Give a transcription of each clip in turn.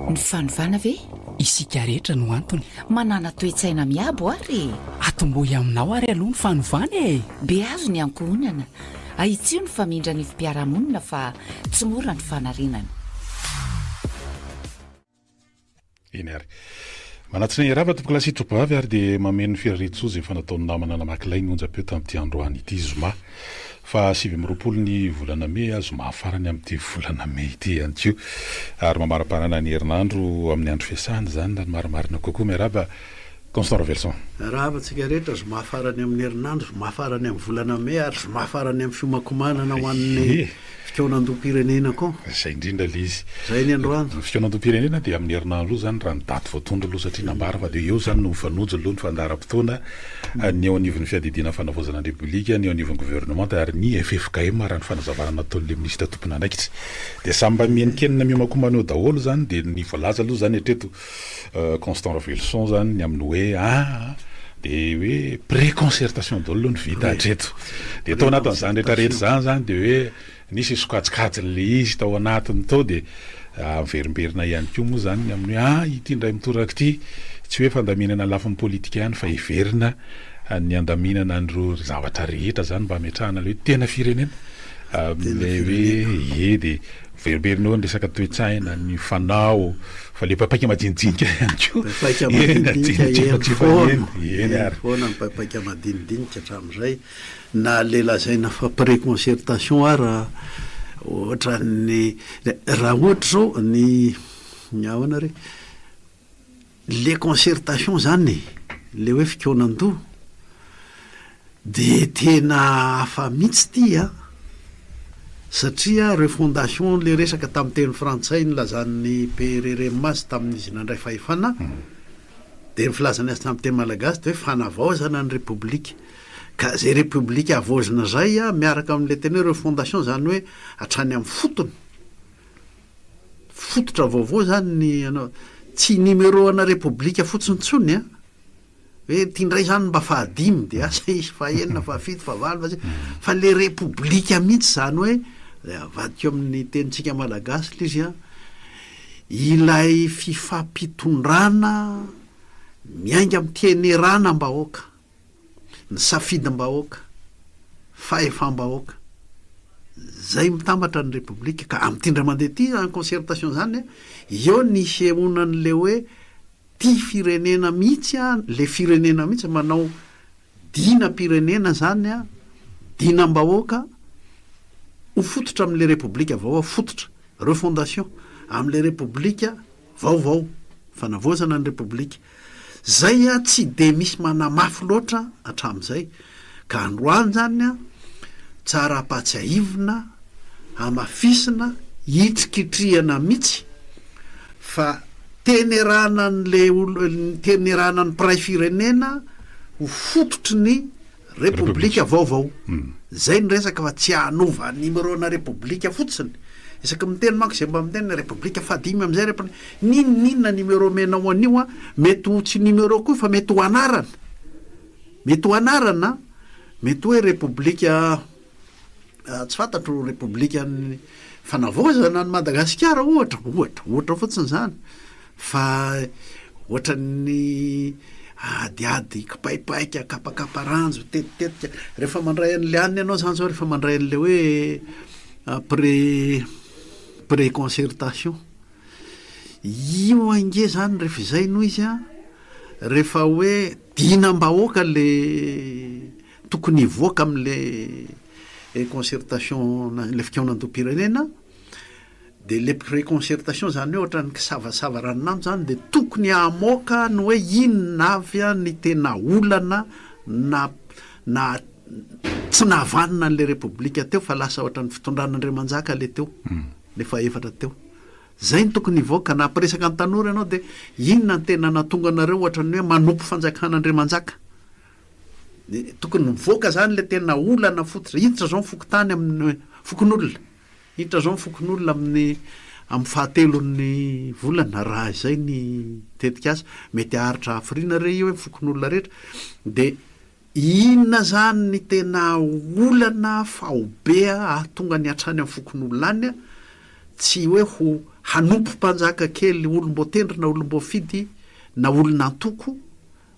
Ny fanovana ve? Isika rehetra no antony. Manana toe-tsaina miabo ary. Atombohy aminao ary aloha ny fanovana e. Be azo ny ankohonana. Ahitsio ny famindra ny fipiaramonina fa tsy mora ny fanarinana. Eny ary. Manatsina irava tompoko lasi tropavy ary dia mameno fireritsozy efa nataony namana namakilay ny onja-peo tamin'ity androany ity zoma. Fa 7 ny volana May zoma farany amin'ity volana May ity ihany koa. Ary mamaraparana ny herinandro amin'ny andro fiasana zany na marimarina kokoa miaraba Constant Rovelson. Rava tsika rehetra zoma farany amin'ny herinandro, zoma farany amin'ny volana May ary zoma farany amin'ny fiomakomanana ho an'ny fikaonandoam-pirenena koa. Zay indrindra le izy. Zay ny androany. Fikaonandoam-pirenena dia amin'ny herinandro io zany raha ny daty voatondra aloha satria nambara fa dia eo zany no mifanojo aloha ny fandaharam-potoana ny eo anivon'ny fiadidina fanavozana ny repoblika, ny eo anivon'ny gouvernement ary ny FFKM raha ny fanazavana nataon'le minista tompona andraikitra. Dia samba mienikenina miomakomana eo daholo zany dia ny voalaza aloha zany hatreto Constant Rovelson zany ny amin'ny hoe dia hoe pré-concertation daholo ny vita hatreto. Dia tao anatin'izany rehetrarehetra zany dia hoe nisy sokajikajy le izy tao anatiny tao dia verimberina ihany koa moa zany amin'ny hoe ity ndray mitoraka ity tsy hoe fandaminana lafin'ny politika ihany fa hiverina ny andaminana andro zavatra rehetra zany mba hametrahana le hoe tena firenena le hoe dia verimberina eo ny resaka toe-tsaina ny fanao fa le papaika madinidinika ihany koa foana ny papaika madinidinika hatramin'izay na le lazaina fa pré-concertation ara ohatra ny raha ohatra zao ny ahoana re le concertation zany le hoe fikaonan-doha dia tena hafa mihitsy ity satria refondation le resaka tamin'ny teny frantsay ny lazan'ny PRRMAS tamin'izy nandray fahefana dia ny filazana azy tamin'ny teny malagasy dia hoe fanavaozana ny repoblika ka zay repoblika avaozana zay miaraka amin'le teny hoe refondation zany hoe hatrany amin'ny fotony fototra vaovao zany ny tsy numéro ana repoblika fotsintsony hoe tiandray zany mba fahadimy dia asa izy fahaenina fahafito fahavalo fa le repoblika mihitsy zany hoe avadika amin'ny tenintsika malagasy le izy ilay fifampitondrana miainga amin'ny tenerana-mbahoaka ny safidim-bahoaka fahefam-bahoaka zay mitambatra ny repoblika ka amin'ny tindra mandeha ty ny concertation zany eo nisy emonan'le hoe ty firenena mihitsy le firenena mihitsy manao dina-pirenena zany dina-mbahoaka ho fototra amin'le repoblika vaovao fototra refondation amin'le repoblika vaovao fanavozana ny repoblika zay tsy de misy manamafy loatra hatramin'izay ka androany zany tsara apatsiahivina amafisina hitrikitrihana mihitsy fa tenerana n'le tenerana ny pray firenena ho fototry ny repoblika vaovao zay ny resaka fa tsy hanova numéro-na repoblika fotsiny isaky miteny manko zay mba miteny repoblika fahadimy am'izay ninona numéro menao anio mety ho tsy numéro koa fa mety ho anarana mety hoe repoblika tsy fantatro repoblika ny fanavozana ny Madagasikara ohatra fotsiny zany fa ohatra ny adiady kipaipaika kapakaparanjo tetitetika rehefa mandray an'le aniny ianao zany zao rehefa mandray an'le hoe pré-concertation io ange zany rehefa izay noho izy rehefa hoe dina-mbahoaka le tokony hivoaka amin'le concertation le fikaonan-doam-pirenena dia le pré-concertation zany hoe ohatra ny kisavasava ranonano zany dia tokony hamoaka ny hoe inona avy ny tena olana na tsy nahavanina an'le repoblika teo fa lasa ohatra ny fitondran'Andriamanjaka le teo le faefatra teo zay ny tokony hivoaka na ampiresaka ny tanora ianao dia inona ny tena natonga anareo ohatra ny hoe manompo fanjakan'Andriamanjaka tokony mivoaka zany le tena olana fototra hiditra zao mifokotany amin'ny fokon'olona hiditra zao mifokon'olona amin'ny fahatelon'ny volana raha izay ny tetika azy mety aharitra hafiriana re io hoe mifokon'olona rehetra dia inona zany ny tena olana fahobea ahatonga ny hatrany amin'ny fokon'olona any tsy hoe ho hanompo mpanjaka kely olom-boatendry na olom-boafidy na olona antoko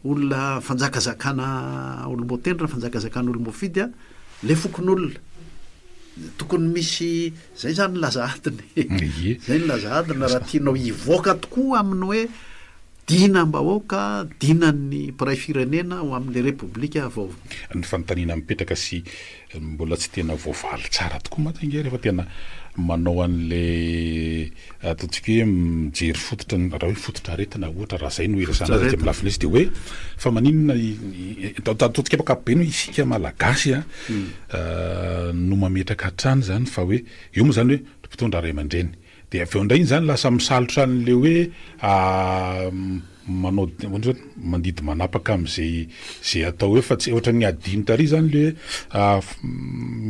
olona fanjakazakana olom-boatendry na fanjakazakana olom-boafidy a le fokon'olona tokony misy zay zany laza adiny zay ny laza adina raha tianao hivoaka tokoa amin'ny hoe dina mbahoaka dinan'ny mpiray firenena ho amin'le repoblika vaovao ny fanontaniana mipetraka sy mbola tsy tena voavaly tsara tokoa matange rehefa tena manao an'le ataontsika hoe mijery fototra raha hoe fototra aretina ohatra raha zay no iresana azy amin'ny lafiny izy de hoe fa maninona ataontsika ampakapobeny hoe isika malagasy no mametraka hatrany zany fa hoe io moa zany hoe mpitondra ray aman-dreny de avy eo indray iny zany lasa misalotra an'le hoe manao mandidy manapaka am'zay atao hoe fa tsy ohatra ny adiny tary zany le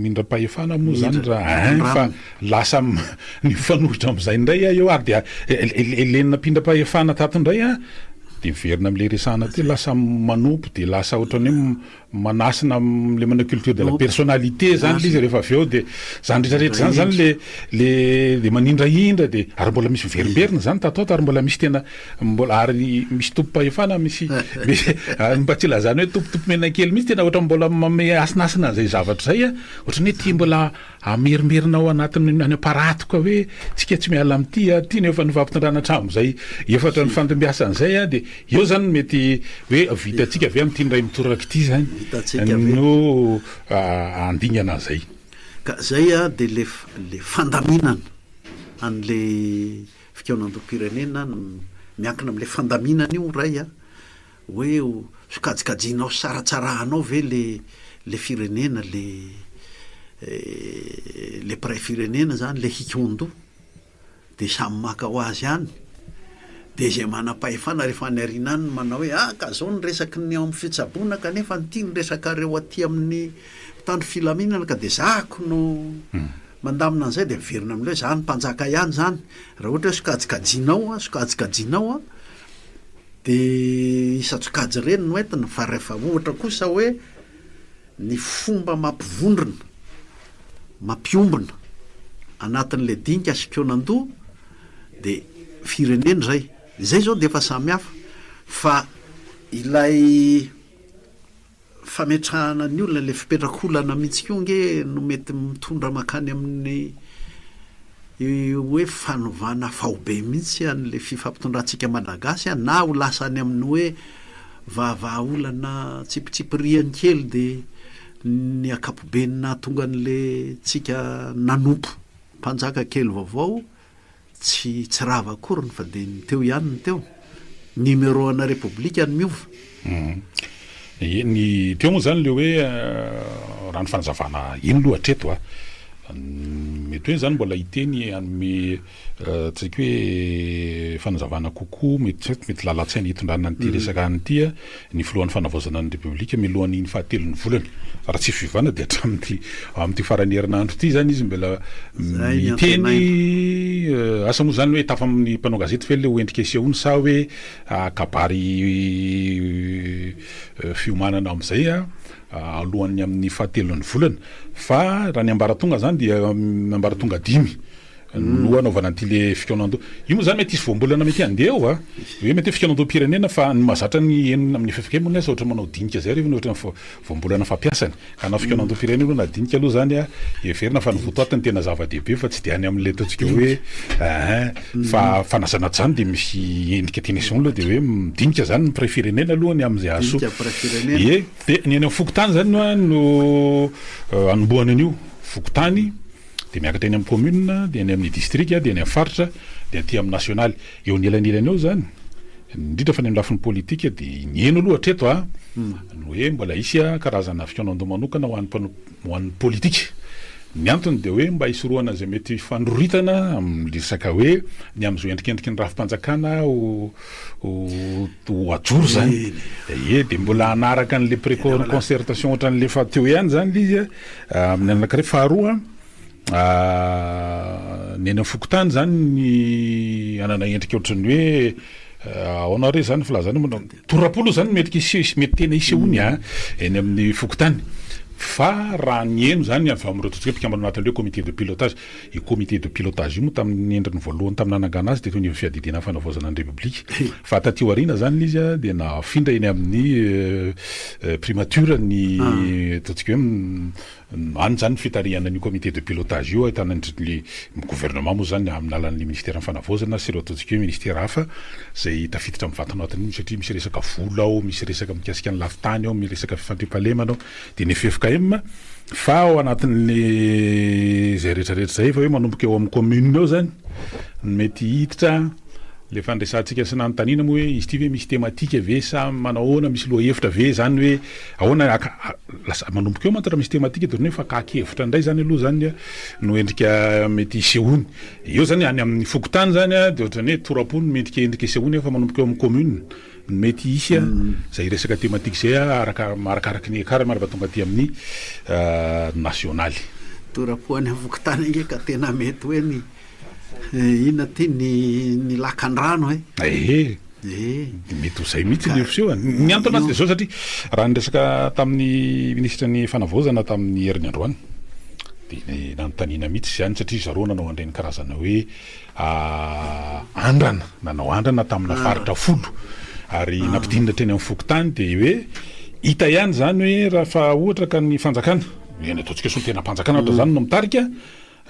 mindram-pahefana moa zany raha fa lasa ny fanohitra am'izay indray eo ary de elenina mpindram-pahefana tato indray de miverina am'le resana ty lasa manompo de lasa ohatrany hoe manasina le manao culture de la personnalité zany lizy rehefa avy eo de zany rehetrarehetra zany zany le manindraindra de ary mbola misy miverimberina zany tataota ary mbola misy tena mbola ary misy tompo-pahefana misy mba tsy lazany hoe tompotompo mena kely misy tena ohatra mbola mame asinasina zay zavatra zay ohatrany hoe ty mbola amerimerina ao anatin'ny any aparatoka hoe tsika tsy miala am'ty ty nefa nyfampitondrana tramo zay efatra ny fantombiasan'zay de eo zany mety hoe vitatsika avy am'ty ndray mitoraka ty zany no andingana zay ka zay de le fandaminana an'le fikaonandrom-pirenena miankina am'le fandaminana io ray hoe sokajikajinao saratsarahanao ve le firenena le mpiray firenena zany le hikondo de samy maka ho azy any de zay manam-pahefana rehefa ny arina any manao hoe ka zao ny resaky ny ao amin'ny fitsabona kanefa nyty ny resaka reo aty amin'ny tandro filaminana ka de zako no mandamina an'izay de miverina am'le hoe zany mpanjaka ihany zany raha ohatra hoe sokajikajinao de isatsokajy reny no entina fa rehefa ohatra kosa hoe ny fomba mampivondrona mampiombona anatin'le dinika sipionandoha de firenena zay zao de efa samy hafa fa ilay fametrahana ny olona le fipetrakolana mihitsy ko nge no mety mitondra makany amin'ny hoe fanovana fahobe mihitsy an'le fifampitondrantsika malagasy na ho lasany amin'ny hoe vaavaolana tsipitsipiriany kely de ny akapobenina tonga an'le tsika nanompo mpanjaka kely vaovao tsy rava akoriny fa de ny teo ihany ny teo numéro ana repoblika ny miova ny teo moa zany le hoe raha ny fanazavana ino lohatreto mety hoe zany mbola hiteny amin'ny tsika hoe fanazavana kokoa mety lalatsaina hitondrana nyty resaka anyty ny filohan'ny fanavaozana ny repoblika milohan'ny fahatelon'ny volany raha tsy fivana de am'ty farany herinandro ty zany izy mbola miteny asa moa zany hoe tafa amin'ny mpanao gazety fe le hoendrika esehony sa hoe kabary fiomanana am'izay alohan'ny amin'ny fahatelon'ny volana fa raha ny ambaratonga zany dia ambaratonga 5 no anaovana an'ty le fikaonandoha io moa zany mety isy voambolana mety andeha eo hoe mety fikaonandoha-pirenena fa ny mahazatra ny enina amin'ny fefika moa asa ohatra manao dinika zay rehefa ohatra voambolana fampiasany ka na fikaonandoha-pirenena na dinika aloha zany everina fa ny votoatiny tena zava-dehibe fa tsy de any amin'le ataontsika hoe fa fanazana zany de misy endrika tenation aloha de hoe midinika zany ny mpiray firenena alohany am'izay aso de ny any amin'ny fokotany zany no anombohany an'io fokotany de miakatra eny amin'ny commune de any amin'ny district de any amin'ny faritra de aty amin'ny national eo ny elanelany eo zany indrindra fa ny amin'ny lafiny politika de ny eno aloha hatreto no hoe mbola isy karazana fikaonandoha manokana ho an'ny politika ny antony de hoe mba hisorohana zay mety fandroritana am'resaka hoe ny am'izao endrikendriky ny rafim-panjakana ho ajoro zany de mbola anaraka an'le pré-concertation ohatra n'le fa teo ihany zany izy amin'ny anankiray faharoa ny eny fokotany zany ny anana endrika ohatrany hoe aona re zany filazany torapolo zany mety tena iseony eny amin'ny fokotany fa raha ny eno zany avy amin'ireo totsika mpikambana anatin'ireo comité de pilotage i comité de pilotage io moa tamin'ny endriny voalohany tamin'ny nanangana azy de toy ny fiadidina fanavaozana ny republique fa taty aoriana zany izy a de nafindra eny amin'ny primature ny totsika hoe any zany fitariana ny comité de pilotage io ahitana le gouvernement moa zany amin'ny alalan'ny ministère ny fanavaozana sy ireo ataontsika hoe ministère hafa zay tafiditra amin'ny vatana anatin'iny satria misy resaka vola ao misy resaka mikasika ny lafitany ao misy resaka fifandrimpalemana ao de ny FFKM fa ao anatin'le zay rehetrarehetra zay fa hoe manomboka eo amin'ny commune ao zany mety hiditra le fandraisantsika sy nanontaniana moa hoe izy ty hoe misy thématique ve sa manahoana misy loha hevitra ve zany hoe ahoana lasa manomboka eo mantra misy thématique de hoe fa kakevitra ndray zany aloha zany no endrika mety isehony eo zany any amin'ny fokotany zany de ohatrany hoe torapony mendrika endrika isehony fa manomboka eo amin'ny commune mety isy zay resaka thématique zay arakaraky ny ekara marava tonga aty amin'ny nationaly torapoany fokotany nge ka tena mety hoe ny ina ty ny lakan-drano mety zay mihitsy le fiseho ny antony anazy de zao satria raha nyresaka tamin'ny ministra ny fanavaozana tamin'ny herin'ny androany de nanontaniana mihitsy zany satria zareo nanao andreny karazana hoe andrana nanao andrana tamina faritra folo ary nampidinina treny amin'ny fokotany de hoe hita ihany zany hoe raha fa ohatra ka ny fanjakana eny ataontsika so tena mpanjakana ohatra zany no mitarika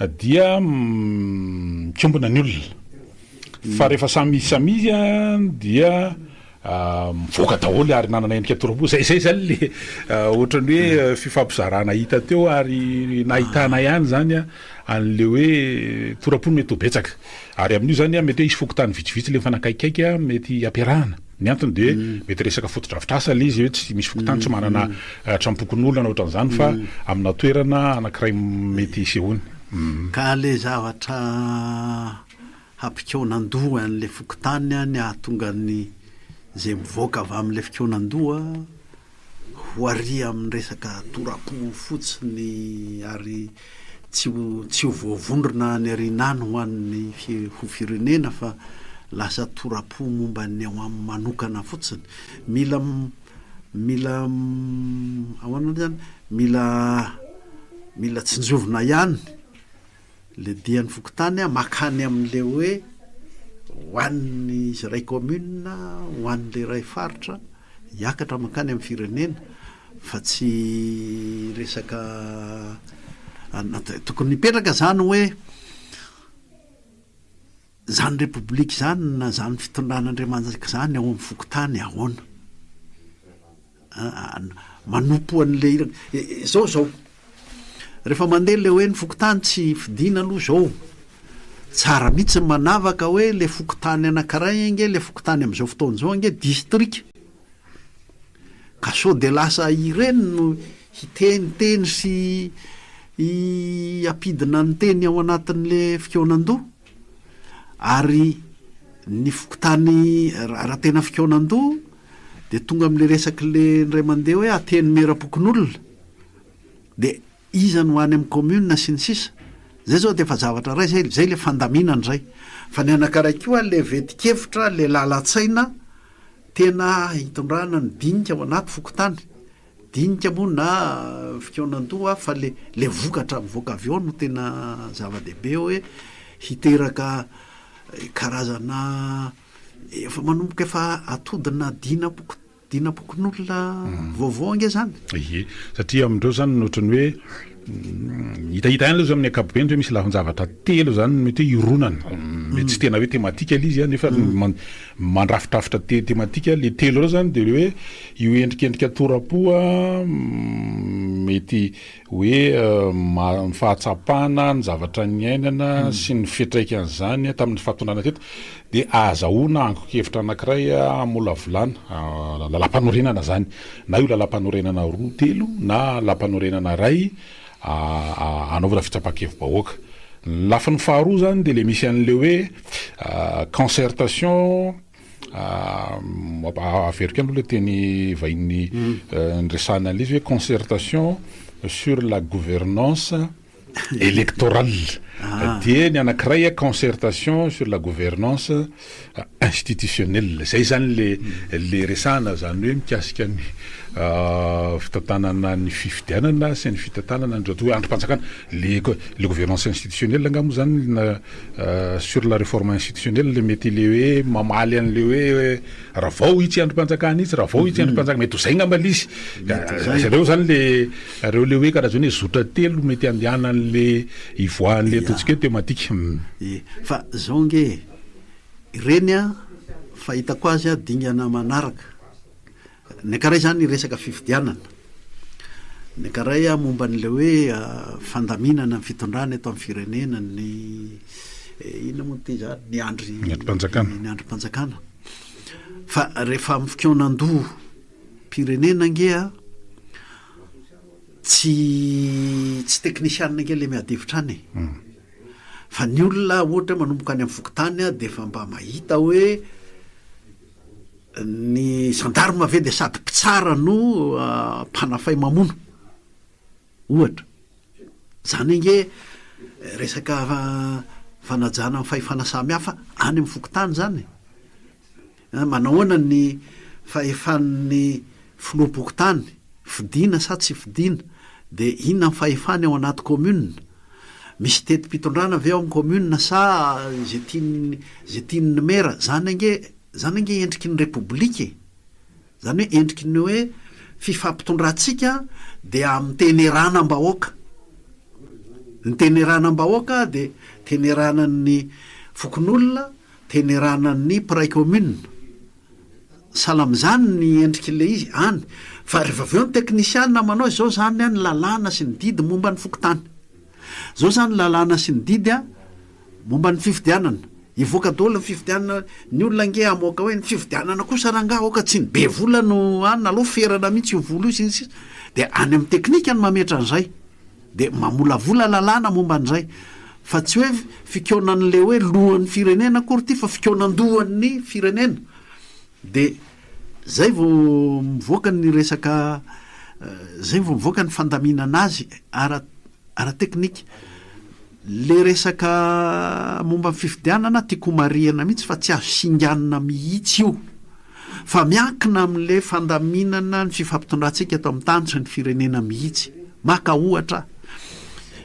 dia mikombona ny olona fa rehefa samizy dia mivoaka daholo ary nanana endrika torapo zay zany le ohatrany hoe fifampizarana hita teo ary nahitana ihany zany an'le hoe torapony mety ho betsaka ary amin'io zany mety hoe isy fokotany vitsivitsy le mifanakaikaiky mety ampiarahana ny antony de mety resaka fotodrafitrasa le izy hoe tsy misy fokotany tsy manana trampokon'olona ohatran'izany fa amina toerana anankiray mety isehony ka le zavatra hampikaonandoha an'le fokotany ny ahatonga ny zay mivoaka avy amin'le fikaonandoha ho ary amin'ny resaka torapo fotsiny ary tsy ho voavondrona ny arinany ho an'ny ho firenena fa lasa torapo momba ny ao amin'ny manokana fotsiny mila ahoana zany mila tsinjovina ihany le dian'ny fokotany makany amin'le hoe hoan'ny izy ray commune hoan'le ray faritra hiakatra makany amin'ny firenena fa tsy resaka tokony mipetraka zany hoe zany republique zany na zany fitondran'Andriamanitra zany ao amin'ny fokotany ahoana manompo an'le zao rehefa mandeha le hoe ny fokotany tsy fidina aloha zao tsara mihitsy ny manavaka hoe le fokotany anankiray inge le fokotany amin'izao fotoana zao inge district ka sao de lasa ireny no hiteniteny sy apidina ny teny ao anatin'le fikaonandoha ary ny fokotany raha tena fikaonandoha de tonga amin'le resaky le ndray mandeha hoe ateny merapokon'olona de iza no any amin'ny commune sy ny sisa zay zao de efa zavatra ray zay le fandaminany zay fa ny anankiray koa le vetikevitra le lalatsaina tena hitondrana ny dinika ao anaty fokotany dinika moa na fikaonandoha fa le vokatra mivoaka avy ao no tena zava-dehibe hoe hiteraka karazana efa manomboka efa atodina dinapokon'olona vaovao nge zany satria amindreo zany nohatrany hoe hitahita ihany aloha zao amin'ny ankapobeny hoe misy lafin-javatra telo zany mety hoe ironana mety tsy tena hoe thématique le izy nefa mandrafitrafitra thématique le telo reo zany de le hoe io endrikendrika torapoa mety hoe fahatsapana ny zavatra ny ainana sy ny fitraikan'izany tamin'ny fahatondrana teto de azahoana angokevitra anankiray amolavolana lalam-panorenana zany na io lalam-panorenana roa telo na lalam-panorenana ray anaovana fitsapakevim-bahoaka lafiny faharoa zany de le misy an'le hoe concertation averiko aloha le teny vahiny ndresana an'izy hoe concertation sur la gouvernance électorale de ny anankiray concertation sur la gouvernance institutionnelle zay zany le resana zany hoe mikasika ny fitantanana ny fifidianana sy ny fitantanana ny hoe androm-panjakana le gouvernance institutionnelle angamo zany sur la réforme institutionnelle le mety le hoe mamaly an'le hoe raha vao itsy androm-panjakana itsy raha vao itsy androm-panjakana mety ho zay ngambala izy zareo zany reo le hoe karazany hoe zotra telo mety andehana an'le ivoahan'le ataontsika hoe thématique fa zao nge ireny a fahitako azy a dingana manaraka ny akaray zany resaka fifidianana ny akaray a momba n'le hoe fandaminana ny fitondrana eto amin'ny firenena ny ina moa ty zany ny androm-panjakana fa rehefa amin'ny fikonan-doha pirenena ngea tsy teknisianina nge le miadevitra any fa ny olona ohatra manomboka any amin'ny fokotany a de fa mba mahita hoe ny gendarme ve de sady mpitsara no mpanafay mamono ohatra zany nge resaka fanajana amin'ny fahefana samy hafa any amin'ny fokotany zany manahoana ny fahefan'ny filoha-pokotany fidina sa tsy fidina de inona ny fahefany ao anaty commune misy teti-pitondrana avy ao amin'ny commune sa zay tiany mera zany nge endriky ny republique zany hoe endriky ny hoe fifampitondrantsika de amin'ny teneranam-bahoaka ny teneranam-bahoaka de teneranan'ny fokon'olona teneranan'ny pray commune sala am'izany ny endriky le izy any fa rehefa avy eo ny teknisianina manao zao zany a ny lalàna sy ny didy momba ny fokotany zao zany lalàna sy ny didy a momba ny fifidianana ivoaka daholo ny fifidianana ny olona nge amoaka hoe ny fifidianana kosa ranga oka tsy ny be vola no any aloha ferana mihitsy io volo io sy de any amin'ny teknika ny mametra an'izay de mamolavola lalàna momba an'izay fa tsy hoe fikionan'le hoe lohan'ny firenena kory ty fa fikionan-dohan'ny firenena de zay vo mivoaka ny resaka zay vo mivoaka ny fandaminana azy ara teknika le resaka momba ny fifidianana tiako mariana mihitsy fa tsy azo singanina mihitsy io fa miankina amin'le fandaminana ny fifampitondrantsika eto amin'ny tany sy ny firenena mihitsy maka ohatra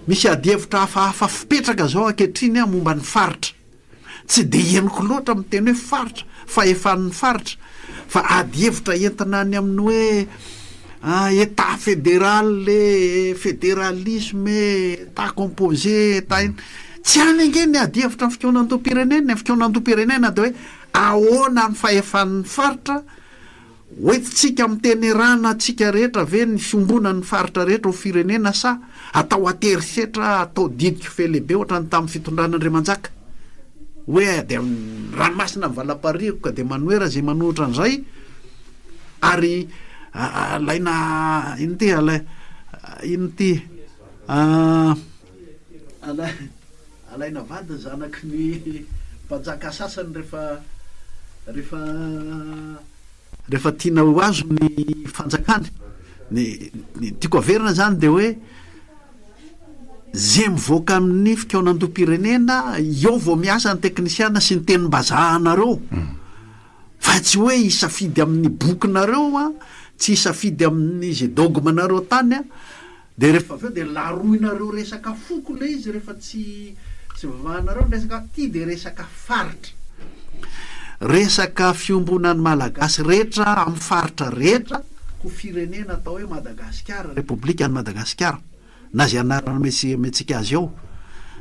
misy adihevitra hafahafa fipetraka zao ankehitriny a momba ny faritra tsy de henoko loatra amin'ny teny hoe faritra fa efan'ny faritra fa adihevitra entina any amin'ny hoe état fédéral le fédéralisme état composé état tsy any nge ny adihevitra ny fikonan-doha-pirenena ny fikonan-doha-pirenena de hoe ahoana ny fahefan'ny faritra hoentitsika amin'ny tenerana tsika rehetra ve ny fiombonan'ny faritra rehetra ho firenena sa atao aterisetra atao didiko fe lehibe ohatra ny tamin'ny fitondran'Andriamanjaka hoe de ranomasina mivalaparivoka de manoera zay manohitra an'izay ary alaina ino ty ino ty alaina vady zanaky ny mpanjaka sasany rehefa tiana ho azo ny fanjakany ny tiako averina zany de hoe zay mivoaka amin'ny fikonan-doha-pirenena eo vao miasa ny teknisiana sy ny tenim-bazahanareo fa tsy hoe isafidy amin'ny bokinareo a tsy isafidy amin'ny zay dogmanareo tany a de rehefa aveo de laroinareo resaka foko le izy rehefa tsy vavahanareo ny resaka ty de resaka faritra resaka fiombonan'ny malagasy rehetra amin'ny faritra rehetra ko firenena atao hoe Madagasikara republique any Madagasikara na zay anarana metsika azy ao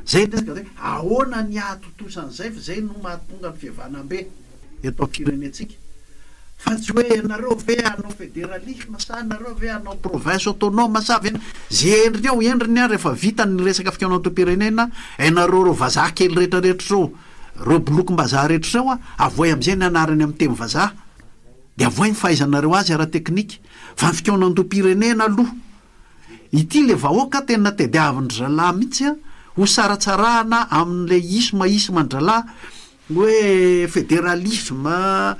zay resaka hoe ahoana ny ahatotosan'izay fa zay no mahatonga ny fihavanam-be eto amin'ny firenentsika fa tsy hoe anareo ve anao fédéralisme sa anareo ve anao province autonome sa ve zay endriny ao endriny a rehefa vita ny resaka fikonan-doha-pirenena ainareo ro vazaha kely rehetrarehetra reo reo bolokom-bazaha rehetra reo a avoay am'izay ny anarany amin'ny teny vazaha de avoay ny fahaizanareo azy ara teknika fa ny fikonan-doha-pirenena aloha ity le vahoaka tena tediavin'ny zalahy mihitsy a ho saratsarahana amin'le isma-ndralahy hoe fédéralisme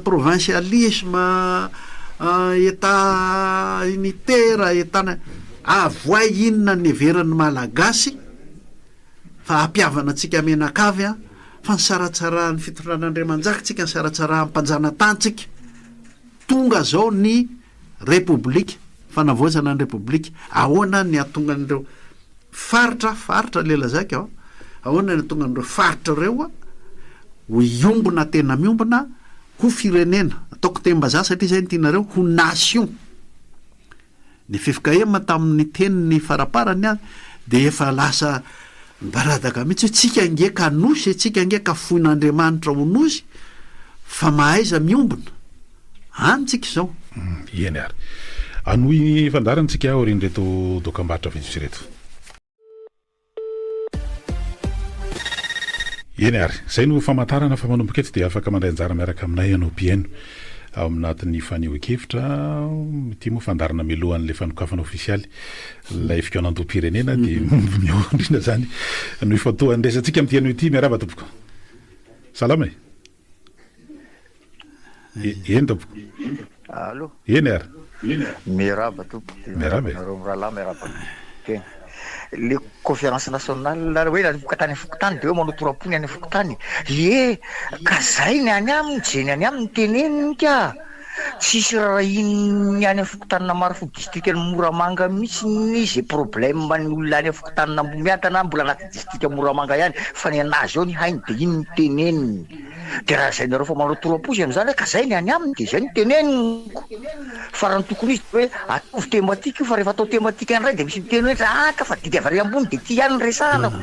provincialisme état unitaire état avoay inona ny everan'ny malagasy fa ampiavana antsika menakavy a fa ny saratsarahan'ny fitondran'Andriamanjaka tsika ny saratsarahan'ny mpanjanatanytsika tonga zao ny repoblika fanavoazana ny repoblika ahoana ny atongan'ireo faritra le lazaka ao ahoana ny atongan'ireo faritra reo a ho iombona tena miombona ho firenena ataoko tembaza satria zay ny tianareo ho nation ny fifikahema tamin'ny teniny faraparany azy de efa lasa baradaka mihitsy hoe tsika ngeka nosy tsika ngeka foin'Andriamanitra ho nosy fa mahaiza miombona anytsika zao eny ary anohy fandarantsika aoriny reto dokam-barotra vitsy reto eny ary zay no famantarana fa manomboka eto dia afaka mandray anjara miaraka aminay ianao pieno ao aminatin'ny fanehoan-kevitra ty moa fandarana milohan'le fanokafana ofisialy lay fikaonantom-pirenena dia miondrina zany no ifatohan'ny resantsika amin'ny tiano ity miaraba tompoko salama eny tompoko allo eny ary miaraba tompoko miaraba rahalahy miaraba tena le conférence nationale hoe navokatany afokotany de hoe manao torapony any afokotany ka zay ny any aminy jeny any aminy teneniny ka tsisy raha iny any afokotany maro fo district ny Moramanga mihitsy nizy problème ny olona any afokotany nambo miatana mbola anaty district Moramanga ihany fa ny anazy ao ny hainy de iny ny teneniny de raha zay nareo fa manao toraposy am'zany ka zay ny any aminy de zay ny teneniny farany tokony izy hoe atovy thématique fa rehefa atao thématique an'ray de misy miteny hoe ka fa didy avy ambony de ty ihany resanako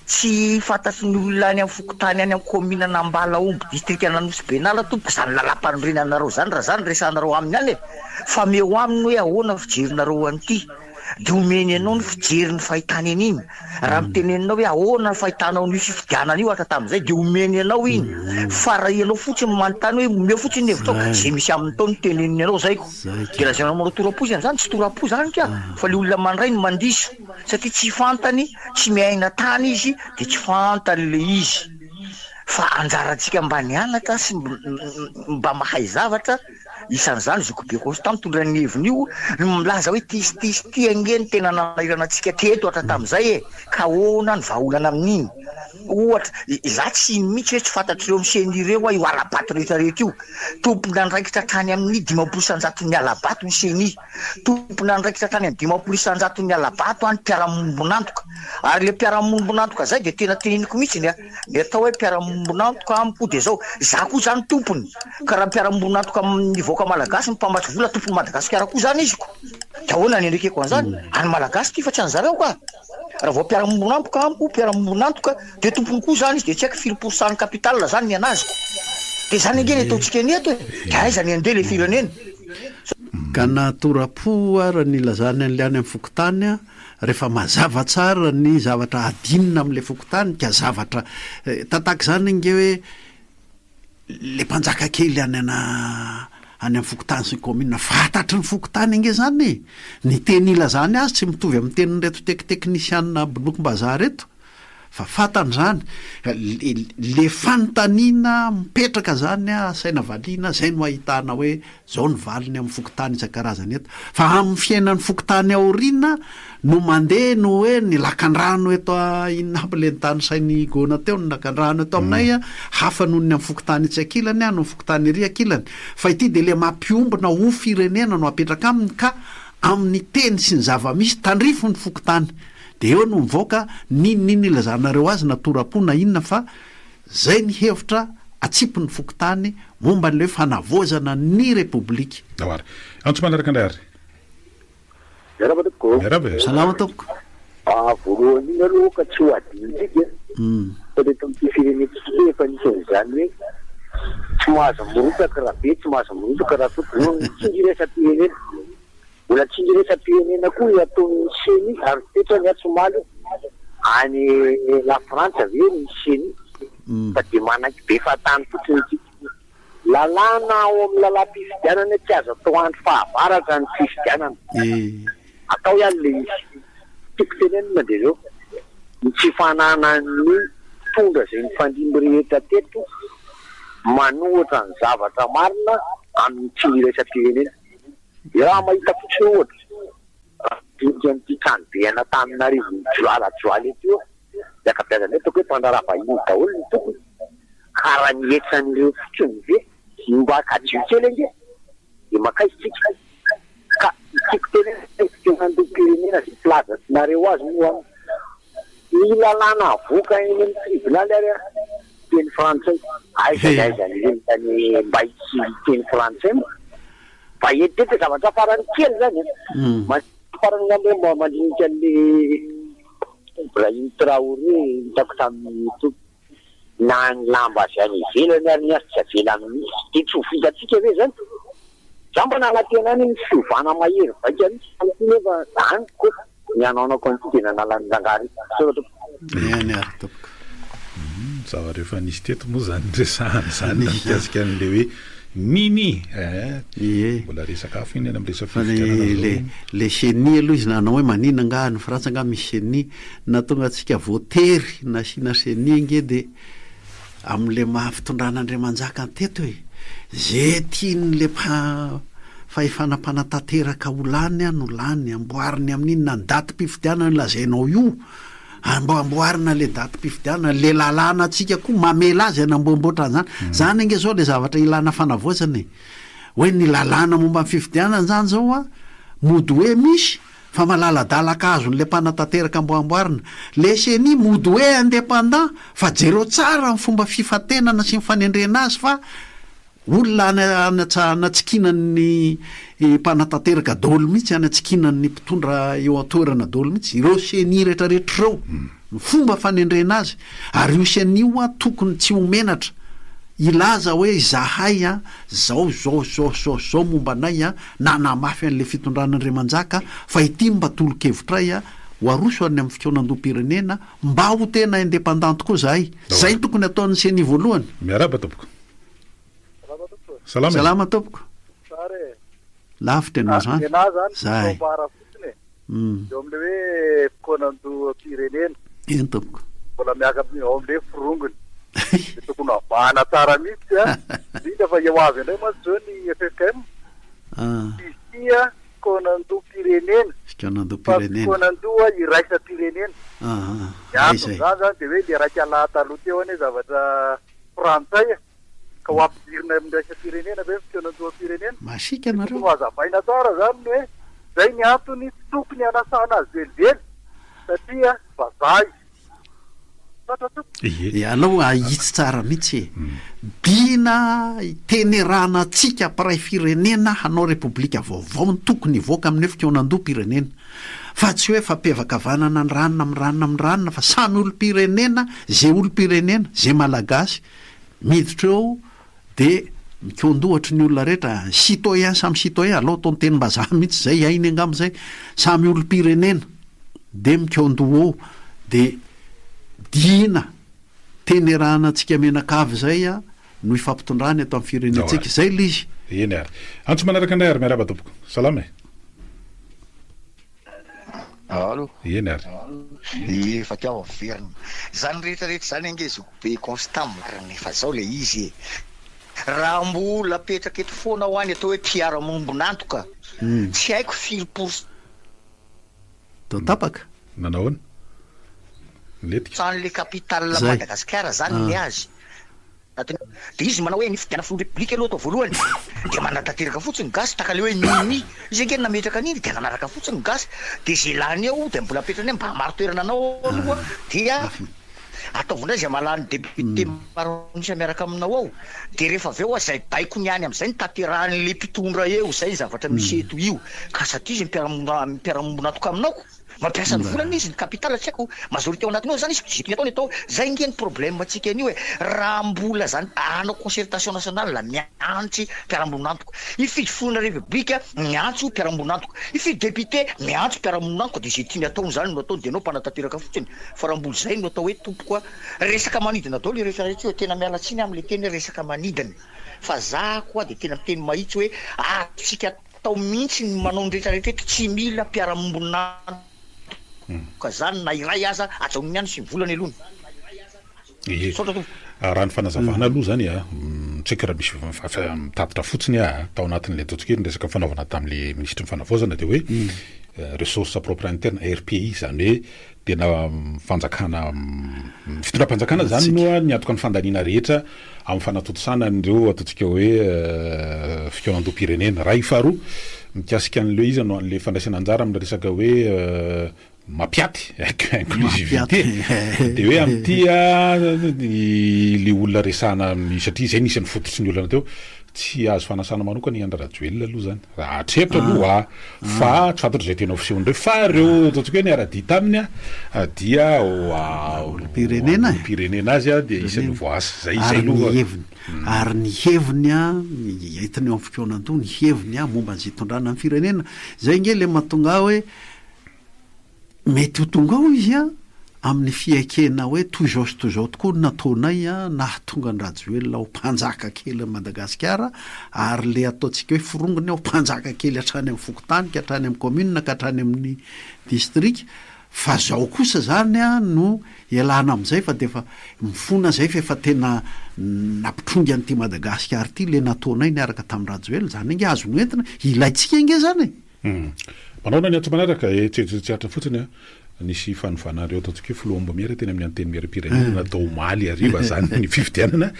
tsy fantatry ny olona any amin'ny fokotany any amin'ny commune Nambala omby district Ananosy Benala tompo zany lalam-panorenanareo zany raha zany resanareo aminy any fa meo aminy hoe ahoana fijerinareo an'ity de omeny anao ny fijeriny fahitany an'iny raha miteneninao hoe ahoana ny fahitanao ny fifidianana io atra tamin'izay de omeny anao iny fa raha ianao fotsiny manontany hoe omeo fotsiny hevitra ao zay misy amin'ny tao ny teneniny anao zayko de raha zay anao manao torapo zany tsy torapo zany ka fa le olona mandray ny mandiso satria tsy fantany tsy miaina tany izy de tsy fantany le izy fa anjarantsika mba nianatra sy mba mahay zavatra isan'izany Zokobeko Constant mitondra ny heviny io milaza hoe ty angeny tena nanairanatsika teto atra tamin'izay ka ahoana ny vahaolana amin'iny ohatra za tsy mihitsy hoe tsy fantatr'ireo miseny ireo io alabato rehetrarehetra io tompona andraikitra hatrany amin'ny 500 alabato ny seny tompona andraikitra hatrany amin'ny 500 alabato any mpiaramombonantoka ary le mpiaramombonantoka zay de tena teneniko mihitsy ny atao hoe mpiaramombonantoka amiko de zao za koa zany tompony ka raha mpiaramombonantoka amin'ny voaka malagasy mipambatry vola tompony Madagasikara koa zany izy ko de ahoana ny endrekeko an'izany any malagasy ty fa tsy an'zareo ka raha vao mpiaramombonantoka amiko mpiaramombonantoka de tompony koa zany izy de tsy haiko 5% ny capital zany ny anaziko de zany angeny ataontsika ny eto de aiza ny andeha le firenena ka natorapo raha ny lazany an'le any amin'ny fokotany rehefa mazava tsara ny zavatra adinina amin'le fokotany ka zavatra tataka zany nge hoe le mpanjaka kely any amin'ny fokotany sy commune fantatry ny fokotany ange zany ny teny ilazany azy tsy mitovy amin'ny tenin'ny reto teknisianina bolokom-bazaha reto fa fantany zany le fanontaniana mipetraka zany saina valiana zay no ahitana hoe zao ny valiny amin'ny fokotany isan-karazany eto fa amin'ny fiainan'ny fokotany aoriana no mandeha no hoe ny lakan-drano eto inona aby le nytany sainy gona teo ny lakan-drano eto aminay hafa noho ny amin'ny fokotany itsy-akilany no fokotany ry akilany fa ity de le mampiombona ho firenena no apetraka aminy ka amin'ny teny sy ny zava-misy tandrifo ny fokotany de eo no mivoaka ninoniny ilazanareo azy natorapona inona fa zay ny hevitra atsipony fokotany momba n'le fanavozana ny repoblika ary antso manaraka andray ary salama tompoko voalohany iny aloha ka tsy ho adintsika fa le tamity firenetsika efa nisan'izany hoe tsy mahazo morotaka raha be tsy mahazo morotaka raha tokony tsingy resam-pirenena mbola tsingy resam-pirenena koa ataon'ny seny ary tetra ny atsomaly any la Frantsa ve ny seny fa de manaky be fatany fotsiny tsika lalàna ao amin'ny lalam-pifidianana tsy azo atao andro fahavaratra ny fifidianana atao ihany le izy tiako tenenina de zao ny tsy fananany tondra zay ny fandimby rehetra teto manohatra ny zavatra marina amin'ny tsingy resam-pirenena raha mahita fotsiny ohatra dinky an'ity tranobeana tamin'Antananarivo joalajoaly eto io de akapiazana etako hoe mpandraraha vahiny daholo ny tokony karaha nietsan'ireo fotsiny ve mba kadio kely ange de makaizitsika tiako tena fionandom-pirenena sy plaza nareo azy moa ny lalàna avoaka eny amin'ny tribunaly ary teny frantsay aizany tany mba tsy teny frantsay mba etete zavatra farany kely zany farany ambe mandinika an'le Ibrahim Traoré hitako tamin'ny na ny lamba azy any ivelany ary ny azy tsy avela amin'isy de tsy ho vitatsika ve zany za mba nalatena any ny fiovana mahery vaika mihitsy nefa zany ko ny anaonako an'ity tena nalany zangary any ary tompoko zavatra efa nisy teto moa zany resahana zany mikasika an'le hoe nini mbola resakafo iny amin'ny resaka le chenille aloha izy nanao hoe manina nga ny frantsa nga misy chenille na tonga atsika voatery na sina chenille nge de amin'le mahafitondranaandriamanjaka teto hoe ze tian'le fahefanam-panatanteraka ho lany no lany amboariny amin'iny na ny daty mpifidianana lazainao io amboarina le daty mpifidianana le lalàna atsika koa mamela azy anamboamboatra zany zany ange zao le zavatra ilana fanavoazany hoe ny lalàna momba ny fifidianana zany zao a mody hoe misy fa malaladalaka azon'le mpanatanteraka amboamboarina le seni mody hoe indépendant fa jereo tsara ny fomba fifatenana sy mifanendrena azy fa olona anatsikinany mpanatanteraka daholo mihitsy anatsikinany mpitondra eo atoerana daholo mihitsy ireo seni rehetrarehetra reo ny fomba fanendrena azy ary io seni io a tokony tsy homenatra ilaza hoe izahay a zao momba anay a nanamafy an'le fitondran'andriamanjaka fa ity mba tolo-kevitray a ho aroso any amin'ny fikonan-dom-pirenena mba ho tena indépendante koa zahay zay tokony ataon'ny seni voalohany miaraba tompoko salama tompoko lavitra ianao zany zay eo am'le hoe fikonan-dom-pirenena eny tompoko mbola miaka ao am'le firongony de tokony avahana tsara mihitsy a indrindra fa eo avy indray moa zao ny FFM isia fikonan-dom-pirenena fikonan-dom-pirenena fikonan-doa iraisam-pirenena aizay zany zany de hoe le raika lahataloha teo ane zavatra frantsay ka ho ampidirina amin'iraisam-pirenena ve fikonan-doam-pirenena masika nareo no azavaina tsara zany hoe zay ny antony tokony anasana azy velively satria vazaha alao ahitsy tsara mihitsy bina tenerana atsika mpiray firenena hanao repoblika vaovao ny tokony ivoaka amin'ny hoe fikonan-dom-pirenena fa tsy hoe fampiavakavanana ny ranona amin'ny ranona fa samy olom-pirenena zay olom-pirenena zay malagasy miditra eo de mikondo-hatry ny olona rehetra citoyen samy citoyen alao ataony teny-bazaha mihitsy zay ainy angam'izay samy olom-pirenena de mikondo eo de dina tenerana antsika menakavy zay a no ifampitondrany ato amin'ny firenentsika zay le izy eny ary antso manaraka andray ary miaraba tompoko salama alo eny ary efa tiao verina zany rehetrarehetra zany angezy be constant marina efa zao le izy raha mbola apetraka eto foana ho any atao hoe mpiara-mombonantoka tsy haiko firy% tao tapaka nanaoana letika san'le capitale Madagasikara zany ny azy de izy manao hoe nifidiana folo république aloha atao voalohany de manatanteraka fotsiny gasy takale hoe nini izy ange nametraka an'iny de nanaraka fotsiny gasy de zay lany ao de mbola apetrany mba maro toerana anao aloha dia ataovina zay malany député maro nisy miaraka aminao ao de rehefa avy eo zay baiko niany am'izay nitateran'le mpitondra eo zay zavatra misy eto io ka satria zay mpiara-mombonatoka aminao mampiasa ny volana izy ny capitale tsy haiko majorité ao anatiny ao zany izy zitony ataony atao zay nge ny problème atsika an'io hoe raha mbola zany anao concertation nationale la miantsy mpiara-monantoka ifidy fonina république miantso mpiara-monantoka ifidy député miantso mpiara-monantoka de zay tiany ataony zany no ataony de anao mpanatanteraka fotsiny fa raha mbola zay no atao hoe tompoka resaka manidina atao le rehetrarehetra hoe tena mialatsiny am'le teny resaka manidina fa za koa de tena miteny mahitsy hoe atsika atao mihitsy ny manao ny rehetrarehetra tsy mila mpiara-monantoka ka zany na iray aza atsaony any sy volany alony raha ny fanazavana aloha zany a tsika raha misy mitatitra fotsiny a tao anatin'le ataontsika ny resaka fanaovana tamin'le ministre ny fanavaozana de hoe ressource propre interne RPI zany hoe tena fanjakana fitondram-panjakana zany noa ny atoka ny fandaniana rehetra amin'ny fanatotosana nireo ataontsika hoe fikonan-dom-pirenena raha ifaharoa mikasika an'le izy no an'le fandraisana anjara am'le resaka hoe mapiaty inclusivité de hoe am'ty le olona resana satria zay nisy ny fototry ny olona teo tsy azo fanasana manokana iandra rajoelona aloha zany raha atrepotra aloha fa tsy fantatro zay tena ofisiondreo fa reo ataontsika hoe ny ara-dita aminy dia pirenena azy de isan'ny voasy zay aloha ary ny heviny hitany eo amin'ny fotoananto ny heviny momba an'izay tondrana amin'ny firenena zay nge le mahatonga hoe mety ho tonga ao izy amin'ny fiakena hoe toizao sy toizao tokoa nataonay nahatonga ny rajoelona ho mpanjaka kely Madagasikara ary le ataontsika hoe firongony ho mpanjaka kely hatrany amin'ny fokotany ka hatrany amin'ny commune ka hatrany amin'ny district fa zao kosa zany no ialana amin'izay fa de fa mifona zay fa efa tena nampitrongy an'ity Madagasikara ity le nataonay niaraka tamin'ny rajoelona zany inge azo noentina ilaitsika inge zany manao ny atso manaraka tseritreritra fotsiny nisy fanofanareo ataontsika hoe filoha Mbomera teny amin'ny anteny miaram-pirenena natao omaly ariva zany ny fividianana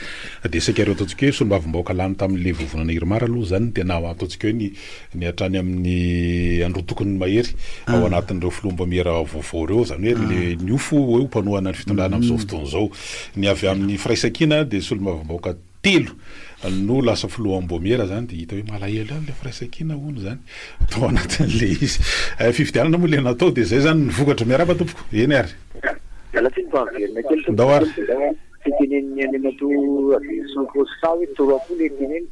de sakareo ataontsika hoe solombavim-bahoaka lany tamin'le vovonana Irmara aloha zany tena ataontsika hoe ny hatrany amin'ny andro tokony mahery ao anatin'ireo filoha Mbomera vaovao reo zany hoe le niofo hoe mpanohana ny fitondrana amin'izao fotoana zao ny avy amin'ny firaisakina de solombavim-bahoaka telo no lasa filoha Mbomera zany de hita hoe malahelo le firaisakina hono zany tao anatin'le izy fividianana moa le natao de zay zany nivokatra miaraba tompoko eny ary ndao ary fitenen'ny anemato sonkosa hoe toroapo le teneny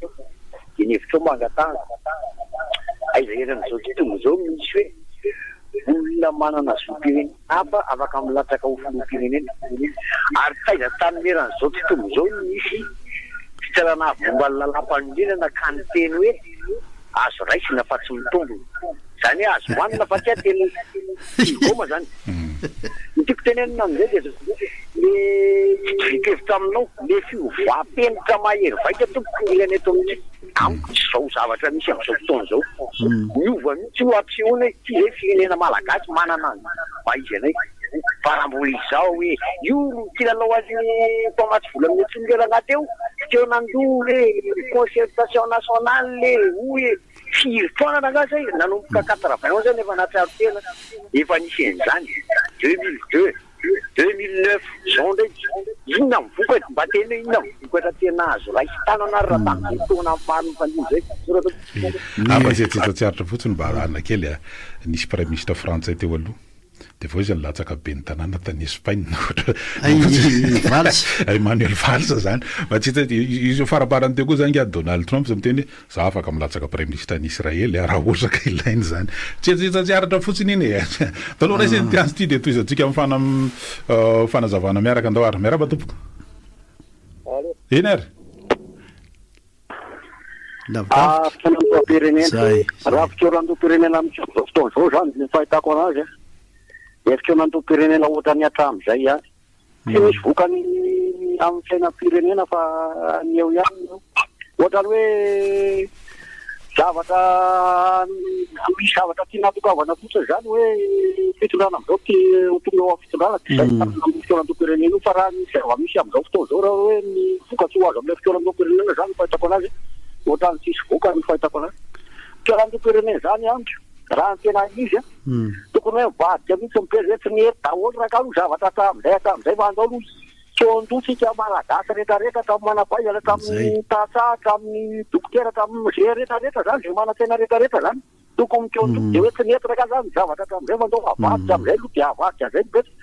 de nevitra mangatanga aizaheran'izao tontolo zao misy hoe olona manana zoam-pirenena hafa afaka milatraka ho filoham-pirenena ary taiza tanymeran'izao tontolo zao misy fitsarana avombalina lampanindrinana ka ny teny hoe azo raisina fa tsy mitombona zany hoe azo hoanina fa tsy ateny goma zany nitiako tenenina am'izay de le fikevitra aminao le fiovapenitra mahery vaika tompoko ilana eto amintsy amiko tsy zao zavatra misy am'izao fotoana zao miova mihitsy ho ampsehoana ty zay firenena malagasy manana mba izy anay farambola izao hoe io kilalao azy tomaty vola mihetsingelana teo teo nandoa le concertation nationale le hoe firy-taonana angasy nanomboka 80 zany efa natraro tena efa nisy an'izany 2002 2009 zao ndraiky inona mivokatra mba tena inona mivokatra tena azo raisy tanana ary raha tamin'izay taona amin'ny faniny zay zay tsitatsiaritra fotsiny mba arahana kely nisy prime ministre frantsay teo aloha de vao izy nilatsaka be ny tanàna tany Espagne Emmanuel Valls zany izy faraparany teo koa zany Donald Trump zay miteny za afaka milatsaka prime ministre ny Israely raha ohatraka ilainy zany tsitatsiaritra fotsiny iny taloha raisy ty azy ty de toizantsika amin'ny fanazavana miaraka andao ary miaraba tompoko eny ary raha fitoran'do-pirenena amin'izao fotoana zao zany ny fahitako anazy efitra nanto-pirenena ohatrany hatramin'izay tsy misy vokany amin'ny fiainam-pirenena fa ny eo ihany ohatrany hoe zavatra misy zavatra tia natokavana fotsiny zany hoe fitondrana amin'izao tonga eo amin'ny fitondrana tsy zay amin'ny fitoran'do-pirenena io fa raha misy zava-misy amin'izao fotoana zao raha hoe ny vokatsy ho azo amin'ilay fitoran'do-pirenena zany fahitako anazy ohatrany tsisy vokany fahitako anazy fitoran'do-pirenena zany andro raha ny tena izy tokony hoe mivadika mihitsy miperzety ny hery daholo raha ka aloha zavatra hatramin'izay fa andao aloha tsondotsika malagasy rehetrarehetra tamin'ny manabaiza tamin'ny tasa tamin'ny dokotera tamin'ny ze rehetrarehetra zany ze mana-tena rehetrarehetra zany tokony tsondotsy de hoe tsy nety raka zany zavatra hatramin'izay fa andao avadika am'izay aloha de avadika zay mibetsy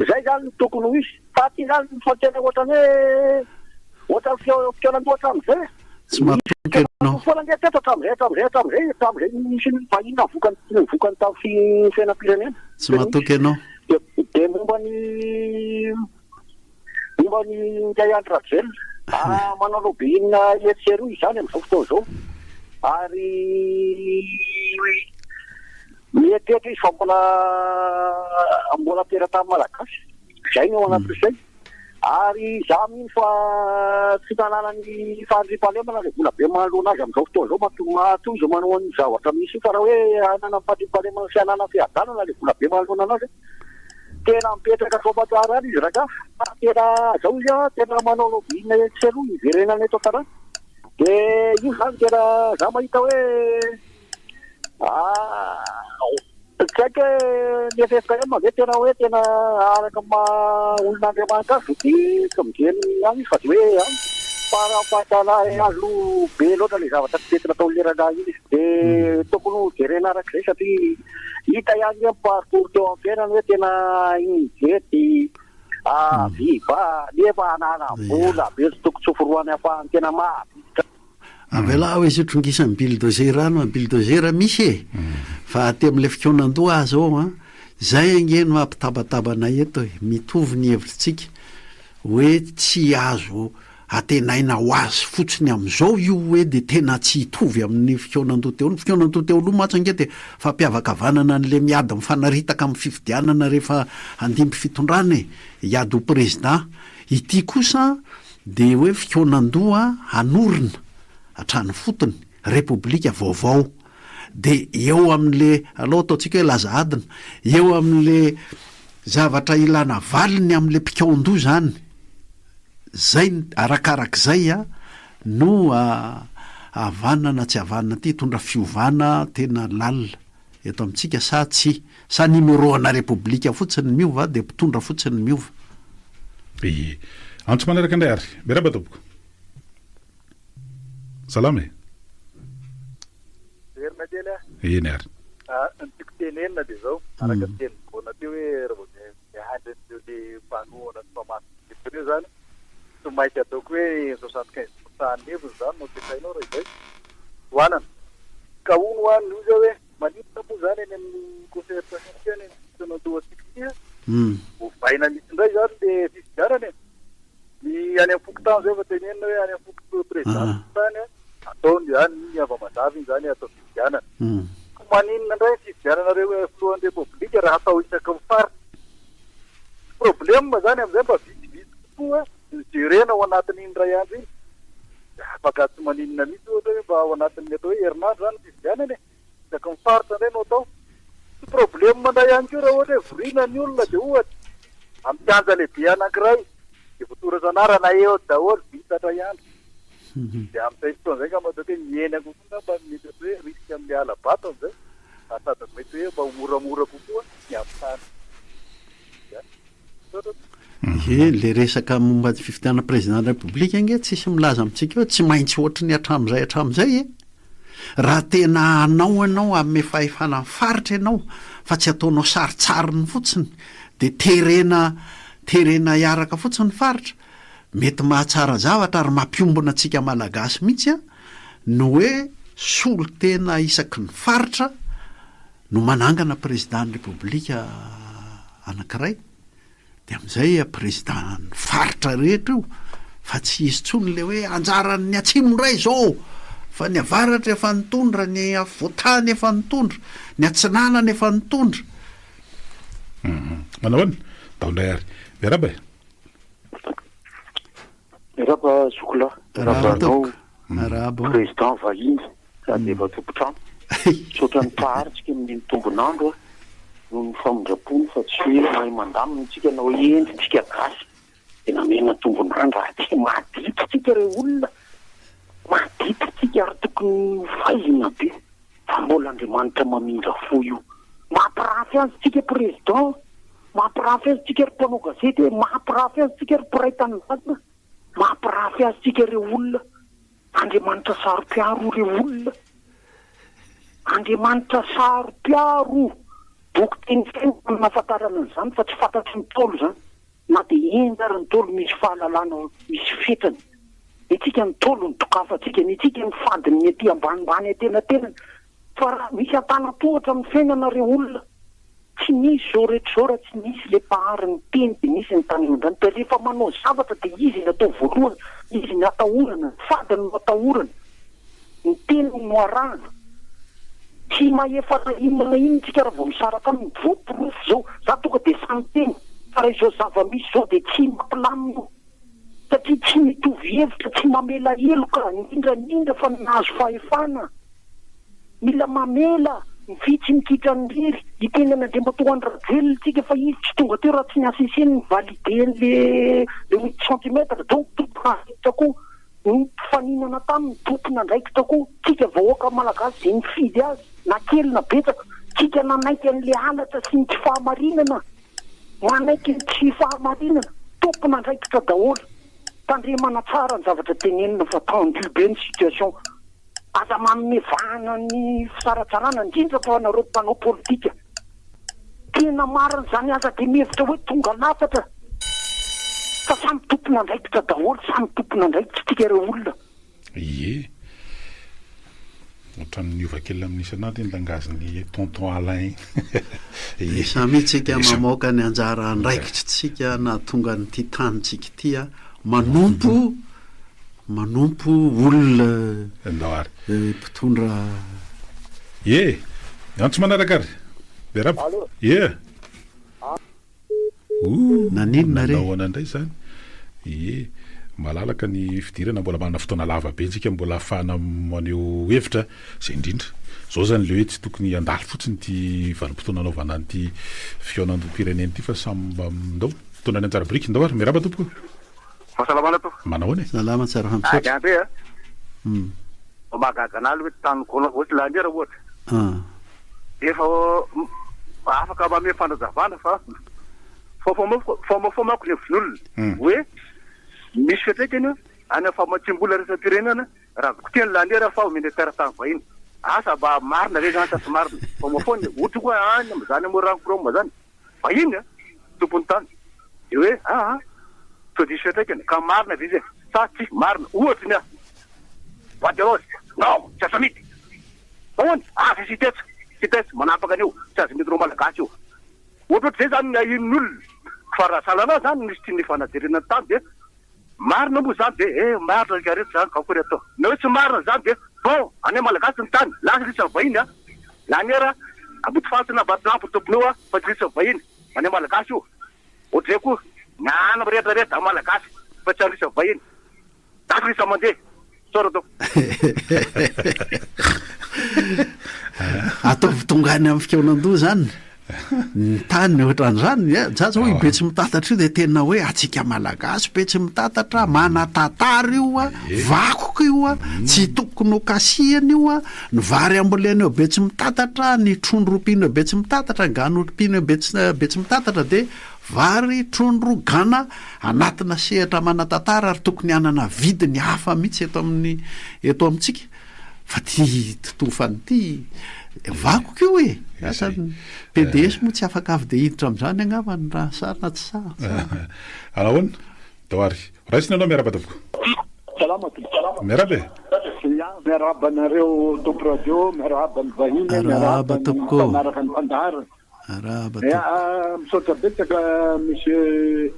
zay zany tokony ho izy fa ty zany fatena ohatrany hoe ohatrany fitoanandoha hatramin'izay tsy misy vahina vokany tamin'ny fiainam-pirenena tsy mahatoky ianao de momba ny ndray andro rajoelona manao lobbyina etseroy zany am'izao fotoana zao ary mietretra izy fa mbola tera tamin'ny malagasy zay ny ao anatin'izay ary za mino fa tsy nananany fandriam-pahalemana le vola be manoloana azy am'izao fotoana zao matoiza manao an'ny zavatra misy fa raha hoe anana fandriam-pahalemana sy anana fiadanana le vola be manoloana anazy tena mipetraka soamantsara ary izy raka tena zao izy tena manao lobbyina etseroa iverenana eto an-tanàna de io zany tena za mahita hoe Tsaiky ny FFKM ve tena hoe tena araka olon'Andriamanitra azy dia kamijeny any fa hoe para-pahatala azo be loatra le zavatra tetina atao lerana iny izy dia tokony jerena arak'izay satria hita ihany parcours teo am-piainany hoe tena injety viva nefa anana-bola be sy tokony tsoforoany afahany tena mahavita avela hoe sotrongisany bulldozer no bulldozer misy fa aty amin'ilay fikonan-doha zao zay angeno mampitabatabana eto mitovy ny hevitritsika hoe tsy azo atenaina ho azy fotsiny amin'izao io hoe de tena tsy hitovy amin'ny fikonan-doha teo ny fikonan-doha teo aloha matsanga de fampiavakavanana n'le miady mifanaritaka amin'ny fifidianana rehefa andimby fitondrana hiady ho président ity kosa de hoe fikonan-doha anorina hatrany fotony repoblika vaovao de eo amin'le aloha ataontsika hoe laza adina eo amin'le zavatra ilana valiny amin'le mpikaon-doha zany zay arakarak'izay no avanana tsy avanana ty tondra fiovana tena lalina eto amintsika sa tsy sa numéroana repoblika fotsiny miova de mpitondra fotsiny miova antso manaraka indray ary beraba tompoko salama Verina kely eny ary ny tiako tenenina dia zao araka teny bona teo hoe raha mihandry le mpanoana sy mpamaso reo zany tsy mainky ataoko hoe 75% neviny zany no tesainao raha izay hoanana ka ono hoany io zao hoe manitra moa zany eny amin'ny concertation teny fikonan-doha atsika hovaina misy indray zany le fifidianana ny any amin'ny fokotany zay fa tenenina hoe any amin'ny fokotany président tany ataony zany ny ava-mandavy iny zany atao fifidianana maninona indray fifidiananareo filohan'ny repoblika raha atao isaky ny faritra problème zany amin'izay mba vitsivitsy tokoa jerena ao anatin'iny ray andro iny afaka tsy maninona mihitsy ohatra hoe mba ao anatin'ny atao hoe herinandro zany fifidianana isaky ny faritra indray no atao tsy problème mandray ihany koa raha ohatra hoe vorina ny olona dia ohatra amin'ny kianja lehibe anankiray dia voatorazanarana eo daholo vitatra ihany dia amin'izay fotoana izay ka matao hoe mieny kokoa mba mety hoe risque amin'ny alabato amin'izay sady mety hoe mba moramora kokoa ny ampitany le resaka momba fifidiana président république nge tsisy milaza amintsika hoe tsy maintsy ohatry ny hatramin'izay raha tena anao ianao amin'ny fahefana ny faritra ianao fa tsy ataonao saritsariny fotsiny de terena hiaraka fotsiny faritra mety mahatsara zavatra ary mampiombona antsika malagasy mihitsy no hoe solo tena isaky ny faritra no manangana président ny république anankiray de amin'izay président ny faritra rehetra io fa tsy izy tsony le hoe anjaran'ny atsimo ray zao fa ny avaratra efa nitondra ny avotany efa nitondra ny atsinanana efa nitondra manahoana taondray ary miaraba Miraba Sokola, Arabo président vahiny sady efa tompotrano sotra ny paharitsika amin'ny tombonandro no ny famondrapony fa tsy hoe mahay mandamina tsika na hoe endritsika gasy dia namena tombonandro raha tsy madity tsika re olona madity tsika ary tokony faizina be fa mbola Andriamanitra mamindra fo io mampirafy azy tsika président mampirafy azy tsika ry mpanao gazety mampirafy azy tsika ry mpiraitany vatana mampirafy azy tsika re olona Andriamanitra saro-piaro re olona Andriamanitra saro-piaro boky teny feno nafatarana an'izany fa tsy fantatry ny tolo zany na dia endara ny tolo misy fahalalana misy fetany itsika ny tolo ny tokafatsika ny itsika ny fadiny ny aty ambanimbany atenatenany fa raha misy atana-tohatra amin'ny fiainana re olona tsy misy zao rehetra zao raha tsy misy le pahary ny teny dia misy ny tany ondrany dia rehefa manao zavatra dia izy ny atao voalohany izy ny atahorana ny fadiny no atahorana ny teny no arahana tsy mahefana inona iny tsika raha vao misaraka amin'ny voaporofo zao za tonga dia samy teny fa raha izao zava-misy zao dia tsy mampilamina satria tsy mitovy hevitra tsy mamela heloka indrindrandrindra fa nahazo fahefana mila mamela mifitsy mikitra ny riry itenan'Andriamatoa Andravelo tsika fa izy tsy tonga teo raha tsy ny aseseny ny valide le 8 cm donc tompona ny faninana taminy tompona ndraiky tako tsika vahoaka malagasy zay mifidy azy na kely na betsaka tsika nanaiky an'le alatra sy ny tsy fahamarinana manaiky ny tsy fahamarinana tompona andraikitra daholo tandremana tsara ny zavatra tenenina fa tendu be ny situation aza manome vahana ny fisaratsarana indrindra fa nareo mpanao politika tena marina zany aza de mihevitra hoe tonga lafatra fa samy tompona andraikitra daholo samy tompona andraikitra tika ireo olona ie ohatran'ny ovakely amin'nisy anaty ny langaziny tonton Alain isa mihitsika mamoaka ny anjara andraikitra tsika na tonga nyty tanitsika tya manompo olona ndawary mpitondra ie antsy manaraka berab ie naninona re nahoana indray zany ie malalaka ny fidirana mbola manana fotoana lava be ntsika mbola ahafahana maneo hevitra zay indrindra zao zany le hoe tsy tokony andalo fotsiny ty vanim-potoana anaovana nyty fionandrom-pireneny ty fa samba ndao fotoana ny anjara biriky ndao ary miaraba tompoko fahasalamana to manahoana salama tsara fampisaotra andre mahagaganalo hoe tanykona ohatry la andera ohatra efa afaka mame fanazavana fa fomako ny vin'olona hoe misy fetraikany any famatsimbola resam-pirenena raha koteny landera fa militaire tany vahiny asa mba marina re zany sasy marina fomafony ohatra koa any zany amo rankoroma zany vahiny tompony tany de hoe to disy fetraikany ka marina de izy sa tsy marina ohatra ny vaderozy non tsy asa mity ahoany asa sitetsy manapaka an'io tsy azy mety ro malagasy io ohatra zay zany ahin'olona fa raha salana zany misy tiany fanajerena tany de marina moa zany de marina kareto zany kakory atao na hoe tsy marina zany de bon any malagasy ny tany lasa lisa vahiny laniera aboty fasina batlampo tomponio fa tsy lisa vahiny any malagasy io ohatra zay koa nana rehetrarehetra malagasy fa tsy alisa vahiny daty lisa mandeha sora to ataovy tongany amin'ny fikaonandoha zany ny tany ohatran'izany jaza hoe be tsy mitatatra io de tena hoe atsika malagasy be tsy mitatatra manatantara io vakoka io tsy tokony ho kasihana io ny vary ambolena eo be tsy mitatatra ny trondro rompina be tsy mitatatra ngano rompina be tsy mitatatra de vary trondro gana anatina sehatra manatantara ary tokony anana vidiny hafa mihitsy eto amintsika fa ty totofany ty vakoka io asany PDS moa tsy afaka avy de hiditra am'izany angavany raha sarina tsy sa anahoana dawary raisina anao miaraba tavoko miarabe miaraba nareo tompo radio miaraba ny vahiny miaraba topoko miaraka ny fandaharana araba misaotra betsaka monsieur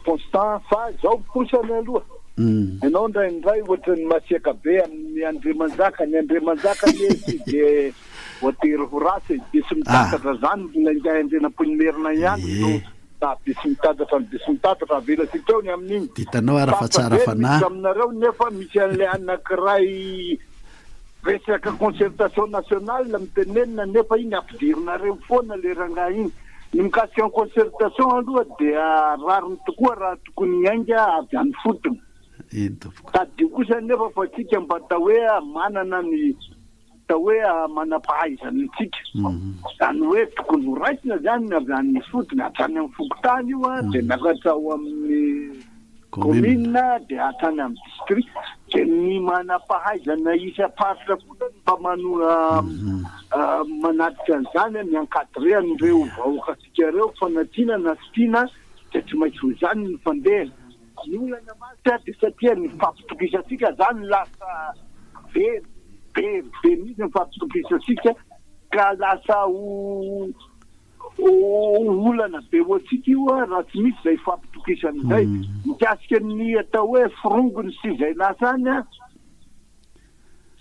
Constant fa zao posany aloha ianao ndraindray ohatrany masiaka be amin'ny Andriamanjaka ny Andriamanjaka lesy de voatery ho rasy de sy mitatatra zany nangay andrenam-ponimerina ihany no na be sy mitatatra avela sikeo ny amin'iny ditanao ara fa tsara fanahy aminareo nefa misy an'le anankiray resaka concertation nationale mitenenina nefa iny ampidirinareo foana le rangahy iny ny mikasika ny concertation aloha de rariny tokoa raha tokony miainga avy any fotony tady kosa nefa fa tsika mba ta hoe manana ny ta hoe manampahaizany tsika zany hoe tokony ho raisina zany avy any fotony hatrany amin'ny fokotany io de miakatra ao amin'ny commune de hatrany amin'ny district de ny manampahaizana isa-paritra foana mba manatrika an'izany miankadre an'ireo vahoaka tsika reo fanatiana na sitina de tsy maintsy ho zany ny fandeha ny olana masy de satria ny fampitokisasika zany lasa be mihitsy ny fampitokisasika ka lasa olana be oatsika io raha tsy misy zay fampitokisan'izay mikasika ny atao hoe firongony sy zay lasa any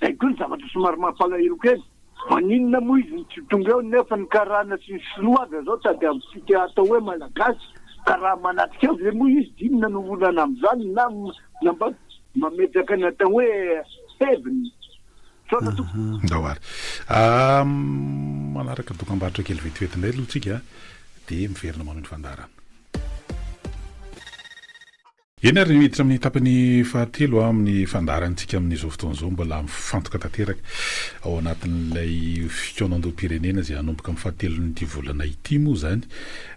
zay koa ny zavatra somary mampalahelo kely maninona moa izy tsy tonga eo nefa ny karana sy ny sinoaza zao sady amintsika atao hoe malagasy ka raha manatrika eo zay moa izy dinona no olana am'izany na mba mametraka ny atao hoe heviny ndawary manaraka dokam-barotra kely vetivety indray aloha tsika de miverina manao ny fandarana eny ary miditra amin'ny tapany fahatelo amin'ny fandarantsika amin'izao fotoan'izao mbola mifantoka tanteraka ao anatin'ilay fikaonandoam-pirenena zay hanomboka amin'ny fahatelon'ity volana ity moa zany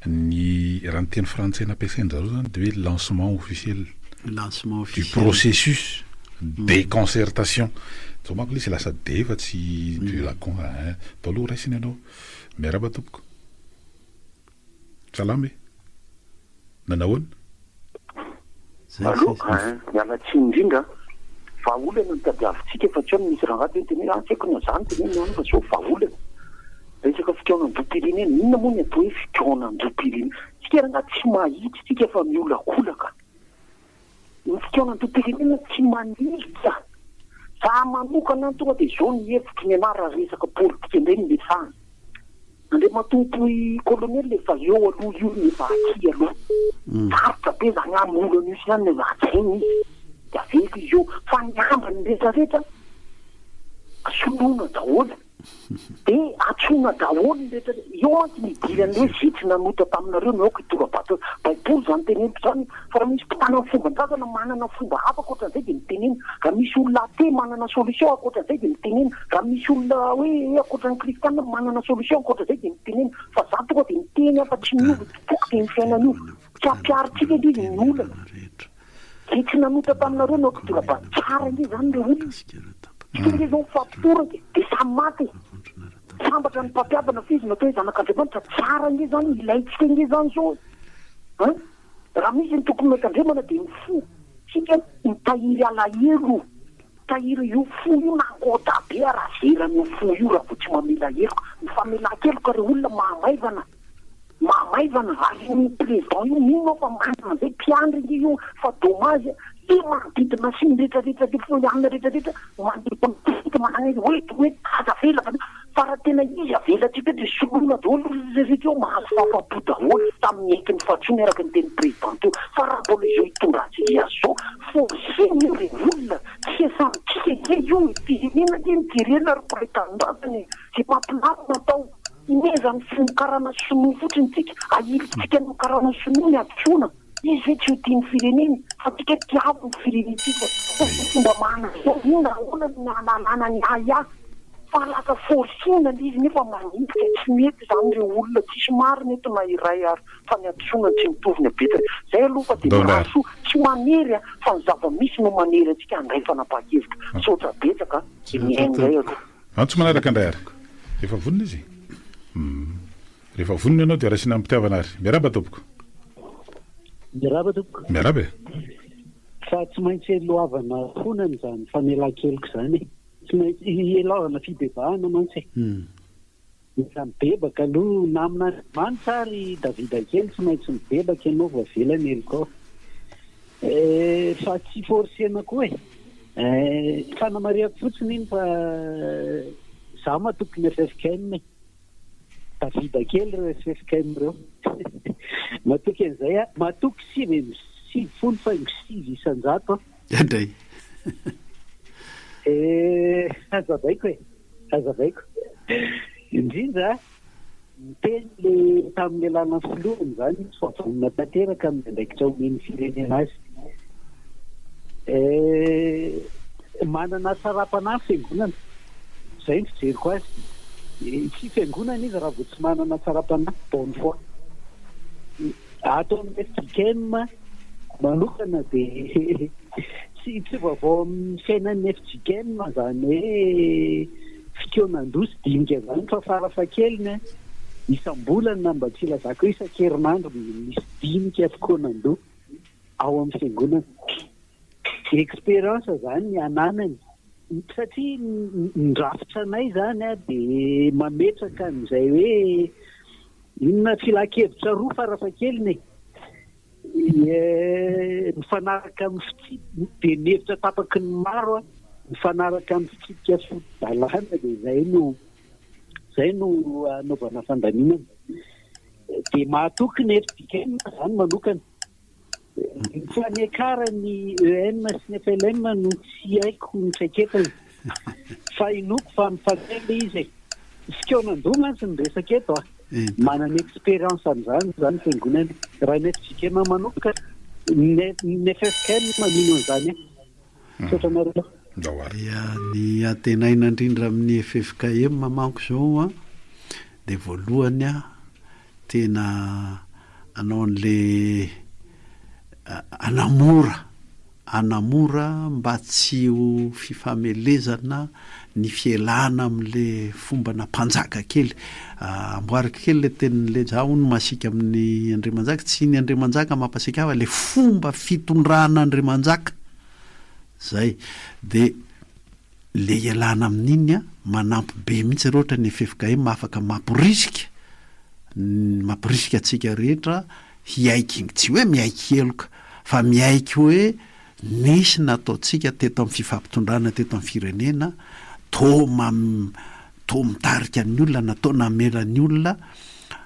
ny raha ny teny frantsay nampiasaina zareo zany de hoe lancement officiel du processus de concertation zao manko le sy lasa de fa tsy de lacon taloha raisiny ianao miaraba tompoko salama nanahoana aloha miala tsy indrindra vahaolana nitadiavintsika fa tsy misy rangaty hoe teny antsaiko na zany teny fa zao vahaolana resaka fikaonan-drom-pirenena inona moa ny atao hoe fikaonan-drom-pirenena tsika rangaty tsy mahitsy tsika fa miolakolaka ny fikaonan-drom-pirenena tsy manika za manokana tonga dia zao ny hevitry ny anara resaka politika indray ny mesana andre matompoy kolonely le fa eo aloha io ny efa aty aloha sarotra be zany amolana io sy zany ny atsainy izy de aveko izy eo fa ny ambany rehetrarehetra soloina daholo de atsona daholo ny rehetra eo anty nidirany hoe sitry nanota taminareo ny aoka itorabato baiboly zany teneniko zany fa raha misy mpitana ny fomban-drazana manana fomba hafa akoatran'izay de mitenena raha misy olona ate manana solution akoatran'izay de mitenena raha misy olona hoe akoatran'ny kristianina manana solution akoatran'izay de mitenena fa za tonga de miteny afa tsy miovy topoky de ny fiainana io tsy ampiaritsika edy izy ny olana de tsy nanota taminareo ny aoka itorabato tsara nge zany le olona tsika zao fampitoraka de samy maty sambatra ny mpampiavana fizy natao hoe zanak'andriamanitra tsara nge zany ilaitsika nge zany zao raha misy ny tokony metandremana de ny fo tsika mitahiry alahelo tahiry io fo io nakota be arasirany io fo io raha vo tsy mamela heloko ny famela-keloka re olona mahamaivana ainy président io mino fa manana zay mpiandry nge io fa dommage e manodidina sy ny rehetrarehetra de foianina rehetrarehetra manodidina manana izy hoe azavela fa raha tena izy avelatsika de soloina daholo rehetra eo mahazo fafapo daholo tamin'ny ekiny fahatsony araka ny teny président io fa raha mbola izao hitondratsika azy zao forsiny io re olona tsy esamitsika io firenena de mitirena ry prétendantany zay mampilamina atao inezany finokarana sonoa fotsiny tsika ahilitsika ny karana sonoa ny atsona izy hoe tsy ho tia ny fireneny fa tsika tiavo ny firenetsika fomba mahana zao ina ona ny analana ny aya fa lasa forsina le izy nefa manitsika tsy mety zany re olona tsisy mariny eto na iray ary fa ny atsona tsy mitovy ny abetry zay aloha fa de miraso tsy manery fa ny zava-misy no manery atsika andray fanapaha-kevitra sotra betsaka miainzay aloha tsy manaraka andray ary efa vonina izy rehefa vonina ianao de raisina mpitiavana ary miaraba tompoko miaraba fa tsy maintsy lohavana fonany zany famela-keloko zany tsy maintsy elaovana fibebahana mantsy misy mibebaka aloha namina mantsary davida kely tsy maintsy mibebaka ianao voavelany eloko fa tsy forsena koa fanamariako fotsiny iny fa za matoky ny FFKM davida kely reo FFKM reo matoky an'izay matoky 7 fa 6 isan-jato adray azavaiko indrindra miteny le tamin'ny alana filohany zany fa vonina tanteraka amin'ny andraikitra omeny firenena azy manana tsarapana fiangonana zay ny fijeriko azy tsy fiangonana izy raha vo tsy manana tsarapana bonne foi ato amin'ny FJKM manokana de tsy vaovao amin'ny fiainan'ny FJKM zany hoe fikaonan-dosy dinika zany fa farafakeliny isam-bolana mba tsy lazako isan-kerinandro misy dinika fikaonan-doha ao amin'ny fiangonana expérience zany ny ananany satria ndrafitra anay zany de mametraka an'izay hoe inona filakevitra roa farafakeliny mifanaraka amin'ny fitsipika de mihevitra tapaky ny maro mifanaraka amin'ny fitsipika fodalana de zay no anaovana fandaminana de mahatoky ny FJKM zany manokana fa ny akarany EN sy ny FLM no tsy haiko ny traiketany fa inoko fa mifantely izy fikaonan-doha mantsy ny resaka eto manana expérience am'zany fiangonana raha ny FJKM manokana ny FFK mamino an'izany sotranareo ia ny antenaina indrindra amin'ny FFKM mamanko zao a de voalohany a tena anao an'le anamora mba tsy ho fifamelezana ny fielana am'le fomba nampanjaka kely amboarika kely le tenin'le zaho no masika amin'ny Andriamanjaka tsy ny Andriamanjaka mampasika ava le fomba fitondrana Andriamanjaka zay de le ialana amin'iny a manampy be mihitsy raha ohatra ny FFKM afaka mampirisika atsika rehetra hiaiky tsy hoe miaiky eloka fa miaiky hoe nisy nataotsika teto amin'ny fifampitondrana teto amin'ny firenena to mitarika ny olona natao namelan'ny olona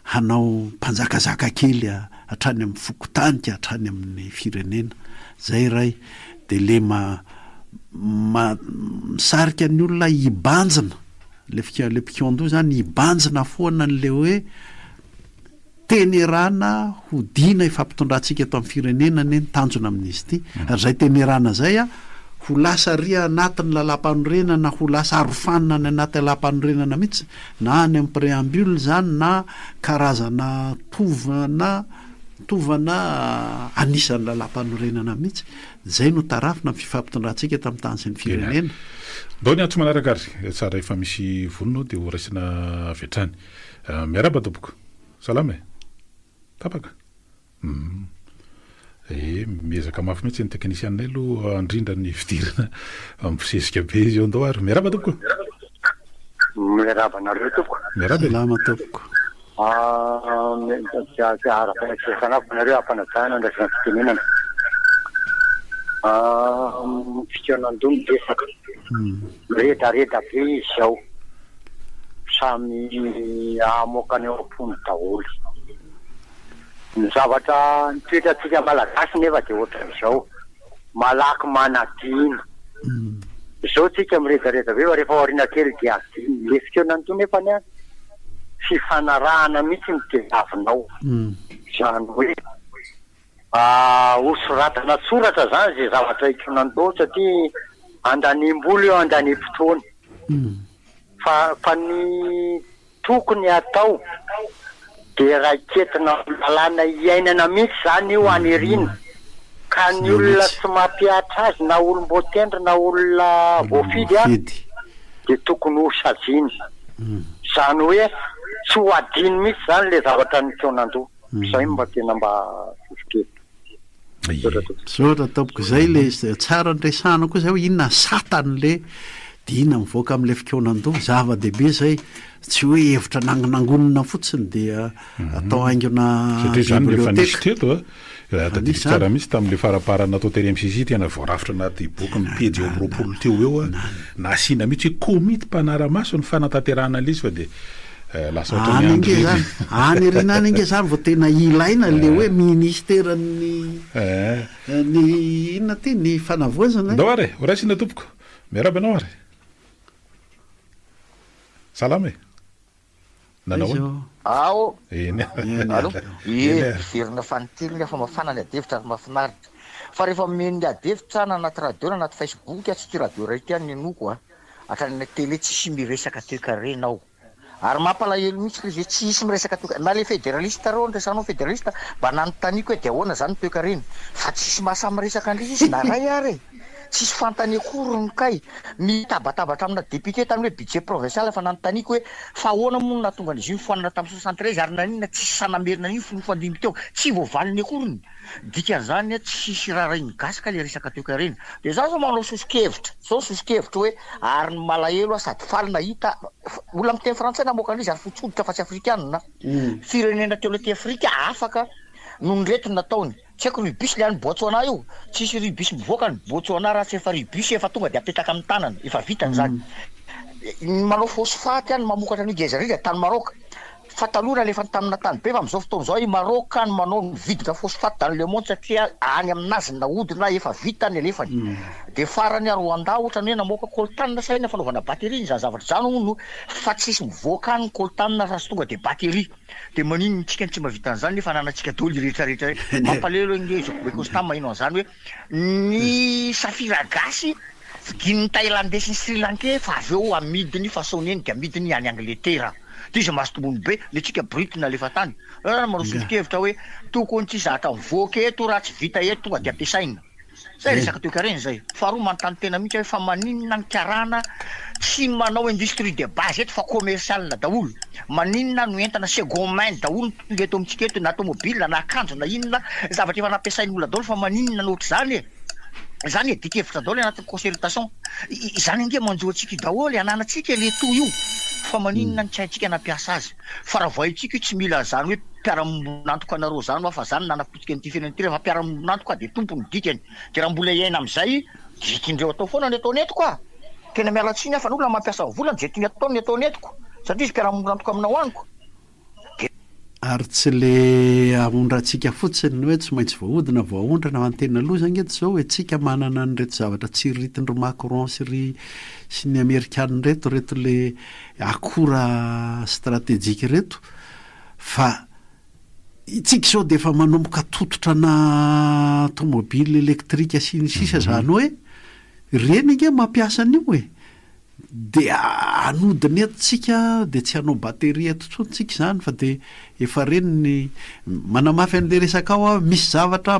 hanao mpanjakazaka kely hatrany amin'ny fokotanika hatrany amin'ny firenena zay ray de le misarika ny olona hibanjina le piquando zany hibanjina foana n'le hoe tenerana hodina ifampitondratsika eto amin'ny firenena ny tanjona amin'izy ity ary zay tenerana zay a ho lasa ria anatin'ny lalam-panorenana ho lasa arofanina ny anaty lalam-panorenana mihitsy na any amin'ny préambule zany na karazana tovana anisan'ny lalam-panorenana mihitsy zay no tarafina fifampitondrantsika eto amin'ny tany sy ny firenena mbao ny antso manaraka ary tsara efa misy vonona de ho raisina vetrany miaraba tompoko salama tapaka miezaka mafy mihitsy ny teknisianay aloha andrindra ny fidirana ampisesika be izy eo andao ary miaraba tompoko miarabanareo tompoko salama tompoko arapanakesanareo ampanajana andrasana fitenenana fitianandomy desaka redareda be izy ao samy amokany eo ampony daholo ny zavatra nitoetratsika malagasy nefa de ohatran'izao malaky manadina zao tsika miredareda be fa rehefa aoriana kely de adiny le fitianandomy nefa ny fifanarahana mihitsy mitezavinao zany hoe osoratana soratra zany zay zavatra itonandao satria andanimboly eo andanimpotoany fa ny tokony atao de raiketina lalàna iainana mihitsy zany io anirina ka ny olona tsy mampiatra azy na olom-botendry na olona voafidy a de tokony ho sajiny zany hoe tsy ho adiny mihitsy zany le zavatra nitoanando zay mba tena mba fifikety sotra tompoko zay le tsara nresana koa zay hoe inona satan'le de inona mivoaka am'le fikonan-do zava-dehibe zay tsy hoe hevitra nangonina fotsiny de atao haingona satria zany lefa nisy teto tadidiko tsara mihitsy tam'le faraparana natao tery MCC tena voarafitra anaty boky ny pejy eo amin'ny roapolo teo eo nasina mihitsy hoe komity mpanaramaso ny fanatanterahana l'izy fa de lasa ohatrany andry zany any arinany ange zany vao tena ilaina le hoe ministeran'ny ny inona ty ny fanavoazana ndao ary ho raisina tompoko miaraba anao ary salama nanao ao alo verina fanitiriny efa mafana ny adevitra ary mafinaritra fa rehefa meny adevitra na anaty radio na anaty Facebook tsy ty radio ray ty any noko atrany tele tsisy miresaka toekarenao ary mampalahelo mihitsy le tsisy miresaka toeka na le fédéraliste reo nresanao fédéraliste mba nanotaniko hoe de ahoana zany toekareny fa tsisy mahasa miresaka andrizy izy na ray ary tsisy fantany akory ny kay mitabatabatra amina député tamin'ny hoe budget provincial fa nanotaniko hoe fa ahoana moa natonga an'izy io foanina tamin'ny 73 ary nanina tsisy sanamerina an'io fonofandimy teo tsy voavaliny akoriny dikan'izany tsisy raha ray migasika le resaka toekareny de za zao manao sosikevitra zao sosikevitra hoe ary ny malahelo sady faly nahita olona miteny frantsay namoaka an'izy ary fotsoditra fa tsy afrikanina firenena teo lety Afrika afaka no nirety nataony tsy haiko rubis le any Botswana io tsisy rubis mivoaka ny Botswana raha tsy efa rubis efa tonga de apetaka amin'ny tanana efa vitany zany manao fosfaty any mamokatra ny gezarika tany Maroc fatalora lefa tamina tany be fa am'izao fotoana zao Maroc no manao mividika phosphate dans le monde satria any aminazy nahodina efa vita ny alefany de farany Rwanda ohatrany hoe namoaka coltan saina fanaovana batterie zany zavatra zany no fa tsisy mivoaka ny coltan raha tonga de batterie de manino tsika tsy mavita an'izany nefa anantsika doly rehetrarehetra mampalelo ingeza be constant mahino an'izany hoe ny safira gasy vigin'ny Thaïlandais sy ny Sri Lankais fa avy eo amidiny façonneny de amidiny any Angletera de izy mahasotombony be le tsika Britain lefa tany manao solo-kevitra hoe tokony tsy zaka mivoaka eto raha tsy vita eto tonga de ampiasaina zay resaka toekareny zay faharoa manontany tena mihitsy hoe fa maninona ny karana tsy manao industrie de base eto fa commercial daholo maninona no entana second main daholo tonga eto amitsika eto na automobile na akanjo na inona zavatra efa nampiasain'olona daholo fa maninona nohatra zany zany dikevitra daholo anatin'ny concertation izany nge manjoatsika daholo ananatsika le to io fa maninona ny tsy haitsika nampiasa azy fa raha voaitsika tsy mila zany hoe mpiara-monantoka anareo zany fa zany nanapotsika ny firenenetira fa mpiara-monantoka de tompony dikany de raha mbola iaina am'izay dikindreo atao foana ny ataony etiko tena mialatsiny afa n'olona mampiasa volany zay tiany atao ny ataony etiko satria izy mpiara-monantoka aminao aniko ary tsy le ahondratsika fotsiny hoe tsy maintsy voahodina voahondrana mantena aloha zany eto zao hoe tsika manana nyreto zavatra tsy ritindry Macron sy ny Amerikana reto le akora stratégique reto fa itsika zao de efa manomboka tototra na automobile électrique sy ny sisa zany hoe reny nge mampiasa an'io de anodiny etotsika de tsy hanao batterie eto tsontsika zany fa de efa reny ny manamafy an'le resaka ao misy zavatra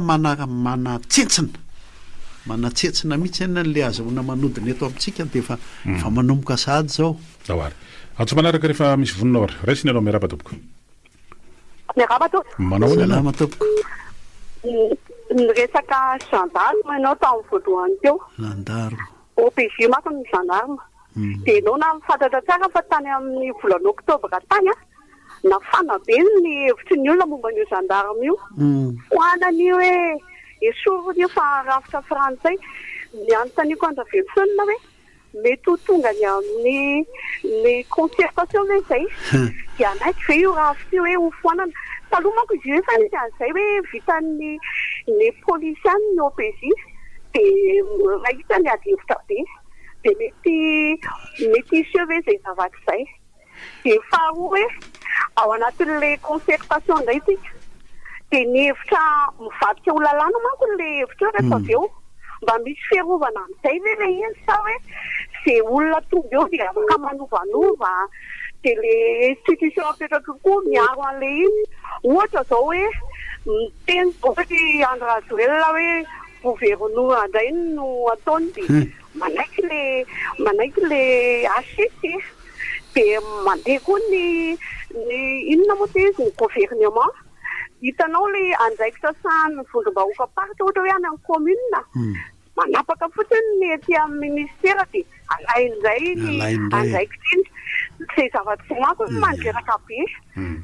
manatsetsina mihitsy ena le azahoana manodiny eto amitsika de efa manomboka sady zao zawary antso manaraka rehefa misy vonina ora raisiny anao miaraba tompoko manao salama tompoko ny resaka gendarme ianao tamin'ny voalohany teo gendarme OPG maka ny gendarme de ianao na mifantatra tsara fa tany amin'ny volana oktobra tany nafana be ny hevitry ny olona momba an'io gendarme io hoanany hoe esorony io fa rafitra frantsay ny anontaniko andravelosonina hoe mety ho tonga ny amin'ny concertation hoe zay de anaiky ve io rafitra io hoe ho foanana taloha manko izy io efa nisy an'izay hoe vitan'ny polisiany ny OPJ de rahita ny ady hevitra be de mety iseo hoe zay zavatra zay de faharoa hoe ao anatin'le concertation indray tsika de ny hevitra mivadika ho lalàna manko le hevitra rehefa avy eo mba misy fiarovana amin'izay ve le iny sa hoe zay olona tonga eo de afaka manovanova de le institution apetraka koa miaro an'le iny ohatra zao hoe miteny ohatra Andra Joel hoe gouvernement andray no ataony de manaiky le HCC de mandeha koa ny inona moa te izy ny gouvernement hitanao le andraikitra sahany vondrom-bahoaka party ohatra hoe any amin'ny commune manapaka fotsiny ny ety amin'ny ministera de alain'izay ny andraikitra iny zay zavatra tsy manko mandreraka be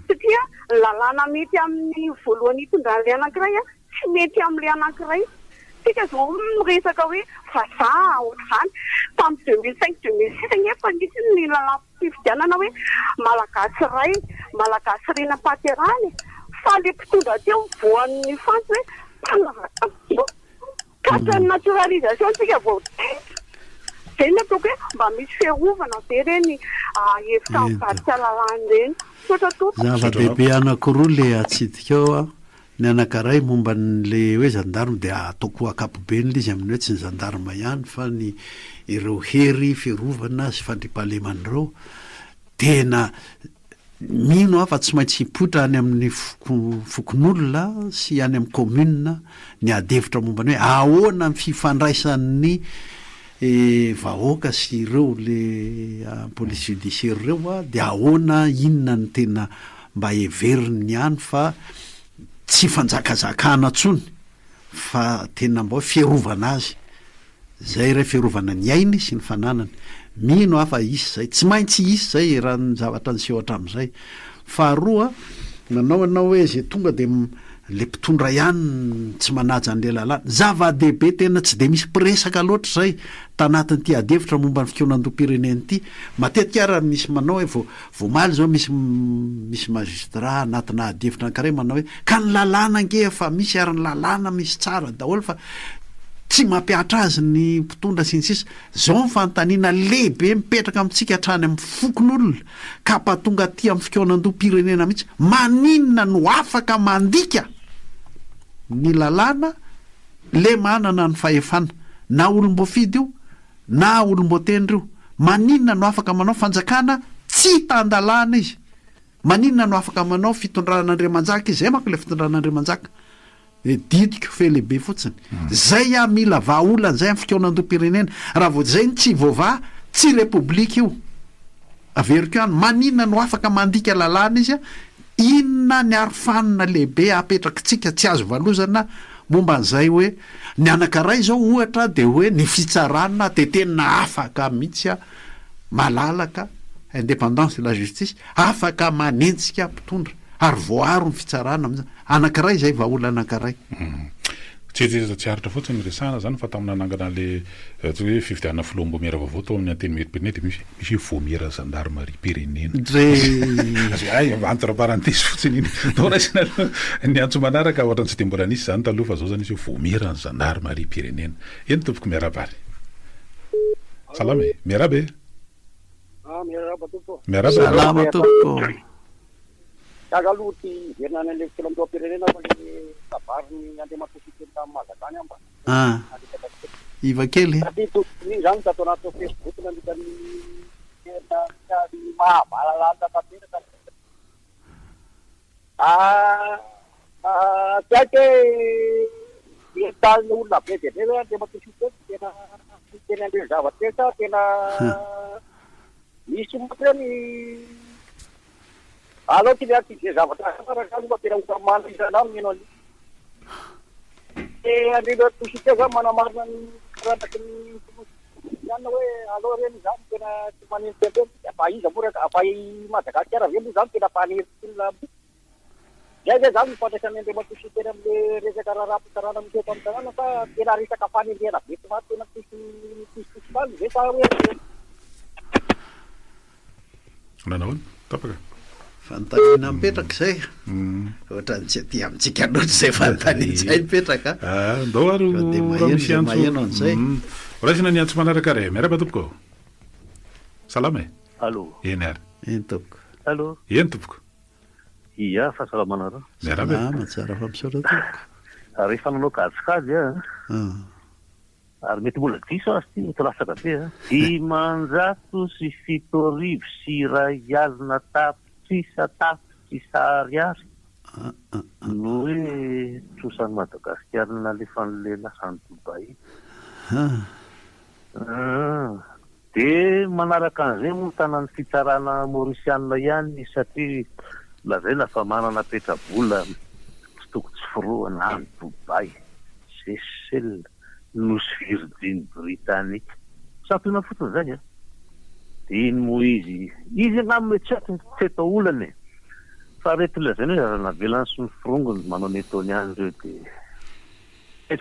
satria lalàna mety amin'ny voalohany hitondran'le anankiray tsy mety amin'le anankiray tsika zao miresaka hoe faza ohatr'izany tamin'ny 2005-2006 nefa nisy ny lalam-pifidianana hoe malagasy ray malagasy rena paterany fa le mpitondra teo voan'ny fantsy hoe mpanavaka katran'ny naturalisation tsika vao zay ny ataoko hoe mba misy fiarovana be reny hevitra mivadika lalàny reny zava-dehibe anankiroa le atsidika ao ny anankiray momba n'le hoe gendarme de ataoko akapobe nyle izy amin'ny hoe tsy ny gendarme ihany fa ny ireo hery fiarovana sy fandripahalemandreo tena mino fa tsy maintsy hipotra any amin'ny fokon'olona sy any amin'ny commune ny adevitra momba ny hoe ahoana ny fifandraisan'ny vahoaka sy ireo le police judiciaire ireo de ahoana inona ny tena mba heveriny ihany fa tsy fanjakazakana tsony fa tena mba fiarovana azy zay re fiarovana ny ainy sy ny fananany mino afa isy zay tsy maintsy isy zay raha ny zavatra ny sehoatra am'izay faharoa nanao anao hoe zay tonga de le mpitondra ihany tsy manaja an'le lalàna zava-dehibe tena tsy de misy mpiresaka loatra zay tanatin'ity adevitra momba ny fikonan-dom-pireneny ity matetika ara misy manao hoe voamaly zao misy magistrat anatina adevitra anakare manao hoe ka ny lalàna nge fa misy ary ny lalàna misy tsara daholo fa tsy mampiatra azy ny mpitondra sinsisa zao ny fanontaniana lehibe mipetraka amintsika hatrany amin'ny fokon'olona ka patonga aty amin'ny fikonan-dom-pirenena mihitsy maninona no afaka mandika ny lalàna le manana ny fahefana na olom-boafidy io na olom-botendry io maninona no afaka manao fanjakana tsy tandalàna izy maninona no afaka manao fitondran'Andriamanjaka izy zay manko le fitondran'Andriamanjaka didiko fe lehibe fotsiny zay mila vahaolana zay amin'ny fikonan-dom-pirenena raha vo zay tsy voava tsy repoblika io averiko ihany maninona no afaka mandika lalàna izy inona ny arofanina lehibe apetrakitsika tsy azo valozana momba n'izay hoe ny anankiray zao ohatra de hoe ny fitsarana de tena afaka mihitsy malalaka indépendance de la justice afaka manentsika mpitondra ary voaro ny fitsarana anankiray zay vahaolana anankiray tsy aritra fotsiny resana zany fa tamina nangana le tsy hoe fifidianana filombo miera vaovao tao amin'ny anteny merim-pirenena de misy voamiera gendarmerie pirenena entre parenthèse fotsiny iny taorasina ny antso manaraka ohatra tsy de mbola nisy zany taloha fa zao zany izy voamiera ny gendarmerie pirenena eny tompoko miarabary salama miarabe salama tompoko aloha ty herinany an'le filamboam-pirenena fa le tabariny andriamatositeny tamin'ny mazakany amba iva kely tokony zany da atao anaty Facebook nandikany mahabalalala tanteraka tsaiky entaliny olona be de be hoe andriamatositeny tena teny andreny zava-toetra tena misy motreny alors qu'il y a qui des avantages par tena utamana izana mino ali andreo tosika zany manamarina ny karanaky ny zany hoe alors reny zany tena tsy manenty be afa iza moa afa Madagasikara ve moa zany tena panerik'olona zay zay zany mifandraisany andriamatosika teny am'le resaka raharapitsarana miteto amin'ny tanàna fa tena resaka fanendrena be tsy maty tena tisitifaly zay fa hoe nanao tapaka fanontaniana mipetraka zay ohatra ny tsy aty amintsika loatra zay fanontaniana zay mipetraka ndao ary maheno an'izay raisina ny antso manaraka re miaraba tompoko salama allo eny ary eny tompoko allo eny tompoko ia fahasalamanareo salama tsara fampisaora tompoko ary efa nanao kajikajy ary mety mbola diso azy ty mety lasaka be dimanjato sy fito arivo sy iray alina tapitrisa ariary no hoe trosan'ny Madagasikara nalefan'le lasan'ny Dubai de manaraka an'izay moa tanany fitsarana Mauritianina ihany satria lazaina fa manana petrabola tsy tokony tsy firohana any Dubai Seychelles Nosy Virgin Britannique sampina fotony zany de iny moa izy angamy tsy atao olana fa reto lazaina hoe navelany sy ny firongony manao ny ataony any reo de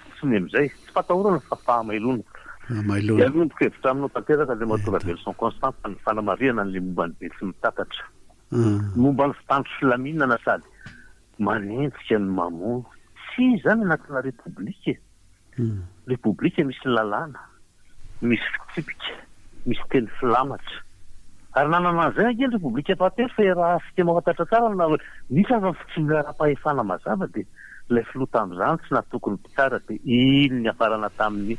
fotsiny am'izay tsy fatahorana fa fahamailona ianomboka hevitra aminao tanteraka le mahatonga velson constant ny fanamariana n'le momba ny be tsy mitakatra momba ny fitandro filaminana sady manentsika ny mamono tsy zany anatina republika misy lalàna misy fitsipika misy teny filamatra ary nanana an'izay ange ny republika patery fa raha fitema fatatra tsara na misy aza fitsimera-pahefana mazava de ilay filoha tamin'izany tsy natokony mpitsara de iny ny afarana tamin'ny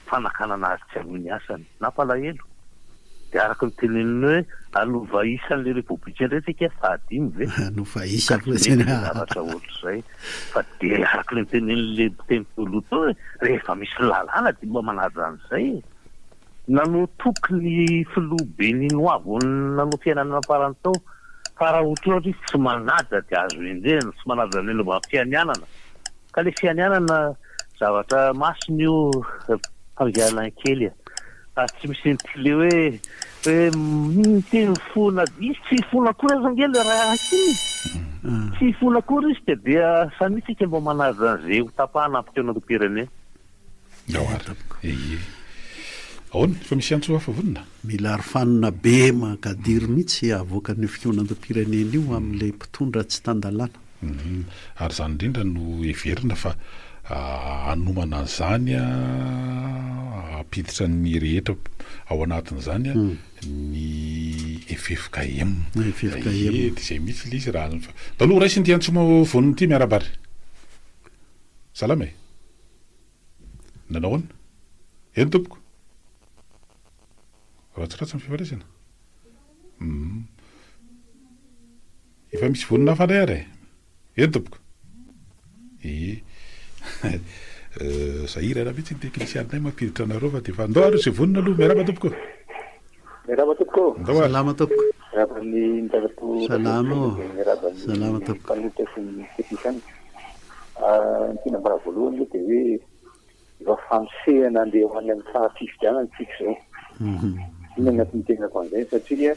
fanakanana azy tsy aloha ny asany nampalahelo de araka ny teneniny hoe anova isan'le republika ndretsika fahadimy ve anova isa zavatra ohatr' zay fa de araka ny tenen'le teny toloto hoe rehefa misy lalàna de mba manaja an'izay nanao tokony filoha beninois vo nanao fiainana naparany tao fa raha ohatrohatry izy tsy manaja de azo enjehana tsy manaja ny lomba fianianana ka le fianianana zavatra masiny io fampialana kely tsy misy nitile hoe teny fona izy tsy fona kory azangely raha iny tsy fona kory izy dia samitsika mba manaja an'izay ho tapahana ampiteonantom-pirenena ahoana fa misy antso hafa vonona mila arofanina be makadiry mihitsy avoakan'io fitonantom-pirenena io amin'ilay mpitondra tsy tandalàna ary zany indrindra no heverina fa anomana an'izany ampiditra ny rehetra ao anatin'izany ny FFKM izay mihitsy le izy raha taloha raisiny ty antsoma voniny ity miarabary salama nanaoana eny tompoko ratsiratsy amin'ny fifaresana efa misy vonina hafandray ary eny tompoko sahira raha mihitsy ny teknisianay mampiditra anareo fa de fa andao ary zay vonina aloha miaraba tompoko miaraba tompoko andao ary salama tompoko miarabany nitavako salama miarabany salama tompoko mpanota sy ny teknisiany tena mbara voalohany hoe de hoe efa famosehana andeha ho any amin'ny fahafifidianana tsika zao iny anatin'ny tenako an'izay satria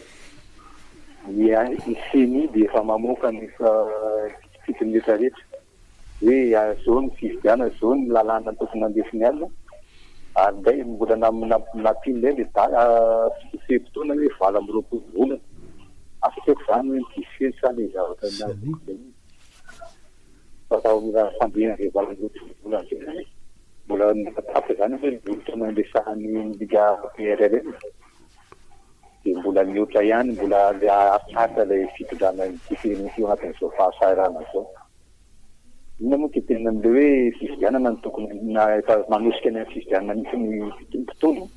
ny seni de efa mamoaka ny fito minitra rehetra hoe zao ny fifidiana zao ny lalàna tokony andesiny alina ary nday mbola nampinday le fotoana hoe valo amby roapolo volana afakako zany hoe midiseny sa le zavatra fatao fandihana re valo amby roapolo volana zay mbola natapy zany hoe volotona andesahany liga PRL de mbola mihoatra ihany mbola le atsaka le fitondrana io anatin'izao fahasarana zao ina moa ty tena am'le hoe fifidianana ny tokony efa manosika ny fifidianana nisy ny mpitolo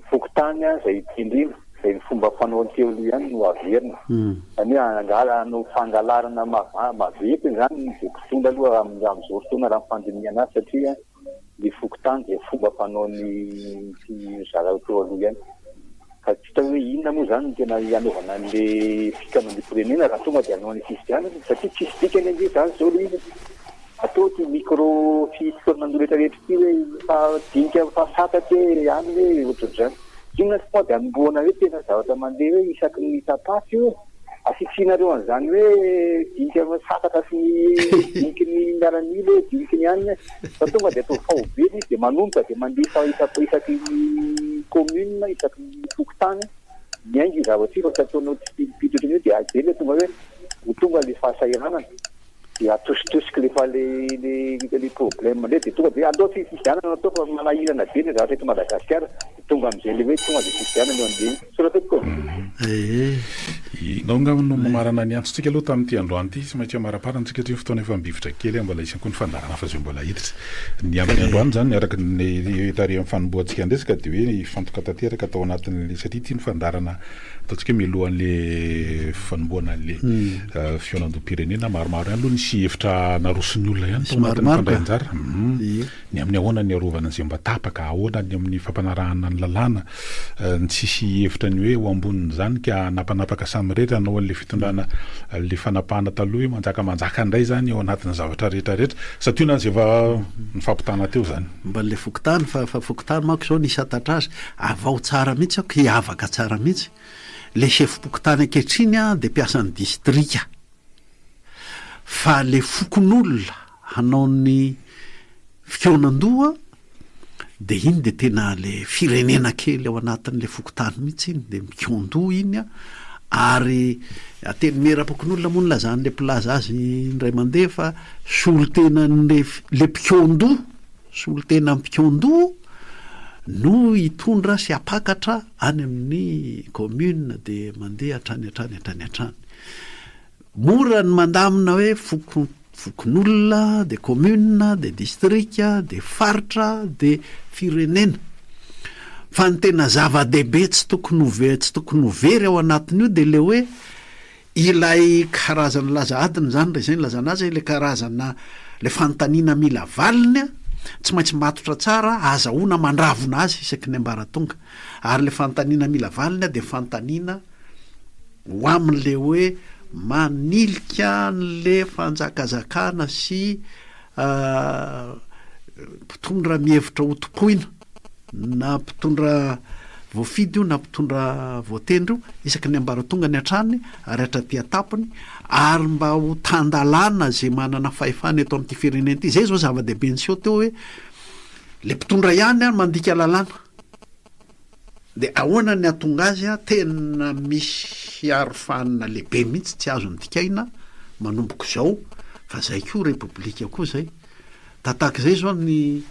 fokotany zay tindrina zay ny fomba fanao teo aloha ihany no averina zany hoe angala no fangalarana mavety zany de mpitondra aloha am'izao fotoana raha mifandiniana azy satria ny fokotany de fomba fanao ny zara teo aloha ihany ka tsy tao hoe inona moa zany tena anaovana an'le fikanam-pirenena raha tonga de anao ny fifidianana satria tsisy dikany an'izay zany zao le izy atao ty micro fitoanandro rehetrarehetra ty hoe fadinika fahasataty hoe any hoe ohatr'izany inona sy fa de anomboana hoe tena zavatra mandeha hoe isaky ny tapasy io asitsianareo an'izany hoe dinika sakatra sy diniky ny miaran'ilo hoe diniky ny anina fa tonga de atao fahobely izy de manomboka de mandeha isaky ny commune isaky ny fokotany miaingy zavatra io fa ataonao tsipiditra io de ajely tonga hoe ho tonga le fahasahiranana de atositosiky lefa le problème le de tonga de andao fifidianana atao fa manahirana be ny zavatra eto Madagasikara tonga am'izay le hoe tonga de fifidianana eo an'izay soratako nao ngano mamarana ny antsotsika aloha tamin'ity androany ity sy maintsy amaraparantsika ty fotoana efa mibivitra kely mbola isany koa ny fandarana fa zay mbola hiditra ny amin'ny androany zany araky ny tare amin'ny fanomboantsika andesaka de hoe fantoka tanteraka atao anatin'le satria ty ny fandarana ataontsika milohan'le fanomboana an'le fionandom-pirenena maromaro ihany aloha nisy hevitra narosony olona ihany tao anatin'ny fandrainjara ny amin'ny ahoana ny arovana an'izay mba tapaka ahoana ny amin'ny fampanarahana ny lalàna ny tsisy hevitra ny hoe ho ambonin'izany ka napanapaka samy rehetra anao an'le fitondrana le fanapahana taloha hoe manjaka indray zany ao anatin'ny zavatra rehetrarehetra satria na zay efa nifampitana teo zany mba le fokotany fa fokotany manko zao nisy atatra azy avao tsara mihitsy ako hiavaka tsara mihitsy le chef-pokotany ankehitriny de mpiasan'ny distrika fa le fokon'olona hanao ny fionandoha de iny de tena le firenena kely ao anatin'le fokotany mihitsy iny de mikiondoha iny ary ateny merapokon'olona moa nylazany le plaza azy ndray mandeha fa solontenan'le mpiondoha solon-tena mpiondoha no hitondra sy apakatra any amin'ny commune de mandeha hatrany mora ny mandamina hoe fokon'olona de commune de distrika de faritra de firenena fa ny tena zava-dehibe tsy tokony very ao anatin'io de le hoe ilay karazana laza adiny zany re zay ny lazana azy le karazana le fanontaniana mila valiny tsy maintsy matotra tsara azahoana mandravona azy isaky ny ambaratonga ary le fanontaniana mila valiny de fanontaniana ho amin'le hoe manilika n'le fanjakazakana sy mpitondra mihevitra ho topoina na mpitondra voafidy io na mpitondra voatendry io isaky ny ambaratonga ny an-tranony ary hatraty tapony ary mba ho tandalana zay manana fahefany eto amin'ity firenena ity zay zao zava-dehibe ny seo teo hoe le mpitondra ihany a mandika lalàna de ahoana ny atonga azy a tena misy arofanina lehibe mihitsy tsy azo nydikaina manomboko zao fa zay koa repoblika koa zay tataka zay zao ny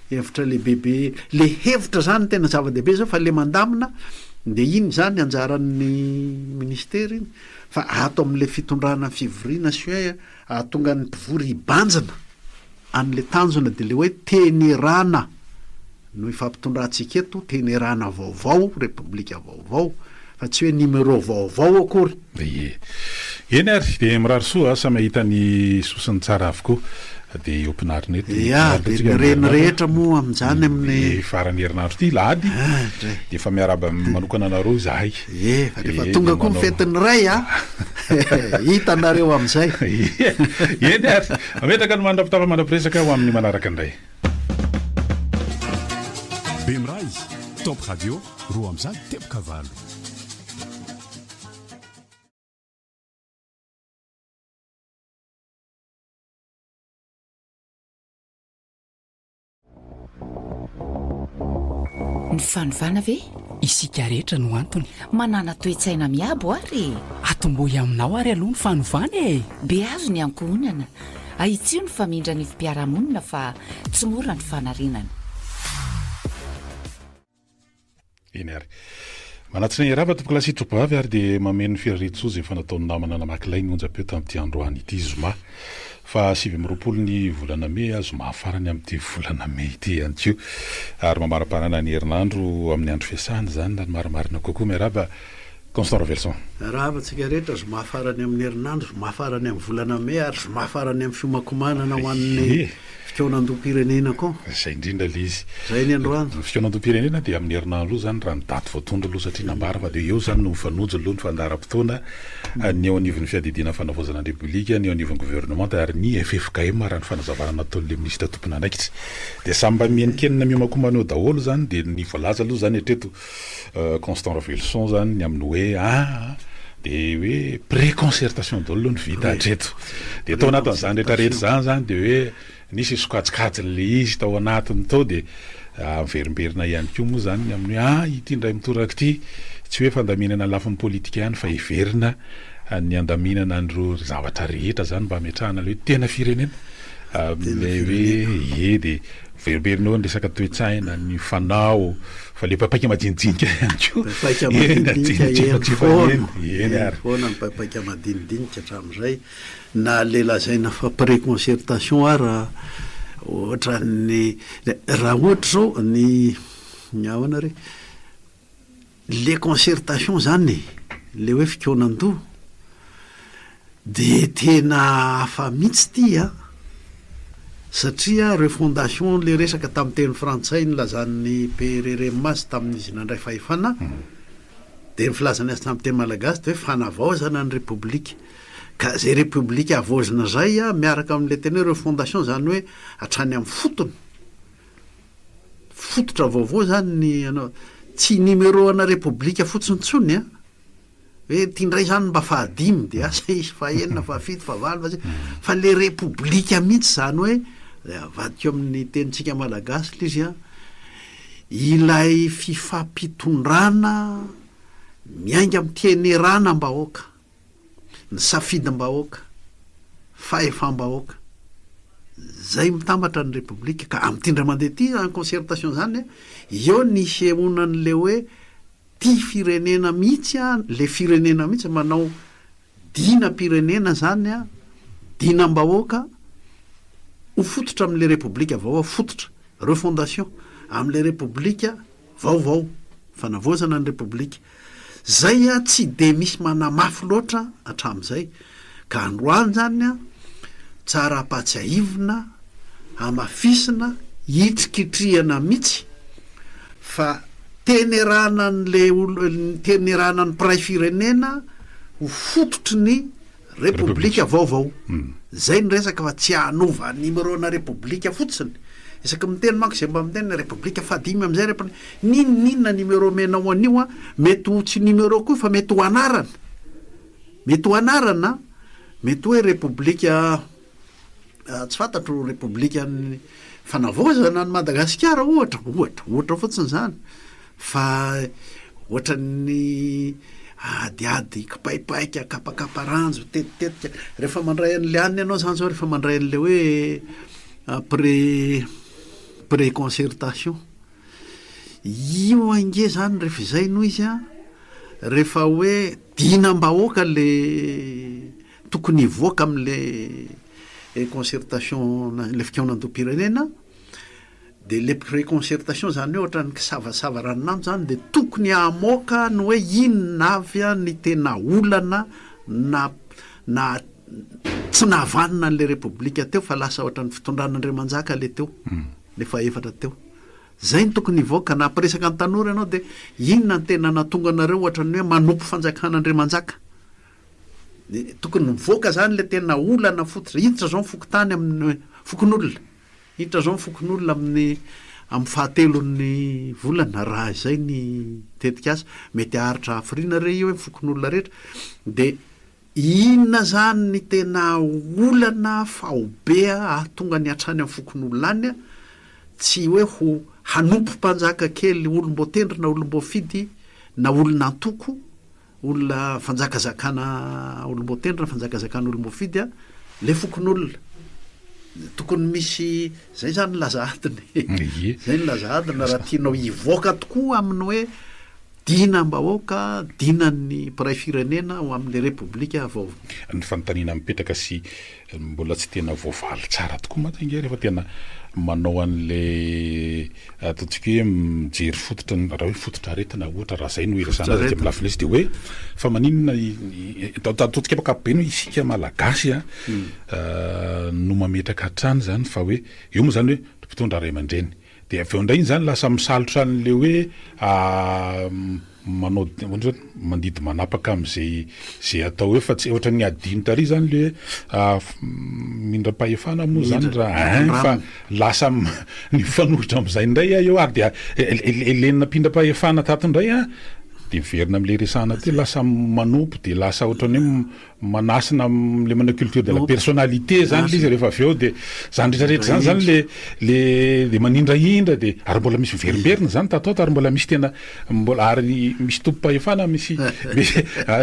hevitra lehibebe le hevitra zany tena zava-dehibe zao fa le mandamina de iny zany anjaran'ny ministera iny fa ato amin'le fitondrana fivoriana sy hoe ahatonga ny mpivory hibanjana an'le tanjona de le hoe tenerana no ifampitondrantsika eto tenerana vaovao repoblika vaovao fa tsy hoe numéro vaovao akory eny ary de mirary soa asa mahita ny sosiny tsara avokoa de ompinariny eto de reny rehetra moa amin'izany amin'ny farany herinandro ity lady de efa miaraba manokana anareo zahay fa rehefa tonga koa mifetiny ray a hita anareo amin'izay eny ary ametraka ny mandrapitafa mandrapiresaka ho amin'ny manaraka indray Bemray, Top Radio, roa amizany teboka valo. Ny fanovana ve? Isika rehetra no antony. Manana toe-tsaina miabo ary. Atombohy aminao ary aloha ny fanovana e. Be azo ny ankohonana. Ahitsio ny famindra ny fipiaramonina fa tsy mora ny fanarinana. Eny ary manatsina irava tompoko lasitropavy ary de mameno fireritsozy efa nataony namana namakilay ny onja-peo tamin'ity androany ity zoma fa 7 ny volana May zoma farany amin'ity volana May ity antsio ary mamaraparana ny herinandro amin'ny andro fiasany zany na marimarina kokoa miaraba Constant Roverson rava tsika rehetra zoma farany amin'ny herinandro zoma farany amin'ny volana May ary zoma farany amin'ny fiomakomanana ho an'ny fikaonandoam-pirenena koa zay indrindra le izy zay ny androany fikaonandoam-pirenena dia amin'ny herinandro aloha zany raha ny daty voatondra aloha satria nambara fa de eo zany no mifanojo aloha ny fandaharam-potoana ny eo anivon'ny fiadidina fanavozana ny repoblika ny eo anivon'ny gouvernement ary ny FFKM raha ny fanazavana nataon'le ministra tompona andraikitsy de samba mienikenina miomakomana eo daholo zany de ny voalaza aloha zany hatreto Constant Rovelson zany ny amin'ny hoe de hoe préconcertation daholo ny vita hatreto de tao anatin'izany rehetrarehetra zany de hoe nisy sokajikajin'le izy tao anatiny tao de miverimberina ihany koa moa zany amin'ny hoe ity ndray mitoraka ity tsy hoe fandaminana lafin'ny politika ihany fa hiverina ny andaminana andro zavatra rehetra zany mba ametrahana le hoe tena firenena le hoe de veriberina eo ny resaka toe-tsaina ny fanao fa le papaika madinidinika ihany kofoana ny papaika madinidinika hatramin'izay na le lazaina fa préconcertation ara ohatra ny raha ohatra zao ny ahoana re le concertation zany le hoe fikaonan-doha de tena hafa mihitsy ty satria refondation le resaka tamin'ny teny frantsay ny lazan'ny PRRM tamin'izy nandray fahefana de ny filazana azy tamin'ny teny malagasy de hoe fanavaozana ny repoblika ka zay repoblika avozana zay miaraka amin'le teny hoe refondation zany hoe hatrany amin'ny fotony fototra vaovao zany ny anao tsy numéro ana repoblika fotsontsony hoe tiandray zany mba fahadimy de asa izy fahaenina fahafito fahavalo fa le repoblika mihitsy zany hoe avadika amin'ny tenitsika malagasy le izy ilay fifampitondrana miainga amin'ny tenerana-mbahoaka ny safidy-mbahoaka fahefam-bahoaka zay mitambatra ny repoblika ka amin'ity ndray mandeha ty en concertation zany eo nisy emonan'le hoe ty firenena mihitsy le firenena mihitsy manao dina-pirenena zany dina-mbahoaka ho fototra amin'le repoblika vaovao fototra refondation amin'le repoblika vaovao fanavozana ny repoblika zay tsy de misy manamafy loatra hatramin'izay ka androany zany tsara apatsiahivina amafisina hitrikitrihana mihitsy fa tenerana n'le tenerana ny piray firenena ho fototry ny repoblika vaovao zay ny resaka fa tsy hanova numéro na repoblika fotsiny isaky miteny manko zay mba miteny république fahadimy am'izay repany ninona numéro menao anio a mety ho tsy numéro koa fa mety ho anarana mety hoe république tsy fantatro république ny fanavozana ny Madagasikara ohatra fotsiny zany fa ohatra ny adiady kipaipaika kapakaparanjo tetitetika rehefa mandray an'le aniny ianao zany zao rehefa mandray an'le hoe pré concertation io ange zany rehefa izay noho izy a rehefa hoe dinam-bahoaka le tokony hivoaka am'le concertation le fikaonan-doam-pirenena de le pré-concertation zany hoe ohatra ny kisavasava ranonano zany de tokony hamoaka ny hoe inona avy a ny tena olana na tsy nahavanina an'le république teo fa lasa ohatra ny fitondran'Andriamanjaka le teo le faefatra teo zay ny tokony hivoaka na ampiresaka ny tanora ianao de inona ny tena natonga anareo ohatra ny hoe manompo fanjakan'Andriamanjaka tokony mivoaka zany le tena olana fototra hiditra zao mifokotany amin'ny fokon'olona hiditra zao mifokon'olona amin'ny fahatelon'ny volana raha izay ny tetika azy mety aharitra hafirina re io hoe mifokon'olona rehetra de inona zany ny tena olana fahobea ahatonga ny hatrany amin'ny fokon'olona any a tsy hoe ho hanompo mpanjaka kely olom-boatendry na olom-boafidy na olona antoko olona fanjakazakana olom-boatendry na fanjakazakana olom-boafidy a le fokon'olona tokony misy zay zany lazahadiny zay ny lazahadina raha tianao hivoaka tokoa amin'ny hoe dinam-bahoaka dinan'ny mpiray firenena ho amin'le république vaovao ny fanontaniana mipetraka sy mbola tsy tena voavaly tsara tokoa matange rehefa tena manao an'le ataontsika hoe mijery fototra raha hoe fototra aretina ohatra raha zay no iresana azy amin'ny lafilesy de hoe fa maninona ataontsika ampakapobe no isika malagasy a no mametraka hatrany zany fa hoe eo moa zany hoe mpitondra ray aman-dreny de avy eo indray iny zany lasa misalotra an'le hoe manao mandidy manapaka am'zay atao hoe fa tsy ohatra ny adiny tary zany le mindram-pahefana moa zany raha fa lasa ny fanohitra am'izay indray eo ary de elenina mpindram-pahefana tato indray a de miverina am'le resana ty lasa manompo de lasa ohatrany hoe manasina le mana culture de la personnalité zany lizy rehefa avy eo de zany rehetrarehetra zany zany le manindraindra de ary mbola misy miverimberina zany tataota ary mbola misy tena mbola ary misy tompo-pahefana misy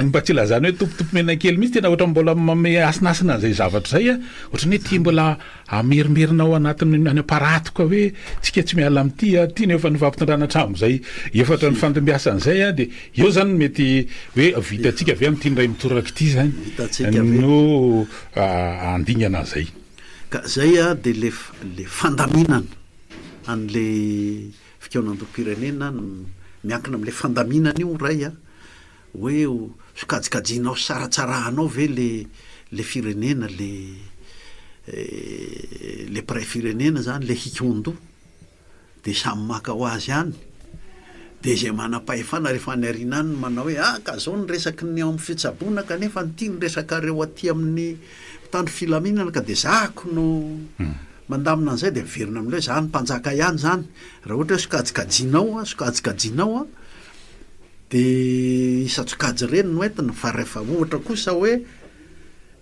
mba tsy lazany hoe tompotompo mena kely misy tena ohatra mbola mame asinasina zay zavatra zay a ohatrany hoe ty mbola amerimerina ao anatin'ny any aparatoka hoe tsika tsy miala am'ty a ty nefa ny fampitondrana tramo zay efatra ny fantombiasan'izay a de eo zany mety hoe vitatsika avy am'ty ndray mitoraka ity zany no andingana zay ka zay a de le fandaminana an'le fikaonan-doam-pirenena miankina am'le fandaminana io ray a hoe sokajikajinao saratsarahanao ve le firenena le pray firenena zany le hikondo de samy maka ho azy any de zay manam-pahefana rehefa any arina any manao hoe ka zao ny resaky ny amin'ny fitsabona kanefa nyty ny resaka reo aty amin'ny tandro filaminana ka de zako no mandamina an'izay de miverina am'le hoe zany mpanjaka ihany zany raha ohatra hoe sokajikajinao a de isatsokajy reny no entina fa rehefa ohatra kosa hoe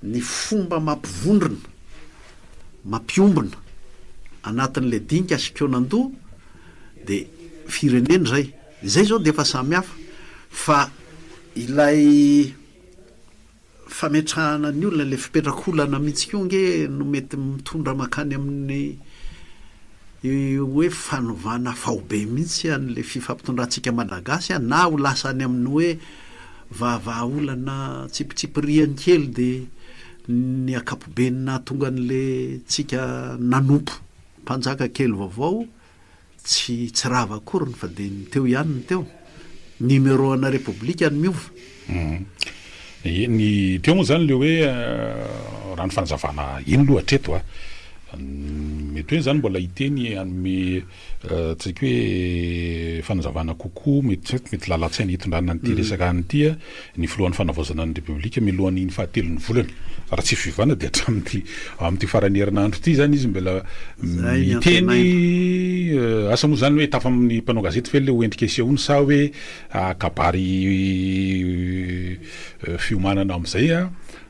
ny fomba mampiombona anatin'le dinika sikeonandoha de firenena zay zao de efa samy hafa fa ilay fametrahana ny olona le fipetrakolana mihitsy ko nge no mety mitondra makany amin'ny hoe fanovana fahobe mihitsy an'le fifampitondrantsika malagasy a na ho lasa any amin'ny hoe vaavaolana tsipitsipiriany kely de ny akapobenina tonga an'le tsika nanompo mpanjaka kely vaovao tsy rava akoriny fa de ny teo ihany ny teo numéro ana république any miova ny teo moa zany le hoe raha ny fanazavana ino lohatreto a mety hoe zany mbola hiteny anome tsaiky hoe fanazavana kokoa mety lalatsaina hitondrana nyty resaka anyty ny filohan'ny fanavaozana ny repoblika milohan'ny fahatelon'ny volany raha tsy fivana dia amin'ity farany herinandro ity zany izy mbola miteny asa moa zany hoe tafa amin'ny mpanao gazety fe le hoendrika sehoany sa hoe kabary fiomanana am'izay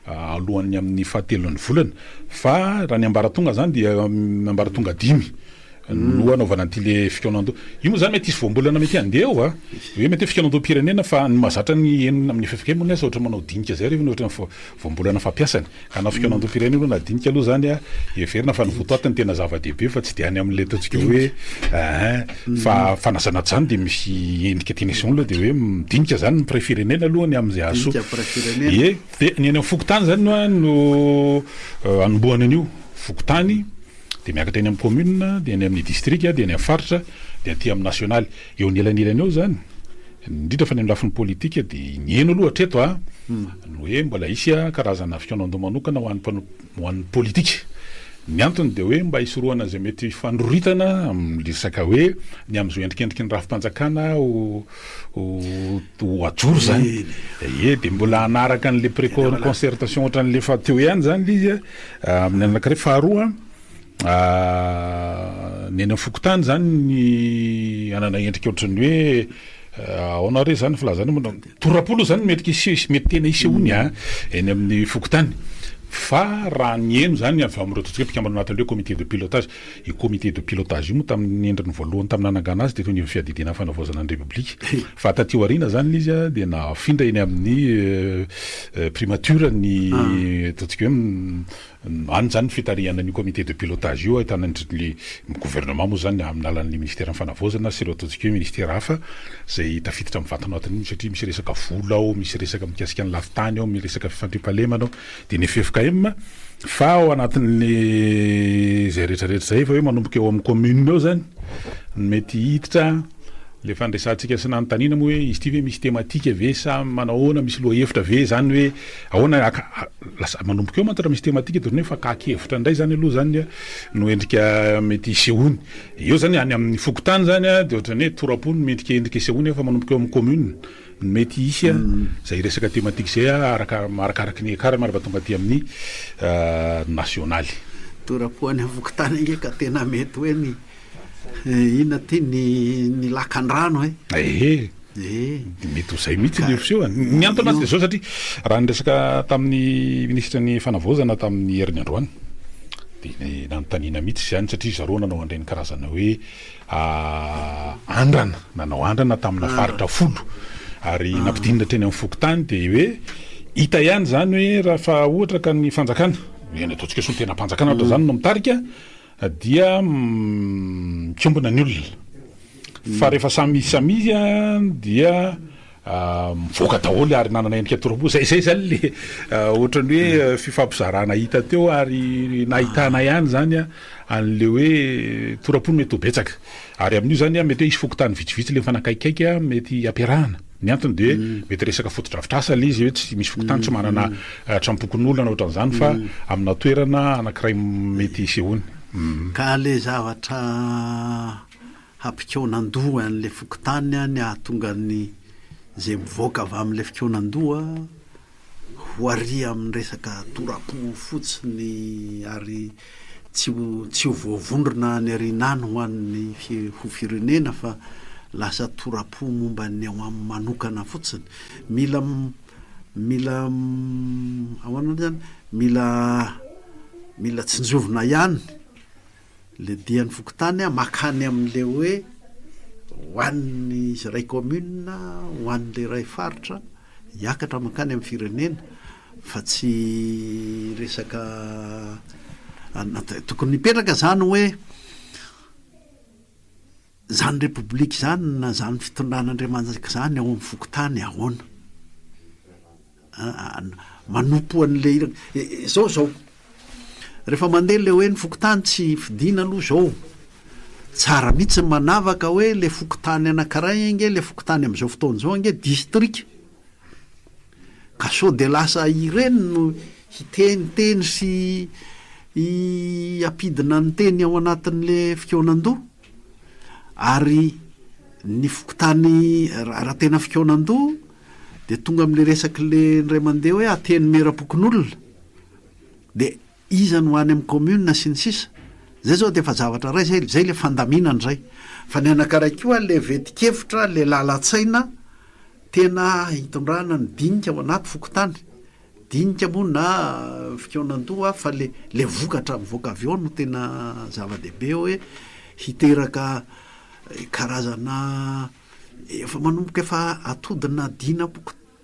alohan'ny amin'ny fahatelon'ny volana fa raha ny ambaratonga zany dia ambaratonga 5 no anaovana anty le fikaonando io moa zany mety isy voambolana mety andeha hoe mety fikaonando pirenena fa ny mahazatra ny enina amin'ny fefika moa asa ohatra manao dinika zay rehefa ohatra voambolana fampiasany ka na fikaonando pirenena aloha na dinika aloha zany everina fa ny votoatany tena zava-dehibe fa tsy de any amin'le ataontsika hoe fa fanasana zany de misy endrika tenation aloha de hoe midinika zany ny préfirenena alohany am'izay aso de ny any amin'ny fokotany zany no anombohany an'io fokotany de miakatra eny amin'ny commune de eny amin'ny district de eny amin'ny faritra de aty amin'ny national eo ny elanelany eo zany indrindra fa ny lafin'ny politika de ny eno aloha hatreto no hoe mbola isy karazana fikaonando manokana ho an'ny politika ny antony de hoe mba isorohana zay mety fandroritana amin'ny resaka hoe ny am'izao endrikendriky ny rafim-panjakana ho ajoro zany de mbola anaraka an'le pré-concertation ohatra n'le fa teo ihany zany izy amin'ny anankiray faharoa ny eny fokotany zany ny anana endrika ohatrany hoe aonare zany filazany torapolo zany mety tena isehoany eny amin'ny fokotany fa raha ny eno zany avy amin'ireo totsika mpikambana anatin'ireo comité de pilotage io comité de pilotage io moa tamin'ny endriny voalohany tamin'ny nanagana azy de toy ny fiadidina fanavaozana ny repoblika fa taty aoriana zany izy de nafindra eny amin'ny primature ny totsika hoe any zany fitarihana ny comité de pilotage io ahitana le gouvernement moa zany amin'ny alalan'ny ministère ny fanavaozana sy ireo ataontsika hoe ministère hafa zay tafiditra amin'ny vatana atiny satria misy resaka vola ao misy resaka mikasika ny lafitany ao misy resaka fifandriam-pahalemana ao de ny FFKM fa ao anatin'le zay rehetrarehetra zay fa hoe manomboka eo amin'ny commune eo zany mety hiditra le fandraisantsika sy nanontaniana moa hoe izy ty hoe misy thématique ve sa manahoana misy lohahevitra ve zany hoe ahoana lasa manomboka eo mantra misy thématique de hoe fa kakevitra ndray zany aloha zany no endrika mety isehoany eo zany any amin'ny fokotany zany de ohatrany hoe torapony mendrika endrika isehoany fa manomboka eo amin'ny commune mety isy zay resaka thématique zay arakaraky ny kara marava tonga aty amin'ny nationaly torapoany amin'ny fokotany nge ka tena mety hoe ny ina ty ny lakan-drano mety ho zay mihitsy ny fiseho ny antony azy de zao satria raha ny resaka tamin'ny ministra ny fanavaozana tamin'ny herin'ny androany de nanontaniana mihitsy zany satria zareo nanao andray ny karazana hoe andrana nanao andrana tamina faritra folo ary nampidinina treny amin'ny fokotany de hoe hita ihany zany hoe raha fa ohatra ka ny fanjakana eny ataontsika so ny tena mpanjakana ohatra zany no mitarika dia mikombona ny olona fa rehefa samizy dia mivoaka daholo ary nanana endrika torapo zay zany le ohatrany hoe fifampizarana hita teo ary nahitana ihany zany an'le hoe torapony mety ho betsaka ary amin'io zany mety hoe isy fokotany vitsivitsy le fanakaikaiky mety ampiarahana ny antony de mety resaka fotodrafitrasa le izy hoe tsy misy fokotany tsy manana trampokon'olona ohatran'izany fa amina toerana anankiray mety isehoany ka le zavatra hampikaonandoha an'le fokotany ny ahatonga ny zay mivoaka avy amin'le fikaonandoha ho ary amin'ny resaka torapo fotsiny ary tsy ho voavondrona ny arinany ho an'ny ho firenena fa lasa torapo momba ny ao amin'ny manokana fotsiny mila ahoana zany mila tsinjovina ihany le dian'ny fokotany makany amin'le hoe hoan'ny izy ray commune hoan'le ray faritra hiakatra makany amin'ny firenena fa tsy resaka tokony mipetraka zany hoe zany repoblika zany na zany fitondran'Andriamanitra zany ao amin'ny fokotany ahoana manompo an'le zao rehefa mandeha le hoe ny fokotany tsy fidina aloha zao tsara mihitsy manavaka hoe le fokotany anankiray nge le fokotany am'izao fotoana zao nge district ka so de lasa ireny no hiteniteny sy ampidina ny teny ao anatin'le fikeonan-doha ary ny fokotany raha tena fikeonan-doha de tonga amin'le resaky le ndray mandeha hoe ateny meram-pokon'olona de iza no any amin'ny commune sy ny sisa zay zao de efa zavatra ray zay le fandaminany zay fa ny anankiray koa le vetikevitra le lalatsaina tena hitondrana ny dinika ao anaty fokotany dinika moa na fikeonan-doha fa le vokatra mivoaka avy eo no tena zava-dehibe hoe hiteraka karazana efa manomboka efa atodina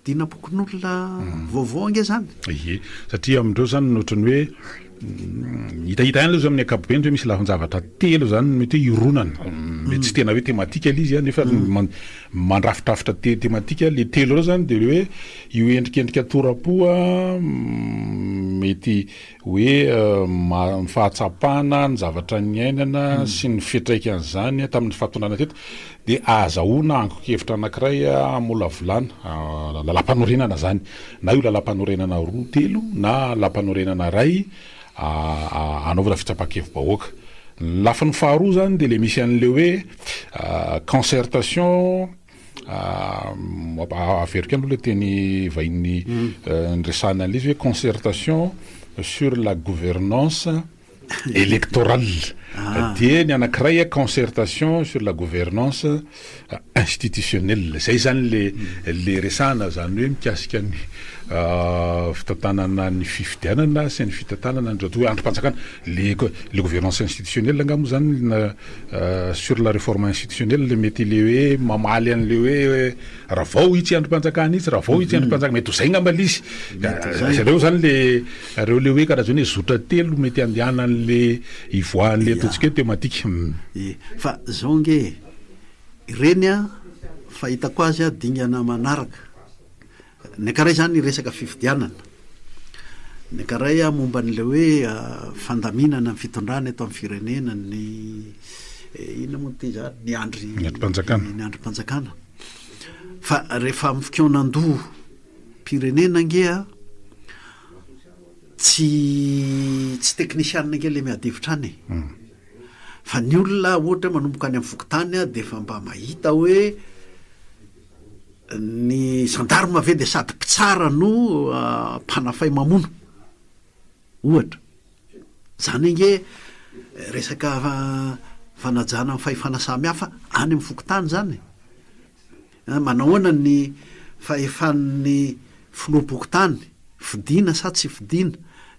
dinapokon'olona vaovao ange zany ie satria amindreo zany notrany hoe hitahita ihany loha zao amin'ny ankapobeny hoe misy lafin-javatra telo zany mety hoe ironana mety tsy tena hoe tematika le izy nefa mandrafitrafitra tematika le telo reo zany de le hoe io endrikendrika torapoa mety hoe fahatsapana ny zavatra ny ainana sy ny fitraikany tamin'ny fahatondrana teto de azahoana ankokevitra anankiray amolavolana lalam-panorenana zany na io lalam-panorenana roa telo na lalam-panorenana ray anaovana fitsapakevim-bahoaka lafiny faharoa zany de le misy an'le hoe concertation averika aloha le teny vahiny ndresana an'izy hoe concertation sur la gouvernance électorale de ny anankiray concertation sur la gouvernance institutionnelle zay zany le resana zany hoe mikasika ny fitantanana ny fifidianana sy ny fitantanana ndreo hoe androm-panjakana le gouvernance institutionnelle angamo zany sur la réforme institutionnelle mety le hoe mamaly an'le hoe raha vao itsy androm-panjakana itsy raha vao itsy androm-panjakana mety ho zay ngamba lizy zareo zany reo le hoe karazany hoe zotra telo mety andehanan'le ivoahan'le ataontsika hoe tematika fa zao nge ireny a fahitako azy a dingana manaraka ny ankaray zany resaka fifidianana ny ankaray a momba n'le hoe fandaminana ny fitondrana eto amin'ny firenena ny ina moa ty zany ny androm-panjakana fa rehefa amin'ny fikeonan-doha pirenena ngea tsy teknisianina nge le miadevitra any fa ny olona ohatra hoe manomboka any amin'ny fokotany a de efa mba mahita hoe ny gendarme ave de sady mpitsara no mpanafay mamono ohatra zany nge resaka fanajana ny fahefana samy hafa any amin'ny fokotany zany manahoana ny fahefan'ny filoha-pokotany fidina sa tsy fidina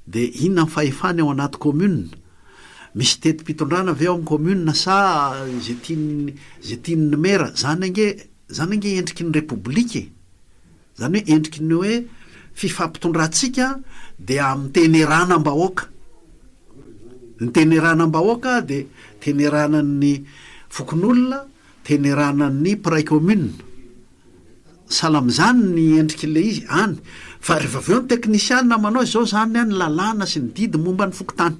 de inona ny fahefany ao anaty commune misy teti-pitondrana avy ao amin'ny commune sa zay tiany mera zany nge endriky ny republika zany hoe endriky ny hoe fifampitondratsika de amin'ny teneranam-bahoaka ny teneranam-bahoaka de teneranan'ny fokon'olona teneranan'ny pray commune salam'izany ny endriky le izy any fa rehefa avy eo ny teknisiana manao zao zany a ny lalàna sy ny didy momba ny fokotany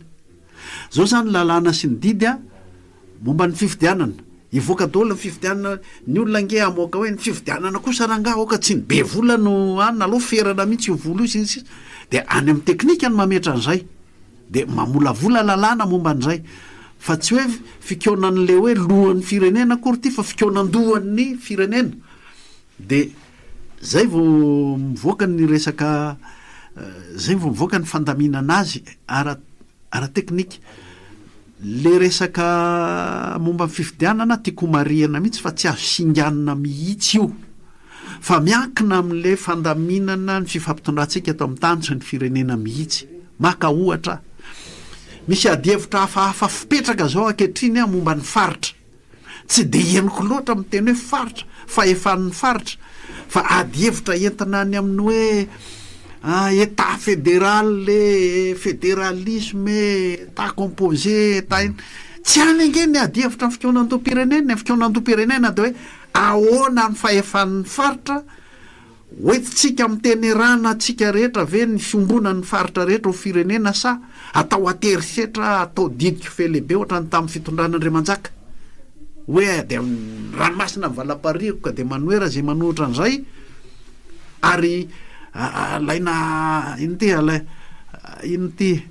zao zany lalàna sy ny didy a momba ny fifidianana ivoaka daholo ny fifidianana ny olona nge amoaka hoe ny fifidianana kosa ranga oka tsy ny be vola no any aloha ferana mihitsy io volo io sy nysisa de any amin'ny teknika ny mametra an'izay de mamolavola lalàna momba an'izay fa tsy hoe fikeonan'le hoe lohan'ny firenena akory ty fa fikeonan-dohan'ny firenena de zay vo mivoaka ny resaka zay vo mivoaka ny fandaminana azy ara teknika le resaka momba ny fifidianana tiako mariana mihitsy fa tsy azo singanina mihitsy io fa miankina amin'le fandaminana ny fifampitondrantsika eto amin'ny tany sy ny firenena mihitsy maka ohatra misy adihevitra hafahafa fipetraka zao ankehitriny a momba ny faritra tsy de henoko loatra miteny hoe faritra fa efan'ny faritra fa adihevitra entina any amin'ny hoe état fédéral le fédéralisme état composé état tsy any nge ny adihevitra ny fikeonan-doha-pirenena ny fikeonan-doha-pirenena de hoe ahoana ny fahefan'ny faritra hoentitsika mitenerana tsika rehetra ve ny fiombonan'ny faritra rehetra ho firenena sa atao aterisetra atao didiky fe lehibe ohatra ny tamin'ny fitondran'Andriamanjaka hoe de ranomasina mivalaparivoka de manoera zay manohitra an'izay ary alaina ino ty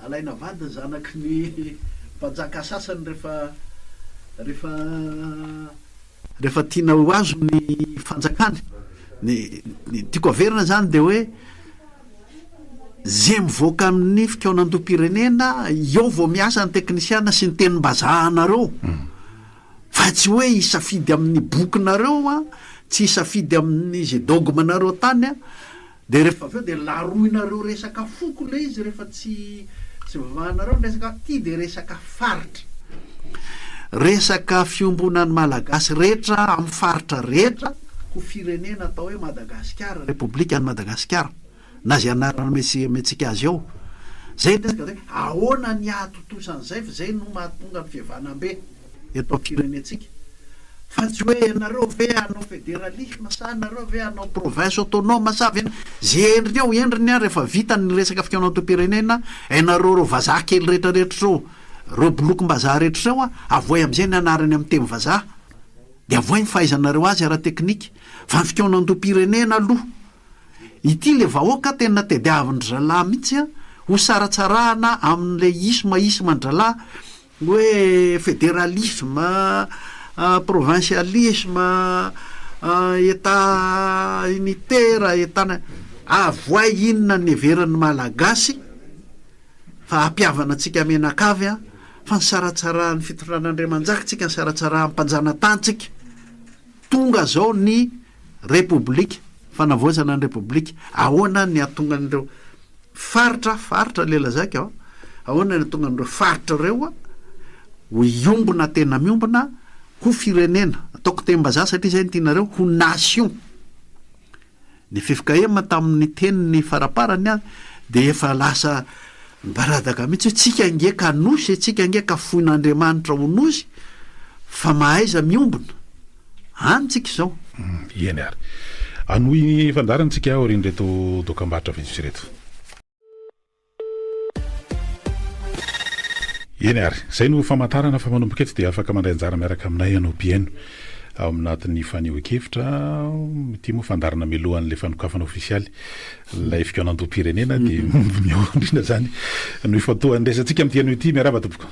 alaina vady zanaky ny mpanjaka sasany rehefa tiana ho azo ny fanjakany ny tiako averina zany de hoe zay mivoaka amin'ny fikaonantom-pirenena eo vao miasa ny teknisiana sy ny tenim-bazahanareo fa tsy hoe isafidy amin'ny bokinareo a tsy isafidy amin'ny zay dogmanareo tany a de rehefa aveo de laroinareo resaka foko le izy rehefa tsy vavahanareo resaka ty de resaka faritra resaka fiombonany malagasy rehetra amin'ny faritra rehetra ho firenena atao hoe Madagasikara, Repoblika ny Madagasikara na zay anarana metsika azy eo zay resaka zay ahoana ny ahatotosan'izay fa zay no mahatonga ny fihavanam-be eto am-pirenetsika fa tsy hoe ianareo ve anao fédéralisme sa anareo ve anao province autonome sa ve zay endriny a rehefa vita ny resaka fikaonantom-pirenena ianareo reo vazaha kely rehetrarehetra reo bolokom-bazaha rehetra reo a avoay am'izay ny anarany amin'ny teny vazaha de avoay ny fahaizanareo azy ara teknika fa ny fikaonantom-pirenena aloha ity le vahoaka tena tediavindry zalahy mihitsy a ho saratsarahana amin'le isma-ndralahy hoe fédéralisme provincialisme état unitaire état avoay inona ny everan'ny malagasy fa ampiavana antsika menakavy a fa ny saratsarahan'ny fitondran'Andriamanjaka tsika ny saratsarahan'ny mpanjanatantsika tonga zao ny repoblika fanavoazana ny repoblika ahoana ny atonga n'ireo faritra lela zaka ao ahoana ny atonga n'ireo faritra reo a ho iombona tena miombona ho firenena ataoko teny-bazaha satria zay ny tianareo ho nation ny fifikahema tamin'ny teniny faraparany a de efa lasa baradaka mihitsy hoe tsika angeka nosy tsika angeka foin'Andriamanitra ho nosy fa mahaiza miombona anytsika zao eny ary anohy fandarantsika ao rindreto dokam-barotra vizy reto eny ary zay no famantarana fa manomboka eto dia afaka mandray anjara miaraka aminay ianao pieno ao anatin'ny faneo-kevitra ty moa fandarana milohan'le fanokafana ofisialy lay fikaonantom-pirenena de miondrina zany no ifantohandraisantsika amin'ny tiano ity miaraba tompoko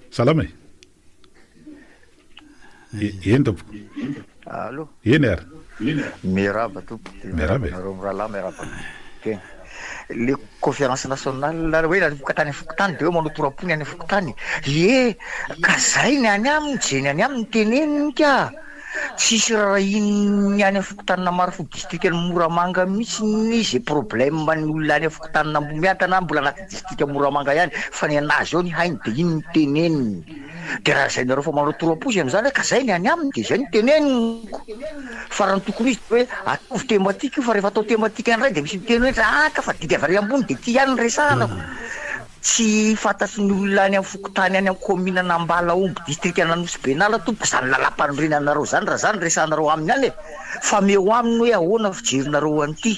salama eny tompoko allo eny ary miaraba tompo miaraba rahalahy miaraba le conférence nationale hoe nanomboka tany Fokotany de hoe manotorapony any Fokotany ka zay ny any aminy jeny any aminy teneniny ka tsisy raha iny any Fokotany na maro fo district ny Moramanga mihitsy nisy problème ny olona any Fokotany na miatana mbola anaty district Moramanga ihany fa ny anazy ao ny hainy de iny ny teneniny de raha zay nareo fa manotoraposy am'izany ka zay ny any aminy de zay ny teneniko farany tokony izy hoe atovy thématique fa rehefa atao thématique an'iray de misy miteny hoe ka fa didy avy ambony de ty ihany resanako tsy fantatry ny olona any amin'ny Fokotany any amin'ny commune Anambala Omby district Ananosy Benala tompo zany lalam-panorenanareo zany raha zany resanareo aminy any fa meo aminy hoe ahoana fijerinareo an'ity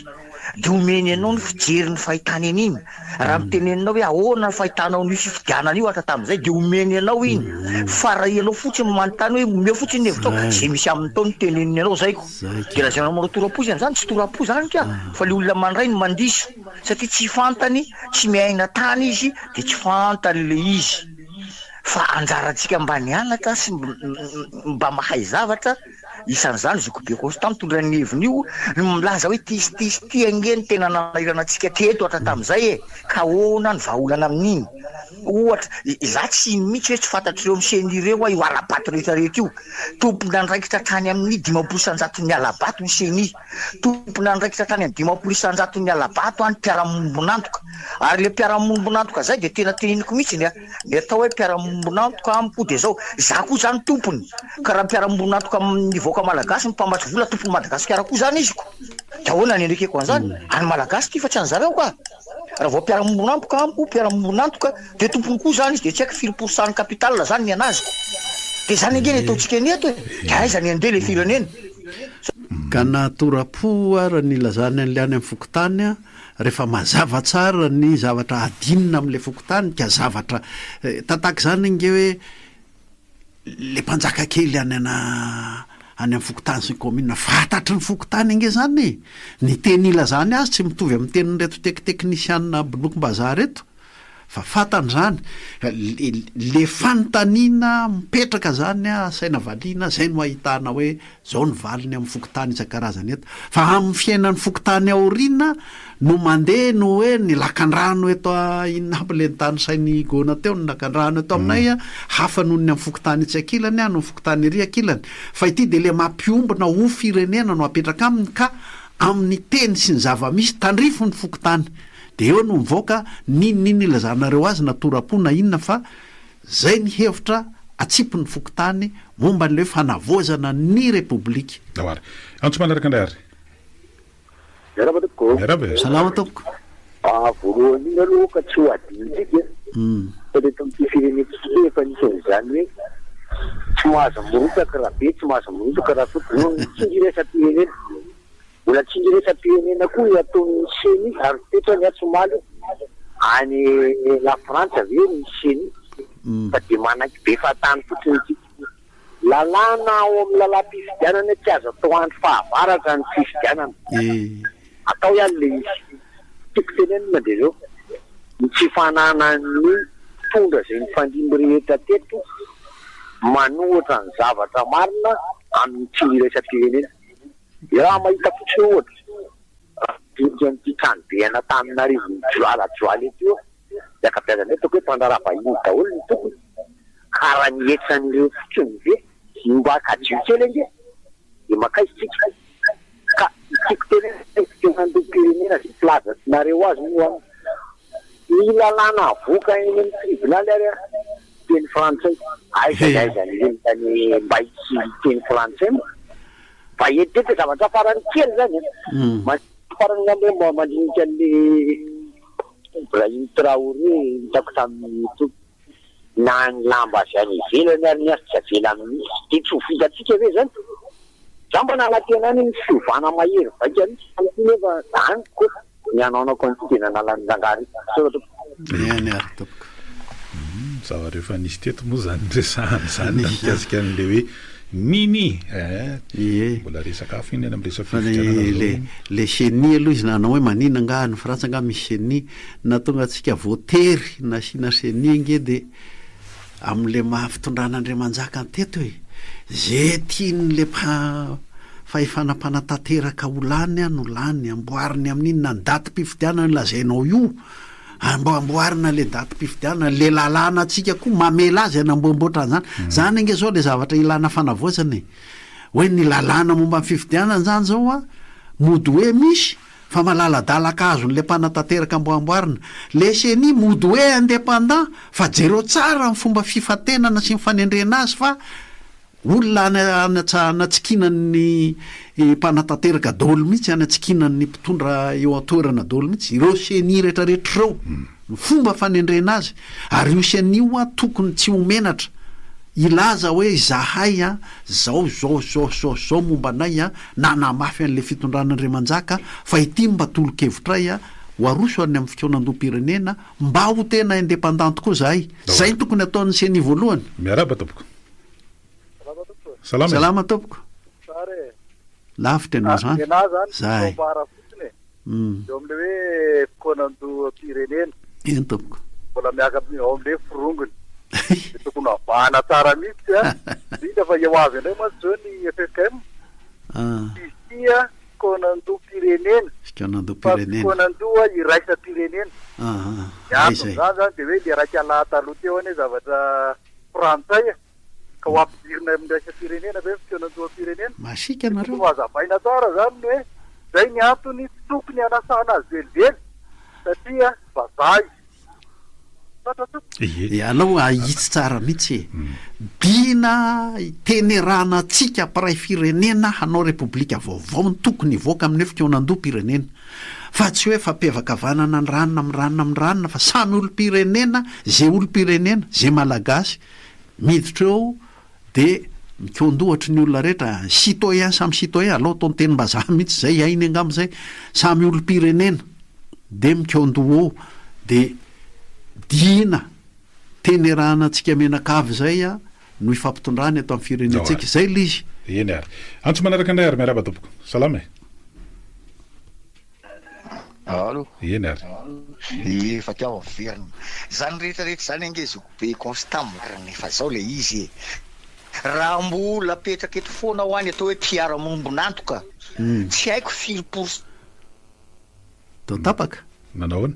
de omeny anao ny fijery ny fahitany an'iny raha miteneninao hoe ahoana ny fahitanao ny fifidianana io atra tamin'izay de omeny anao iny fa raha ianao fotsiny manontany hoe omeo fotsiny hevitrao zay misy aminy tao ny teneniny anao zayko de raha zay manao torapo zany tsy torapo zany ka fa le olona mandray ny mandiso satria tsy fantany tsy miaina tany izy de tsy fantany le izy fa anjarantsika mba nianatra sy mba mahay zavatra isan'izany Zokobe Constant mitondra ny heviny io milaza hoe ty angeny tena nanairana antsika teto atra tamin'izay ka ahoana ny vahaolana amin'iny ohatra za tsy mihitsy hoe tsy fantatr'ireo miseny ireo io alabato rehetrarehetra io tompony andraikitra tany amin'ny 500 ny alabato miseny tompony andraikitra tany amin'ny 500 ny alabato any mpiaramombonantoka ary le mpiaramombonantoka zay de tena teneniko mihitsy ny atao hoe mpiaramombonantoka amiko de zao za koa zany tompony ka raha mpiaramombonantoka amin'ny voaka malagasy mipambatsy vola tompony Madagasikara koa zany izy ko de ahoana ny endrekeko an'izany any malagasy ty fa tsy an'zareo ka raha vao mpiaramombonantoka amiko mpiaramombonantoka de tompony koa zany izy de tsy haiko 5% ny capital zany ny anaziko de zany angeny ataontsika eneto de aiza ny andeha le firenena ka natorapo ara ny lazany an'le any amin'ny Fokotany rehefa mazava tsara ny zavatra adinina amin'le Fokotany ka zavatra tataka zany nge hoe le mpanjaka kely any ana any amin'ny fokotany sy ny komina fantatry ny fokotany ange zany ny tenila zany azy tsy mitovy amin'ny tenin'reto teknikianina blokom-bazaha reto fa fantany zany le fanontaniana mipetraka zany saina valiana zay no ahitana hoe zao ny valiny amin'ny fokotany isan-karazany eto fa amin'ny fiainan'ny fokotany aoriana no mandeha no hoe ny lakan-drano eto inona aby le nytany sainy gona teo ny lakan-drano eto aminay hafa noho ny amin'ny fokotany itsy ankilany no fokotany ry ankilany fa ity de le mampiombona ho firenena no apetraka aminy ka amin'ny teny sy ny zava-misy tandrifo ny fokotany de eo no mivoaka ninonino ilazanareo azy natorapona inona fa zay ny hevitra atsipony fokotany momba n'le fanavozana ny republika dawary antso manaraka andray ary salama tompoko voalohany iny aloha ka tsy ho adintsika reto amty firenetsika efa nisan'izany hoe tsy mahazo morotaka raha be tsy mahazo morotaka raha foto tsindiresa-pirenena mbola tsindiresa-pirenena koa ataony seny ary teto any Somaly any la Frantsa ve ny seny fa de manaky be fatany fotsiny ity lalàna ao amin'ny lalam-pifidianana tsy azo atao andro fahavaratra ny fifidianana atao ihany le izy tiako tenenina de zao ny tsy fananany tondra zay nifandimby rehetra teto manohatra ny zavatra marina amin'ny tsindiresa-pirenena raha mahita fotsiny ohatra dikan'ity kanobeana taminarivo joalajoaly ety io de akabiazana etako hoe mpandraraha vahiny daholo ny tokony karaha nietsan'ireo fotsiny ve mba kadio kely ange de makaisitsika ka tiako tenenandom-pirenena zay plazatinareo azy moa ny lalàna avoaka eny amin'ny tribunaly ary teny frantsay aizaizany tany mba itsy teny frantsay fa etete zavatra farany kely zany farany ngamba hoe mba mandinika an'le Ibrahim Traoré hitako tamin'ny na ny lamba azy any ivelany ary ny azy tsy avela amin'ny de tsy ho vitatsika ve zany za mba nalatenany ny fiovana mahery vaika nefa zany ko ny anaonako an'ity de nanalany zangary eny ary tompoko zavatra efa nisy teto moa zany resahany zany mikasika an'le hoe nini mbola resakafo iny amin'ny resaka le chenie aloha izy nanao hoe manina nga ny Frantsa nga misy chenie na tonga atsika voatery nasina chenie nge de am'le mahafitondrana-Andriamanjaka teto hoe ze tian'le fahefanam-panatanteraka ho lany no lany amboariny amin'inona ny datim-pifidianana lazainao io amboarina le datim-pifidianana le lalàna atsika koa mamela azy anamboamboatra zany zany ange zao le zavatra ilana fanavozany hoe ny lalàna momba ny fifidianana zany zao mody hoe misy fa malaladalaka azon'le mpanatanteraka amboamboarina le seni mody hoe indépendant fa jero tsara ny fomba fifatenana sy mifanendrena azy fa olona anatsikinan'ny mpanatanteraka daholo mihitsy anatsikinan'ny mpitondra eo atoerana daholo mihitsy ireo seni rehetrarehetra reo ny fomba fanendrena azy ary io senio tokony tsy homenatra ilaza hoe zahay zao momba anay nanamafy an'le fitondran'Andriamanjaka fa ity mba tolo-kevitray ho aroso any amin'ny fikonan-dom-pirenena mba ho tena indépendante koa zahay zay tokony ataon'ny seni voalohany miaraba tompoko salama tompoko lavitra ianao zany zay eo am'le hoe fikonan-dom-pirenena eny tompoko mbola miaka ao am'le firongony de tokony avahana tsara mihitsy vita fa eo avy indray moa zao ny FFM isia fikonan-dom-pirenena fikonan-doha iraisa-pirenena miantony zany zany de hoe le raiky alaha taloha teo ane zavatra frantsay ka ho ampidirina amin'iraisa-pirenena ve fikonan-doha-pirenena masika nareo hazavaina tsara zany hoe zay ny antony tokony anasana azy velively satria vazaha alao ahitsy tsara mihitsy bina tenerana atsika mpiray firenena hanao republika vaovao ny tokony ivoaka amin'ny hoe fikonan-doha-pirenena fa tsy hoe fampiavaka vanana ny ranona fa samy olo-pirenena zay olo-pirenena zay malagasy miditra eo de mikondohatry ny olona rehetra citoyen samy citoyen alao ataony teny-bazaha mihitsy zay ainy angam'izay samy olo-pirenena de mikondoho de diana tenerana antsika menakavy zay no ifampitondrany atao amin'ny firenentsika zay le izy eny ary antso manaraka indray ary miaraba tompoko salama alo eny ary efa tiao averina zany rehetrarehetra zany angezoko be constant ranefa zao le izy raha mbola petraka eto foana ho any atao hoe mpiara-mombonantoka tsy haiko firy tao tapaka nanaoana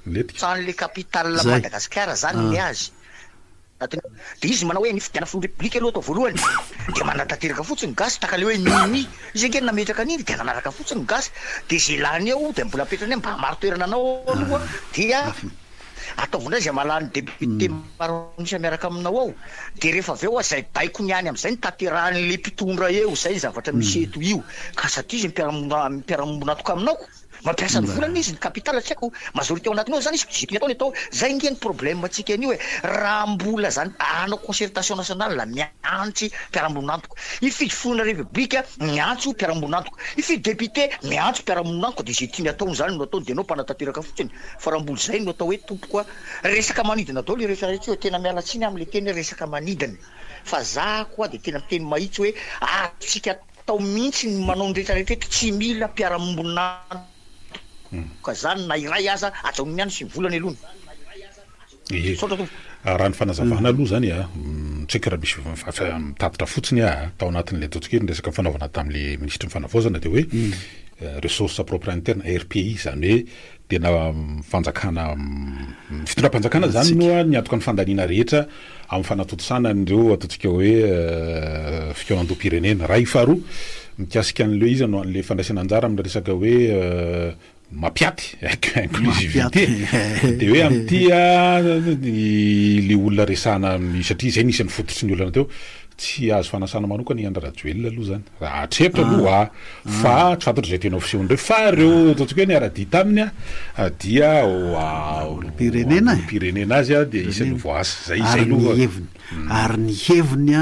letika san'le capitale Madagasikara zany le azy de izy manao hoe nifidiana folo republique aloha atao voalohany de manatanteraka fotsiny gasy taka le hoe nini izy angeny nametraka an'iny de nanaraka fotsiny gasy de zay lany eo de mbola petrany mba maro toerana anao aloha dia ataovina zay malany député maro nisy miaraka aminao ao de rehefa avy eo zay baiko niany am'izay ny tanteran'le mpitondra eo zay ny zavatra misy eto io ka satria izy mipiara-mombonatoka aminao mampiasa ny volana izy ny capitale tsy haiko majorité ao anatinao zany izy zitony ataony atao zay ngeny problème atsika an'io hoe raha mbola zany anao concertation nationale la miantsy mpiara-mombonantoka ifidy fonina république miantso mpiara-mombonantoka ifidy député miantso mpiara-mombonantoka de zay tiany ataony zany no ataony de anao mpanatanteraka fotsiny fa raha mbola zay no atao hoe tompokoa resaka manidina atao le rehetra rehetra hoe tena miala tsiny am'le teny resaka manidina fa za koa de tena miteny mahitsy hoe atsika atao mihitsy ny manao ny rehetrarehetra tsy mila mpiara-mombonantoka ka zany na iray aza atao miany sy volany alony raha ny fanazavana aloha zany tsika raha misy mitatitra fotsiny tao anatin'le ataontsika ny resaka fanaovana tamin'le ministre fanavaozana de hoe ressource propre interne RPI zany hoe tena fanjakana fitondram-panjakana zany noa niatoka ny fandaniana rehetra amin'ny fanatotosana n'ireo ataontsika hoe fikaonan-do-pirenena raha ifaharoa mikasika an'le izy no an'le fandraisana anjara amin'ny resaka hoe mapiaty inclusivité de hoe am'tya le olona resana satria zay nisy ny fototry ny olana teo tsy azo fanasana manokana iandra rajoelona aloha zany raha atrepotra aloha fa tsy fantatra zay tena ofisiondreo fa reo ataontsika hoe ny ara-dita aminy dia pirenena azy de isan'ny voasy zay izay heviny ary ny heviny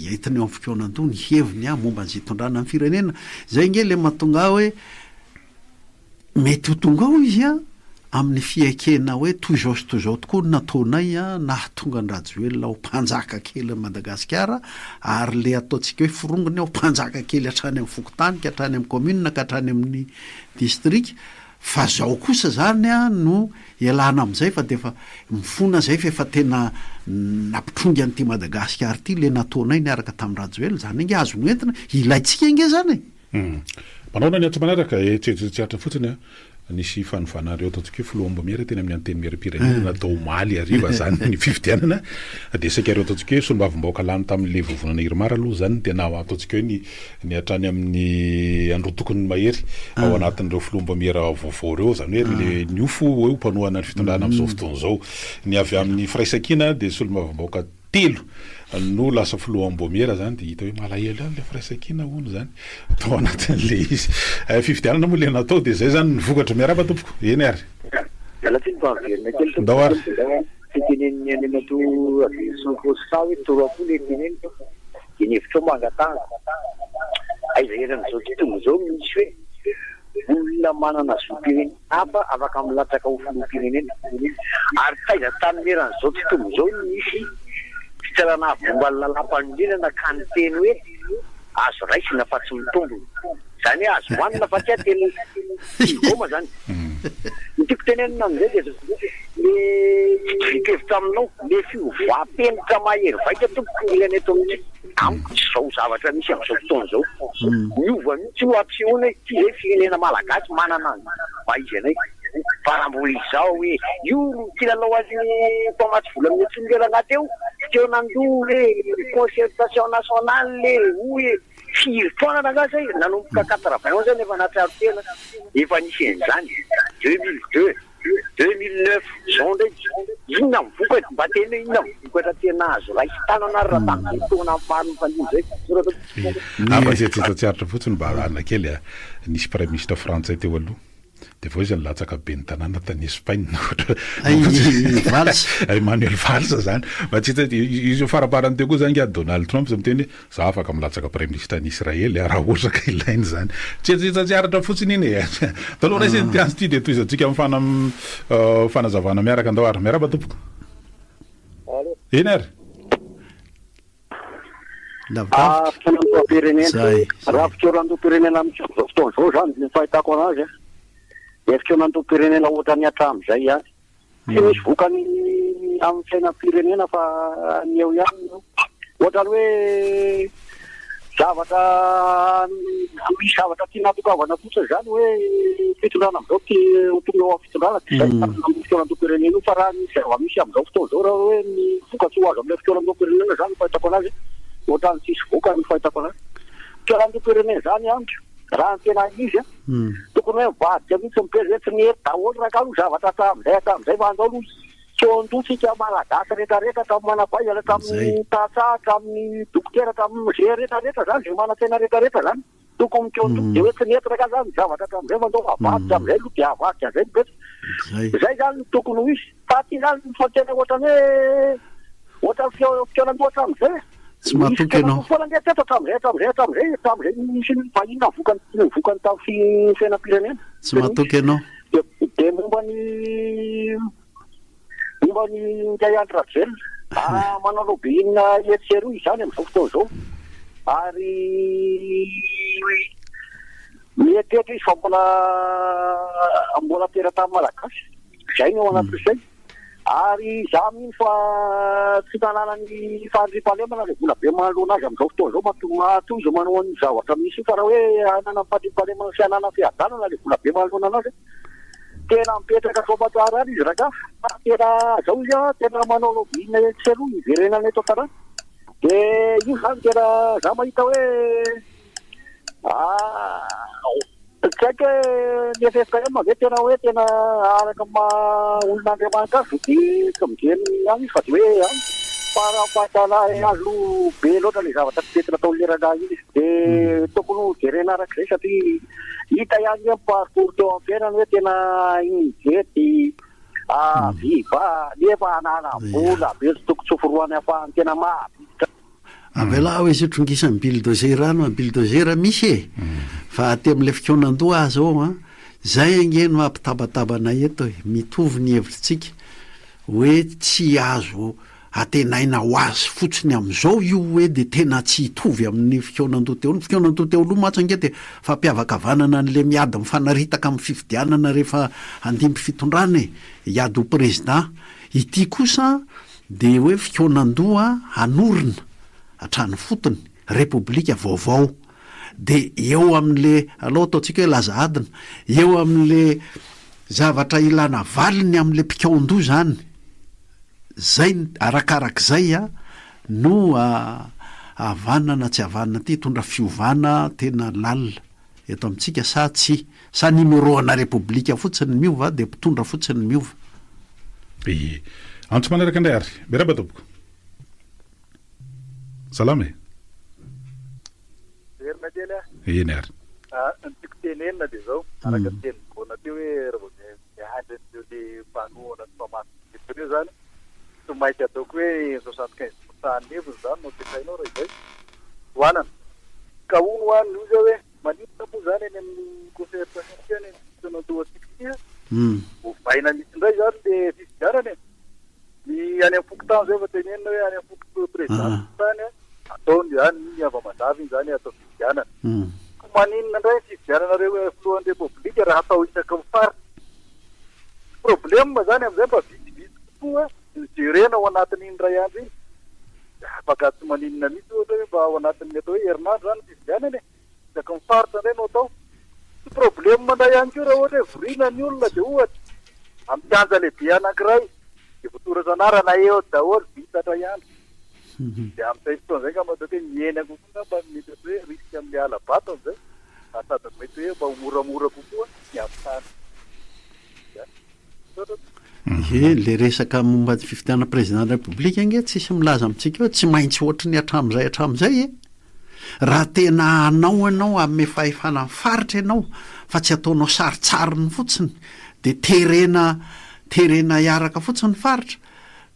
hitany eo amin'ny fikonan-to ny heviny momba nzay tondrana amin'ny firenena zay nge le mahatonga hoe mety ho tonga ao izy amin'ny fiaikena hoe toizao sy toizao tokoa nataonay nahatonga ny rajoelona ho mpanjaka kely Madagasikara ary le ataontsika hoe forongony ao mpanjaka kely hatrany amin'ny fokotany ka hatrany amin'ny commune ka hatrany amin'ny district fa zao kosa zany no ialana am'izay fa de fa mifona zay fa efa tena nampitrongy an'ity Madagasikara ty le nataonay niaraka tamin'ny rajoelona zany nge azo noentina ilaitsika nge zany manao ny atso manaraka tseritreritra fotsiny nisy fanofanareo ataontsika hoe filoha Mbomera teny amin'ny anteny miara-pirenena natao maly ariva zany ny fifidianana de sakareo ataontsika hoe solombavim-baoka lany tamin'le vovonana Irmara aloha zany tena ataontsika hoe ny hatrany amin'ny andro tokony mahery ao anatin'ireo filoha Mbomera vaovao reo zany hoe le niofo hoe mpanohana ny fitondrana amin'izao fotoana zao ny avy amin'ny firaisakina de solombavim-baoka telo no lasa filoha Mbomera zany de hita hoe malahelo any le firaisakina ono zany atao anatin'le izy fifidianana moa le natao de zay zany nivokatra miaraba tompoko eny ary ndao ary fiteneniny any anato avisankosa hoe toroapo le teneny de ny hevitra mangatanga aizaheran'izao tontolo zao misy hoe olona manana zopirenena hafa afaka milatsaka ho filoha-pirenena ary taiza tamin'ny eran'izao tontolo zao misy fitsarana bomba lalam-pandrinana ka ny teny hoe azo raisina fa tsy mitombo zany hoe azo hoanina fa tsy ateny goma zany nitiako tenenina am'izay de le vipevitra aminao le fiovoam-penitra mahery vaika tompoko ilany eto amin'ity amiko tsy zao zavatra misy am'izao fotoana zao miova mihitsy ho apsiona ty zay firenena malagasy manana mba izy anay fa raha mbola izao hoe io kilalao azy tomaty vola amin'ny tsongera anaty eo teo nandoa le concertation nationale le hoe firy taonana angazy zay nanomboka 80 zany efa natsiaro tena efa nisy an'izany 2002 2009 zao ndraiky inona mivoka mba tena inona mivokatra tena azo raha hitanana raha tamin'izay taona maro mifandiny zay fa zay tsitatsiaritra fotsiny mba alana kely nisy prime ministre frantsay teo aloha de vao izy nilatsaka be ny tanàna tany Espagne Emmanuel Valls zany mba tsita izy faraparany teo koa zany ngia Donald Trump zay miteny za afaka milatsaka prime ministre any Israely raha ohatra ka ilainy zany tsitatsiaratra fotsiny iny taloha raisy ny tiazy ty de toizatsika amin'ny fanazavana miaraka andao ary miaraba tompoko eny ary Zay. Raha fitoeran-dom-pirenena amin'izao fotoana izao zany ny fahitako anazy dia fitoeran-dom-pirenena ohatrany hatramin'izay ihany. Tsy misy vokany amin'ny sainam-pirenena fa ny eo ihany. Ohatrany hoe zavatra misy zavatra tiana atokavana fotsiny zany hoe fitondrana amin'izao tonga eo amin'ny fitondrana tsy zay amin'ny fitoeran-dom-pirenena io fa raha ny zava-misy amin'izao fotoana izao raha hoe ny vokatsoa azo amin'ilay fitoeran-dom-pirenena zany fahitako anazy. Ohatrany tsisy vokany fahitako anazy. Fitoeran-dom-pirenena zany amiko raha ny tena izy tokony hoe mivadika mihitsy miperzetsy ny eto daholo raha ka no zavatra hatramin'izay fa andao no tsondotsika malagasy rehetrarehetra hatramin'ny manapaizana hatramin'ny tasa hatramin'ny dokotera hatramin'ny ze rehetrarehetra zany zay mana-tsaina rehetrarehetra zany tokony tsondotsy de hoe tsy ny eto raha ka zany zavatra hatramin'izay fa andao avadika amin'izay aloha dia avadika zay mipetsa zay zany tokony ho izy fa ty zany fatena ohatrany hoe ohatrany fitoeran-doha hatramin'izay tsy mahatoky ianao hatramin'izay misy ny vahina vokany tamin'ny sainam-pirenena tsy mahatoky ianao de momba ny Ndray Andry Rajoelina manao lobbying etseroa izany amin'izao fotoana izao ary mietehitra izy fa mbola tera-tany malagasy zay ny ao anatin'izay ary za mino fa tsy tanàna ny fandriam-pahalemana le vola be manoloana azy amin'izao fotoana izao matoiza manao an'ny zavatra misy fa raha hoe anana fandriam-pahalemana sy anana fiadanana le vola be manoloana anazy tena mipetraka soampatsara ary izy raha ka tena zao izy tena manao lobbying etseroa iverenana eto an-tanàna de io zany tena za mahita hoe tsy haiko hoe ny FFKM ve tena hoe tena araka olon'Andriamanitra azy de tsy mijery any izy fa de hoe fahitana azo be loatra le zavatra fipetrana tao lerana izy de tokony ho jerena arak'izay satria hita ihany hoe parcours teo amin'ny fiainana hoe tena ingety viva nefa anana vola be tokony tsoforoany afahany tena mahavita avela hoe sotrongisany bulldozer no bulldozer misy fa aty amin'ilay fikonan-doha zao zay angeno mampitabatabana eto mitovy ny hevitritsika hoe tsy azo atenaina ho azy fotsiny amin'izao io hoe de tena tsy hitovy amin'ny fikonan-doha teo ny fikonan-doha teo aloha matsange de fampiavakavanana n'le miady mifanaritaka amin'ny fifidianana rehefa andimby fitondrana hiady ho président ity kosa de hoe fikonan-doha anorina hatrany fotony repoblika vaovao de eo amin'le aloha ataontsika hoe laza adina eo amin'le zavatra ilana valiny amin'le mpikaon-doha zany zay arakarak'izay no avanana tsy avanana ty tondra fiovana tena lalina eto amintsika sa tsy sa numéroana repoblika fotsiny miova de mpitondra fotsiny miova antso maneraka indray ary beraba tompoko salama eny ary ny tiko tenenina de zao araka teny bona teo hoe raha miandry an'ireo le mpanoana sy mpamaso zany tsy maintsy ataoko hoe 75% neviny zany no tesainao raha izay hoanana ka ono hoaniny io zao hoe maninona moa zany eny amin'ny concertation any fitoeran-dohatsika tia hovaina misy indray zany le fifidianana ny any amin'ny fokotany zay fa tenenina hoe any amin'ny fokotany président tany ataony zany ny ava-mandaviny zany atao fifidianana maninona indray fifidiananareo filohan'ny repoblika raha atao isaky mifaritra problème zany amin'izay mba vitsivitsy kokoa jerena ao anatin'iny ray andro iny afaka tsy maninona mihitsy ohatra hoe mba ao anatin'ny atao hoe herinandro zany fifidianana isaky mifaritra indray no atao tsy problème mandray ihany koa raha ohatra hoe vorina ny olona de ohatra amin'ny kianja lehibe anankiray de voatorazanarana eo daholo vitatra ihany de amin'izay fotoana zay ka matao hoe mieny kokoa mba mety hoe risque amin'ny ala-bato amin'izay sady mety hoe mba moramora kokoa ny ampitany le resaka momba fifidiana président de république ange tsisy milaza amintsika hoe tsy maintsy ohatra ny hatramin'izay raha tena anao ianao amin'ny fahefana faritra ianao fa tsy ataonao saritsariny fotsiny de terena hiaraka fotsiny faritra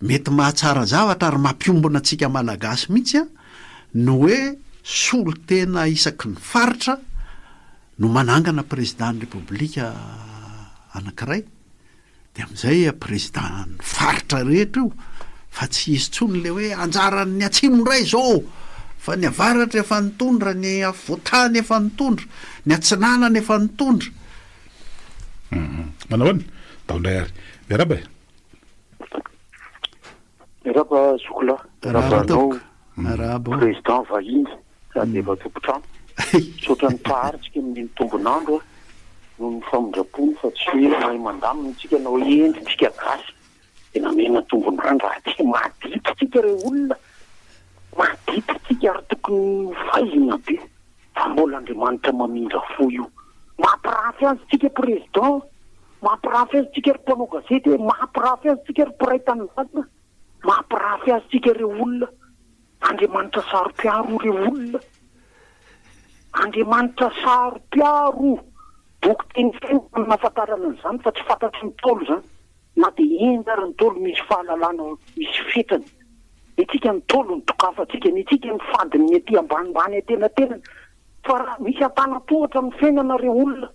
mety mahatsara zavatra ary mampiombona antsika malagasy mihitsy no hoe solo tena isaky ny faritra no manangana président de république anankiray de amin'izay président ny faritra rehetra io fa tsy izy tsony le hoe anjaran'ny atsimo indray zao fa ny avaratra efa nitondra ny avoatany efa nitondra ny atsinanana efa nitondra manahoana taondray ary miaraba miaraba sokola miarabanao araba président vahiny sady efa tompotrano sotra ny paharitsika amin'ny tombonandro no ny famondrapony fa tsy hoe mahay mandamina tsika nao endritsika gasy tena mena tombonandro atsika maditra tsika re olona maditra tsika ary tokony faizina be fa mbola andriamanitra mamindra fo io mampirafy azy tsika président mampirafy azy tsika ry mpanao gazety mampirafy azy tsika ry mpiray tanindrazana mampirafy azy tsika re olona andriamanitra saro-piaro re olona andriamanitra saro-piaro boky teny fena nafatarana an'izany fa tsy fantatry ny tolo zany na dia enjary ny tolo misy fahalalana misy fetany itsika ny tolo ny tokafatsika ny itsika ny fadiny ny aty ambanimbany atenatenany fa raha misy atana-tohatra amin'ny fiainana re olona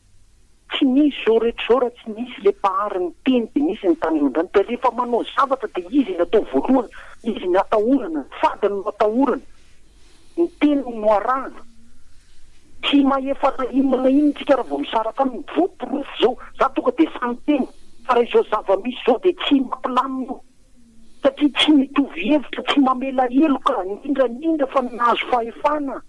tsy nisy zao rehetra zao raha tsy nisy le pahary ny teny dia nisy ny tanondrany dia rehefa manao zavatra dia izy ny atao voalohany izy ny atahorana ny fadiny no atahorana ny teny no arahana tsy mahefana inona iny tsika raha vao misaraka amin'ny voporofo zao za tonga dia samy teny fa raha izao zava-misy zao dia tsy mampilamina satria tsy mitovy hevitra tsy mamela heloka indrindraindrindra fa nahazo fahefana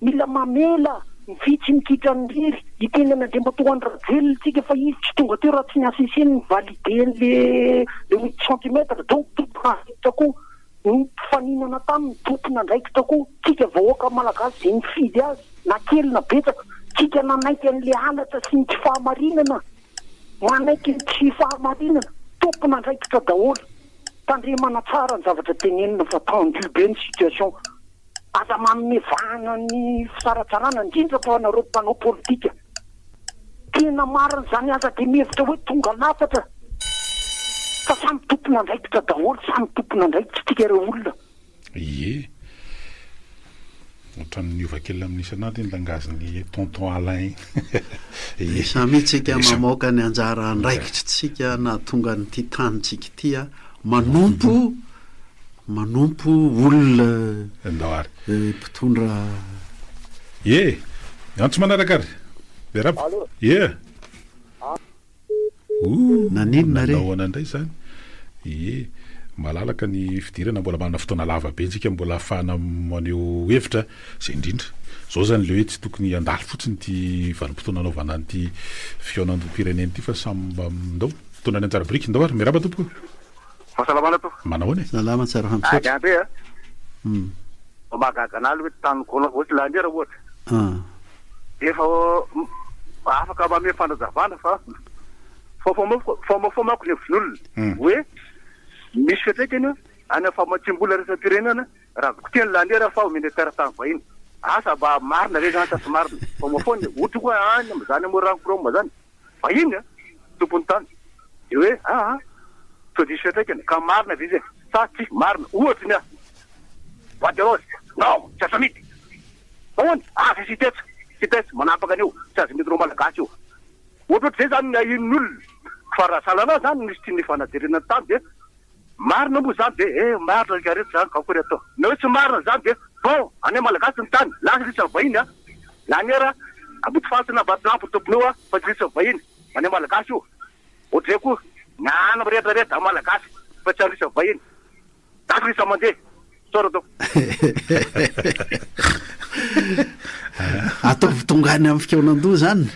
mila mamela mivitsy mikitra ny riry itenan'andriamatoa andravelona tsika fa izy tsy tonga teo raha tsy niaseseny ny valideny le 8 centimetre donc tompona hevitra koa ny mpifaninana taminy tompona ndraiky tako tsika vahoaka malagasy zay nifidy azy na kely na betsaka tsika nanaiky an'le halatra sy ny tsy fahamarinana manaiky ny tsy fahamarinana tompona ndraikitra daholo tandremana tsara ny zavatra tenenina fa tendu be ny situation aza mamevahana ny fisaratsarana indrindra fa nareo mpanao politika tena marina zany aza dia mihevitra hoe tonga lafatra fa samy tompona ndraikitra daholo samy tompona ndraikitra tsika re olona ie ohatrany niova-kelina amin'ny isan'andro ny langaziny tonton Alain isa mihitsika mamoaka ny anjara andraikitra tsika na tonga nyty tanitsika tya manompo olona ndao ary mpitondra antso manaraka ary beraba naninona re nanao anandray zany malalaka ny fidirana mbola manana fotoana lava be ntsika mbola ahafahana maneo hevitra zay indrindra zao zany le hoe tsy tokony andalo fotsiny ty vanim-potoana anaovana nyty fionandrom-pireneny ty fa samba ndao fotoana ny anjara biriky ndao ary miaraba tompoko fahasalamana to manao salama tsara fampisotra abe magaganaly hoe tany gona ohatsy landera ohatra efa afaka mame fanazavana fa fomafomako ny hevitr'olona hoe misy fetraikany any famatsimbola resam-pirenena raha koteny landera fa ministère tany vahiny asa mba marina re zany tasy marina fomafony ohatra koa any am'zany amorankoroma zany vahiny tompony tany de hoe todisy fetraikany ka marina vizy sa tsy marina ohatra ny vaderose non tsy asa mity ahoany sitetsy manapaka an'io tsy azo mety ro malagasy io ohatra zay zany in'olona fa raha salana zany misy ty ny fanadirena tany de marina moa zany de marina kareto zany kakory atao na hoe tsy marina zany de bon any malagasy ny tany lasa lisa vahiny laniera abity fasina batinampo tomponio fa tsy lisa vahiny any malagasy io ohatra zay koa nana rehetrarehetra malagasy fa tsy alisa vahiny lasa lisa mandeha sora to ataovy tongany amin'ny fikeonandoha zany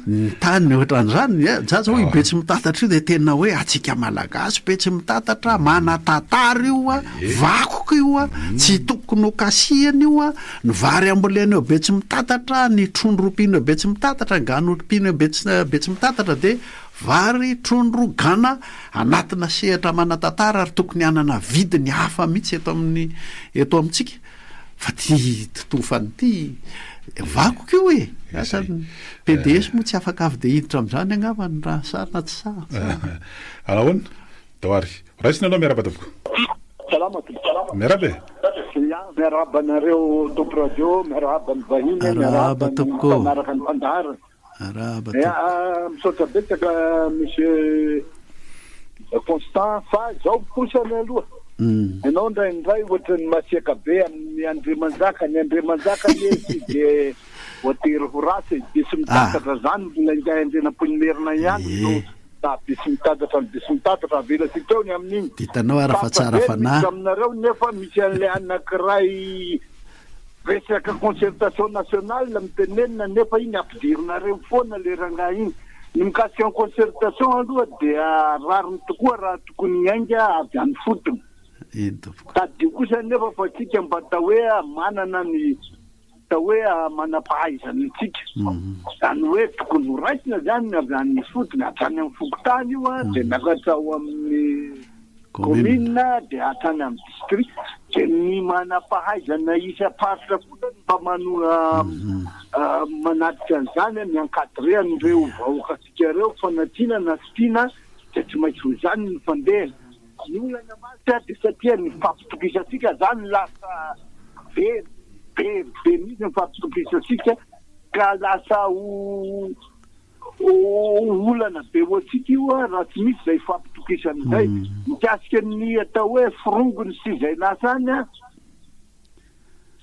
ny tany ohatran'izany jaza hoe be tsy mitatatra io dia tena hoe atsika malagasy be tsy mitatatra manatantara io vakoka io tsy tokony ho kasihana io ny vary ambolena eo be tsy mitatatra ny trondrom-pino be tsy mitatatra ganorom-pino be tsy mitatatra dia vary trondro gana anatina sehatra manatantara ary tokony hanana vidiny hafa mihitsy eto amintsika fa ty totofanyity vakoka io asa PDS moa tsy afaka avy de hiditra am'izany angavany raha sarina tsy sa ahoana doary raisina anao miaraba tompoko miarabe miaraba nareo tompo radio miaraba ny vahiny miaraba tompoko miaraka ny mpandahara araba misaotra betsaka monsieur Constant fa zao posany aloha ianao ndraindray ohatrany masiaka be amin'ny ny Andriamanjaka sy de voatery ho ratsy de sy mitatatra zany mbola indray andrenam-ponimerina ihany no be sy mitatatra avela sikeo ny amin'iny ditanao ara fa tsara fanahy aminareo nefa misy an'le anankiray resaka concertation nationale mitenenina nefa iny ampidirinareo foana le rangahy iny ny mikasika ny concertation aloha dia rariny tokoa raha tokony ainga avy any fotony tadio kosa nefa fa tsika mba tao hoe manana ny tao hoe manam-pahaizanitsika zany hoe tokony ho raisina zany avy any fotony hatrany amin'ny fokotany io a de miakatra ao amin'ny commune de hatrany amin'ny district de ny manam-pahaizana isa-paritra foana mba manatrika an'izany miankadre an'ireo vahoakasika reo fanatiana na sitina de tsy maintsy ho zany ny fandeha ny olana masy de satria ny fampitokisasika zany lasa be mihitsy ny fampitokisasika ka lasa olana be oatsika io a raha tsy misy zay fampitokisan'izay mikasika ny atao hoe firongony sy zay lasa any a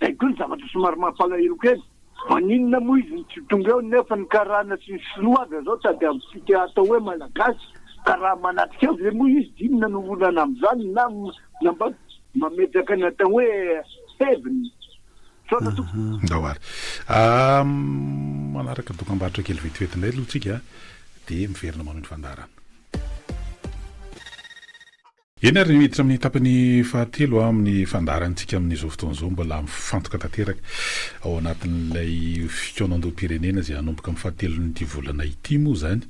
zay koa ny zavatra somary mampalahelo kely maninona moa izy tsy tonga eo nefa ny karana sy ny sinoaga zao sady amintsika atao hoe malagasy ka raha manatrika eo zay moa izy dinona no olana am'izany na mba mametraka ny atao hoe heviny daoary manaraka dokam-barotra kely vetivety aloha tsika de miverina manao ny fandarana eny ary miditra amin'ny tapany fahatelo amin'ny fandarantsika amin'izao fotoan'izao mbola mifantoka tanteraka ao anatin'ilay fikaonandoam-pirenena zay hanomboka amin'ny fahatelon'ity volana ity moa zany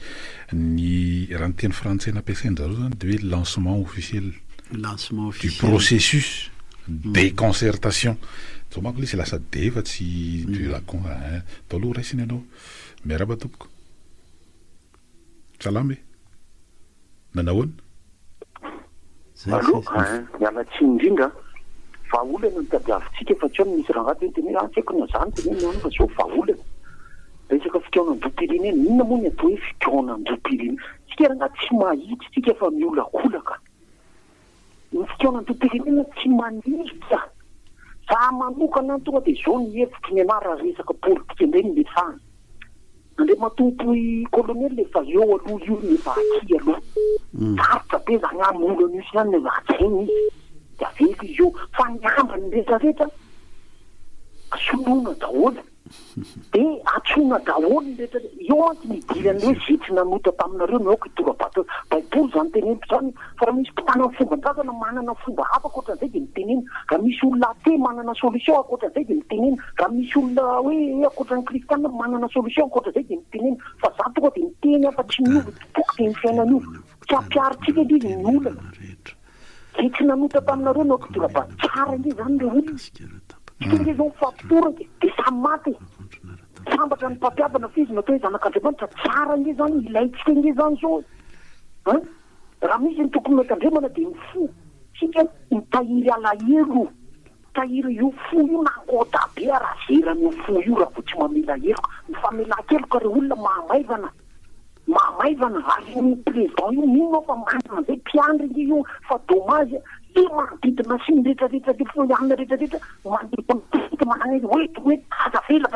ny raha ny teny frantsay nampiasain'zareo zany de hoe lancement officiel du processus de concertation zao manko le sy lasa de fa tsy de lacon tao aloha raisiny ianao miaraba tompoko salama e nanahoana aloha miala tsy indrindra fa olana nitadiavintsika fa tsy misy rangaty hoe teny antsaiko na zany teny fa zao fa olana resaka fikaonandrom-pirenena inona moa ny atao hoe fikaonandrom-pirenena tsika rangaty tsy mahitsy tsika fa miolakolaka ny fikaonandrom-pirenena tsy manitra za manokana tonga de zao ny hevitry ny anara resaka politika indray ny metsana andre matompoy kolonely lefa eo aloha io nefa aty aloha sarotra be zany amolo an'io sy zany nefa atsainy izy de avelo izy io fa ny ambany rehetrarehetra solona daholo de atsona daholo rehetra eo anty midiry an'le hoe zitry nanota taminareo ny aoka itora-bato baiboly zany teneniko zany fa raha misy mpitana ny fomban-drazana manana fomba hafa akoatran'izay de mitenena raha misy olona ate manana solution akoatran'izay de mitenena raha misy olona hoe akoatran'ny kristiana manana solution akoatran'izay de mitenena fa za tonga de miteny fa tsy miovy topoky de ny fiainan'io tsy ampiaritsika edy ny olana zay tsy nanota taminareo ny aoka itora-bato tsara nge zany le olona tsika zao mifampitoraka de samy maty sambatra ny mpampiavana fizy natao hoe zanak'andriamanitra tsara nge zany ilaitsika nge zany zao raha misy ny tokony metandremana de mifo tsika mitahiry alahelo tahiry io fo io na kota be raha zeran'io fo io raha vo tsy mamela heloka mifamelan-keloka re olona mahamaivana ary ny président io minao fa manana zay mpiandry nge io fa dommage le manodidina sy ny rehetrarehetra de foanana rehetrarehetra manodidina manana izy hoe aza vela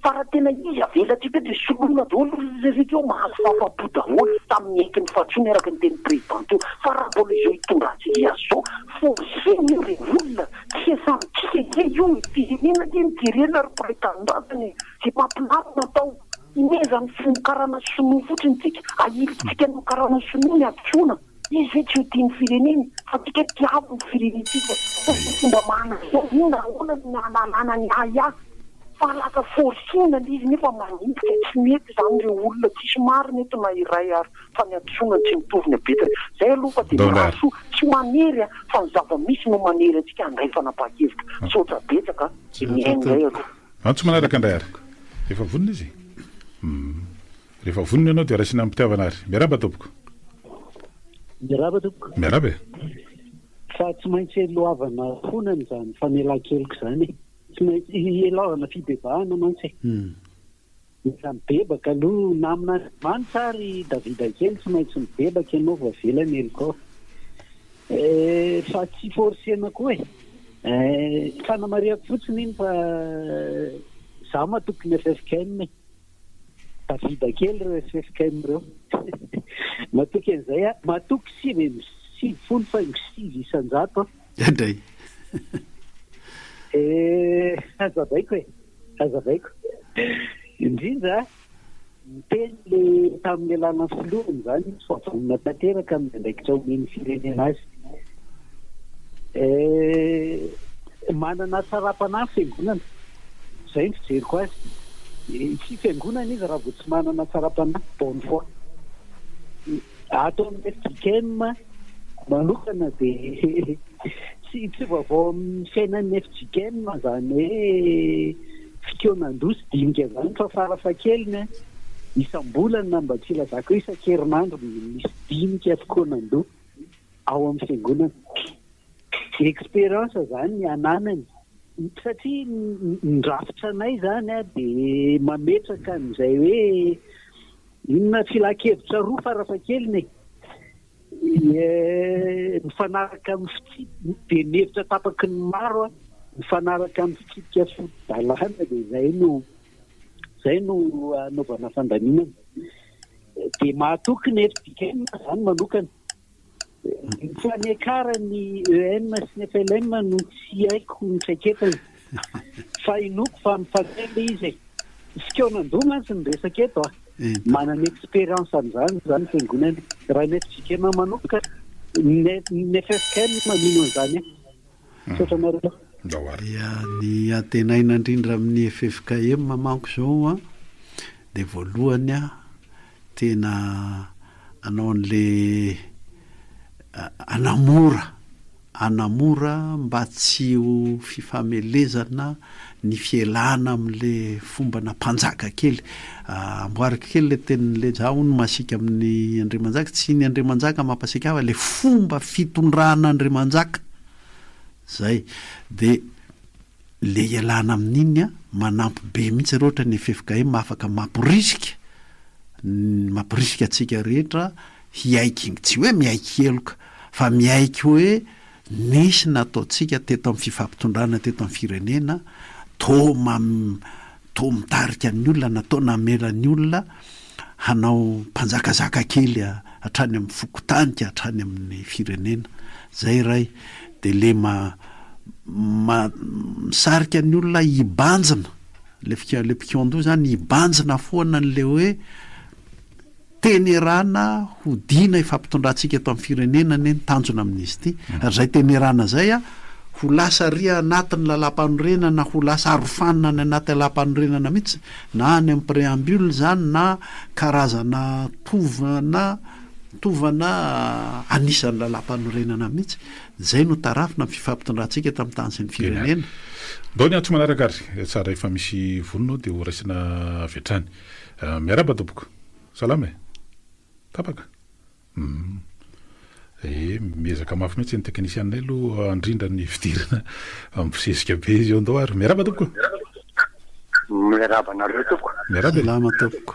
fa raha tena izy avelatsika de solona daholo rehetra eo mahazo fahafapo daholo tamin'ny eky ny fahatsony araka ny teny président io fa raha mbola izao hitondratsika azy zao fosiny io re olona tsy esantsika io firenena de midirena ry prétendantany zay mampilaro natao imeza ny fimokarana sonoa fotsiny tsika ahilitsika ny mokarana sonoa ny atsona izy hoe tsy ho tiany fireneny fa tika tiavo ny firenetsika fomba mahana zao io na ona ny analana ny aya fa lasa forsina le izy nefa manitika tsy mety zany re olona tsisy marina eto na iray ary fa ny atsonany tsy mitovy ny abetany zay aloha fa de mahaso tsy manery fa ny zava-misy no manery atsika andray fanapahakevitra sotra betsaka de miaindray aloha antso manaraka andray ary efa vonona izy rehefa vonona ianao de raisina mpitiavana ary miaraba tompoko miaraba tompoko miaraba fa tsy maintsy lohavana fonany zany famelan-keloko zany tsy maintsy elaovana fibebahana mantsy misy mibebaka aloha namina manitsy ary davida kely tsy maintsy mibebaka ianao vavelany elokao fa tsy forsena koa fanamariako fotsiny iny fa za matoky ny FFKM tavida kely reo FFKM reo matoky an'izay a matoky 7,5 isan-jato indray azavaiko indrindra miteny le tamin'ny alana filohany zany fahavonina tanteraka amin'ny andraikitra omeny firenena azy manana tsara-panahy fiangonana zay ny fijeriko azy tsy fiangonana izy raha vo tsy manana tsara-panahy bonne foi ato amin'ny FJKM manokana dia tsy vaovao amin'ny fiainan'ny FJKM zany hoe fikonan-doha sy dinika zany fa farafahakeliny isam-bolana mba tsy lazako isan-kerinandro misy dinika fikonan-doha ao amin'ny fiangonana expérience zany ny ananany satria ndrafitra anay zany a dia mametraka n'izay hoe inona filakevitra roa farafahakeliny mifanaraka amin'ny fitsipika dia nihevitra tapaky ny maro a mifanaraka amin'ny fitsipika fodalana dia zay no anaovana fandaminana dia mahatoky ny FJKM zany manokana fa ny akarany EN sy ny FLM no tsy haiko ny traiketany fa inoko fa mifanela izy fikonan-doha mantsy ny resaka eto a manana expérience amin'izany zany fiangonana raha ny FJKM manoka ny FFKM manino an'izany sotranareo ia ny antenaina indrindra amin'ny FFKM manko zao a dia voalohany a tena anao an'le anamora mba tsy ho fifamelezana ny fielana amin'le fomba nampanjaka kely amboarika kely le tenin'le zaho no masika amin'ny Andriamanjaka tsy ny Andriamanjaka mampasika afa le fomba fitondrana Andriamanjaka zay dia le ialana amin'iny a manampy be mihitsy raha ohatra ny FFKM afaka mampirisika atsika rehetra hiaiky tsy hoe miaiky heloka fa miaiky hoe nisy nataontsika teto amin'ny fifampitondrana teto amin'ny firenena to mitarika ny olona natao namelan'ny olona hanao mpanjakazaka kely hatrany amin'ny fokotanika hatrany amin'ny firenena zay ray dia le misarika ny olona hibanjina le piquant-doha zany hibanjina foana n'le hoe tenerana hodina ifampitondrantsika eto amin'ny firenena ny tanjona amin'izy ity ary zay tenerana zay a ho lasa ria anatin'ny lalam-panorenana ho lasa arofanina ny anaty lalam-panorenana mihitsy na any amin'ny préambule zany na karazana tovana anisan'ny lalam-panorenana mihitsy zay no tarafina amin'ny fifampitondrantsika eto amin'ny tany sy ny firenena mbao ny antso manaraka ary tsara efa misy vonona dia ho raisina vetrany miaraba tompoko salama tapaka miezaka mafy mihitsy ny teknisianay aloha andrindra ny fidirana ampisesika be izy eo andao ary miaraba tompoko miaraba nareo tompoko miaraba tompoko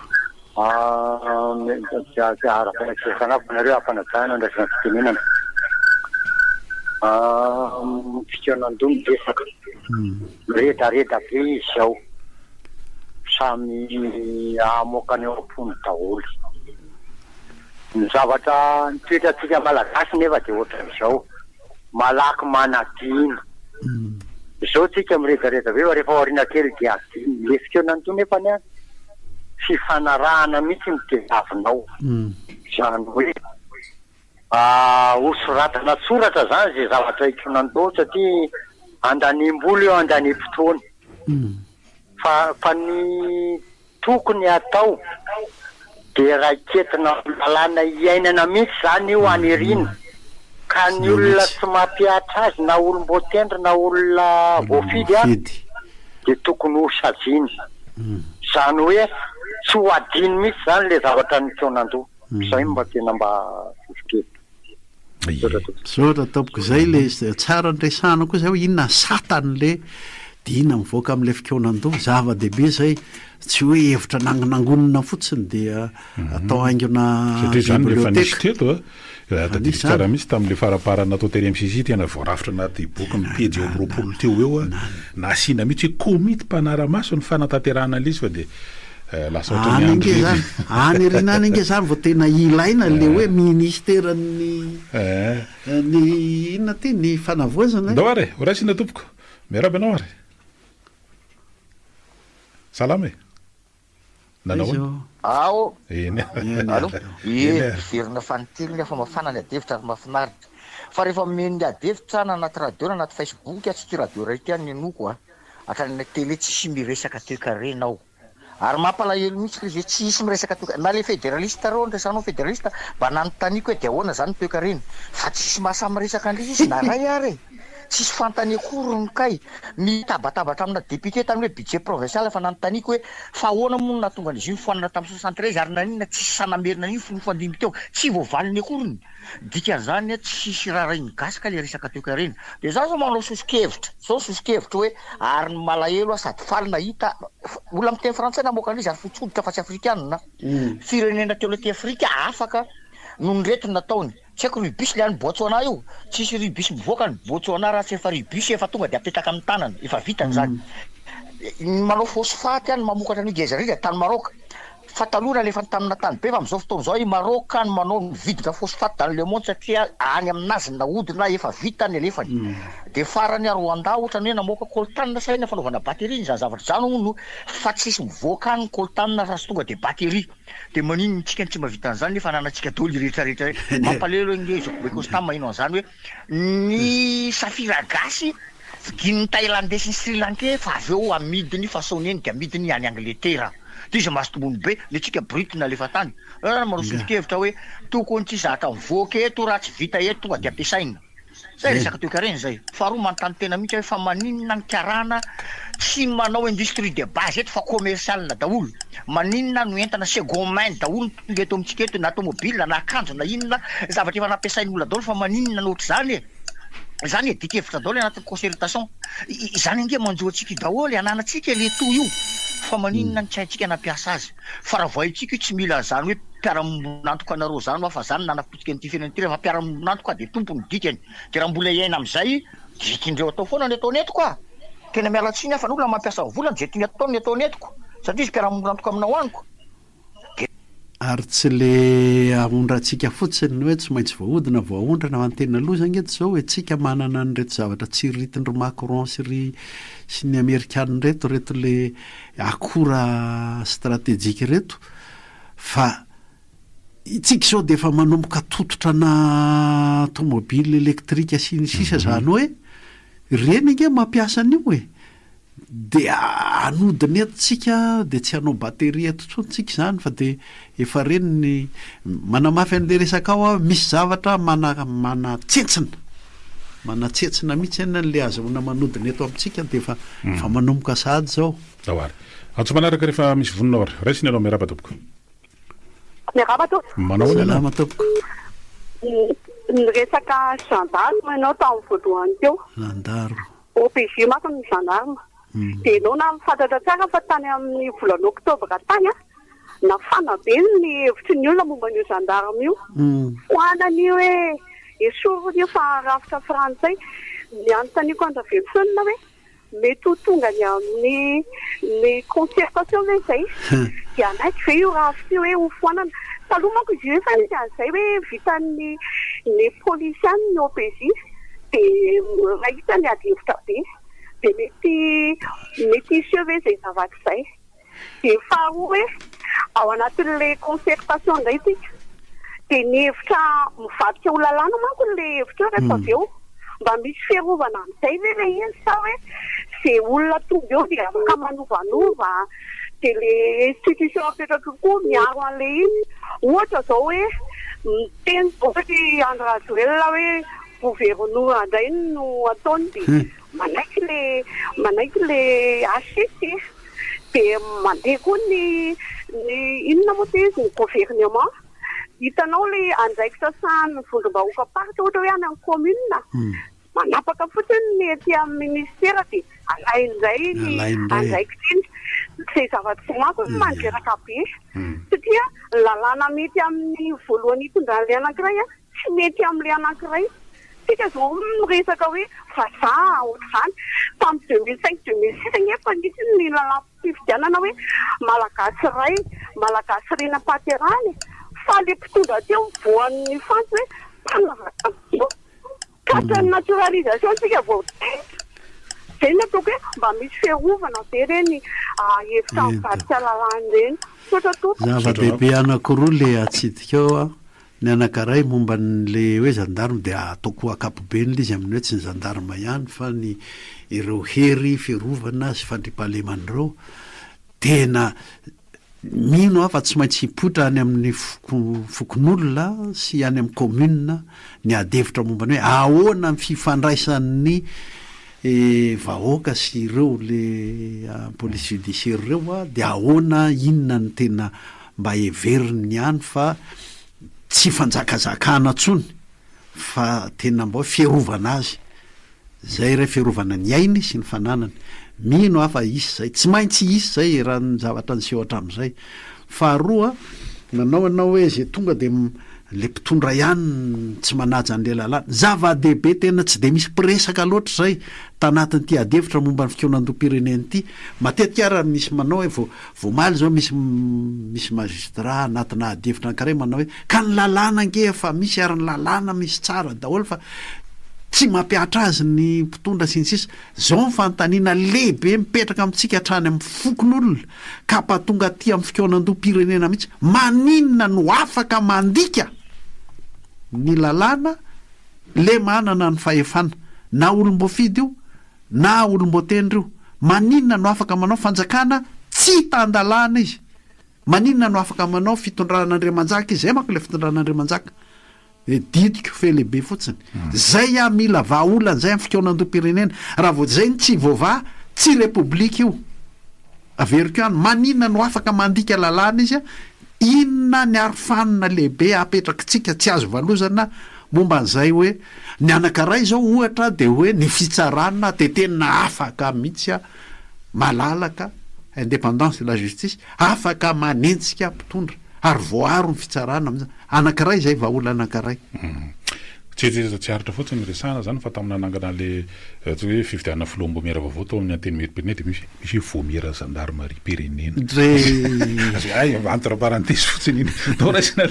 arapanakesanareo ampanajana andraisana fitenenana fikonan-doha midesaka redareda be izy ao samy amokany eo ampony daholo ny zavatra nitoetratsika malagasy nefa dia ohatran'izao malaky manadina izao tsika miredareda be fa rehefa aoriana kely dia adiny le fikonan-doha nefa ny fifanarahana mihitsy ny tezavinao zany hoe hosoratana soratra zany zay zavatra ikonan-doha satria andanimboly eo andanimpotoany fa ny tokony atao dia raiketina lalàna iainana mihitsy zany io anirina ka ny olona tsy mampiatra azy na olom-boatendry na olona voafidy a dia tokony ho sajiny zany hoe tsy ho adiny mihitsy zany le zavatra ny fikonan-doha zay mba tena mba fifikety sotra tompoko zay le tsara nresana koa zay hoe inona satan'le dia inona mivoaka amin'le fikonan-doha zava-dehibe zay tsy hoe hevitra nangonina fotsiny dia atao haingona satria zany rehefa nisy teto tsara misy tamin'le faraparana natao tery MCJ tena voarafitra anaty boky ny pejy eo amin'ny 20 teo eo a na asiana mihitsy hoe komity mpanara-maso ny fanatanterahana an'izy fa de lasa any reny inge zany vao tena ilaina le hoe ministeran'ny ny inona ty ny fanavoazana ndao are raisina tompoko miaraba anao ary salama e nanao ao alo verina fanitily efa mafana ny adevitra ary mahafinaritra fa rehefa meny adevitra na anaty radio na anaty Facebook tsy ty radio ray ty nynoko a hatrany tele tsisy miresaka toekarenao ary mampalahelo mihitsy izy tsy isy miresaka toeka na le fédéraliste reo nresanao fédéraliste mba nanotaniko hoe de ahoana zany toekareny fa tsisy mahasamy resaka andrizy izy na ray ary tsisy fantany akory ny kay mitabatabatra amina député tamin'ny hoe budget provincial fa nanotaniko hoe fa ahoana moa natonga an'izy io foanana tamin'ny 73 ary naninona tsisy sanamerina io fonofandimy teo tsy voavaliny akoriny dikan'izany tsisy raha ray migasika le resaka toekareny de za zao manao sosikevitra hoe ary ny malahelo sady faly nahita olona amin'ny teny frantsay namoaka an'izy ary fotsoditra fa tsy afrikanina firenena teo lety Afrika afaka no nyrety nataony tsy haiko rubis le any Botswana io tsisy rubis mivoaka ny Botswana raha tsy efa rubis efa tonga de apetaka amin'ny tanany efa vitany zany manao phosphate any mamokatra ny gezariza tany Maroc fa taloha lefa tamina tany be fa am'izao fotoana zao i Maroc any manao mividina phosphate dans le monde satria any aminazy nahodina efa vitany elefany de farany Rwanda ohatrany hoe namoaka coltan saina fanaovana batterie zany zavatra zany hono fa tsisy mivoaka any coltan raha sy tonga de batterie de manino tsika tsy mavita an'izany nefa nanantsika dolo rehetrarehetra mampalelo ingezoko ekostam mahino an'izany hoe ny safira gasy vigin'ny Thaïlandais sy Sri Lankais fa avy eo amidiny façonneny de amidiny any Angleterre de izy mahasotombony be le tsika britina lefa tany manao sosikevitra hoe tokony tsy zatra mivoaka eto raha tsy vita eto tonga de ampiasaina zay resaka toekareny zay faharoa manontany tena mihitsy hoe fa maninona ny karana tsy manao industrie de base eto fa commercial daholo maninona no entana second main daholo tonga eto amintsika eto na automobile na akanjo na inona zavatra efa nampiasainy olona daholo fa maninona nohatra zany zany e dikevitra daholo anatin'ny concertation zany inge manjoatsika daholo ananatsika le to io fa maninona ny tsy haintsika nampiasa azy fa raha voaitsika io tsy mila zany hoe mpiara-monantoka anareo zany fa zany nanapotika an'ity firenena ty fa mpiara-monantoka de tompony dikany de raha mbola iaina am'izay dikindreo atao foana ny atao netiko a tena mialatsiny fa n'olona mampiasa volany zay tiany atao ny atao netiko satria izy mpiara-monantoka aminao aniko ary tsy le ahondratsika fotsiny hoe tsy maintsy voahodina voahondrana mantena loza ngeto zao hoe tsika manana nyreto zavatra tsy ritindry Macron sy ny Amerikana reto le akora stratégique reto fa itsika zao de efa manomboka tototra na automobile électrique sy ny sisa zany hoe reny nge mampiasa an'io hoe de anodiny etotsika de tsy hanao batterie eto tsontsika zany fa de efa reny ny manamafy an'le resaka ao misy zavatra manatsetsina mihitsy ena n'le azahoana manodiny eto amintsika de fa manomboka sady zao ary antso manaraka rehefa misy vonina ary raisiny anao miaraba tompoko manao tompoko ny resaka gendarme ianao tamin'ny voalohany teo gendarme OPJ maka ny gendarme de ianao na mifantatra tsara fa tany amin'ny volana oktobra tany nafana be ny hevitry ny olona momba an'io gendarme io hoanany hoe esorony io fa rafitra frantsay ny anotaniako andravelofonina hoe mety ho tonga ny amin'ny concertation ve zay de anaiky ve io rafitra io hoe ho foanana taloha manko izy io efa nisy an'izay hoe vitan'ny polisiany ny OPJ de rahitany adihevitra be de mety iseo ve zay zavatra zay de faharoa hoe ao anatin'le concertation indray tsika de ny hevitra mivadika ho lalàna manko le hevitra rehefa avy eo mba misy fiarovana amin'izay ve le izy sa hoe zay olona tonga eo de afaka manovanova de le institution apetraka koa miaro an'le izy ohatra zao hoe miteny ohatra André Rajoelina hoe gouvernement indray no ataony de manaiky le HCC de mandeha koa ny inona moa te izy ny gouvernement hitanao le andraikitra sahany vondrom-bahoaka party ohatra hoe any amin'ny commune manapaka fotsiny ny ety amin'ny ministera de alaindray ny andraikitra iny zay zavatra manko mandreraka be satria lalàna mety amin'ny voalohany hitondrany anankiray tsy mety amin'le anankiray sika zao miresaka hoe fazaha ohatr'izany tamin'ny 2005-2006 nefa nisy ny lalam-pifidianana hoe malagasy ray malagasy rena paterany fa le mpitondra teo voan'ny fanty hoe mpanavaka quatre naturalisation sika vao zay ny ataoko hoe mba misy fiarovana be reny hevitra mivarotra lalàna reny zava-dehibe anankiroa le atsidika ao a ny anankiray momba n'le hoe gendarme dia ataoko akapobe ny izy amin'ny hoe tsy ny gendarme ihany fa ny ireo hery fiarovana sy fandripahalemandreo tena mino fa tsy maintsy hipotra any amin'ny fokon'olona sy any amin'ny commune ny adevitra momba ny hoe ahoana ny fifandraisan'ny vahoaka sy ireo le police judiciaire ireo a dia ahoana inona ny tena mba heveriny ihany fa tsy fanjakazakana ntsony fa tena mba fiarovana azy zay ray fiarovana ny ainy sy ny fananany mino afa isy zay tsy maintsy isy zay raha ny zavatra ny sehoatra am'izay faharoa nanao anao hoe zay tonga de le mpitondra ihany tsy manaja an'le lalàna zava-dehibe tena tsy de misy piresaka loatra zay tanatin'ity adevitra momba ny fikonan-dom-pirenena ity matetika raha misy manao hoe voamaly zao misy magistrat anatina adevitra anankiray manao hoe ka ny lalàna nge fa misy ary ny lalàna misy tsara daholo fa tsy mampiatra azy ny mpitondra sy ny sisa zao nyfanontaniana lehibe mipetraka amintsika hatrany amin'ny fokon'olona ka patonga ty amin'ny fikonan-dom-pirenena mihitsy maninona no afaka mandika ny lalàna le manana ny fahefana na olom-boafidy io na olom-botendry io maninona no afaka manao fanjakana tsy tandalàna izy maninona no afaka manao fitondran'Andriamanjaka izy zay manko le fitondran'Andriamanjaka didiko fe lehibe fotsiny zay a mila vahaolana zay amin'ny fikonan-dom-pirenena raha vo zay ny tsy voava tsy repoblika io averiko ihany maninona no afaka mandika lalàna izy a inona ny arofanina lehibe apetrakitsika tsy azo valozana momba an'izay hoe ny anankiray zao ohatra de hoe ny fitsarana de tena afaka mihitsy a malalaka indépendance de la justice afaka manentsika mpitondra ary voaro ny fitsarana am'izay anankiray zay vahaolana anankiray tsy haritra fotsiny resana zany fa tamina anangana le tsy hoe fifidianana filombo miara vaovao tao amin'ny anteny meri-pirenena de misy voamira gendarmerie pirenena ay entre parenthèse fotsiny iny taorasina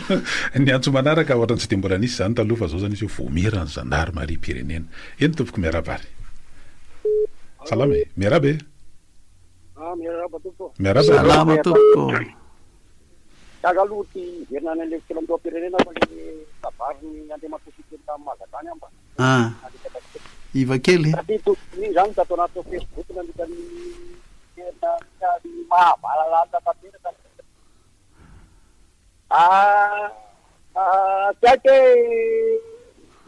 ny antso manaraka ohatra tsy de mbola nisy zany taloha fa zao zany izy hoe voamira ny gendarmerie pirenena eny tompoko miarabary salama e miarabe salama tompoko tagaloha ty herinany le filamboam-pirenena fa le tavariny andriamatositeny tamin'ny Magatany amba iva kely iny zany tato anaty Facebook nandikany tena mahavalalala tanteraka tiake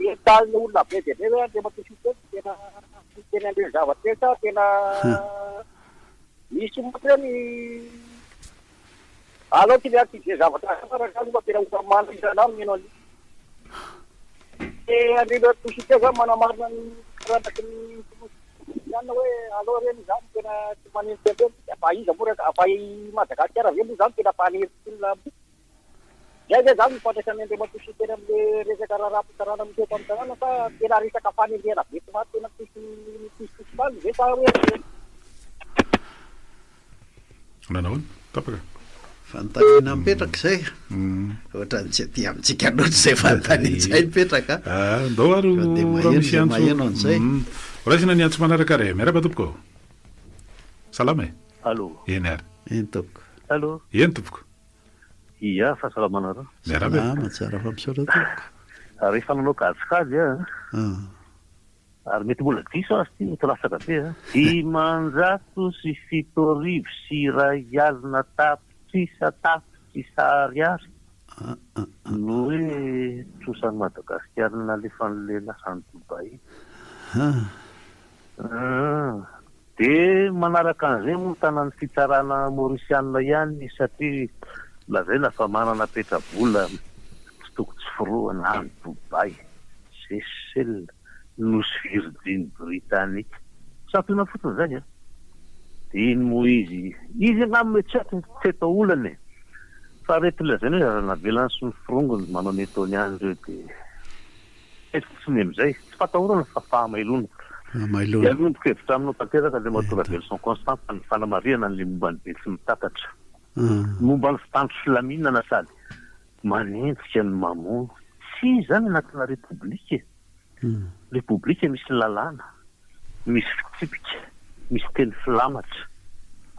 entan'ny olona be dia be hoe andriamatositeny tena teny andreo zavatesa tena misy moa ny alors qu'il y a des avantages par exemple que on commande ça mais non et avec le tout ce que on a marre rata que yann we alors les gens que na mani tebe pai zamura pai Madagascar vem gens que na pani la ya ya gens potentiellement de tout ce que les réserves rap tarana me tam tarana pa kila risa ka pani dia na bitma na tu pas je ça we non tapaka fanontaniana mipetraka zay ohatra ny tsy aty amintsika loatra zay fanontaniana zay mipetraka ndao ary maheno an'izay raisina ny antso manaraka re miaraba tompoko salama e allo eny ary eny tompoko allo eny tompoko iya fahasalamana miaraba tsara fa misaotra tompoko rehefa nanao kajikajy ary mety mbola diso azy ty tolasaka be dimanjato sy fito arivo sy iray alina tapotsisa ariary no hoe trosan'ny Madagasikara nalefan'le lasany Dubai de manaraka an'izay moa tanany fitsarana Mauritianina ihany satria lazaina fa manana petrabola tsy tokony tsy firohana any Dubai Seychelles Nosy Virgin Britannique satona fotsiny zany de iny moa izy ngamy tsy atao olana fa reto lazaina hoe navela ny sy ny firongony manao ny ataony any reo de misaity fotsiny amin'izay tsy fatahorana fa fahamailona mailona alondroko hevitra aminao tanteraka le mahatonga velson constant fa ny fanamariana n'le momba ny be sy mitatatra momba ny fitandro filaminana sady manenjika ny mamono tsy zany anatina repoblika repoblika misy lalàna misy fitsipika misy teny filamatra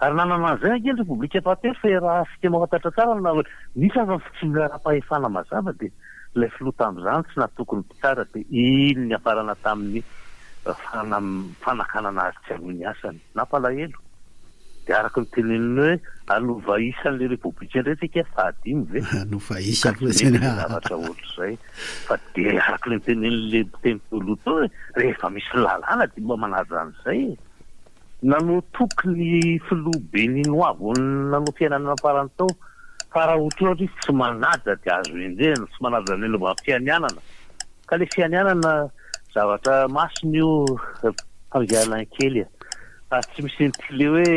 ary nanana an'izay ankeny repoblika fahatery fa raha sistema fatatra tsara na nisy aza tsy miara-pahefana mazava dia ilay filoha tamin'izany tsy natokony mpitsara dia iny ny afarana tamin'ny fanakana azy tsy aloha ny asany nampalahelo dia araka ny teneniny hoe alova isan'le repoblika ndretsika fahadimy ve nova isa fotsiny zavatra ohatr'izay fa dia araka le tenen'le teny toloha tao hoe rehefa misy lalàna dia mba manaja an'izay nanotoky ny filoha beninois vo nanao fiainana nafarany tao fa raha ohatrohatry tsy manaja dia azo enjena tsy manaja ny lomba fianianana ka le fianianana zavatra masiny io fangialan kely tsy misy nitile hoe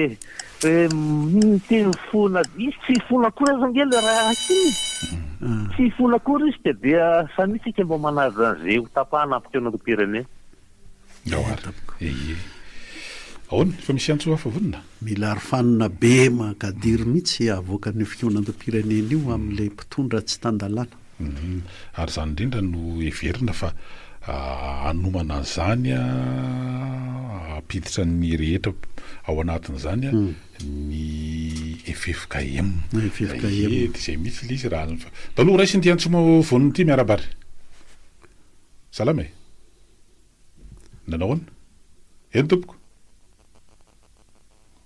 teny fona izy tsy fona kory azangely raha akiny tsy fona kory izy dia samitsika mba manaja an'izay ho tapahana ampiteonam-pirenena ahoana fa misy antso hafa vonona mila arofanina be makadiry mihitsy avoaka ny fionam-pirenena io amin'ilay mpitondra tsy tandalàna ary zany indrindra no everina fa anomana an'izany apiditra ny rehetra ao anatin'izany ny FFKM izay mihitsy le izy raha taloha raisiny ty antsoma voniny ty miarabary salama e nanao ahoana eny tompoko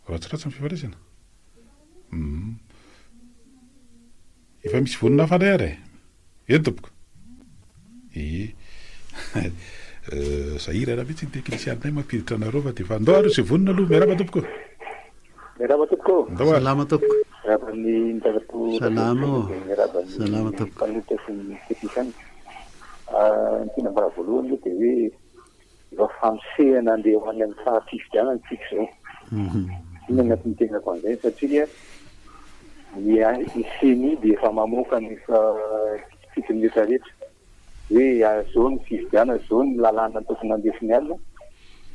ratsiratsy ny fifandraisana efa misy vonina hafa ndray ary eny tompoko sahira raha mihitsy ny teknisianay mampiditra anareo fa dia fa ndao ary izay vonina aloha miaraba tompoko miaraba tompoko ndao ary salama tompoko raban'ny ndavato salama salama tompoko kanoty sy teknisany ny tena mbara voalohany dia hoe efa famosehana andeha ho any amin'ny fahafifidianana tsika zao iny anatin'ny tenako an'izay satria ny seni dia efa mamoaka ny fitony rehetra rehetra hoe zao ny fifidiana zao ny lalàna tokony andesiny alina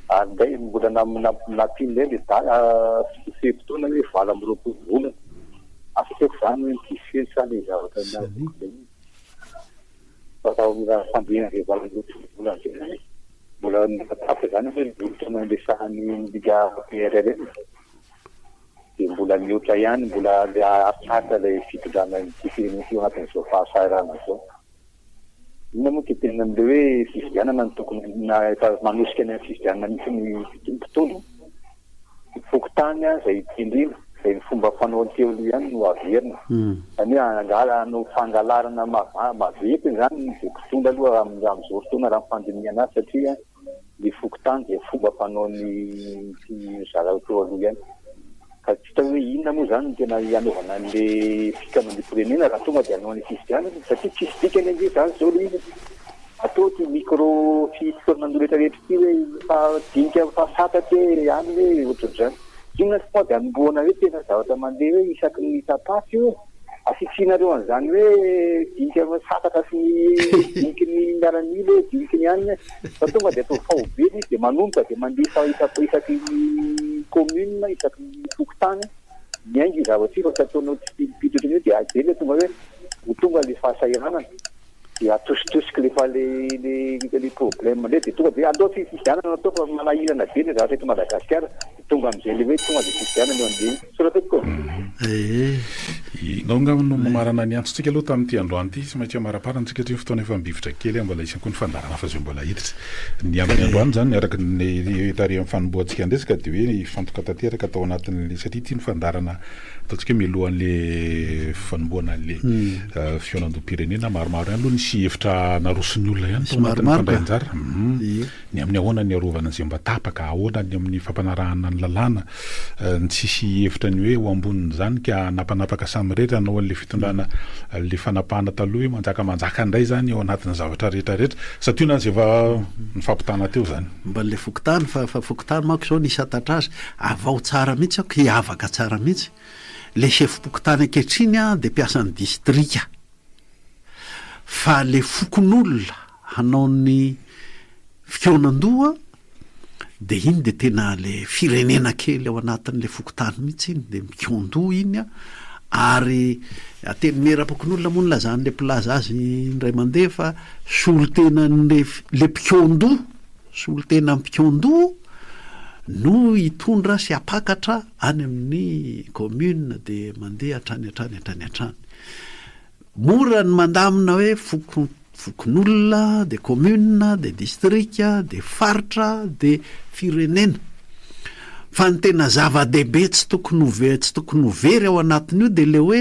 ary nday mbola napiny ndray le fe-potoana hoe vala amin'ny roapolo volana afaka zany hoe midiseny sa le zavatra zay fatao mila fandriana re vala amin'ny roapolo volana mbola natapaka zany hoe volotona andesahany liga PRL dia mbola mihoatra ihany mbola le atratra le fitondrana ny firenena io anatin'izao fahasarana zao ina moa tena am'le hoe fifidianana ny tokony manosika ny fifidianana misy ny mpitondro fokotany zay tindrina zay ny fomba fanao teo aloha ihany no averina zany hoe no fangalarana mavety zany ny mpitondra aloha amin'izao fotoana raha mifandiniana azy satria ny fokotany zay fomba fanao ny zara teo aloha ihany ka tsy tao hoe inona moa zany tena anaovana an'le fikamana firenena raha tonga dia anao ny fifidianana satria tsisy dikany an'izay zany zao le izy atao ty micro fitoanandro rehetrarehetra ty hoe fadinika fahasata te any hoe ohatr'izany inona tsy dia anomboana hoe tena zavatra mandeha hoe isaky ny tapasy hoe asitsianareo an'izany hoe dinika satatra sy diniky ny miaran'ilo hoe diniky ny anina fa tonga dia atao fahobely izy dia manomboka dia mandefa isaky ny commune isaky ny tokotany miaingy zavatra io fa ataonao tsy piditra io dia azely tonga hoe ho tonga le fahasahiranana dia atositosiky lefa le problème le dia tonga dia andao fifidianana atao fa malahirana be le zavatra eto Madagasikara tonga amin'izay le hoe tonga dia fifidianana eo an'izay sorateko naongano mamarana ny antsotsika aloha tamin'ity androany ity sy maintsy amaraparana tsika hatria fotoana efa mibivitra kely mbola isany koa ny fandarana fa zay mbola hiditra ny amin'ny androany zany araka ny tary amin'ny fanomboantsika andresaka dia hoe fantoka tanteraka atao anatin'le satria ity ny fandarana ataontsika hoe milohan'le fanomboana an'le fionam-pirenena maromaro ihany aloha nisy hevitra narosony olona ihany tao anatin'ny fandrainjara ny amin'ny ahoana ny arovana an'izay mba tapaka ahoana ny amin'ny fampanarahana ny lalàna ny tsisy hevitra ny hoe ho ambonin'izany ka napanapaka samy rehetra anao an'le fitondrana le fanapahana taloha hoe manjaka indray zany ao anatin'ny zavatra rehetrarehetra satria na zay efa nifampitana teo zany mba le fokotany fa fokotany manko zao nisy atatra azy avao tsara mihitsy ako hiavaka tsara mihitsy le chef-pokotany ankehitriny dia mpiasan'ny distrika fa le fokon'olona hanao ny fikonan-doha de iny de tena le firenena kely ao anatin'le fokotany mihitsy iny de mikon-doha iny a ary ateny merapokon'olona moa nylazan'le plaza azy indray mandeha fa solontenan'le mpikon-doha solotena mpikon-doha no hitondra sy apakatra any amin'ny commune de mandeha hatrany mora ny mandamina hoe fokon'olona de commune de distrika de faritra de firenena fa ny tena zava-dehibe tsy tokony ho very ao anatin'io de le hoe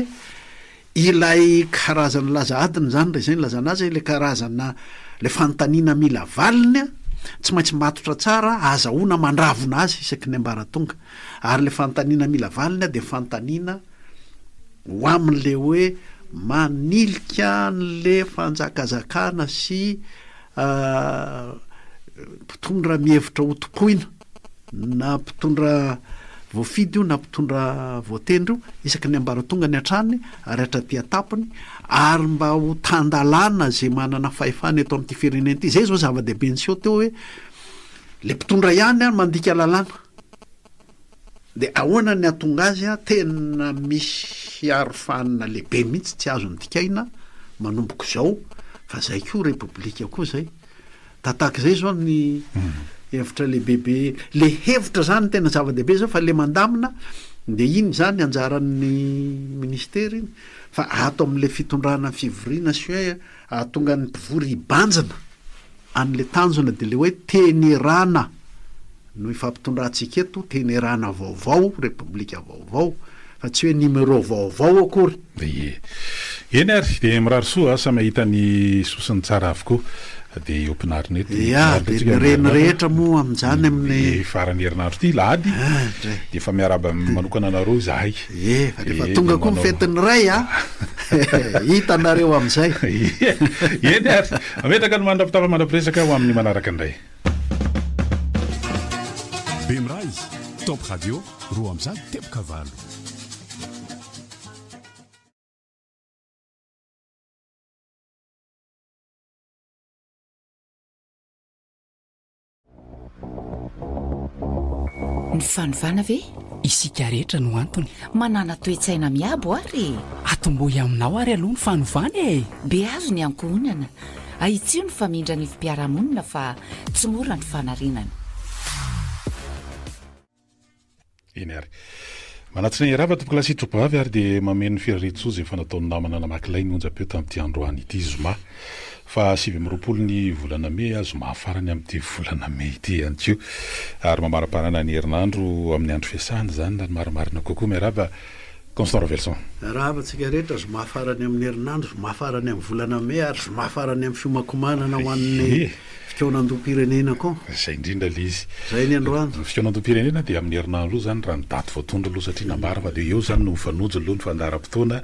ilay karazana laza adiny zany re zay lazana azy le karazana le fanontaniana mila valiny a tsy maintsy matotra tsara azahoana mandravona azy isaky ny ambaratonga ary le fanontaniana mila valiny a de fanontaniana ho amin'le hoe manilika n'le fanjakazakana sy mpitondra mihevitra ho topoina na mpitondra voafidy io na mpitondra voatendry io isaky ny ambaratonga ny atrany ary hatraty atapony ary mba ho tandalana zay manana fahefany eto amin'ity firenena ity zay zao zava-dehibe ny seo teo hoe le mpitondra ihany a mandika lalàna de ahoana ny atonga azy a tena misy arofanina lehibe mihitsy tsy azo ny dikaina manomboko zao fa zay koa repoblika koa zay tataka zay zao ny hevitra lehibebe le hevitra zany tena zava-dehibe zao fa le mandamina de iny zany anjaran'ny ministera iny fa ato amin'le fitondrana fivoriana sy hoe ahatonga ny mpivory hibanjana an'le tanjona de le hoe tenerana no ifampitondrantsika eto tenerana vaovao repoblika vaovao fa tsy hoe numéro vaovao akory eny ary de mirary soa asa mahita ny sosiny tsara avokoa de ompinariny de reny rehetra moa amin'izany amin'ny farany herinandro ity lahady de efa miaraba manokana anareo zahay fa defa tonga koa mifetiny ray a hitanareo amin'izay eny ary ametraka ny mandrapitafa mandrapiresaka ho amin'ny manaraka indray Bemray Top Radio roa am'izany teboka valo ny fanovana ve isika rehetra no antony manana toetsaina miabo ary atomboy aminao ary aloha ny fanovana e be azo ny ankohonana aitsio ny famindra ny fipiaramonina fa tsy mora ny fanarinana eny ary manatsina irava tompoko lasitrobavy ary de mameno fireretso zay fanataony namana namakilay ny onja-peo tamin'ity androany ity zoma fa 7 ny volana me zoma farany amin'ity volana me ity ihany kio ary mamaraparana ny herinandro amin'ny andro fiasany zany na ny marimarina kokoa miaraba Constant Revelson raha tsika rehetra zoma farany amin'ny herinandro zoma farany amin'ny volana me ary zoma farany amin'ny fiomakomanana ho an'ny fikonan-doam-pirenena koa zay indrindra le izy zay ny androany ny fikonan-doam-pirenena dia amin'ny herinandro zany raha ny daty voatondra aloha satria nambara fa de eo zany no mifanojo aloha ny fandaharam-potoana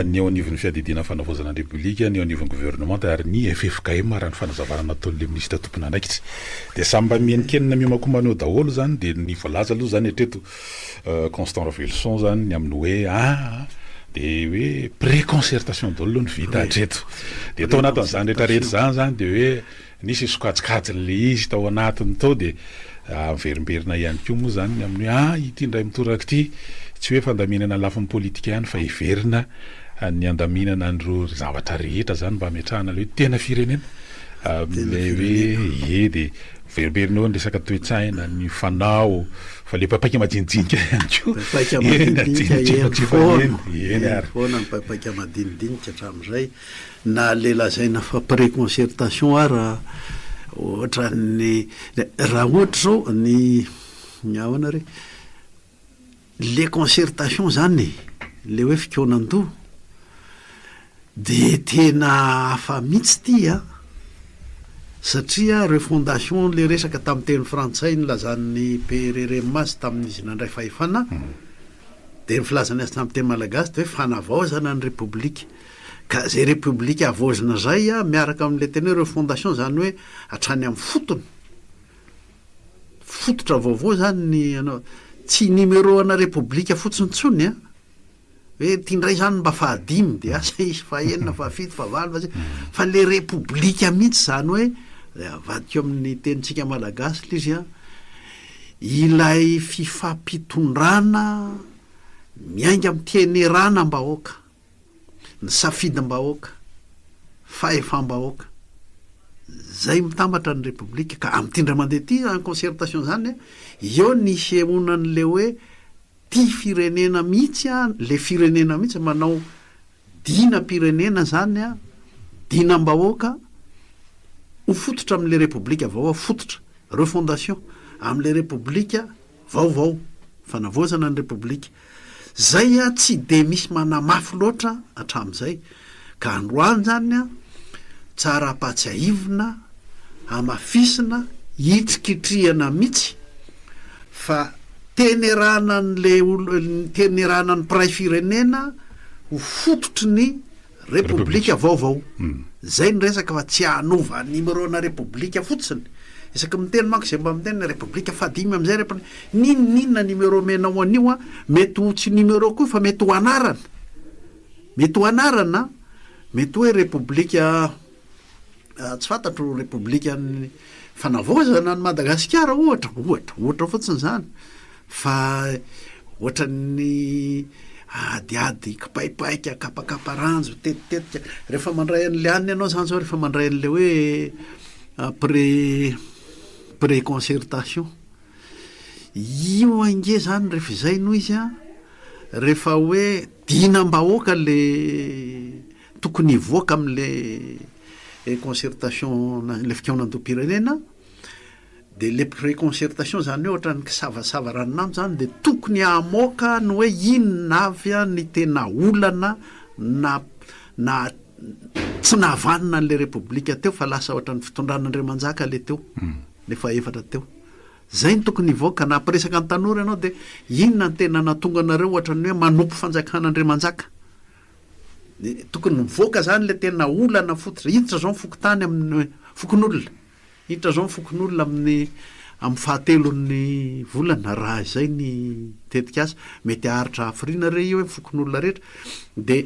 ny eo anivon'ny fiadidina fanavozana ny repoblika ny eo anivon'ny gouvernement ary ny FFKM raha ny fanazavana nataon'le ministra tompony anaikitsy de samba mienikenina miomakomana eo daholo zany de ny voalaza aloha zany hatreto Constant Revelson zany ny amin'ny hoe de hoe préconcertation daholo ny vita hatreto de atao anatin'izany rehetrarehetra zany de hoe nisy sokajikajiny le izy tao anatiny tao de miverimberina ihany koa moa zany amin'ny hoe ity ndray mitoraka ity tsy hoe fandaminana lafin'ny politika ihany fa hiverina ny andaminana an'ireo zavatra rehetra zany mba ametrahana le hoe tena firenena le hoe de veriberina eo ny resaka toetsaina ny fanao fa le papaika madinidinika ihany koafoana ny papaika madinidinika hatramin'izay na le lazaina fa préconcertation ara ohatra ny raha ohatra zao ny ahoana re le concertation zany le hoe fikonan-doha de tena hafa mihitsy ty a satria reo fondation le resaka tamin'ny teny frantsay ny lazan'ny PRRMAS tamin'izy nandray fahefana de ny filazany azy tamin'ny teny malagasy de hoe fanavaozana ny repoblika ka zay repoblika avaozana zay a miaraka amin'le teny hoe reo fondation zany hoe hatrany amin'ny fotony fototra vaovao zany ny anao tsy numéro ana repoblika fotsiny tsony a hoe tiandray zany mba fahadimy de asa izy fahenina fahafito fahavalo fa le repoblika mihitsy zany hoe avadika amin'ny tenintsika malagasy le izy a ilay fifampitondrana miainga amitenerana mbahoaka ny safidym-bahoaka fahefam-bahoaka zay mitambatra ny repoblika ka am'tindra mandeha ty en concertation zany eo nisy emonan'le hoe ty firenena mihitsy a le firenena mihitsy manao dina pirenena zany a dinam-bahoaka ho fototra am'le repoblika avao fototra refondation am'le repoblika vaovao fanavozana ny repoblika zay a tsy de misy manamafy loatra hatram'izay ka androany zany a tsara apatsiaivina amafisina hitrikitrihana mihitsy fa tenerana tenerana ny piray firenena ho fototry ny repoblika vaovao zay ny resaka fa tsy anova numerona repoblika fotsiny isaky miteny manko zay mba miteny repoblika fadimy am'izay ninona numero menao anio a mety ho tsy numero koa fa mety ho anarana mety hoe repoblika tsy fantatro repoblika ny fanavozana ny Madagasikara ohatra fotsiny zany fa ohatra ny adiady kipaipaika kapakaparanjo tetitetika rehefa mandray an'le aniny ianao zany zao rehefa mandray an'le hoe pré concertation io ange zany rehefa zay noho izy a rehefa hoe dinam-bahoaka le tokony hivoaka am'le concertation le fikaonantom-pirenena de le pré-concertation zany hoe ohatra ny kisavasava ranonano zany de tokony hamoaka ny hoe inona avy a ny tena olana na tsy nahavanina n'le repoblika teo fa lasa ohatra ny fitondran'Andriamanjaka le teo le faefatra teo zay ny tokony hivoaka na apiresaka ny tanora ianao de inona ny tena natonga anareo ohatra ny hoe manompo fanjakan'Andriamanjaka tokony mivoaka zany le tena olana fototra hiditra zao mifokotany amin'ny fokon'olona hiditra zao mifokon'olona amin'ny fahatelon'ny volana raha izay ny tetika azy mety aharitra hafirina re io hoe mifokon'olona rehetra de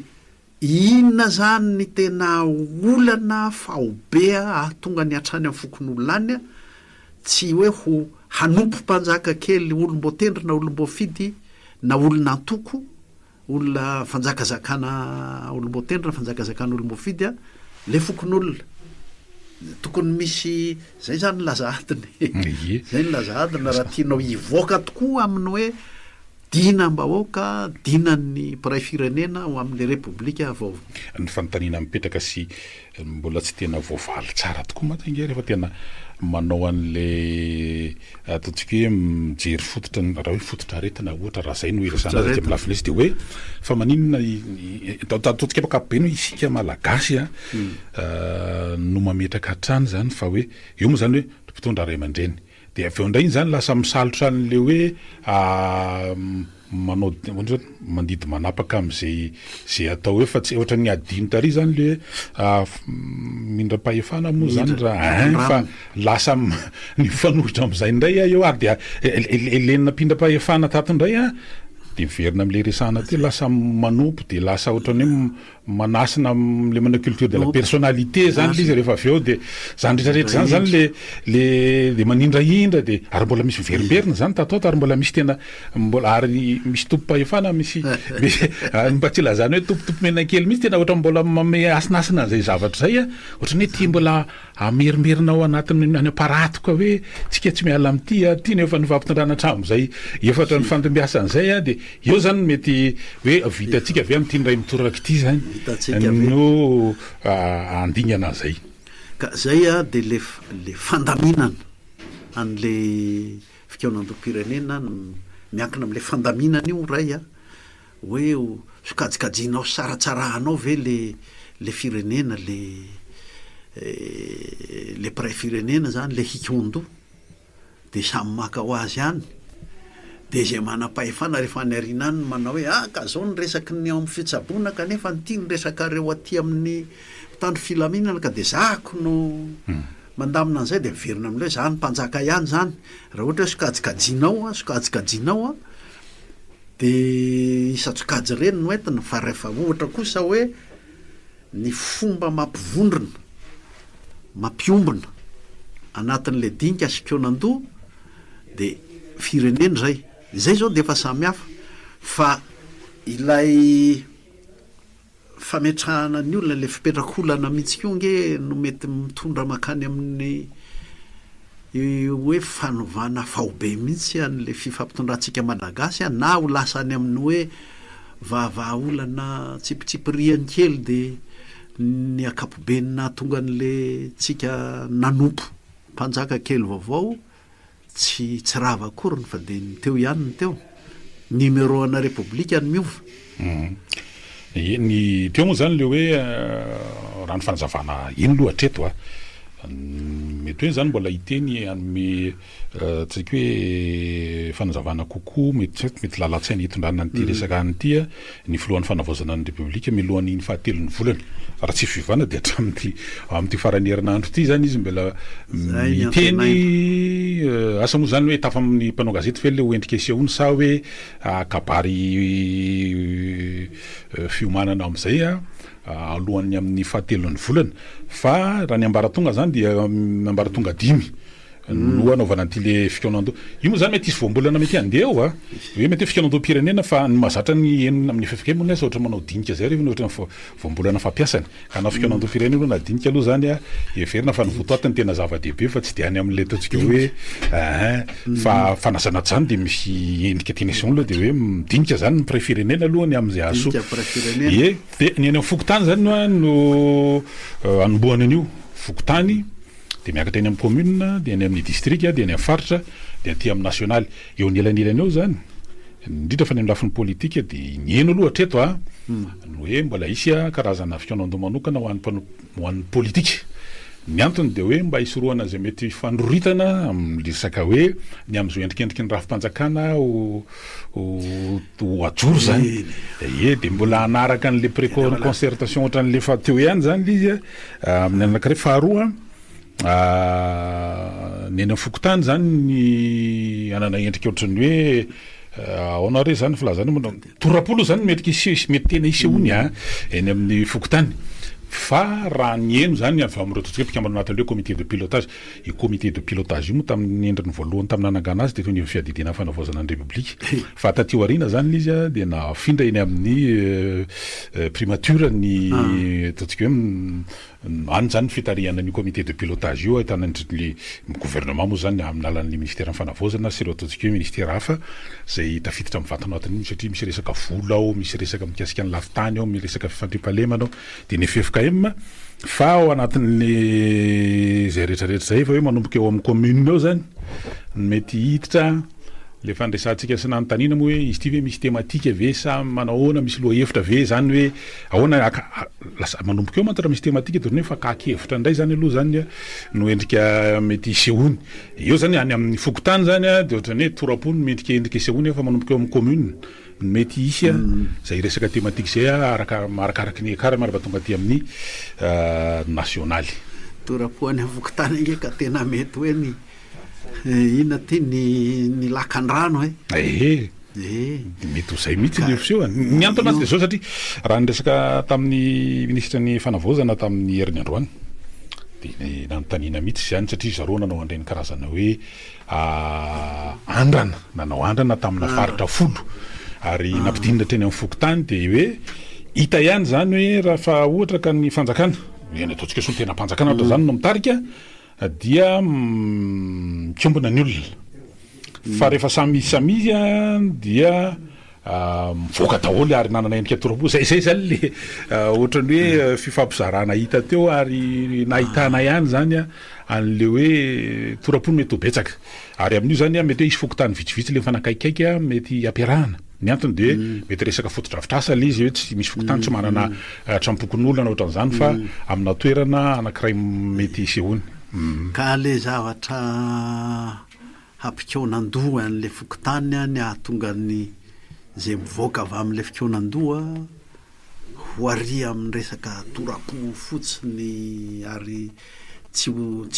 inona zany ny tena olana fahobea ahatonga ny hatrany amin'ny fokon'olona any a tsy hoe ho hanompo mpanjaka kely olom-boatendry na olom-boafidy na olona antoko olona fanjakazakana olom-boatendry na fanjakazakana olom-boafidy a le fokon'olona tokony misy zay zany lazadiny zay ny lazadiny raha tianao hivoaka tokoa amin'ny hoe dinam-bahoaka dinan'ny piray firenena ho amin'le repoblika vaovao ny fanontaniana mipetraka sy mbola tsy tena voavaly tsara tokoa matange rehefa tena manao an'le ataontsika hoe mijery fototra raha hoe fototra aretina ohatra raha zay no iresana zy am'lafiny izy de hoe fa maninona ataontsika ampakapobe no isika malagasy a no mametraka hatrany zany fa hoe eo moa zany hoe mpitondra ray aman-dreny de avy eo indray iny zany lasa misalotra an'le hoe manao mandidy manapaka am'zay atao hoe fa tsy ohatra ny adino tary zany le mindram-pahefana moa zany raha fa lasa ny fanohitra am'izay indray eo ary de elenina mpindram-pahefana tato indray a de miverina am'le resana ty lasa manompo de lasa ohatrany hoe manasina am'le manao culture de la personnalité zany le izy rehefa avy eo de zany rehetrarehetra zany zany le manindraindra de ary mbola misy miverimberina zany tatoato ary mbola misy tena mbola ary misy tompo-pahefana misy mba tsy lazany hoe tompotompo menakely misy tena ohatra mbola mame asinasina zay zavatra zay a ohatrany hoe ty mbola amerimerina ao anatin'ny any aparatoka hoe tsika tsy miala am'ty a ty nefa nifampitondrana hatramo zay efatra ny fantombiasan'izay a de eo zany mety hoe vitatsika avy am'ty ndray mitoraka ity zany no andingana zay ka zay a de le fandaminana an'le fikaonantom-pirenena miankina am'le fandaminana io ray a hoe sokajikajinao saratsarahanao ve le firenena le piray firenena zany le hikondo de samy maka ho azy any de zay manam-pahefana rehefa ny arinany manao hoe ka zao ny resaky ny ao amin'ny fitsabona kanefa nyty ny resakareo aty amin'ny tandro filaminana ka de zako no mandamina an'izay de miverina am'le zany mpanjaka ihany zany raha ohatra hoe sokajikajinao a de isatsokajy reny no entina fa rehefa ohatra kosa hoe ny fomba mampivondrona mampiombona anatin'le dinika sy fikeonandoha de firenena zay zao de efa samy hafa fa ilay fametrahana ny olona le fipetrakolana mihitsy konge no mety mitondra makany amin'ny hoe fanovana faobe mihitsy an'le fifampitondrantsika malagasy na ho lasany amin'ny hoe vaavaolana tsipitsipiriany kely de ny akapobenina tonga an'le tsika nanompo mpanjaka kely vaovao tsy rava akoriny fa de ny teo ihany ny teo numéro ana repoblika ny miova ny teo moa zany le hoe raha ny fanazavana ino loatra eto mety hoe zany mbola hiteny anome tsika hoe fanazavana kokoa mety lalatsaina hitondrana nyty resaka anyty ny filohan'ny fanavaozana ny repoblika milohan'ny fahatelon'ny volana raha tsy fivana de amin'ty farany herinandro ty zany izy mbela miteny asa moa zany hoe tafa amin'ny mpanao gazety fe le hoendrika sehoany sa hoe kabary fiomanana am'izay alohan'ny amin'ny fahatelon'ny volana fa raha ny ambaratonga zany dia ambaratonga 10 no anaovana anty le fikeonandoha io moa zany mety isy voambolana mety andeha eo hoe mety hoe fikeonandoha pirenena fa ny mahazatra ny enina amin'ny fefike moa sa ohatra manao dinika zay rehefa ohatra voambolana fampiasany ka na fikeonandoha pirenena na dinika aloha zany everina fa ny votoatiny tena zava-dehibe fa tsy de any amin'le ataontsika hoe fa fanasana zany de misy endrika tenation aloha de hoe dinika zany ny préfirenena aloha ny am'izay aso de ny any amin'ny fokotany zany no anombohany an'io fokotany de miakatra eny amin'ny commune de eny amin'ny district de eny amin'ny faritra de aty amin'ny national eo ny elanelany eo zany indrindra fa ny amin'ny lafiny politika de ny eno aloha hatreto no hoe mbola isy karazana fikeonandoha manokana ho an'ny politika ny antony de hoe mba hisorohana zay mety fandroritana amin'ny resaka hoe ny am'izao endrikendriky ny rafim-panjakana ho ajoro zany de mbola anaraka an'le concertation ohatra n'le fa teo ihany zany izy amin'ny anankiray faharoa ny eny fokotany zany ny anana endrika ohatra ny hoe aona re zany filazany torapolo zany mety tena isehoany eny amin'ny fokotany fa raha ny eno zany avy amin'ireo totsika mpikambana anatin'le comité de pilotage io comité de pilotage io moa tamin'ny endriny voalohany tamin'ny nanangana azy de toy ny fiadidina fanavaozana ny republika fa taty aoriana zany izy de nafindra eny amin'ny primature ny totsika hoe any zany fitarihana ny comité de pilotage io ahitana le gouvernement moa zany amin'ny alalan'ny ministère ny fanavaozana sy ireo ataontsika hoe ministère hafa zay tafiditra amin'ny vatana anatin'iny satria misy resaka vola ao misy resaka mikasika ny lafitany ao misy resaka fifandripalemana ao de ny FFKM fa ao anatin'le zay rehetrarehetra zay fa hoe manomboka eo amin'ny commune ao zany mety hiditra le fandraisantsika sy nanontaniana moa hoe izy ty hoe misy thématique ve sa manahoana misy loha hevitra ve zany hoe ahoana lasa manomboka eo mantra misy thématique de hoe fa kahakevitra ndray zany aloha zany no endrika mety isehoany eo zany any amin'ny fokotany zany de ohatrany hoe torapony mendrika endrika isehoany fa manomboka eo amin'ny commune mety isy zay resaka thématique zay arakaraky ny ekara maraba tonga aty amin'ny nationaly torapoany fokotany nge ka tena mety hoe ny ina ty ny lakan-drano mety zay mihitsy ny fiseho ny antony azy de zao satria raha ny resaka tamin'ny ministra ny fanavaozana tamin'ny herin'ny androany de nanontaniana mihitsy zany satria zareo nanao andreny karazana hoe andrana nanao andrana tamina faritra folo ary nampidinina treny amin'ny fokotany de hoe hita ihany zany hoe raha fa ohatra ka ny fanjakana eny ataontsika so tena mpanjakana ohatra zany no mitarika dia mikombona ny olona fa rehefa samizy dia mivoaka daholo ary nanana endrika torapo zay zany le ohatrany hoe fifampizarana hita teo ary nahitana ihany zany an'le hoe torapony mety ho betsaka ary amin'io zany mety hoe isy fokotany vitsivitsy le fanakaikaiky mety ampiarahana ny antony de mety resaka fotodrafitrasa le izy hoe tsy misy fokotany tsy manana trampokon'olona ohatran'izany fa amina toerana anankiray mety isehoany ka le zavatra hampikeonandoha an'le fokotany ny ahatonga ny zay mivoaka avy amin'le fikeonandoha ho ary amin'ny resaka torapo fotsiny ary tsy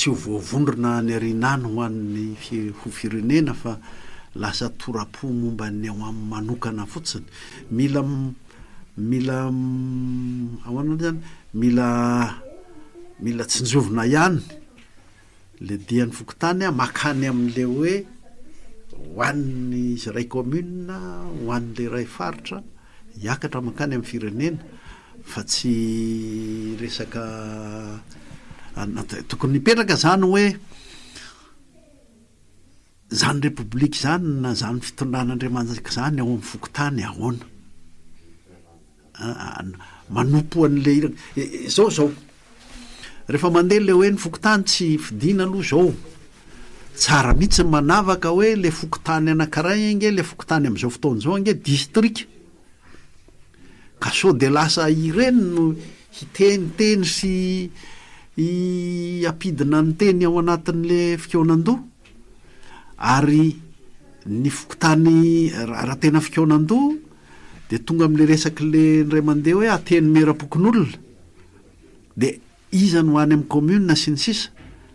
ho voavondrona ny arinany ho an'ny ho firenena fa lasa torapo momba ny ao amin'ny manokana fotsiny mila ahoana zany mila tsinjovina ihany le dian'ny fokotany makany amin'le hoe hoan'ny izy ray commune hoan'le ray faritra hiakatra makany amin'ny firenena fa tsy resaka tokony mipetraka zany hoe zany repoblika zany na zany fitondran'Andriamanitra zany ao amin'ny fokotany ahoana manompo an'le zao rehefa mandeha le hoe ny fokotany tsy fidina aloha zao tsara mihitsy manavaka hoe le fokotany anankiray ange le fokotany am'izao fotoana zao ange district ka sao de lasa ireny no hiteniteny sy apidina ny teny ao anatin'le fikonan-doha ary ny fokotany raha tena fikonan-doha de tonga am'le resaky le ndray mandeha hoe ateny merapokon'olona de iza no any amin'ny commune sy ny sisa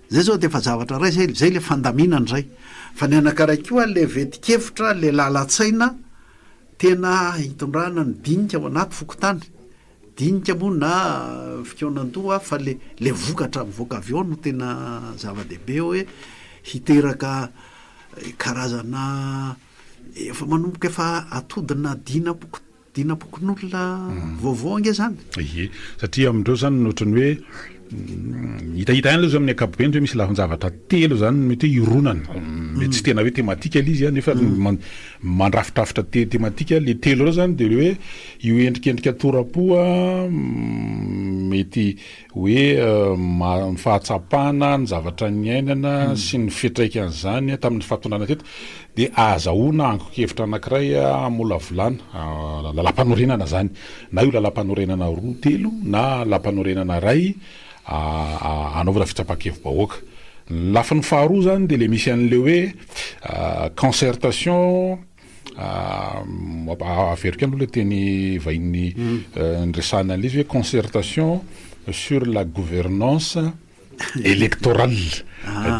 zay zao de efa zavatra ray zay le fandaminany zay fa ny anankiray koa le vetikevitra le lalatsaina tena hitondrana ny dinika ao anaty fokotany dinika moa na fikonan-doha fa le vokatra mivoaka avy ao no tena zava-dehibe hoe hiteraka karazana efa manomboka efa atodina dinapokon'olona vaovao ange zany ie satria amindreo zany notrany hoe hitahita ihany aloha zay amin'ny ankapobeny hoe misy lafin-javatra telo zany mety hoe ironana mety tsy tena hoe tematika le izy nefa mandrafitrafitra tematika le telo reo zany de hoe io endrikendrika torapoa mety hoe fahatsapana ny zavatra ny ainana sy ny fitraikany tamin'ny fahatondrana teto de azahoana ankokevitra anankiray amolavolana lalam-panorenana zany na io lalam-panorenana roa telo na lalam-panorenana ray anaovana fitsapakevim-bahoaka lafiny faharoa zany de le misy an'le hoe concertation averiko aloha le teny vahiny ndresana an'le izy hoe concertation sur la gouvernance électorale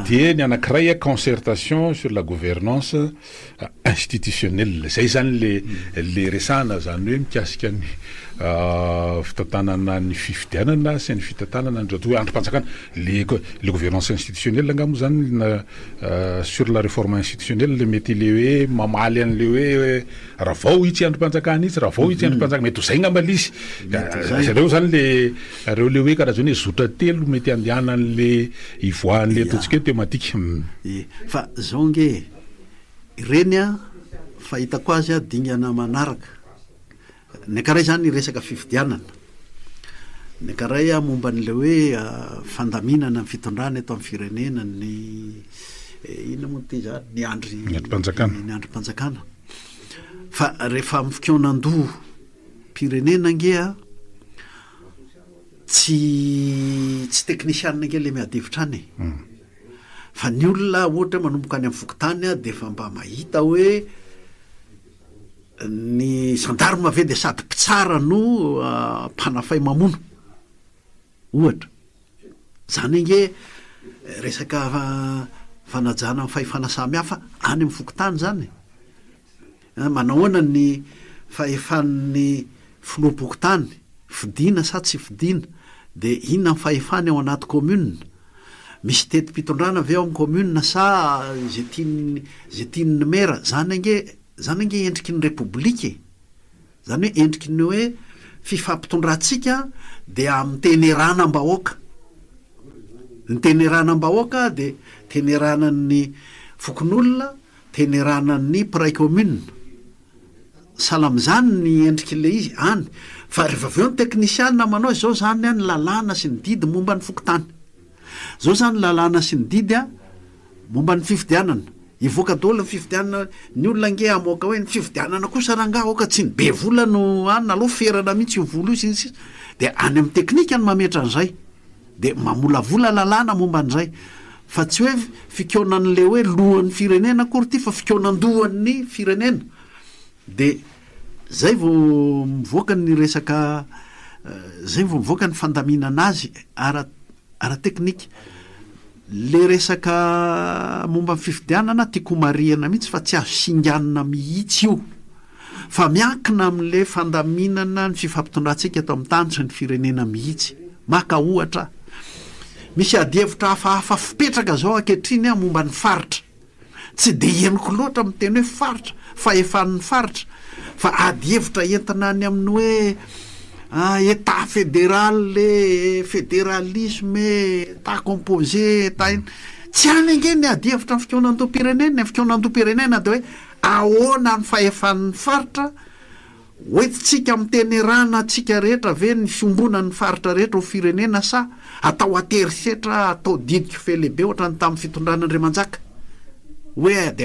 de ny anankiray concertation sur la gouvernance institutionnelle zay zany le resana zany hoe mikasika ny fitantanana ny fifidianana sy ny fitantanana ny hoe androm-panjakana le gouvernance institutionnelle angamo zany sur la réforme institutionnelle le mety le hoe mamaly an'le hoe raha vao itsy androm-panjakana itsy raha vao itsy androm-panjakana mety ho zay ngamba izy zareo zany reo le hoe karazany hoe zotra telo mety andehanan'le ivoahan'le ataontsika hoe tematika fa zao nge ireny fahitako azy dingana manaraka ny akaray zany resaka fifidianana ny akaray momba n'le hoe fandaminana ny fitondrana eto amin'ny firenena ny ina moa ty zany ny androm-panjakana fa rehefa amin'ny fikonan-doha pirenena ngea tsy teknisianina nge le miadevitra any fa ny olona ohatra manomboka any amin'ny fokotany de fa mba mahita hoe ny gendarme ve de sady mpitsara no mpanafay mamono ohatra zany nge resaka fanajana ny fahefana samy hafa any amin'ny fokotany zany manahoana ny fahefan'ny filoha-pokotany fidina sa tsy fidina de inona ny fahefany ao anaty commune misy teti-pitondrana avy ao amin'ny commune sa zay tiany mera zany nge endriky ny repoblika zany hoe endriky ny hoe fifampitondratsika de amin'ny teneranam-bahoaka ny teneranam-bahoaka de teneranan'ny fokon'olona teneranan'ny pray commune salam'izany ny endriky le izy any fa rehefa avy eo ny teknisianina manao zao zany ny lalàna sy ny didy momba ny fokotany zao zany lalàna sy ny didy momba ny fifidianana ivoaka daholo ny fifidianana ny olona nge amoaka hoe ny fifidianana kosa ranga oka tsy ny be vola no any aloha ferana mihitsy io volo io sy de any amin'ny teknika ny mametra an'izay de mamolavola lalàna momba an'izay fa tsy hoe fikonan'le hoe lohan'ny firenena akory ty fa fikonan-dohan'ny firenena de zay vao mivoaka ny resaka zay vao mivoaka ny fandaminana azy ara teknika le resaka momba ny fifidianana tiako mariana mihitsy fa tsy azo singanina mihitsy io fa miankina amin'le fandaminana ny fifampitondrantsika eto amin'ny tany sy ny firenena mihitsy maka ohatra misy adihevitra hafahafa fipetraka zao ankehitriny a momba ny faritra tsy de henoko loatra miteny hoe faritra fa efan'ny faritra fa adihevitra entina any amin'ny hoe état fédéral le fédéralisme état composé état tsy any angeny adihevitra ny fikoanantom-pirenena fikoanantom-pirenena de hoe ahoana ny fahefan'ny faritra hoentitsika miteny rana tsika rehetra ve ny fiombona ny faritra rehetra ho firenena sa atao aterisetra atao didika fe lehibe ohatra ny tamin'ny fitondran'Andriamanjaka hoe de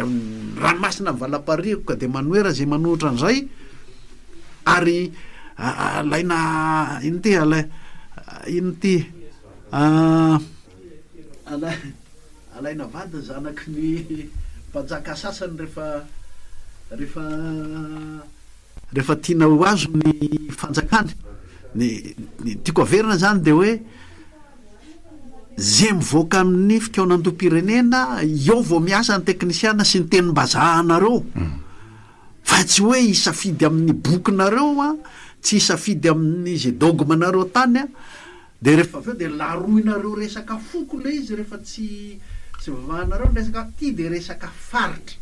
ranomasina mivalaparivoka de manoera zay manohitra an'izay ary alaina ino ty ino ty alaina vady zanaky ny mpanjaka sasany rehefa tiana ho azo ny fanjakany ny tiako averina zany de hoe zay mivoaka amin'ny fikoanantom-pirenena eo vao miasa ny teknisiana sy ny tenim-bazahanareo fa tsy hoe isafidy amin'ny bokinareo a tsy isafidy amin'ny zay dogmanareo tany a de rehefa aveo de laroinareo resaka foko le izy rehefa tsy vavahanareo resaka ty de resaka faritra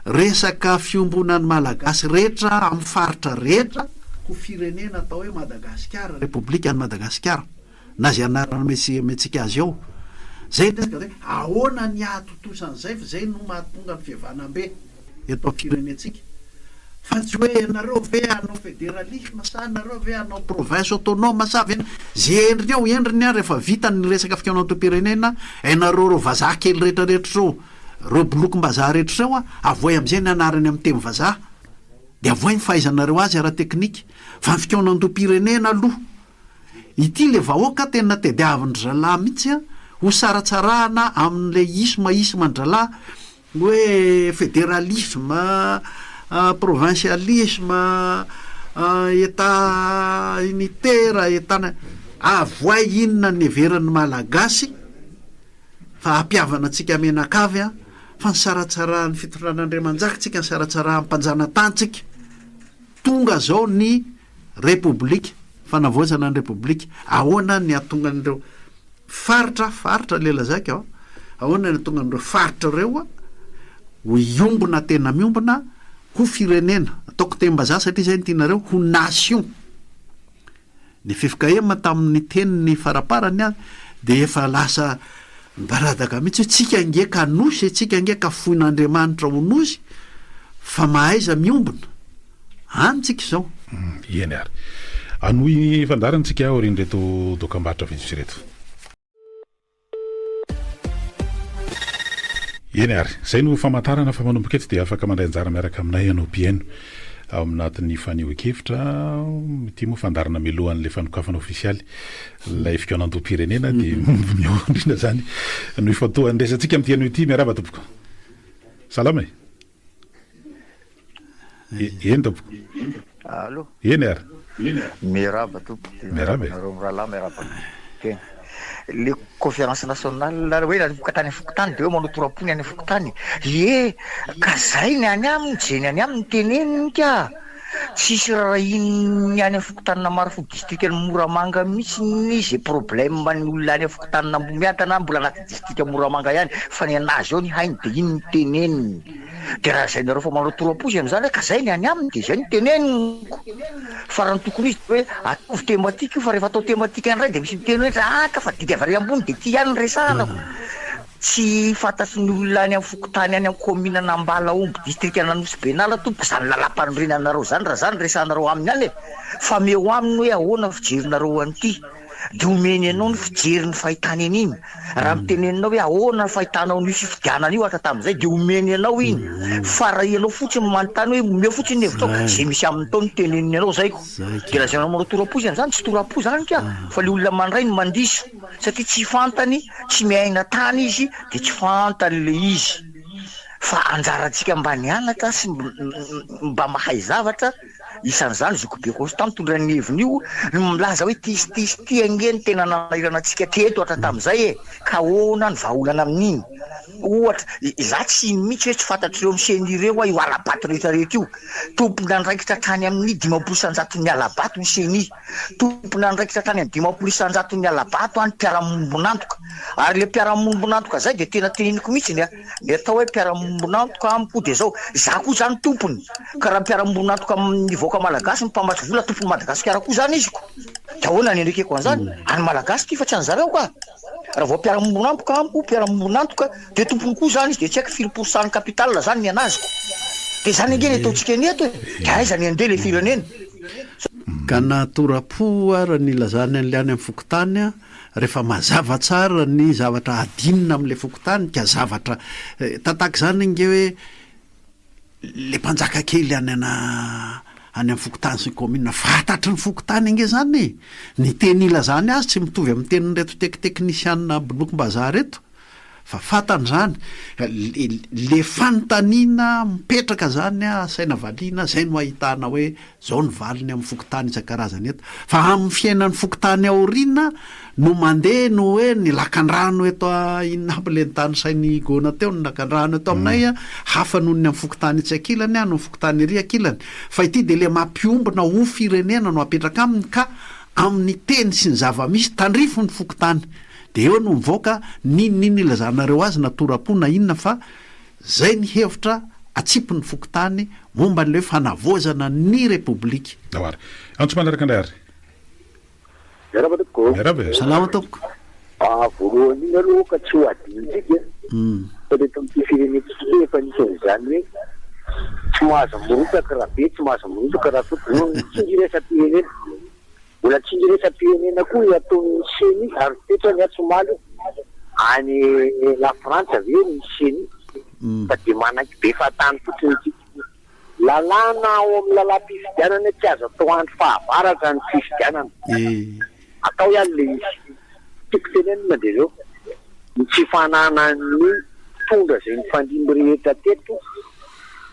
resaka fiombonan'ny malagasy rehetra amin'ny faritra rehetra ho firenena atao hoe Madagasikara Republika ny Madagasikara na zay anarana metsika azy eo zay resaka hoe ahoana ny ahatotosan'izay fa zay no mahatonga ny fihavanam-be eto firenetsika fa tsy hoe anareo ve anao fédéralisme sa anareo ve anao province autonome sa ve zay endriny a rehefa vita ny resaka fikoanantom-pirenena ainareo ro vazaha kely rehetrarehetra reo reo bolokom-bazaha rehetra reo a avoay am'izay ny anarany amin'ny teny vazaha de avoay ny fahaizanareo azy ara-teknika fa ny fikoanantom-pirenena aloha ity le vahoaka tena tediavin'ny zalahy mihitsy a ho saratsarahana amin'le isma-ndralahy hoe fédéralisme provincialisme état unitaire état avoay inona ny everan'ny malagasy fa ampiavana antsika menakavy a fa ny saratsarahan'ny fitondran'Andriamanjaka tsika ny saratsarahan'ny mpanjanatantsika tonga zao ny republika fanavoazana ny republika ahoana ny atonga an'ireo faritra lelazaka ao ahoana ny atonga an'ireo faritra reo a ho iombona tena miombona ho firenena ataoko teny-bazaha satria zay ny tianareo ho nation ny fifikahema tamin'ny teniny faraparany a de efa lasa baradaka mihitsy hoe tsika angeka nosy tsika angeka foin'Andriamanitra ho nosy fa mahaiza miombona anytsika zao eny ary anohy fandarantsika oriny reto dokam-barotra vitsy reto eny ary zay no famantarana fa manomboka eto de afaka mandray anjara miaraka aminay ianao pieno ao anatin'ny fanehoan-kevitra ty moa fandarana milohan'le fanokafana ofisialy lay fikoanantom-pirenena de miondrina zany no ifatohan'ny resantsika amin'ny tiano ity miaraba tompoko salama eny tompoko allo eny ary miaraba tompoko miaraba rahalahy miaraba le conférence nationale hoe nanivoka tany afokotany de hoe manao torapony any afokotany ka zay ny any aminy jeny any aminy teneniny ka tsisy raha iny any afokotany maro fo distrika ny Moramanga mihitsy ny problème ny olona any afokotany miatana mbola anaty distrika Moramanga ihany fa ny anazy ao ny hainy de iny ny teneniny de raha zay nareo fa manao torapozy am'izany ka zay ny any aminy de zay ny teneniko farany tokony izy hoe atovy thématique fa rehefa atao thématique an'ray de misy miteny hoe ka fa dika avy ambony de ty ihany resahana tsy fantatry ny olona any amin'ny fokotany any amin'ny commune Nambala Omby district Ananosy Benala tompo zany lalam-panorenanareo zany raha zany resanareo aminy any fa meo aminy hoe ahoana fijerinareo an'ity de omeny anao ny fijery ny fahitany an'iny raha miteneninao hoe ahoana ny fahitanao ny fifidianana io atra tamin'izay de omeny anao iny fa raha ianao fotsiny manontany hoe omeo fotsiny ny hevitrao zay misy aminy tao ny teneniny anao zayko de raha zay anao manao torapo zany tsy torapo zany ka fa le olona mandray ny mandiso satria tsy fantany tsy miaina tany izy de tsy fantany le izy fa anjarantsika mba nianatra sy mba mahay zavatra isan'izany Zokobekosy tamin'ny tondran'ny heviny io milaza hoe tisy angeny tena nanahirana antsika teto ohatra tamin'izay ka hoana ny vahaolana amin'iny ohatra za tsy mihitsy hoe tsy fantatr'ireo miseny ireo a io alabato rehetrarehetra io tompona niraikitra hatrany amin'ny 500 alabato ny seny tompona niraikitra hatrany amin'ny 500 alabato any mpiara-mombonantoka ary le mpiara-mombonantoka zay de tena teneniko mihitsy ny atao hoe mpiara-mombonantoka amiko de zao za koa zany tompony ka raha mpiara-mombonantoka amin'ny voaka malagasy mipambatsy vola tompony Madagasikara koa zany izy ko de ahoana ny endrekeko an'izany any malagasy ty fa tsy an'zareo ka raha vao mpiara-mombonantoka amiko mpiara-mombonantoka de tompony koa zany izy de tsy haiko 5% capital zany ny anaziko de zany angeny ataontsika ny eto de aiza ny andeha le firenena ka natorapo ara ny lazany an'le any amin'ny fokotany a rehefa mazava tsara ny zavatra adinina amin'le fokotany ka zavatra tataka zany nge hoe le mpanjaka kely any amin'ny fokotany sy commune fantatry ny fokotany nge zany ny teny ilazany azy tsy mitovy amin'ny tenin'reto teknisianina bolokom-bazaha reto fa fantany zany le fanontaniana mipetraka zany a saina valiana zay no ahitana hoe zao ny valiny amin'ny fokotany isan-karazany eto fa amin'ny fiainan'ny fokotany aoriana no mandeha no hoe ny lakan-drano eto inona aby le nytany sainy gona teo ny lakan-drano eto aminay a hafa noho ny amin'ny fokotany tsy akilany a no fokotany ery akilany fa ity de le mampiombona ho firenena no apetraka aminy ka amin'ny teny sy ny zava-misy tandrifo ny fokotany de eo no mivoaka ninonino ilazanareo azy natorapona inona fa zay ny hevitra atsipy ny fokotany momba n'le fanavozana ny repoblika dawary antso manaraka andray ary salama tompo voalohany iny aloha ka tsy ho adintsika fa reto amin'ity firenetsika efa nisan'izany hoe tsy mahazo morotaka raha be tsy mahazo morotaka raha tokony tsingiresa-pirenena mbola tsingiresa-pirenena koa ataony seny ary tetra ny atsomaly any la Frantsa ve ny seny fa de manaky be fatany fotsiny ity lalàna ao amin'ny lala-pifidianana tsy azo atao andro fahavaratra ny fifidianana atao ihany le izy tiako tenenina de zao ny tsy fanana ny tondra zay ny fandimy rehetra teto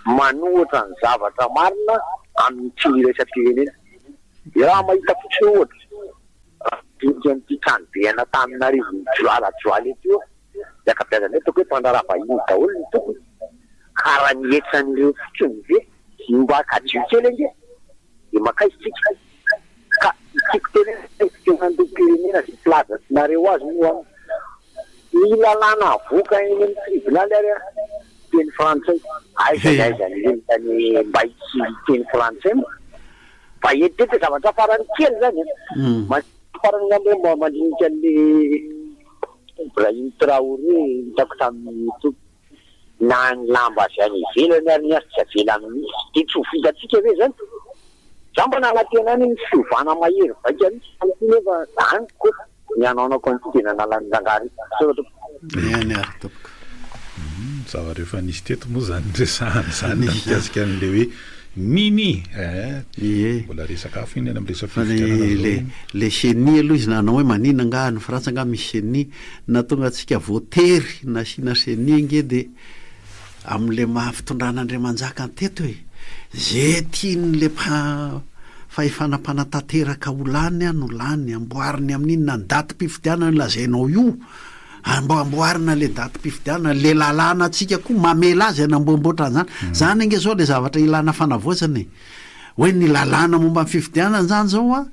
manohatra ny zavatra marina amin'ny tsingiresa-pirenena raha mahita fotsiny ohatra dikan'ity tranobeana tamin'Antananarivo joalajoala eto io de akabiazana hoe toko hoe mpandraraha vahiny daholo ny tokony karaha nietsan'ireo fotsiny ve mba kadio kely ange de makaizitsika ka tiako tenena andom-pirenena zay plaza nareo azy moa ny lalàna avoaka eny amin'ny tribonaly ary teny frantsay aizany rentany mba itsy teny frantsay fa etete zavatra farany kely zany farany ngambe mba mandinika an'le Ibrahim Traoré hitako tamin'ny topo na ny lamba zany ivelany ary ny azy tsy avela amin'ny de tsy ho vitatsika ve zany za mba nalatenany ny fiovana mahery vaika mihitsy nefa zany ko ny anaonako an'ity tena nalany zangary any ary tompoko zavatra efa nisy teto moa zany resahany zany namikasika an'le hoe nini mbola resakafo iny amin'ny resafle chenie aloha izy nanao hoe manina nga ny Frantsa nga misy chenie na tonga atsika voatery na sina chenie nge de amin'le mahafitondrana-Andriamanjaka teto hoe ze tian'le fahefanam-panatanteraka ho lany a no lany amboariny amin'inona ny daty mpifidianana lazainao io amboarina le daty mpifidianana le lalàna atsika koa mamela azy anamboamboatra zany zany nge zao le zavatra ilana fanavozany hoe ny lalàna momba ny fifidianana zany zao a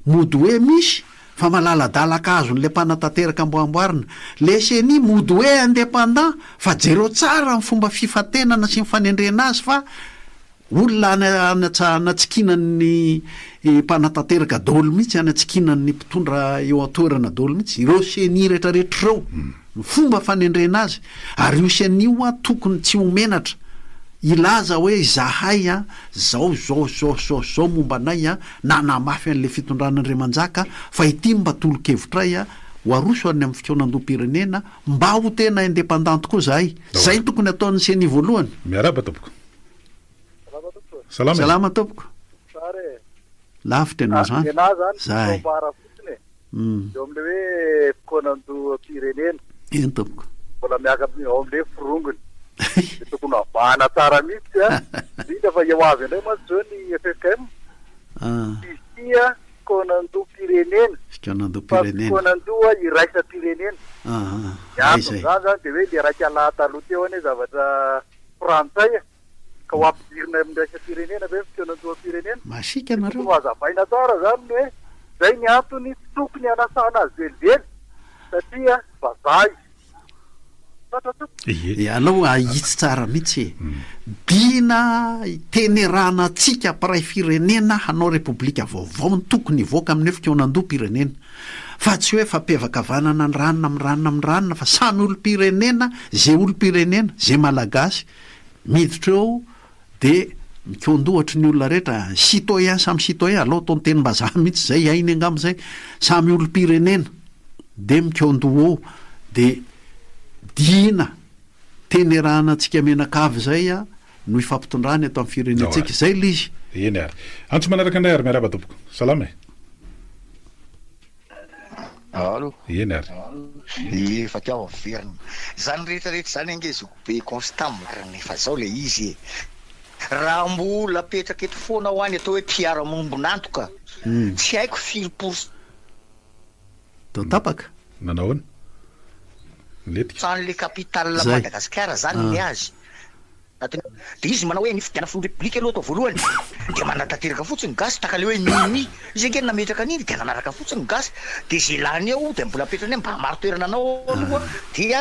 mody hoe misy fa malaladalaka azon'le mpanatanteraka amboamboarina le seny mody hoe indépendant fa jereo tsara ny fomba fifatenana sy mifanendrena azy fa olona anatsikinan'ny mpanatanteraka daholo mihitsy anatsikinan'ny mpitondra eo atoerana daholo mihitsy ireo seny rehetrarehetra reo ny fomba fanendrena azy ary io seny io a tokony tsy homenatra ilaza hoe zahay a zao momba anay a nanamafy an'le fitondran'Andriamanjaka fa ity mba tolo-kevitray a ho aroso any amin'ny fikaonandom-pirenena mba ho tena indépendante koa zahay zay tokony ataon'ny seny voalohany miaraba tompoko salama tompoko lavitra anao zany zay eo am'le hoe fikaonando-pirenena eny tompoko mbola miaka ao am'le firongony de tokony avahana tsara mihitsy a indrindra fa eo avy indray mantsy zao ny FFM isia konandoam-pirenena konandoa iraisa-pirenena antony zany zany de hoe le raika lahataloha teo ane zavatra frantsay ka ho ampidirina amin'iraisa-pirenena be fikonandoam-pirenena masika nareo no azavaina tsara zany hoe zay ny antony tokony anasana azy velively satria vazaha alao ahitsy tsara mihitsy dina tenerana atsika mpiray firenena hanao repoblika vaovao ny tokony ivoaka amin'ny hoe fikonan-doam-pirenena fa tsy hoe fampiavakavanana ny ranona miranona fa samy olo-pirenena zay olo-pirenena zay malagasy miditra eo de mikondo-ohatra ny olona rehetra citoyen samy citoyen alao ataony teny-bazaha mihitsy zay ainy angamo zay samy olo-pirenena de mikondo eo de dina tenerana antsika menakavy zay a no ifampitondrany ato amin'ny firenentsika zay le izy eny ary antso manaraka andray ary miaraba tompoko salama alo eny ary efa tiao verina zany rehetrarehetra zany angezoko be constant nefa zao le izy raha mbola petraka eto foana ho any atao hoe mpiara-mombonantoka tsy haiko firy dao tapaka nanahoana sany le capitale Madagasikara zany ny azy de izy manao hoe nifidiana fony republika aloha atao voalohany de manatateraka fotsiny gasy taka le hoe nini izy angeny nametraka an'iny de nanaraka fotsiny gasy de zay lany eo de mbola petrany mba maro toerana anao aloha dia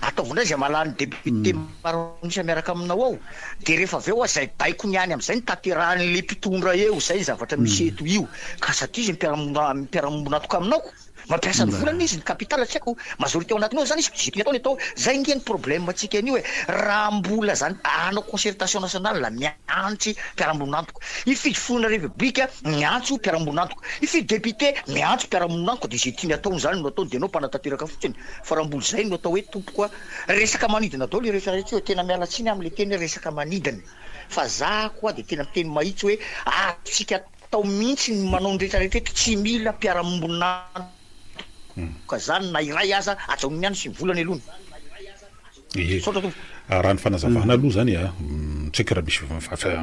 ataovona azy malany député maronisa miaraka aminao ao de rehefa aveo zay baiko niany am'izay ny tanterahany le mpitondra eo zay zavatra misy eto io ka satria izy mpiara-mombonatoka aminao mampiasa ny volana izy ny capitale tsy haiko majorité ao anatiny ao zany izy zitony ataony atao zay ngeny problème atsika an'io hoe raha mbola zany anao concertation nationale la miantry mpiara-monantoka ifidy fonina république miantso mpiara-monantoka ifidy député miantso mpiara-monantoka de zay tiany ataony zany no ataony de anao mpanatateraka fotsiny fa raha mbola zay no atao hoe tompoka resaka manidina dao le rehetra rehetra hoe tena mialatsiny am'le teny resaka manidina fa za koa de tena miteny mahitsy hoe atsika atao mihitsy ny manao ny rehetrarehetra tsy mila mpiara-monantoka ka zany na iray aza atsaony ihany sy volany alony raha ny fanazavana aloha zany tsy haiko raha misy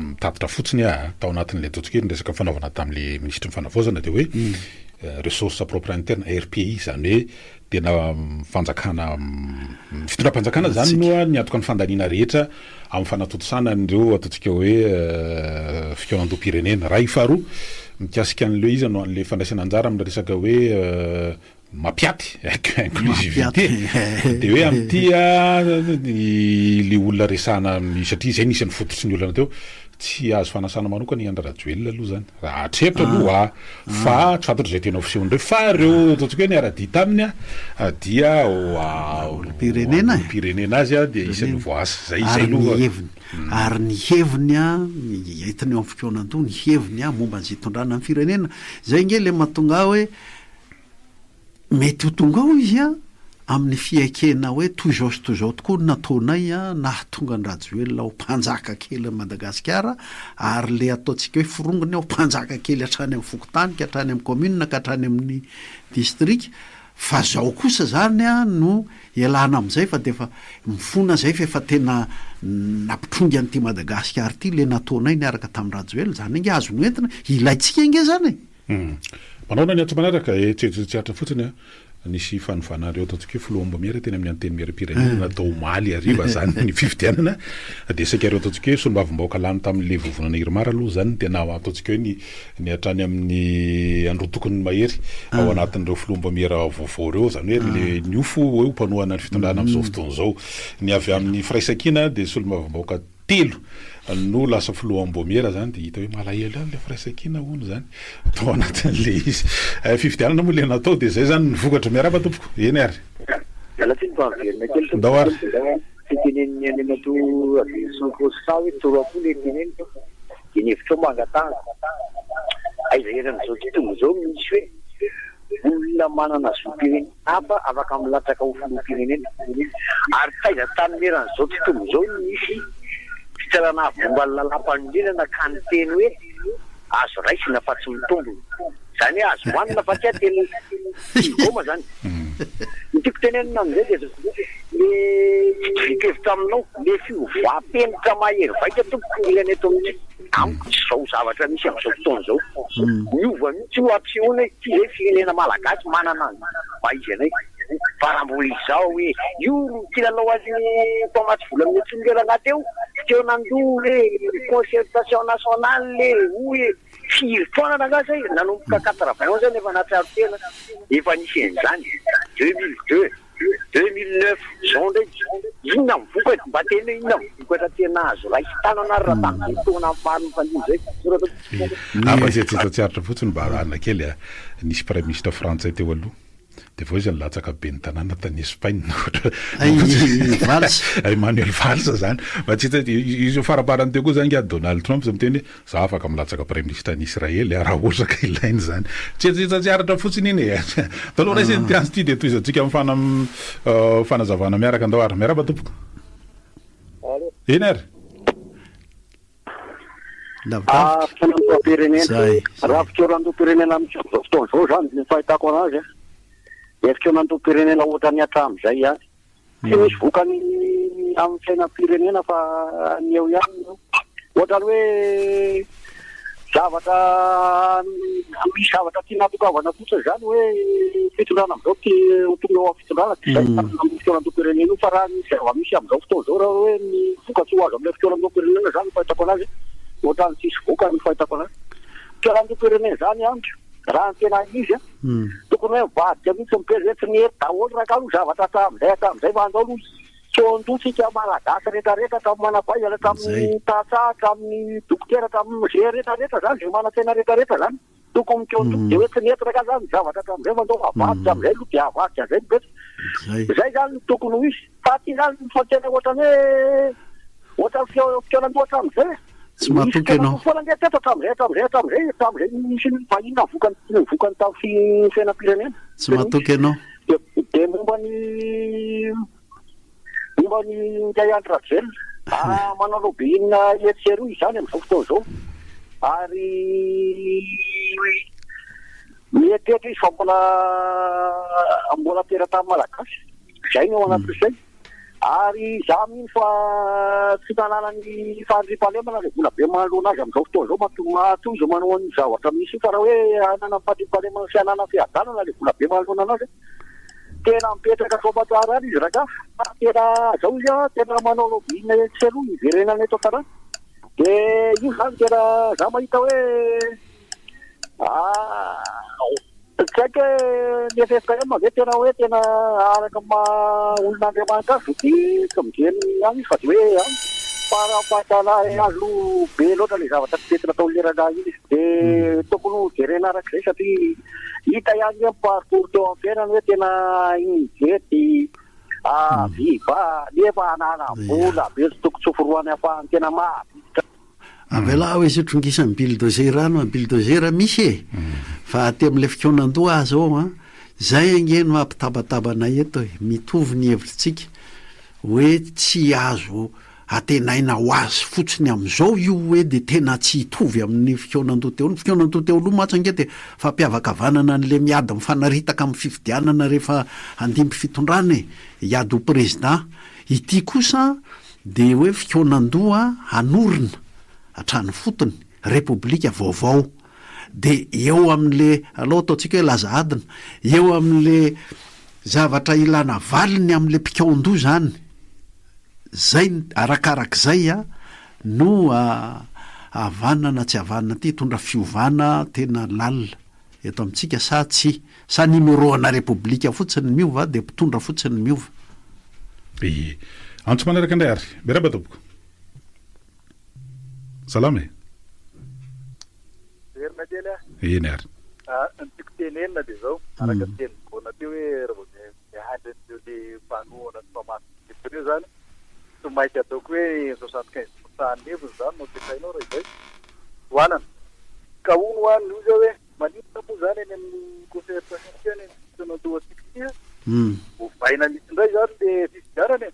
mitatitra fotsiny tao anatin'le ataontsika ny resaka fanaovana tamin'le ministre mifanavozana de hoe ressource propre interne RPI zany hoe tena fanjakana fitondram-panjakana zany noa ny atoka ny fandaniana rehetra amin'ny fanatotosana n'ireo ataontsika hoe fikonan-doam-pirenena raha ifaharoa mikasika an'le izy no an'le fandraisana anjara amin'ny resaka hoe mapiaty inclusivité de hoe am'tya le olona resana satria zay nisy ny fototry ny olona teo tsy azo fanasana manokana iandrarajoelona aloha zany raha atretra aloha fa tsy fantatro zay tena ofisiondreo fa reo ataontsika hoe ny ara-dita aminy dia pirenena azy de isany voasy zay heviny ary ny heviny hitany eo amin'ny fikonan-doha ny heviny momba an'izay tondrana amin'ny firenena zay nge le mahatonga hoe mety ho tonga ao izy amin'ny fiaikena hoe toizao tokoa nataonay nahatonga ny rajoelona ho mpanjaka kely Madagasikara ary le ataontsika hoe firongony ao mpanjaka kely hatrany amin'ny fokotany ka hatrany amin'ny commune ka hatrany amin'ny district fa zao kosa zany no ialana am'izay fa de fa mifona zay fa efa tena nampitrongy an'ity Madagasikara ty le nataonay niaraka tamin'ny rajoelona zany inge azo noentina ilaitsika inge zany manao na ny antso manaraka tseritreritra fotsiny nisy fanofanareo ataontsika hoe filohambo miara teny amin'ny anteny miara-pirenena natao maly ariva zany ny fividianana de saika reo ataontsika hoe solombavim-baoaka lany tamin'le vovonana Irmara aloha zany tena ataontsika hoe ny hatrany amin'ny androtokony mahery ao anatin'ireo filohambo miara vaovao reo zany hoe le niofo hoe mpanohana ny fitondrana amin'izao fotoana zao ny avy amin'ny firaisakina de solombavim-baoaka telo no lasa filohambomiera zany de hita hoe malahelo le firaisakina ono zany atao anatin'le izy fividianana moa le natao de zay zany nivokatra miaraba tompoko eny ary ndao ary fiteneniny any anato sonkosa hoe toroapo le teneny de ny hevitra mangatanga aizaherana zao tonga zao misy hoe olona manana zoam-pirenena hafa afaka milatraka ho filoam-pirenena ary taiza tanymerana zao tonga zao misy fitsarana vomba lalam-panondrinana ka ny teny hoe azo raisina fa tsy mitombo zany hoe azo manina fa tsy ateny goma zany nytiako tenenina am'izay de le fikevitra aminao le fiovapenitra mahery vaika tompoko ilany eto amin'ny amiko tsy zao zavatra misy amin'izao fotoana zao miova mihitsy io ampisehoana ty zay firenena malagasy manana mba izy anay fa raha mbola izao hoe io kilalao azy mpamatsy vola amin'ny tsongerana teo teo nandoa le concertation nationale le hoe firy taona nangasa nanomboka 80 zany efa natsaro tena efa nisy an'izany 2002 2009 zao ndraiky inona mivokatra mba tena inona mivokatra tena azo raha hitanana raha tamin'ny taona mariny fandiny zay tsiaritra fotsiny mba ana kely nisy prime ministre frantsay teo aloha de vao izy latsaka be ny tanàna tany Espagne Emmanuel Valls zany mba tsy izy faraparany teo koa zany a Donald Trump zay miteny za afaka milatsaka prime ministre any Israely raha osaka ilainy zany tsiaritra fotsiny iny taloha raha isy tiansy ty de toy izantsika fanazavana miaraka andao ary miaraba tompoko eny ary fanandoam-pirenena raha fitoeran-doam-pirenena amin'izao fotoana zao zany ny fahitako anazy fitoeran-doam-pirenena ohatrany hatramin'izay ihany tsy misy vokany amin'ny fiainam-pirenena fa ny eo ihany ohatrany hoe zavatra misy zavatra tia natokavana fotsiny zany hoe fitondrana amin'izao tonga eo amin'ny fitondrana zay amin'ny fitoeran-doam-pirenena io fa raha misy zava-misy amin'izao fotoana zao raha hoe ny vokatry ho azo amin'ilay fitoeran-doam-pirenena zany fahitako anazy ohatrany tsisy vokany fahitako anazy fitoeran-doam-pirenena zany amiko raha ny tena izy tokony hoe mivadika mihitsy miperzety ny ery daholo raha ka no zavatra hatramin'izay fa andao aloha tsondotsika malagasy rehetrarehetra tamin'ny manapaizana tamin'ny tasa tamin'ny dokotera tamin'ny ze rehetrarehetra zany zay mana-tena rehetrarehetra zany tokony mitsondoky de hoe tsy nety raka zany zavatra hatramin'izay fa andao avadika amin'izay aloha de avadika zay mipetry zay zany tokony ho izy fa ty zany fatena ohatrany hoe ohatrany fitoeran-doha hatramin'izay tsy mahatoky ianao hatramin'izay misy vahina vokany tamin'ny fiainam-pirenena tsy mahatoky ianao de momba ny Ndray Andry Rajoelina manao lobbying ETSR izany amin'izao fotoana zao ary mietretra izy fa mbola tera-tany malagasy zay ny ao anatin'izay ary za mino fa tsy tanàna ny fandriam-pahalemana le vola be manoloana azy amin'izao fotoana zao matoy izy manao ny zavatra misy fa raha hoe anana fandriam-pahalemana sy anana fiadanana le vola be manoloana anazy tena mipetraka somatsara ary izy raka tena zao izy tena manao lobbying ETSR iverenana eto an-tanàna de io zany tena za mahita hoe tsy haiko hoe ny FFKM ve tena hoe tena araka olon'Andriamanitra azy ty mijeny any fa de hoe para-patana azo be loatra le zavatra tipetina atao lerana iny de tokony jerena arak'izay satria hita ihany hoe parcours teo am-piainany hoe tena injety viva nefa anana-bola be tsy tokony tsoforoany afahany tena mahavita avela hoe izy trongisany bulldozer no bulldozer misy fa aty amin'ilay fikonan-doha zao zay angeno mampitabatabana eto mitovy ny hevitritsika hoe tsy azo atenaina ho azy fotsiny amin'izao io hoe de tena tsy hitovy amin'ny fikonan-doha teo ny fikonan-doha teo aloha matsange de fampiavakavanana n'le miady mifanaritaka amin'ny fifidianana rehefa andimby fitondrana hiady ho président ity kosa de hoe fikonan-doha anorina hatrany fotony repoblika vaovao de eo amin'le aloha ataontsika hoe laza adina eo amin'le zavatra ilana valiny amin'le mpikaon-doha zany zay arakarak'izay no avanana tsy avanana ty tondra fiovana tena lalina eto amintsika sa tsy sa numéroana repoblika fotsiny miova de mpitondra fotsiny miova antso manaraka indray ary beraba tompoko salama eny ary ny tiako tenenina de zao araka tenybona teo hoe raha mihandreo le mpanoana sy famasyeo zany tsy maintsy ataoko hoe 75% neviny zany no tesainao raha izay hoanana ka ono hoany io zao hoe manitra moa zany eny amin'ny concertation eny fitoeran-doha tia hovaina misy indray zany le fifidianana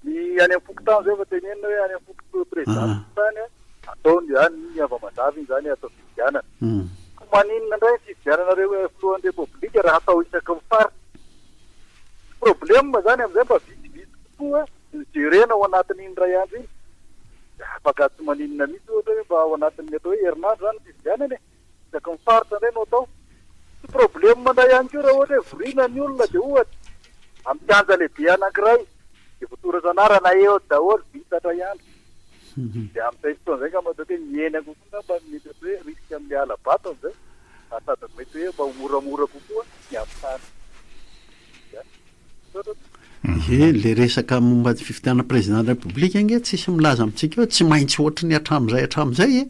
ny any amin'ny fokotany zay fa tenenina hoe any amin'ny foko président tany ataony zany ny ava-mandavy iny zany atao fifidianana maninona indray fifidiananareo hoe filohan'ny repoblika raha atao isaky ny fary problema zany amin'izay mba vitsivitsy kokoa jerena ao anatin'iny ray andro iny afaka tsy maninona mihitsy ohatra hoe mba ao anatin'ny atao hoe herinandro zany fividianany isaka mifaritra indray no atao tsy problème mandray ihany koa raha ohatra hoe vorina ny olona dia ohatra amin'ny kianja lehibe anankiray dia voatorazanarana eo daholo bitatra ihany dia amin'izay fotoana izay ka matao hoe miena kokoa mba mety hoe risque amin'ny alabato amin'izay sady mety hoe mba moramora kokoa ny amin'ny tany le resaka momba fifidiana président de la république nge tsisy milaza amintsika hoe tsy maintsy ohatry ny hatramin'izay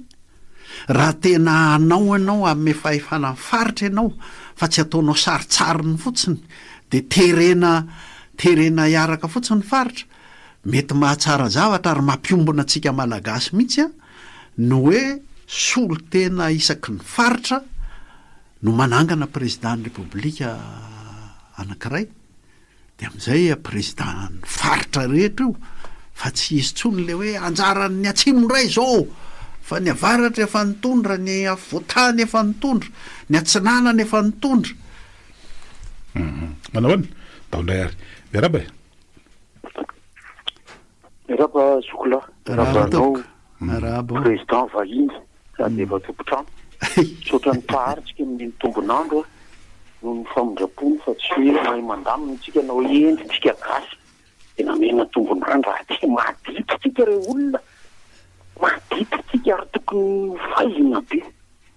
raha tena anao amin'ny fahefana faritra ianao fa tsy ataonao saritsariny fotsiny de terena iaraka fotsiny faritra mety mahatsara zavatra ary mampiombona antsika malagasy mihitsy no hoe solo tena isaky ny faritra no manangana président de la république anankiray de amin'izay président ny faritra rehetra io fa tsy izy tsony le hoe anjaran'ny atsimoray zao fa ny avaratra efa nitondra ny avoatany efa nitondra ny atsinanana efa nitondra manao any taondray ary miaraba miaraba sokola président vahiny sady efa tompotrano sotra ny paharitsika amin'ny tombonandro no ny famondrapony fa tsy hoe mahay mandamina tsika na hoe endritsika gasy tena mena tombonandro aty madititsika re olona madititsika ary tokony faizina be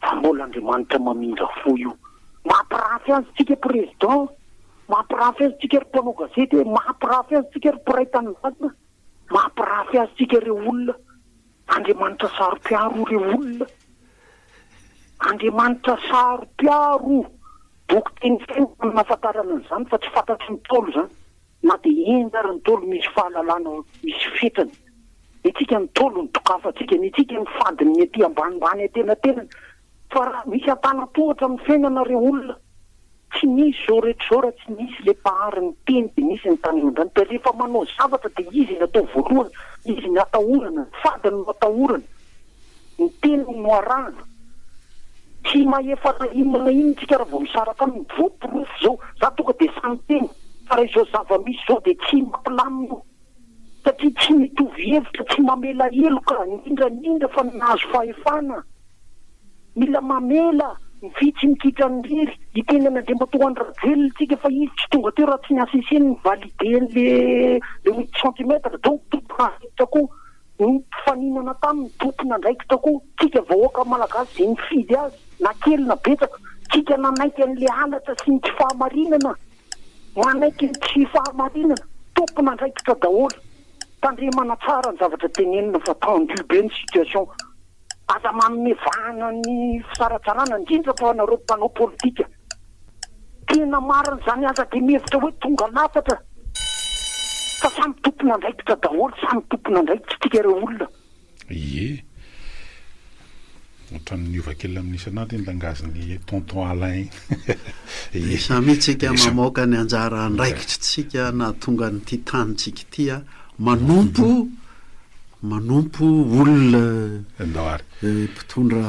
fa mbola andriamanitra mamindra fo io mampirafy azy tsika président mampirafy azy tsika ry mpanao gazety mampirafy azy tsika ry mpiraitany vatana mampirafy azy tsika re olona andriamanitra saro-piaro re olona andriamanitra saro-piaro boky teny fena nafatarana an'izany fa tsy fantatry ny tolo zany na dia enjara ny tolo misy fahalalana misy fetany itsika ny tolo ny tokafatsika ny itsika ny fadiny ny aty ambanimbany atenatenany fa raha misy atana-tohatra amin'ny fiainana re olona tsy misy zao rehetra zao raha tsy misy le pahary ny teny dia misy ny tanondrany dia rehefa manao zavatra dia izy ny atao voalohany izy ny atahorana ny fadiny no atahorana ny teny no arahana tsy mahefana inona iny tsika raha vao misaraka amin'ny voaporofo zao za tonga dia samy teny fa raha izao zava-misy zao dia tsy mampilamina satria tsy mitovy hevitra tsy mamela heloka indrindrandrindra fa nahazo fahefana mila mamela mivitsy mikitra ny riry itenan'andriamatoa andravelona tsika fa izy tsy tonga teo raha tsy ny aseseny ny valideny le 8 centimetre donc tompona ny faninana taminy tompona ndraikitra koa tsika vahoaka malagasy zay nifidy azy na kely na betsaka tsika nanaiky an'le halatra sy ny tsy fahamarinana manaiky ny tsy fahamarinana tompona ndraikitra daholo tandremana tsara ny zavatra tenenina fa tendu be ny situation aza mamevahana ny fisaratsarana indrindra fa nareo mpanao politika tena marina zany aza dia mihevitra hoe tonga lafatra fa samy tompona ndraikitra daholo samy tompona ndraikitra tika reo olona ie ohatran'ny ovakely amin'ny isan'andro ny langaziny tonton Alain isa mihitsika mamoaka ny anjara ndraikitra tsika na tonga ny ty tanitsika ity manompo olona andary mpitondra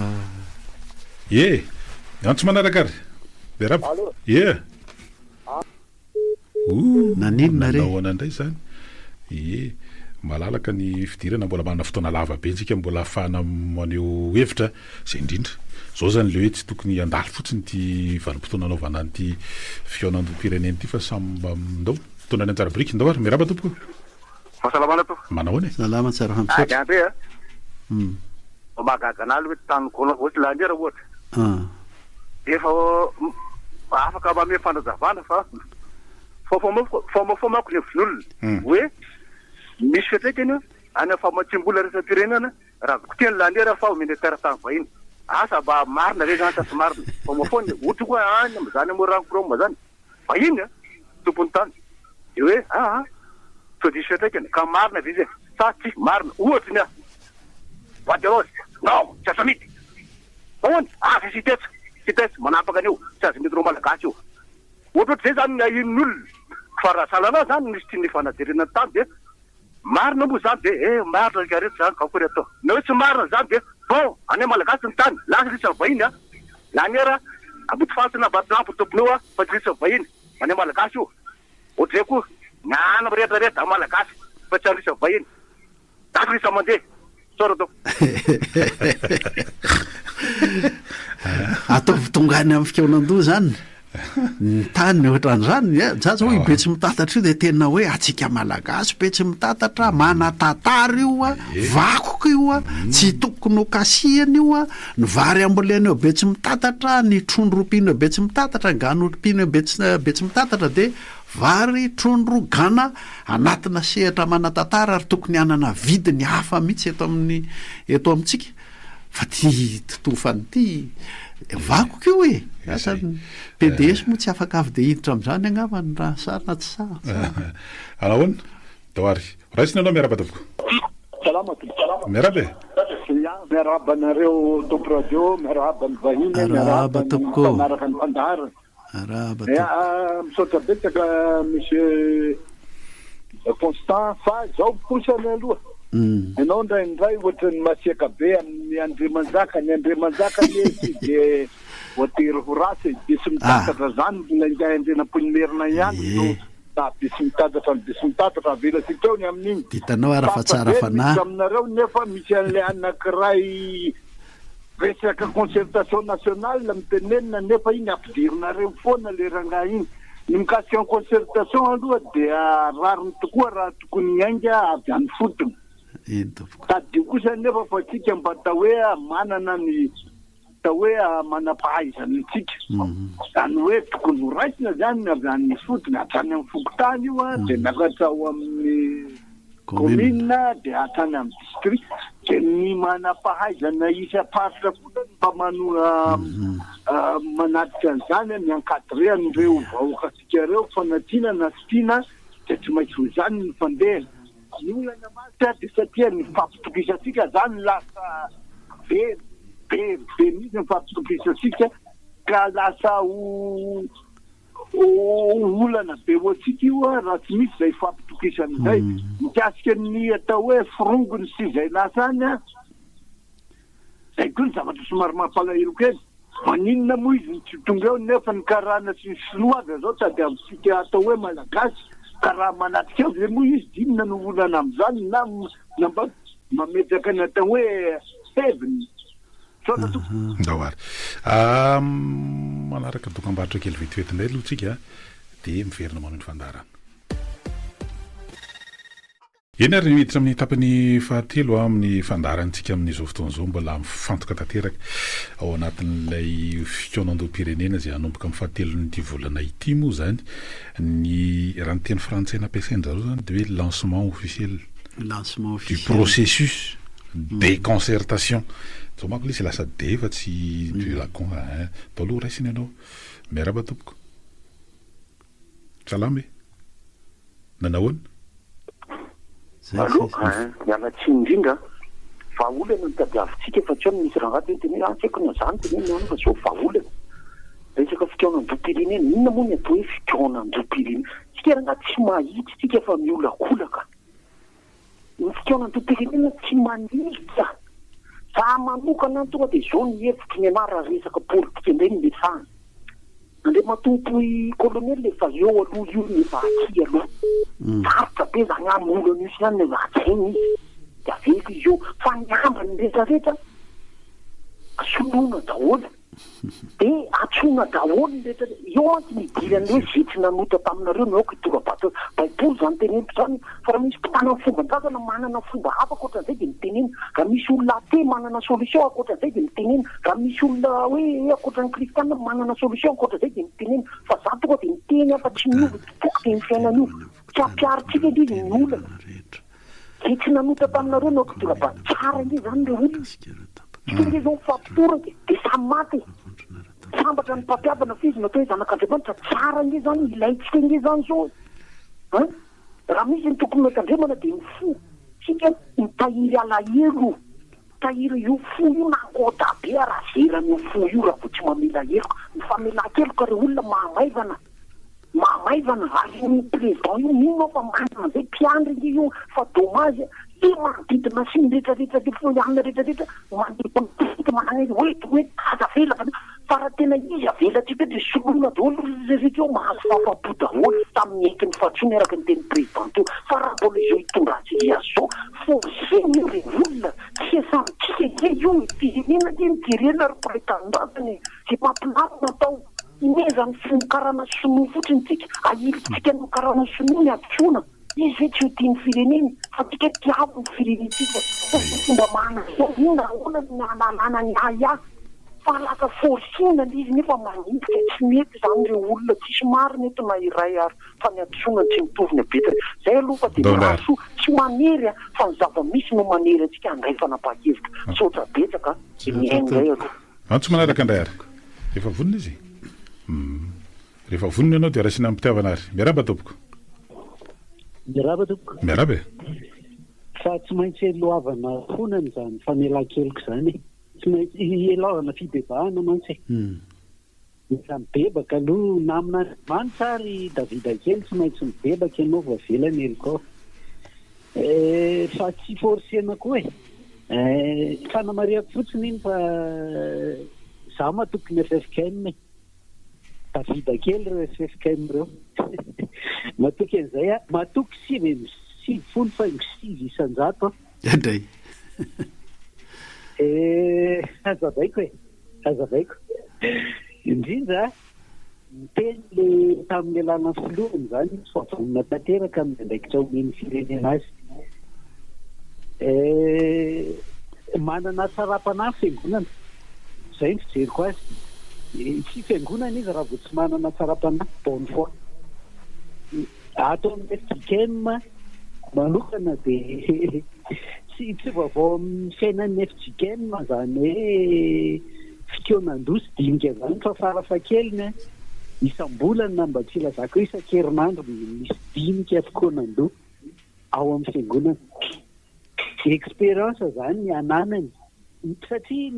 antso manaraka ary beraba naninona re nahoana indray zany malalaka ny fidirana mbola manana fotoana lava be ntsika mbola ahafahana maneo hevitra zay indrindra zao zany le hoe tsy tokony andalo fotsiny ty vanim-potoana anaovana nyty fionandrom-pireneny ty fa samba ndao fotoana ny anjara biriky ndao ary miraba tompoko mahasalamana to manao any salama tsara fampisaotra andre magaganalo hoe tanykona ohatsy landera ohatra efa afaka mame fandrazavana fa fomafo mako ny hevitr'olona hoe misy fetraikany any famatsimbola resam-pirenena raha koteny landera fa militaire tany vahiny asa mba marina re zany tasy marina fomafony ohatra koa any am'zany morankoroma zany vahiny tompony tany de hoe todisy fetraikany ka marina vizy sa tsy marina ohatra ny vaderozy no tsy asa mity ahoany sitetsy manapaka an'io tsy azy mety ro malagasy io ohatroatra zay zany inon'olona fa raha salana zany misy ty ny fanajerena tany de marina moa zany de marina karetra zany kakory atao na hoe tsy marina zany de bon any malagasy ny tany lasa lisa vahiny laniera aboty fasina batampo tompineo fa tsy lisa vahiny any malagasy io ohatra zay koa nana rehetrarehetra malagasy fa tsy andrisa vahiny dasy lisa mandeha tsara dao ataovy tongany amin'ny fikaonandoha zany ny tany ohatran'izany jaza hoe be tsy mitatatra io dia tena hoe atsika malagasy be tsy mitatatra manatantara io a vakoka io a tsy tokony ho kasihana io a ny vary ambolena eo be tsy mitatatra ny trondro ompiana eo be tsy mitatatra gana ompiana eo be tsy mitatatra dia vary trondro gana anatina sehatra manatantara ary tokony anana vidiny hafa mihitsy eto amintsika fa ty totofany ty vakoka io e asany PDS moa tsy afaka avy de hiditra amin'izany angavany raha sarina tsy sa anahoana doary raisina anao miaraba tompoko miarabe miaraba nareo tompo radio miaraba ny vahiny miaraba tompoko manaraka ny mpandahara araba misaotra betsaka monsieur Constant fa zao posany aloha ianao ndraindray ohatrany masiaka be amin'ny Andriamanjaka ny Andriamanjaka sy de voatery ho rasy de sy mitatatra zany mbola indray andrenam-ponimerina ihany na be sy mitatatra avela sikeo ny amin'iny ditanao ara fa tsara fanahy aminareo nefa misy an'le anankiray resaka concertation nationale mitenenina nefa iny ampidirinareo foana le rangaha iny ny mikasika ny concertation aloha dia rariny tokoa raha tokony iainga avy any fotony tadio kosa nefa fa tsika mba tao hoe manana ny tao hoe manam-pahaizana tsika zany hoe tokony ho raisina zany avy any fotony hatrany amin'ny fokotany io a dia miakatra ao amin'ny commune dia hatrany amin'ny district dia ny manam-pahaizana isa-paritra foana mba manatrika an'izany miankadre an'ireo vahoakatsika reo fanatiana na sitina dia tsy maintsy ho zany ny fandeha ny olana masy dia satria ny fampitokisasika zany lasa be mihitsy ny fampitokisasika ka lasa olana be oatsika io a raha tsy misy zay fampitokisan'izay mikasika ny atao hoe firongony sy zay lasa any a zay koa ny zavatra somary mampalahelo kely maninona moa izy ny tsy tonga eo nefa ny karana sy ny sinoaga zao sady amintsika atao hoe malagasy ka raha manatrika eo zay moa izy dinona no olana amin'izany na mba mametsaka ny atao hoe heviny daoary manaraka dokam-barotra kely vetivety indray aloha tsika dia miverina manao ny fandarana eny ary miditra amin'ny tapany fahatelo amin'ny fandarantsika amin'izao fotoan'izao mbola mifantoka tanteraka ao anatin'ilay fikaonandoam-pirenena zay hanomboka amin'ny fahatelon'ity volana ity moa zany ny raha ny teny frantsay nampiasainy zareo zany dia hoe lancement officiel du processus de concertation zao manko le sy lasa de fa tsy de la con taloha raisiny ianao miaraba tompoko salama e nanahoana miala tsy indrindra vahaolana ny tadiavintsika fa tsy ao misy rangaty teny hoe tsaikona zany teny fa zao vahaolana resaka fikaonan-drom-pirenena inona moa ny atao hoe fikaonan-drom-pirenena tsika rangaty tsy mahitsy tsika fa miolakolaka ny fikaonan-drom-pirenena tsy manitsy za manokana tonga dia zao ny hevitry ny anara resaka politika indray ny mesana andre matompoy kolonely efa eo aloha io ny efa aty aloha sarotra be zany amolana io sy any vahajainy izy dia avelo izy eo fa ny ambany rehetrarehetra soloina daholo dia atsona daholo ny rehetra eo anty nidiry an'le hoe zetsy nanota taminareo ny aoka itorabato baiboly zany teneniko zany fa raha misy mpitana ny fomban-drazana manana fomba hafa akoatran'izay dia mitenena raha misy olona ate manana solution akoatran'izay dia mitenena raha misy olona hoe akoatran'ny kristianina manana solution akoatran'izay dia mitenena fa za tonga dia miteny fa tsy miova topoka dia ny fiainan'io tsy ampiaritsika izy ny olana zetsy nanota taminareo ny aoka itorabato tsara nge zany le olona tonga zao fampitoraka dia samy maty sambatra ny mpampiavana fizy natao hoe zanak'andriamanitra tsara nge zany ilaitsika nge zany zao raha misy ny tokony metandremana dia ny fo sika mitahiry alahelo tahiry io fo io nangota be raha zeran'io fo io raha vo tsy mamela heloka ny famela-keloka re olona mahamaivana ary ny président io mino fa manana zay mpiandry nge io fa dommage le manodidina sy ny rehetrarehetra de folianina rehetrarehetra manodidina manana izy hoe aza vela fa raha tena izy avelatsika dia soloina daholo rehetra eo mahazo fahafapo daholo tamin'ny ekiny fahatsony araka ny teny président io fa raha mbola izao hitondratsika azy zao fo zeny io re olona tsy ke io firenena dia midirena ry mpahitandratany zay mampinarina atao inezany finokarana sonoa fotsiny tsika ahilintsika nokarana sonoa ny adsoina izy ve tsy ho tiany firenena fa tsika tiavo ny firenetsika fomba mahana zao ina ona ny ananana ny aya fa lasa forsina izy nefa manidika tsy mety zany reo olona tsisy marina eto na iray ary fa ny adsoina tsy mitovy ny betry zay aloha fa dia miraso tsy manery fa ny zava-misy no manery atsika andray fanapaha-kevitra sotra betsaka miaingay aloha tsy manaraka andray ary efa vonona izy rehefa vonona ianao dia rasina mpitiavana ary miaraba tompoko miaraba fa tsy maintsy lohavana fonany zany famelan-keloka zany tsy maintsy elavana fibebahana mantsy efa mibebaka aloha namina manitra ary davida kely tsy maintsy mibebaka ianao voavelany eloko fa tsy forsena koa fanamariako fotsiny iny fa za matoky ny FFKM davida kely reo FFKM reo matoky an'izay matoky 7 fa 6 isan-jato indray azavaiko indrindra miteny le tamin'ny alana filohany zany soavonina tanteraka amin'ny andraikitra omeny firenena azy manana tsara-panahy fiangonana zay ny fijeriko azy tsy fiangonana izy raha vo tsy manana tsara-panahy bonne foi ataon'ny FJKM manokana dia tsy vaovao amin'ny fiainan'ny FJKM zany hoe fikonan-doa sy dinika zany fa farafakeliny isam-bolana mba tsy lazako hoe isan-kerinandro misy dinika fikonan-doa ao amin'ny fiangonana expérience zany ny ananany satria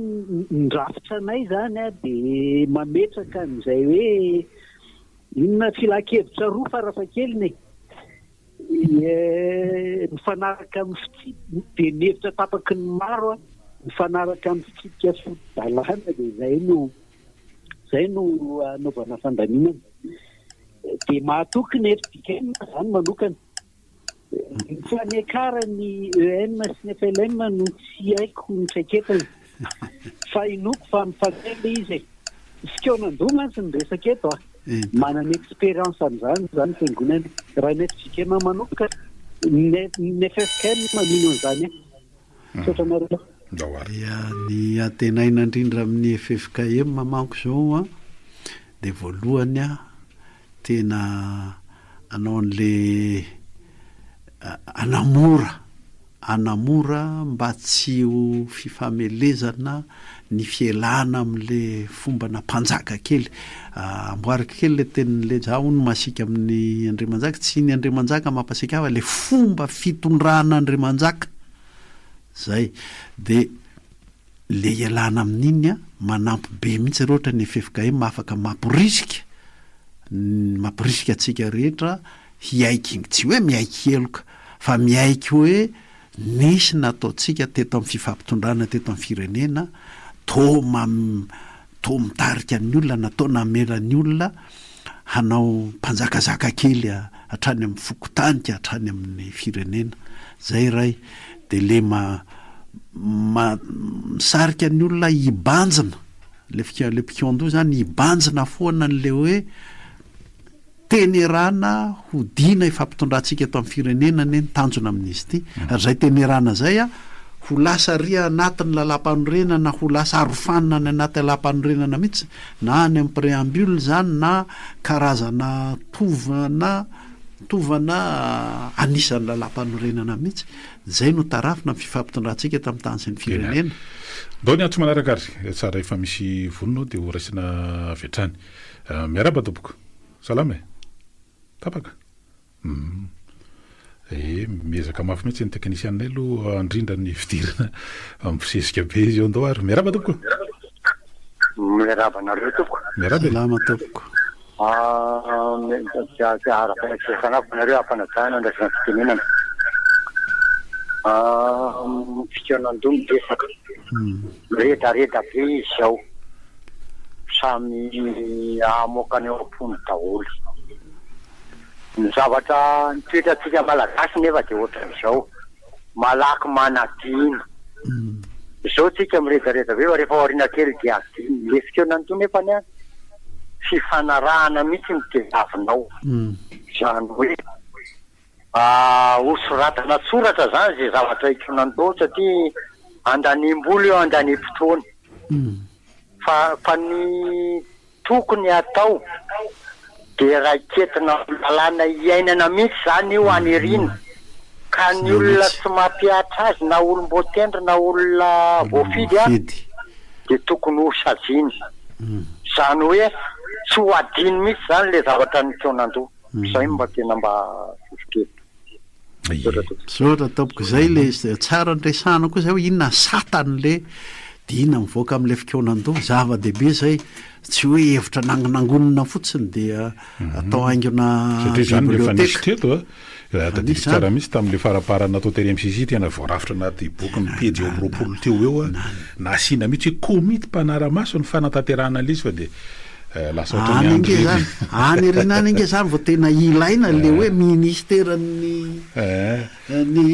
ndrafitra anay zany dia mametraka n'izay hoe inona filakevitra roa farafakeliny mifanaraka amin'ny fitsipika dia nihevitra tapaky ny maro mifanaraka amin'ny fitsipika fotodalana dia zay no anaovana fandaminana dia mahatoky ny FJKM zany manokana fa ny akarany EM sy ny FLM no tsy haiko ny traiketany fa inoko fa mifakely izy fikonan-doa mantsy ny resaka eto manana expérience amin'izany zany fiangonana raha ny FJKM manoka ny FFKM mamino an'izany sotra nareo ia ny antenaina indrindra amin'ny FFKM manko zao dia voalohany tena anao an'le anamora mba tsy ho fifamelezana ny fielana amin'le fomba nampanjaka kely amboarika kely le tenin'le zaho no masika amin'ny Andriamanjaka tsy ny Andriamanjaka mampasika ava le fomba fitondrana Andriamanjaka zay dia le ialana amin'iny manampy be mihitsy rehetra ny FFKM afaka mampirisika atsika rehetra hiaiky tsy hoe miaiky eloka fa miaiky hoe nisy nataontsika teto amin'ny fifampitondrana teto amin'ny firenena to mitarika ny olona natao namela ny olona hanao mpanjakazaka kely hatrany amin'ny fokotanika hatrany amin'ny firenena zay ray dia le misarika ny olona hibanjina le mpikon-doha zany hibanjina foana n'le hoe tenerana hodina ifampitondrantsika eto amin'ny firenena ny tanjona amin'izy ity ary zay tenerana zay ho lasa ria anatin'ny lalam-panorenana ho lasa arofanina ny anaty lalam-panorenana mihitsy na any amin'ny préambule zany na karazana tovana anisan'ny lalam-panorenana mihitsy zay no tarafina ny fifampitondrantsika eto amin'ny tany sy ny firenena bao ny antso manaraka ary tsara efa misy vononao dia ho raisina vetrany miaraba tompoko salama tapaka miezaka mafy mihitsy ny teknisianay aloha andrindra ny fidirana ampisesika be izy eo andao ary miaraba tompoko miaraba nareo tompoko miaraba tompoko araka nareo ampanajana andraisana fitenenana fikonan-doa midesaka redareda be izy ao samy amokany eo ampony daholo ny zavatra nitoetratsika malagasy nefa dia ohatran'izao malaky manadina zao tsika miredareda ve rehefa aoriana kely dia lesika eo nantony nefa ny a fifanarahana mihitsy mitezavinao zany hoe osoratana tsoratra zany zay zavatra ikonandao satria andanimboly eo andanimpotoany fa ny tokony atao dia raiketina lalàna iainana mihitsy zany io anirina ka ny olona tsy mampiatra azy na olom-botendry na olona voafidy a dia tokony ho sajiny zany hoe tsy ho adiny mihitsy zany le zavatra nykionandoha zay mba tena mba fifikely sotra taopoko zay le tsara nresana koa zay hoe inona satany le dia inona mivoaka amin'le fikonan-doha zava-dehibe zay tsy hoe hevitra nangonina fotsiny dia atao haingona satria zany rehefa nisy teto tadidiko tsara mihitsy tamin'le faraparana atao tery MCC tena voarafitra anaty boky ny pejy eo amin'ny roapolo teo eo na asiana mihitsy hoe komity mpanaramaso ny fanatanterahana l'izy fa dia lasa ohatrany any erinany inge zany vao tena ilaina le hoe ministerany ny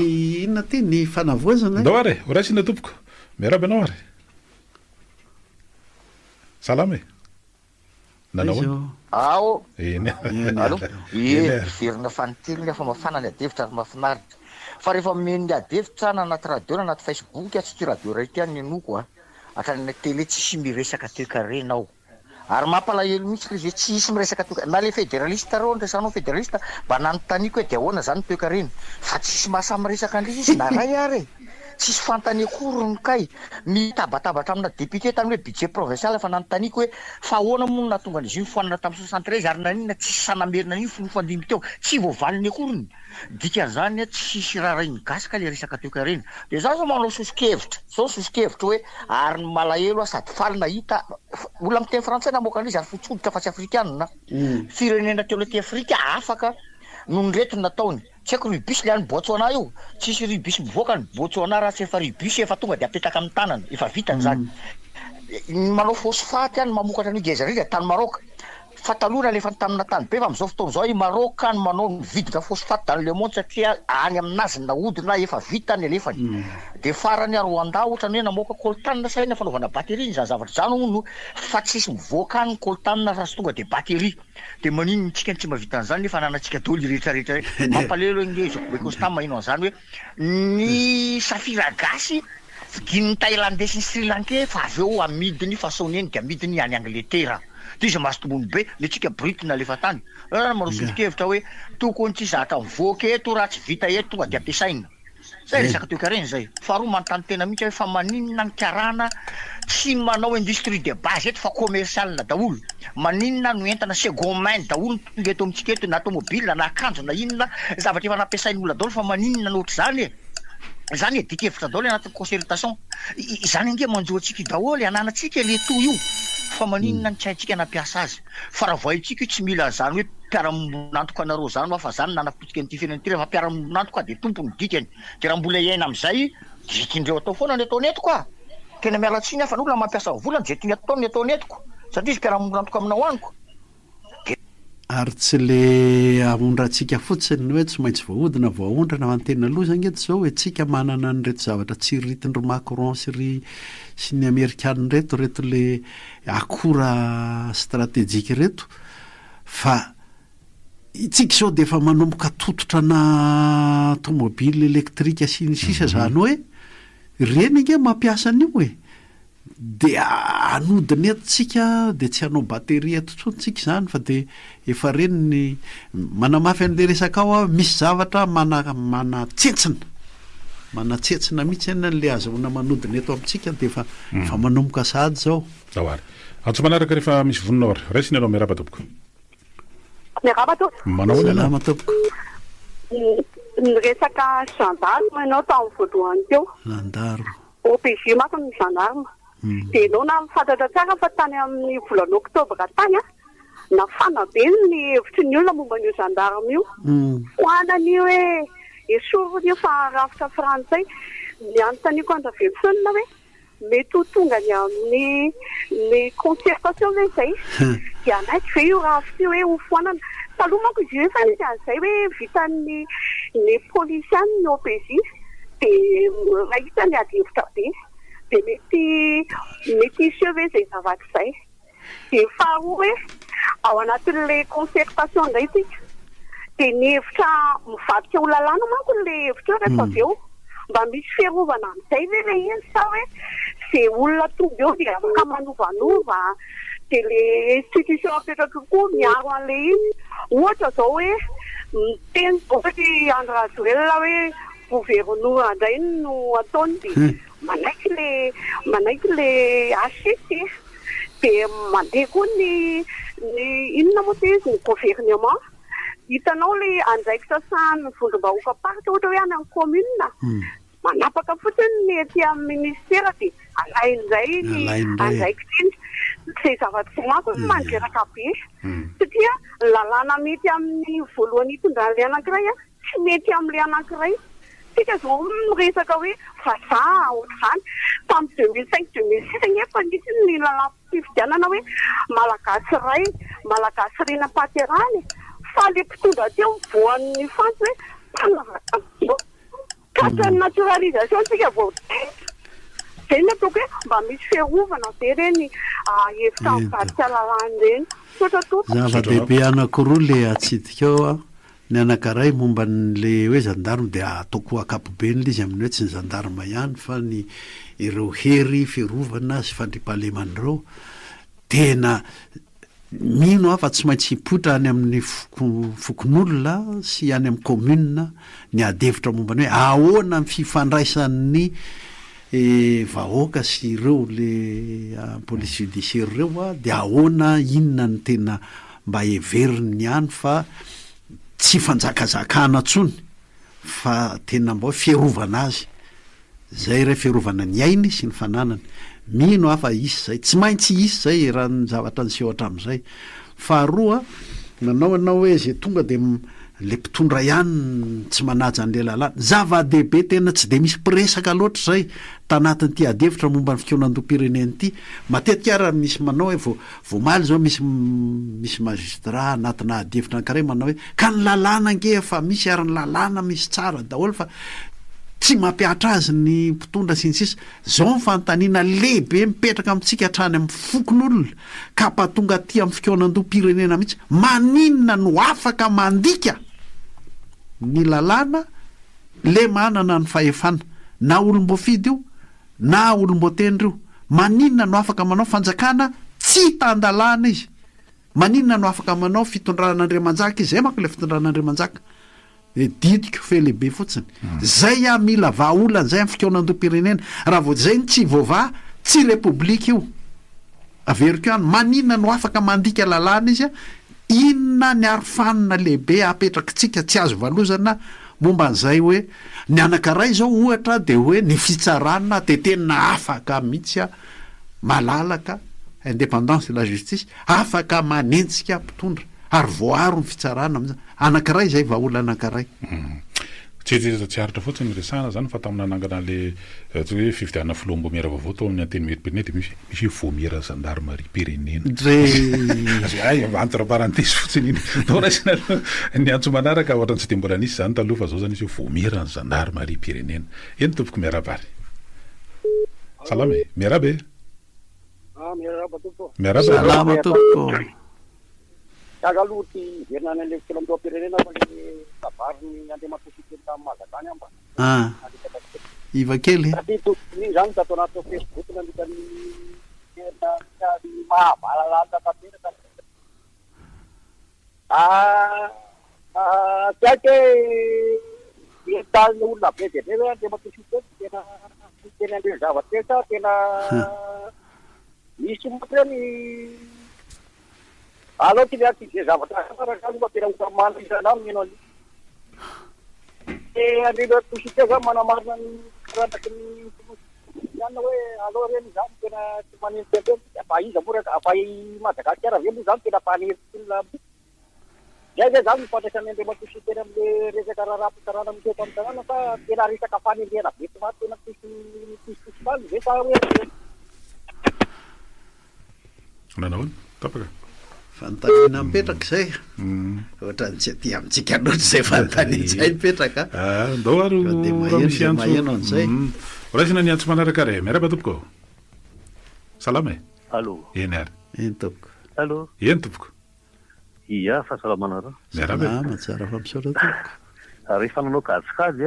inona ty ny fanavoazana ndao ary orasina tompoko miaraby anao ary salama e nanao ao alo verina faniteliny efa mafana ny adevitra ary mahafinaritra fa rehefa meny adevitra na anaty radio na anaty Facebook tsy ty radio ray ty any noko atrany tele tsisy miresaka toekarenao ary mampalahelo mihitsy le zay tsisy miresaka toeka na le fédéraliste reo nresanao fédéraliste mba nanotaniko hoe dia ahoana zany toekareny fa tsisy mahasamy resaka andrizy izy na ray ary tsisy fantany akory kay mitabatabatra amina député tany hoe budget provincial fa nanotaniko hoe fa ahoana moa natonga an'izy io foanana tamin'ny 73 ary naninona tsisy sanamerina an'io fonofandimy teo tsy voavaliny akoriny dikan'izany tsisy raha ray migasika le resaka toekarena dia za zao manao sosikevitra zao sosikevitra hoe ary malahelo sady faly nahita olona miteny frantsay namoaka an'izy ary fotsoditra fa tsy afrikanina firenena teo lety afrika afaka no nyrety nataony tsy haiko rubis le any Botswana io tsisy rubis mivoaka ny Botswana raha tsy efa rubis efa tonga dia apetaka amin'ny tanana efa vitany zany manao fosfaty any mamokatra ny gezariga tany Maroc fa taloha lefa tamina tany be fa amin'izao fotoana izao i Maroc any manao vidina fosfaty dans le monde satria any aminazy na hodina efa vitany elefany dia farany Rwanda ohatrany hoe namoaka coltan saina fanaovana batterie zany zavatra zany no fa tsisy mivoaka any coltan raha sy tonga dia batterie dia maninona tsika tsy mahavita an'izany nefa ananantsika daholo rehetrarehetra mampalelo ingezoko costam mahino an'izany hoe ny safira gasy vigin'ny Thaïlandais sy ny Sri Lankais fa avy eo amidiny façonneny dia amidiny any Angletera dia izy mahasotombony be le tsika britina lefa tany manao sosikevitra hoe tokony tsy zatra mivoaka eto raha tsy vita eto tonga dia ampiasaina zay resaka toekareny zay faharoa manontany tena mihitsy hoe fa maninona ny karana tsy manao industrie de base eto fa commercial daholo maninona no entana second main daholo tonga eto amintsika eto na automobile na akanjo na inona zavatra efa nampiasainy olona daholo fa maninona nohatra zany e zany e dikevitra daholo anatin'ny concertation zany inge manjoatsika daholo ananatsika le to io fa maninona ny tsy haintsika nampiasa azy fa raha voaitsika io tsy mila zany hoe mpiara-monantoka anareo zany fa zany nanapotsika nyity firenena ty rehefa mpiara-monantoka dia tompony dikany dia raha mbola iaina amin'izay dikindreo atao foana ny atao netiko tena mialatsiny fa n'olona mampiasa volana zay tiany atao ny atao netiko satria izy mpiara-monantoka aminao aniko ary tsy le amondratsika fotsiny hoe tsy maintsy voahodina voaondrana mantena aloha zany eto zao hoe tsika manana nyreto zavatra tsy ritindry Macron sy ny Amerikana reto le akora stratégique reto fa itsika zao dia efa manomboka tototra na automobile électrique sy ny sisa zany hoe reny inge mampiasa an'io hoe dia anodiny etotsika dia tsy hanao batterie eto tsontsika zany fa dia efa reny ny manamafy an'le resaka ao misy zavatra manatsetsina mihitsy ena n'le azahoana manodina eto amintsika dia efa manomboka sady zao ary antso manaraka rehefa misy voninao ary raisiny anao miaraba tompoko manao salama tompoko ny resaka gendarme ianao tamin'ny voalohany teo gendarme OPJ manko ny gendarme dia ianao na mifantatra tsara fa tany amin'ny volana oktobra tany nafana be ny hevitry ny olona momba an'io gendarme io hoanany hoe esorony io fa rafitra frantsay nianotaniko andravelosonina hoe mety ho tonga ny amin'ny concertation hoe zay dia anaiky ve io rafitra io hoe ho foanana taloha manko izy io efa nisy an'izay hoe vitan'ny polisiany ny OPJ dia rahita ny adihevitra be dia mety iseho hoe izay zavatra izay. Dia faharoa hoe ao anatin'ilay concertation indray tsika dia ny hevitra mivadika ho lalàna manko ilay hevitra rehefa avy eo mba misy fiarovana amin'izay ve ilay izy sa hoe izay olona tonga eo dia afaka manovanova dia ilay institution apetraka koa miaro an'ilay izy. Ohatra izao hoe miteny ohatra André Rajoelina hoe gouvernoura indray no ataony dia manaiky ilay HCC dia mandeha koa ny inona moa dia izy ny gouvernement. Hitanao ilay andraikitra sahan'ny vondrom-bahoaka paritra ohatra hoe any amin'ny commune manapaka fotsiny ny ety amin'ny ministera dia alain'izay ny andraikitra iny. Izay zavatra izay manko mandreraka be satria lalàna mety amin'ny voalohany hitondran'ilay anankiray tsy mety amin'ilay anankiray. Sika zao miresaka hoe vazaha ohatr'izany tamin'ny 2005-2006 nefa nisy ny lalam-pifidianana hoe malagasy ray malagasy rena pateraly fa le mpitondra teo voan'ny fanty hoe mpanavaka quatre naturalisation sika vao zay ny ataoko hoe mba misy fiarovana be reny hevitra mivadika lalàna reny zava-dehibe anankiroa le atsidika eo a. Ny anankiray momba n'le hoe gendarme dia ataoko akapobe n'le izy amin'ny hoe tsy ny gendarme ihany fa ny ireo hery fiarovana sy fandriam-pahalemandreo tena mino fa tsy maintsy hipoitra any amin'ny fokon'olona sy any amin'ny commune ny adevitra momba ny hoe ahoana ny fifandraisan'ny vahoaka sy ireo le police judiciaire ireo dia ahoana inona ny tena mba heveriny ihany fa tsy fanjakazakana tsony fa tena mba fiarovana azy zay re fiarovana ny ainy sy ny fananany mino afa isy zay tsy maintsy isy zay raha ny zavatra niseho hatramin'izay. Faharoa manao anao hoe zay tonga dia le mpitondra ihany tsy manaja an'le lalàna zava-dehibe tena tsy de misy mpiresaka loatra zay tanatin'ity adevitra momba ny fikonan-dom-pirenena ity. Matetika raha misy manao hoe voamaly zao misy magistrat anatina adevitra anankiray manao hoe ka ny lalàna ange fa misy ary ny lalàna misy tsara daholo fa tsy mampiatra azy ny mpitondra sy ny sisa zao ny fanontaniana lehibe mipetraka amintsika hatrany amin'ny fokon'olona ka patonga aty amin'ny fikonan-dom-pirenena mihitsy maninona no afaka mandika ny lalàna le manana ny fahefana na olom-boafidy io na olom-boatendry io maninona no afaka manao fanjakana tsy tandalàna izy maninona no afaka manao fitondran'Andriamanjaka izy zay manko le fitondran'Andriamanjaka didiko fe lehibe fotsiny zay mila vahaolana zay amin'ny fikonan-dom-pirenena raha vao zay ny tsy voava tsy republika io averiko ihany maninona no afaka mandika lalàna izy inona ny arofanina lehibe apetrakitsika tsy azo valozana momba n'izay hoe ny anankiray zao ohatra de hoe ny fitsarana de tena afaka mihitsy malalaka indépendance de la justice afaka manentsika mpitondra ary voaro ny fitsarana anankiray zay vahaolana anankiray tsy aritra fotsiny resana zany fa tamina anangana le tsy hoe fifidianana filombo miara vaovao tao amin'ny anteny meri-pirenena dia misy voamira gendarmerie pirenena ay entre parenthèse fotsiny iny tao raisina ny antso manaraka ohatra tsy de mbola nisy zany taloha fa zao zany izy hoe voamira ny gendarmerie pirenena eny tompoko miarabary salama e miarabe miaraba tompoko kaga aloha ty herinany an'le filamboam-pirenena fa le tabariny andriamatositeny tamin'ny Mazatany amba iva kely iny zany tato anaty Facebook nandikany mahabalalala tanteraka tiake entaliny olona be dia be hoe andriamatositeny tena teny andreo zava-tesa tena misy motreny allo ty le zay zavatra raha tena otamana isana mino ali andreo tosite zany manamarina ny karanaky ny zany hoe allo reny zany tena tsy manino tenteny afa izy moa afa Madagasikara ve moa zany tena faniritsylona zay zay zany mifandraisany andreo matositeny am'le resaka raharapitsarana miteo tamin'ny tanàna fa tena resaka faniriana be tsy maty tena tisitifaly zay fa hoe nanahoana tapaka fanontaniana mipetraka zay ohatra ny tsy aty amintsika loatra zay fanontaniana zay mipetraka ndao ary de maheno an'izay raisina ny antso manaraka re miaraba tompoko salama e allo eny ary eny tompoko allo eny tompoko ia fahasalamanareo miaraba tsara fa misaotra tompoko rehefa nanao kajikajy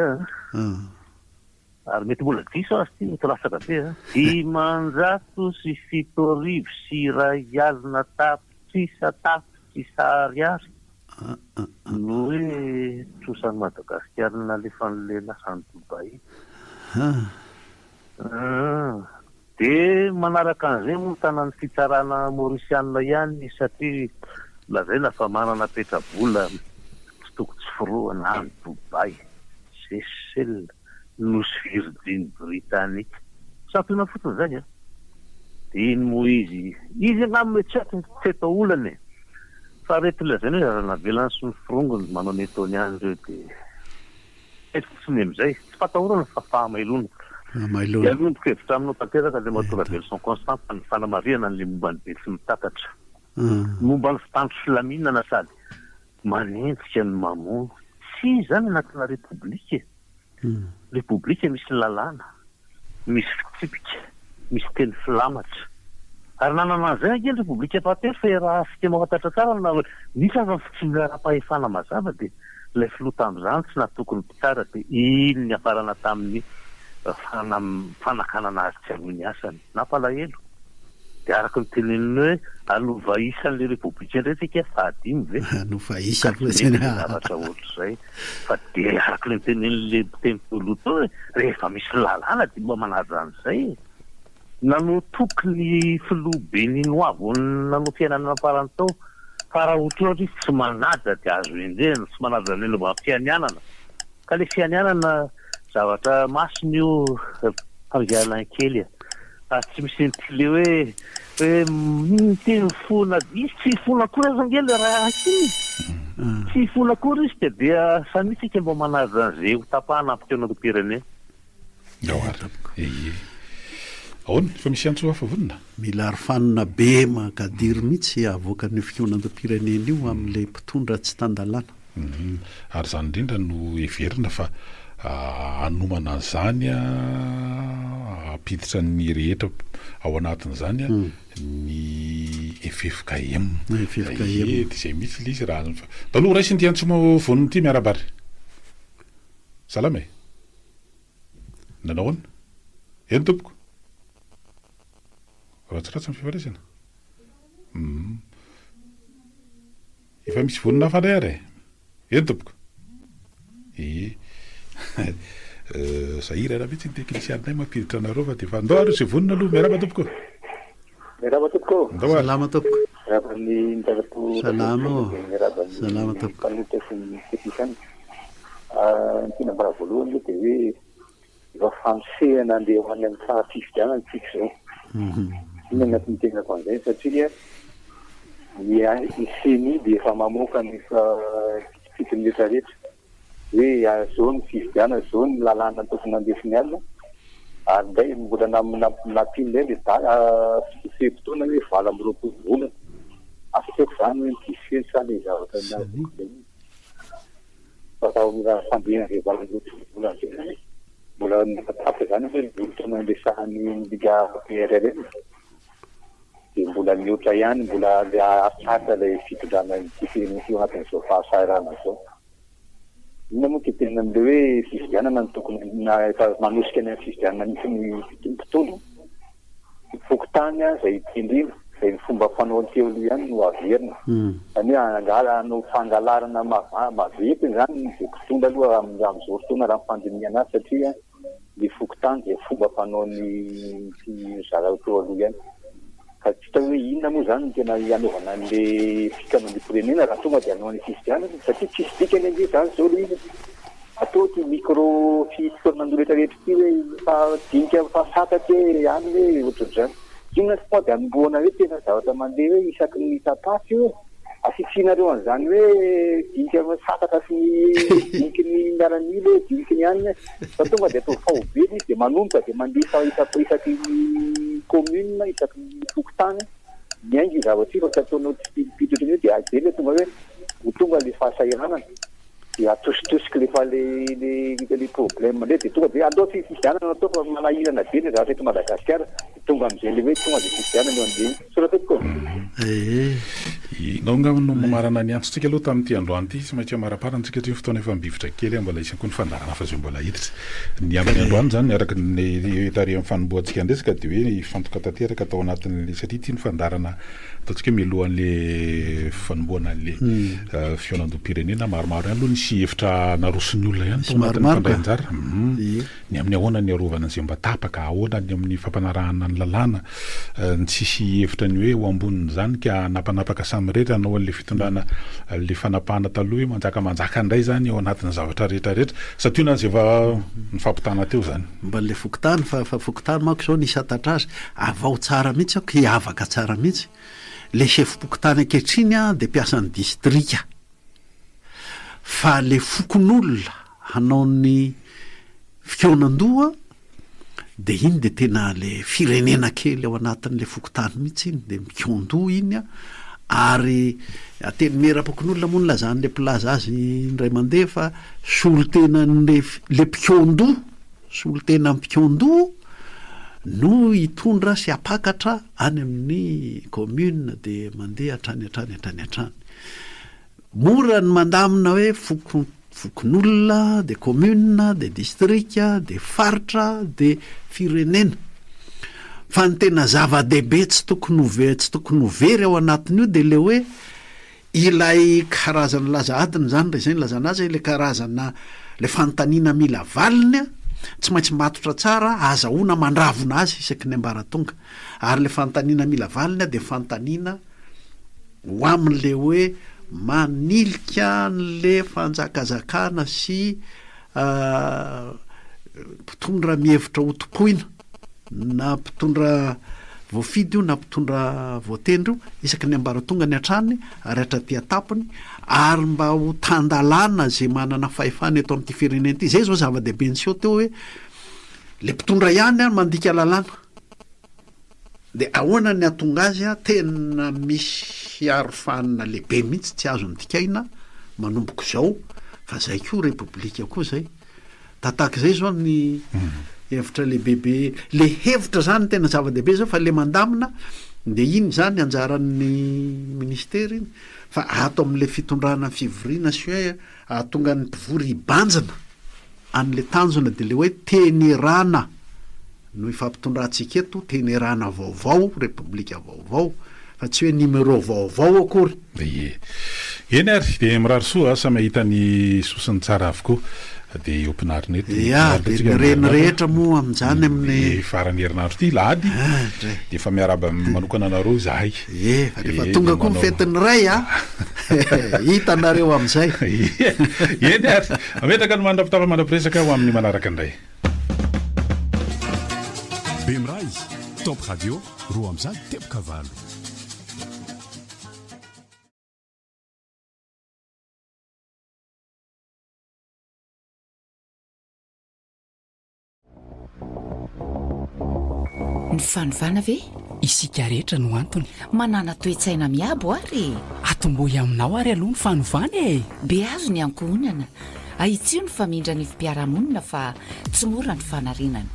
ary mety mbola diso azy ty mety lasaka be dimanjato sy fito arivo sy iray alina tapitrisa ariary no hoe trosany Madagasikara nalefa n'le lasany Dubai de manaraka an'izay moa tanany fitsarana Mauritianina ihany satria lazaina fa manana petrabola tsy toko tsy firoana any Dubai Seychelles Nosy Virgin Britannique sampina fotsiny zay de iny moa izy angamy tsy eto olany fa reto lazaina hoe rahavela sy ny firongony manao ny etoniany reo de eto fotsiny amizay tsy fatahorana fa fahamailona ianomboka hevitra aminao tanteraka le mahatonga Belson Constant ny fanamariana n'le momba ny be sy mitakatra momba ny fitandro filaminana sady manentsika ny mamono tsy zany anatina republika misy lalàna misy fitsipika misy teny filamatra ary nanana an'izay ange ny republika patery fa raha sika mahafantatra tsara na nisy afa fitsimiraram-pahefana mazava de ilay filoha tamin'izany tsy natokony mpitsara de iny ny afarana tamin'ny fanakanana azy tsy amin'ny asany nampalahelo de araka ny teneniny hoe alova isan'le republika ndretsika fahadimy ve anova isa zavatra ohatr'izay fa de araka ny tenen'le teny toloto hoe rehefa misy lalàna de mba manaja an'izay nanao tokony filoha beninois vo nanao fiainana namparany tao fa raha ohatra tsy manaja de azo endrena tsy manaja ny lomba fianianana ka le fianianana zavatra masiny io angalany kely tsy misy nitile hoe teny fona disy tsy fona kory azy angely raha akiny tsy fona kory izy dia sanitsika mba manaja an'izay ho tapahana ampitenantom-pirenena ahoana fa misy antso hafa vonona mila arofanina be makadiry mihitsy avoaka ny fionantom-pirenena io amin'ilay mpitondra tsy tandalana ary zany indrindra no everina fa anomana zany apiditra ny rehetra ao anatin'izany ny FFKM de zay mihitsy lisy raha taloha raisiny ty antso vonony ty miarabary salama e nanaoana eny tompoko ratsiratsy ny fifaresana efa misy vonona hafandray ary eny tompoko zahira raha mihitsy ny teknisianay mampiditra anareo fa de fa ndao ary zay vonona aloha miaraba tompoko miaraba tompoko ndao ary salama tompoko raban'ny salama tompoko mpanota sy ny teknisany tena mbara voalohany de hoe efa famosehana andeha ho any amin'ny fahafifidianany tsika zao iny anatin'ny tenako an'izay satria ny seni de efa mamoaka ny fito minitra rehetra hoe zao ny fifidiana zao ny lalàna tokony andesiny alina ary nday mbola napindray le fehim-potoana hoe vala amby roapolo volana afakeko zany hoe mpiseny sa le zavatra fatao fandehana re vala amby roapolo volana zay mbola natapy zany hoe volotona andesahany liga PRR de mbola mihoatra ihany mbola le atratra lay fitondrana io anatin'izao fahasairana zao ina moa ke tena am'le hoe fifidianana ny tokony efa manosika ny fifidianana misy ny mpitolo fokotany zay tindrina zay ny fomba fanao teo ihany no averina zany hoe angala no fangalarana mavety zany de mpitondra aloha am'izao fotoana raha mifandiniana azy satria ny fokotany de fomba fanao ny zara teo aloha ihany ka tsy tao hoe inona moa zany ny tena hanaovana an'le fikanao ny firenena raha tonga de hanao ny fifidianana satria tsisy dikany ange zany zao le izy atao ty micro fitonandro rehetrarehetra ty hoe fadinika fafataty any hoe ohatr'zany inona tsy de anomboana hoe tena zavatra mandeha hoe isaky ny tapasy hoe asifinareo an'izany hoe dinika sataka sy ny diniky ny miaran'ily hoe diniky ny any fa tonga de atao fahobeny izy de manomboka de mandefa isaky ny commune isaky ny fokotany miaingy zavatra io fa tsy ataonao tsy pititra io de azely tonga hoe ho tonga le fahasairanana dia atositosika lefa le problème le dia tonga dia andao tsy fifidianana atao fa manahirana be le raha teto Madagasikara tonga am'izay le hoe tonga dia fifidianana eo an'izay soratetiko nao ngano mamarana ny antsotsika aloha tamin'ity androany ity sy maintsy amaraparantsika ty fotoana efa mibivotra kely mbola isany koa ny fandarana fa zay mbola hiditra ny amin'ny androany zany niaraka ny tare amin'ny fanomboantsika andresaka dia hoe fantoka tanteraka atao anatin'le satria ty ny fandarana ataontsika hoe milohan'le fanomboana an'le fionandom-pirenena maromaro ihany aloha nisy hevitra narosony olona ihany tao anatin'ny fandrainjara ny amin'ny ahoana ny arovana an'izay mba tapaka ahoana ny amin'ny fampanarahana ny lalàna ny tsisy hevitra ny hoe ho ambonin'izany ka napanapaka samy rehetra anao an'le fitondrana le fanapahana taloha hoe manjaka indray zany ao anatin'ny zavatra rehetrarehetra satria na zay efa nifampitana teo zany mba le fokotany fa fokotany manko zao nisy atatra azy avao tsara mihitsy ako hiavaka tsara mihitsy le chef-pokotany ankehitriny a dia mpiasan'ny distrika fa le fokon'olona hanao ny fikonan-doha dia iny dia tena le firenena kely ao anatin'le fokotany mihitsy iny dia mikon-doha iny a ary ateny merapokon'olona moa nylazan'le plaza azy indray mandeha fa solontenan'le mpikon-doha solon-tena mpikon-doha no hitondra sy apakatra any amin'ny commune dia mandeha hatrany mora ny mandamina hoe fokon'olona dia commune dia distrika dia faritra dia firenena fa ny tena zava-dehibe tsy tokony hovery ao anatin'io dia le hoe ilay karazana laza adiny zany re zay ny lazana azy le karazana le fanontaniana mila valiny tsy maintsy matotra tsara azahoana mandravona azy isaky ny ambaratonga ary le fanontaniana mila valiny dia fanontaniana ho amin'le hoe manilika n'le fanjakazakana sy mpitondra mihevitra ho tokoina na mpitondra voafidy io na mpitondra voatendry io isaky ny ambaratonga ny antranony ary hatraty atapony ary mba ho tandalana zay manana fahefany eto amin'ity firenena ity zay zao zava-dehibe ny seo teo hoe le mpitondra ihany a mandika lalàna dia ahoana ny atonga azy a tena misy arofanina lehibe mihitsy tsy azo nydikaina manomboko zao fa zay koa repoblika koa zay tataka zay zao ny hevitra lehibebe le hevitra zany tena zava-dehibe zao fa le mandamina dia iny zany anjaran'ny ministera iny fa ato amin'le fitondrana fivoriana sy hoe ahatonga ny mpivory hibanjina an'le tanjona dia le hoe tenerana no ifampitondrantsika eto tenerana vaovao repoblika vaovao fa tsy hoe numéro vaovao akory eny ary dia mirary soa asa mahita ny sosiny tsara avokoa dia ompinarinety dia reny rehetra moa amin'izany amin'ny farany herinandro ity lahady dia efa miaraba manokana anareo zahay fa rehefa tonga koa mifetiny ray a hita anareo amin'izay eny ary ametraka ny mandrapitava mandrapiresaka ho amin'ny manaraka indray Bemray Top Radio roa amin'izany teboka valo ny fanovana ve isika rehetra no antony manana toe-tsaina miabo ary atombohy aminao ary aloha ny fanovana e be azo ny ankohonana ahitsio ny famindra ny fipiaramonina fa tsy mora ny fanarinana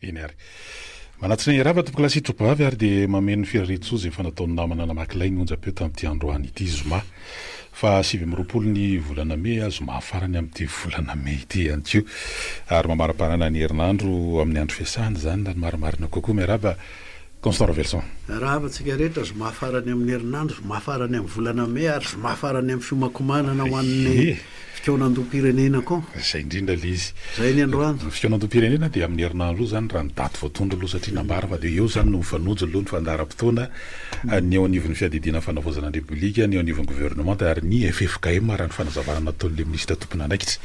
eny ary manatsina irava tompoko lasitrobavy ary dia mameno fireretsoa zay fanataony namana namakilay ny onja-peo tamin'ity androany ity zoma fa 7 ny volana me zoma farany amin'ity volana me ity antsio ary mamaraparana ny herinandro amin'ny andro fiasany zany na ny marimarina kokoa miaraba Constant Rovelson raha tsika rehetra zoma farany amin'ny herinandro zoma farany amin'ny volana me ary zoma farany amin'ny fiomakomanana ho an'ny fikonan-dom-pirenena koa zay indrindra le izy zay ny androany fikonan-dom-pirenena dia amin'ny herinandro io zany raha ny daty voatondra aloha satria nambara fa dia eo zany no mifanojo aloha ny fandaharam-potoana ny eo anivon'ny fiadidina fanavozana ny repoblika ny eo anivon'ny gouvernement ary ny FFKM raha ny fanazavana nataon'le ministra tompona anaikitra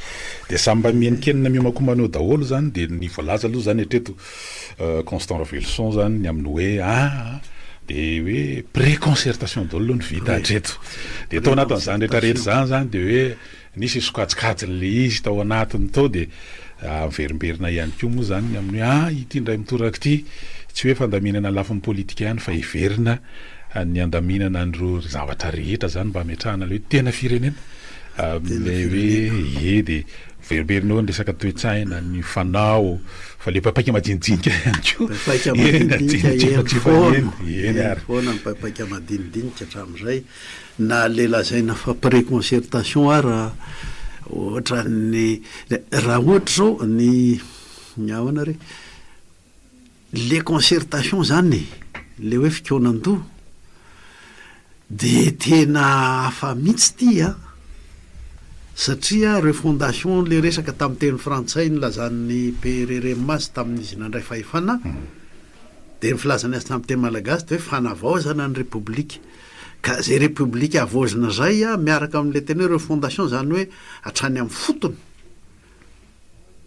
dia samy mba mienikenina miomakomana eo daholo zany dia ny voalaza aloha zany hatreto Constant Rovelson zany ny amin'ny hoe dia hoe préconcertation daholo ny vita hatreto dia tao anatin'izany rehetrarehetra zany dia hoe nisy sokajikajin'le izy tao anatiny tao dia miverimberina ihany koa moa zany amin'ny ity ndray mitoraka ity tsy hoe fandaminana lafin'ny politika ihany fa hiverina ny andaminana andro zavatra rehetra zany mba ametrahana le hoe tena firenena le hoe de veriberinao ny resaka toetsaina ny fanao fa le papaika madinidinika foana ny papaika madinidinika hatramin'izay na le lazaina fa préconcertation ara ohatra ny raha ohatra zao ny ahoana re le concertation zany le hoe fikonan-doha de tena afa mihitsy ty a satria refondation le resaka tamin'ny teny frantsay ny lazan'ny PRRMAS tamin'izy nandray fahefana de ny filazany azy tamin'ny teny malagasy de hoe fanavaozana ny republika ka zay republika avaozana zay a miaraka amin'le teny hoe refondation zany hoe hatrany amin'ny fotony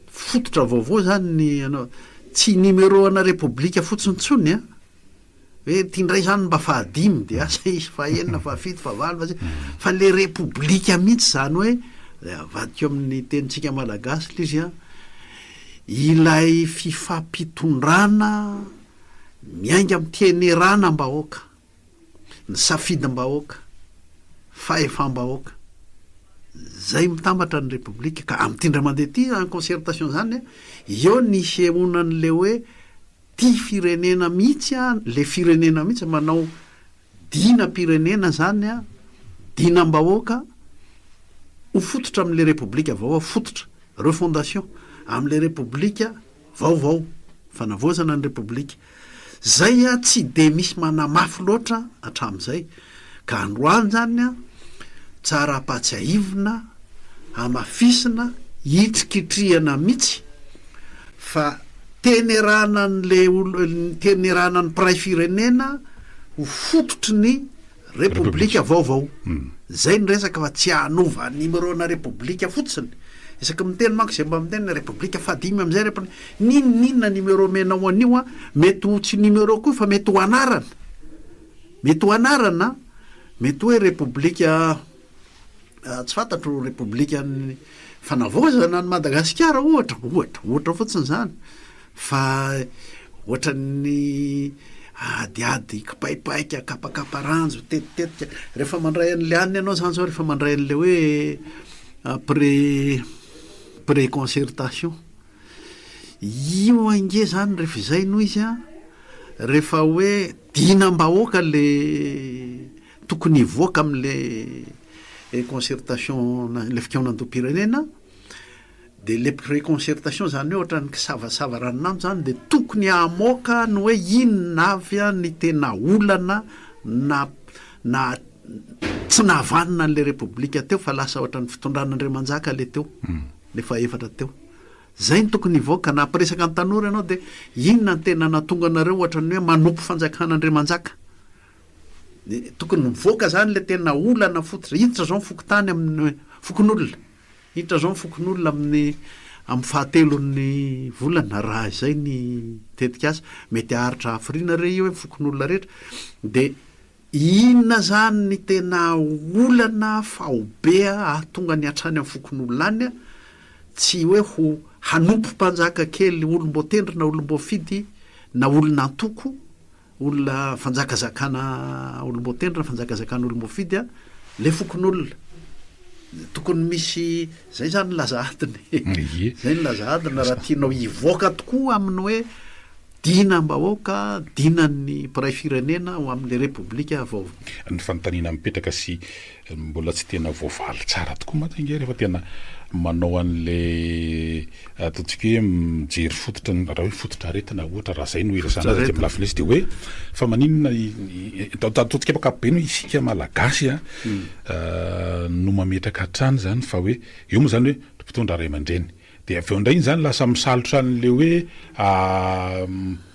fototra vaovao zany ny anao tsy numéro ana republika fotsontsony a hoe tiandray zany mba fahadimy de asa izy fahaenina fahafito fahavalo fa le republika mihitsy zany hoe avadika amin'ny tenintsika malagasy le izy a ilay fifampitondrana miainga amin'ny tenerana mbahoaka ny safidy-mbahoaka fahefam-bahoaka zay mitambatra ny republika ka amin'ny tindra mandeha ty en concertation zany eo nisy emonan'le hoe ty firenena mihitsy a le firenena mihitsy manao dina-pirenena zany a dina-mbahoaka ho fototra amin'le republika vaovao fototra refondation amin'le republika vaovao fanavaozana ny republika zay a tsy de misy manamafy loatra hatramin'izay ka androany zany a tsara apatsiaivina amafisina hitrikitrihana mihitsy fa tenerana n'le tenerana ny pray firenena ho fototry ny republika vaovao zay ny resaka fa tsy anova numéro na republika fotsiny isaky miteny manko zay mba miteny republika fadimy am'izay repa ninona numéro menao anio a mety ho tsy numéro koa fa mety ho anarana mety hoe republika tsy fantatro republika ny fanavaozana ny Madagasikara ohatra fotsiny zany fa ohatra ny adiady kapaipaika kapakaparanjo tetitetika rehefa mandray an'le aniny ianao zany zao rehefa mandray an'le hoe préconcertation io ange zany rehefa izay noho izy a rehefa hoe dina-mbahoaka le tokony hivoaka amin'le concertation le fikonan-doha-pirenena de le préconcertation zany hoe ohatra ny kisavasava ranonano zany de tokony hamoaka ny hoe inona avy a ny tena olana na tsy nahavanina n'le republika teo fa lasa ohatra ny fitondran'Andriamanjaka le teo le faefatra teo zay ny tokony hivoaka na ampiresaka ny tanora ianao de inona ny tena natonga anareo ohatra ny hoe manompo fanjakan'Andriamanjaka tokony mivoaka zany le tena olana fototra hiditra zao mifokotany amin'ny fokon'olona hiditra zao mifokon'olona amin'ny fahatelon'ny volana raha izay ny tetika azy mety aharitra hafirina re io hoe mifokon'olona rehetra de inona zany ny tena olana fahobea ahatonga ny hatrany amin'ny fokon'olona any a tsy hoe ho hanompo mpanjaka kely olom-boatendry na olom-boafidy na olona antoko olona fanjakazakana olom-boatendry na fanjakazakana olom-boafidy a le fokon'olona tokony misy zay zany laza adiny zay ny laza adiny raha tianao hivoaka tokoa amin'ny hoe dina-mbahoaka dinan'ny pray firenena ho amin'le republika vaovao ny fanontaniana mipetraka sy mbola tsy tena voavaly tsara tokoa matange rehefa tena manao an'le ataontsika hoe mijery fototra raha hoe fototra aretina ohatra raha zay no iresana azy amin'ny lafiny izy de hoe fa maninona ataontsika pakapobe no isika malagasy a no mametraka hatrany zany fa hoe eo moa zany hoe mpitondra ray aman-dreny de avy eo indray iny zany lasa misalotra an'le hoe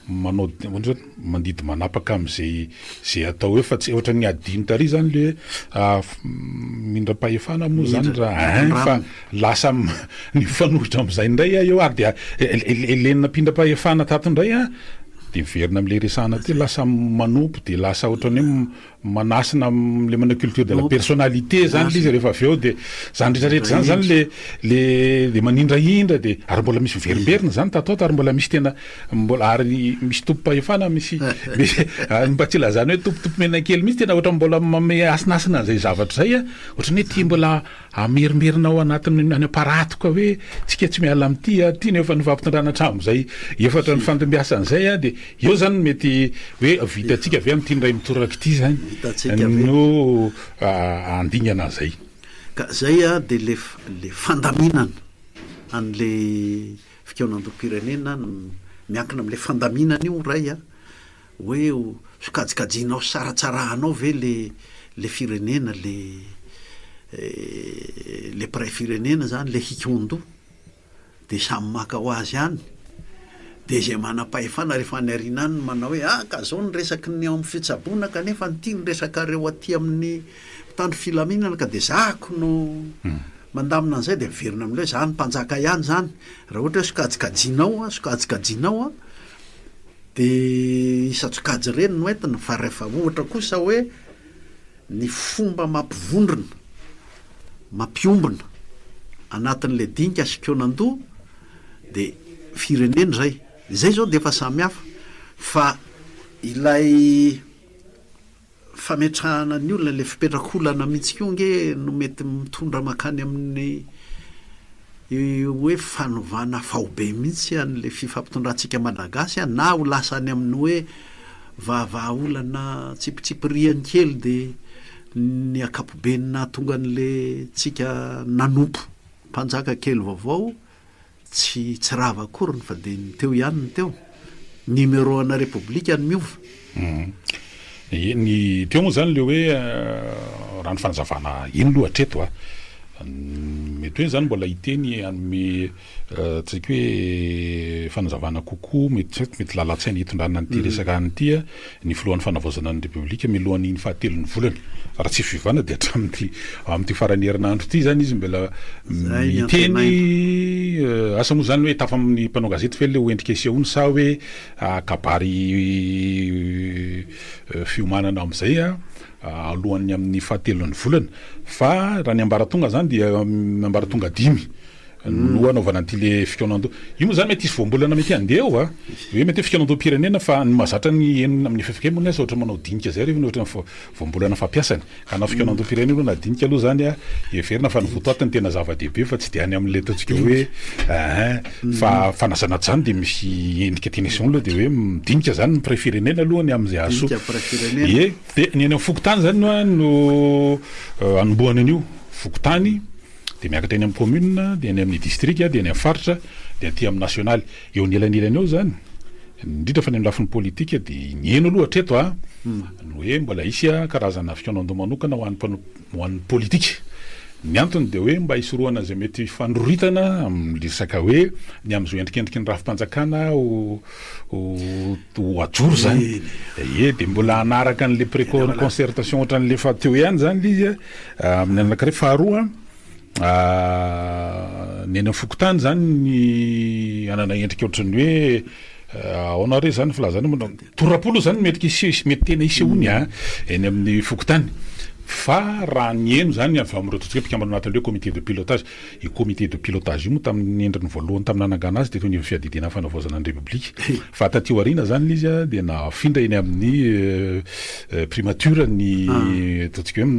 manao mandidy manapaka am'zay atao hoe fa tsy ohatra ny adiny tary zany le mindram-pahefana moa zany raha fa lasa ny fanohitra am'izay indray eo ary de elenina mpindram-pahefana tato indray a de miverina am'le resahana ty lasa manompo de lasa ohatrany hoe manasina le manao culture de la personnalité zany lizy rehefa avy eo de zany rehetrarehetra zany zany le manindraindra de ary mbola misy miverimberina zany tataota ary mbola misy tena mbola ary misy tompo-pahefana misy mba tsy lazany hoe tompotompo menakely misy tena ohatra mbola mame asinasina zay zavatra zay ohatrany hoe ty mbola amerimerina ao anatiny any aparatoka hoe tsika tsy miala amity ty ny efa nivampitondrana tramo zay efatra ny fantombiasan'izay de eo zany mety hoe vitatsika avy am'ty ndray mitoraka ity zany no andingana zay ka zay de le fandaminana an'le fikaonandom-pirenena miankina am'le fandaminana io ray hoe sokajikajinao saratsarahanao ve le firenena le pray firenena zany le hikondo de samy maka ho azy any de zay manam-pahefana rehefa any arinany manao hoe ka zao ny resaky ny ao amin'ny fitsabona kanefa nyty ny resaka reo aty amin'ny tandro filaminana ka de zako no mandamina an'izay de miverina am'le zany mpanjaka ihany zany raha ohatra hoe sokajikajinao de isatsokajy reny no entina fa rehefa ohatra kosa hoe ny fomba mampivondrona mampiombona anatin'le dinika sikionando de firenena zay zao de efa samy hafa fa ilay fametrahana ny olona le fipetrakolana mihitsy ko nge no mety mitondra makany amin'ny hoe fanovana faobe mihitsy an'le fifampitondrantsika malagasy na ho lasany amin'ny hoe vaavaolana tsipitsipriany kely de ny akapobenina tonga n'le tsika nanompo mpanjaka kely vaovao tsy rava akoriny fa de nyteo ihany ny teo numéro ana republika ny miova ny teo moa zany le hoe raha ny fanazavana ino lohatreto mety hoe zany mbola hiteny anome tsika hoe fanazavana kokoa mety lalatsaina hitondrana nyty resaka anyty ny filohan'ny fanavozana ny republika milohan'ny fahatelon'ny volany raha tsy fivana de hatramin'ty am'ty farany herinandro ty zany izy mbola miteny asa moa zany hoe tafa amin'ny mpanao gazety fe le hoendrika sehoany sa hoe kabary fiomanana am'izay alohan'ny amin'ny fahatelon'ny volana fa raha ny ambaratonga zany dia ambaratonga 10 no anaovana an'ty le fikaonando io moa zany mety isy voambolana mety andeha hoe mety hoe fikaonandom-pirenena fa ny mahazatra ny enina amin'ny efefika moa asa ohatra manao dinika zay rehefa ohatra voambolana fampiasany ka na fikaonandom-pirenena na dinika aloha zany everina fa nyvotoatiny tena zava-dehibe fa tsy de any amin'le ataontsika hoe fa fanazanaty zany de misy endrika tenation aloha de hoe midinika zany ny pray-firenena alohany am'izay aso de ny any fokotany zany no anombohany an'io fokotany de miakatra eny amin'ny commune de eny amin'ny district de eny amin'ny faritra de aty amin'ny national eo ny elanelany eo zany indrindra fa ny lafin'ny politika de ny eno aloha hatreto no hoe mbola isy karazana fikaonando manokana ho an'ny politika ny antony de hoe mba isorohana zay mety fandroritana amin'ny resaka hoe ny am'izao endrikendriky ny rafim-panjakana ho ajoro zany de mbola anaraka an'le pré-concertation ohatran'le fa teo ihany zany lizy amin'ny anankiray faharoa ny eny fokotany zany ny anana endrika ohatrany hoe aonare zany filazany torapolo zany mety tena isehoany eny amin'ny fokotany fa raha ny eno zany avy am'ireo totsika mpikambana anatin'le comité de pilotage i comité de pilotage io moa tamin'ny endriny voalohany tamin'ny anangana azy de toy ny fiadidina fanavozana ny republika fa taty aoriana zany izy de nafindra eny amin'ny primature ny totsika hoe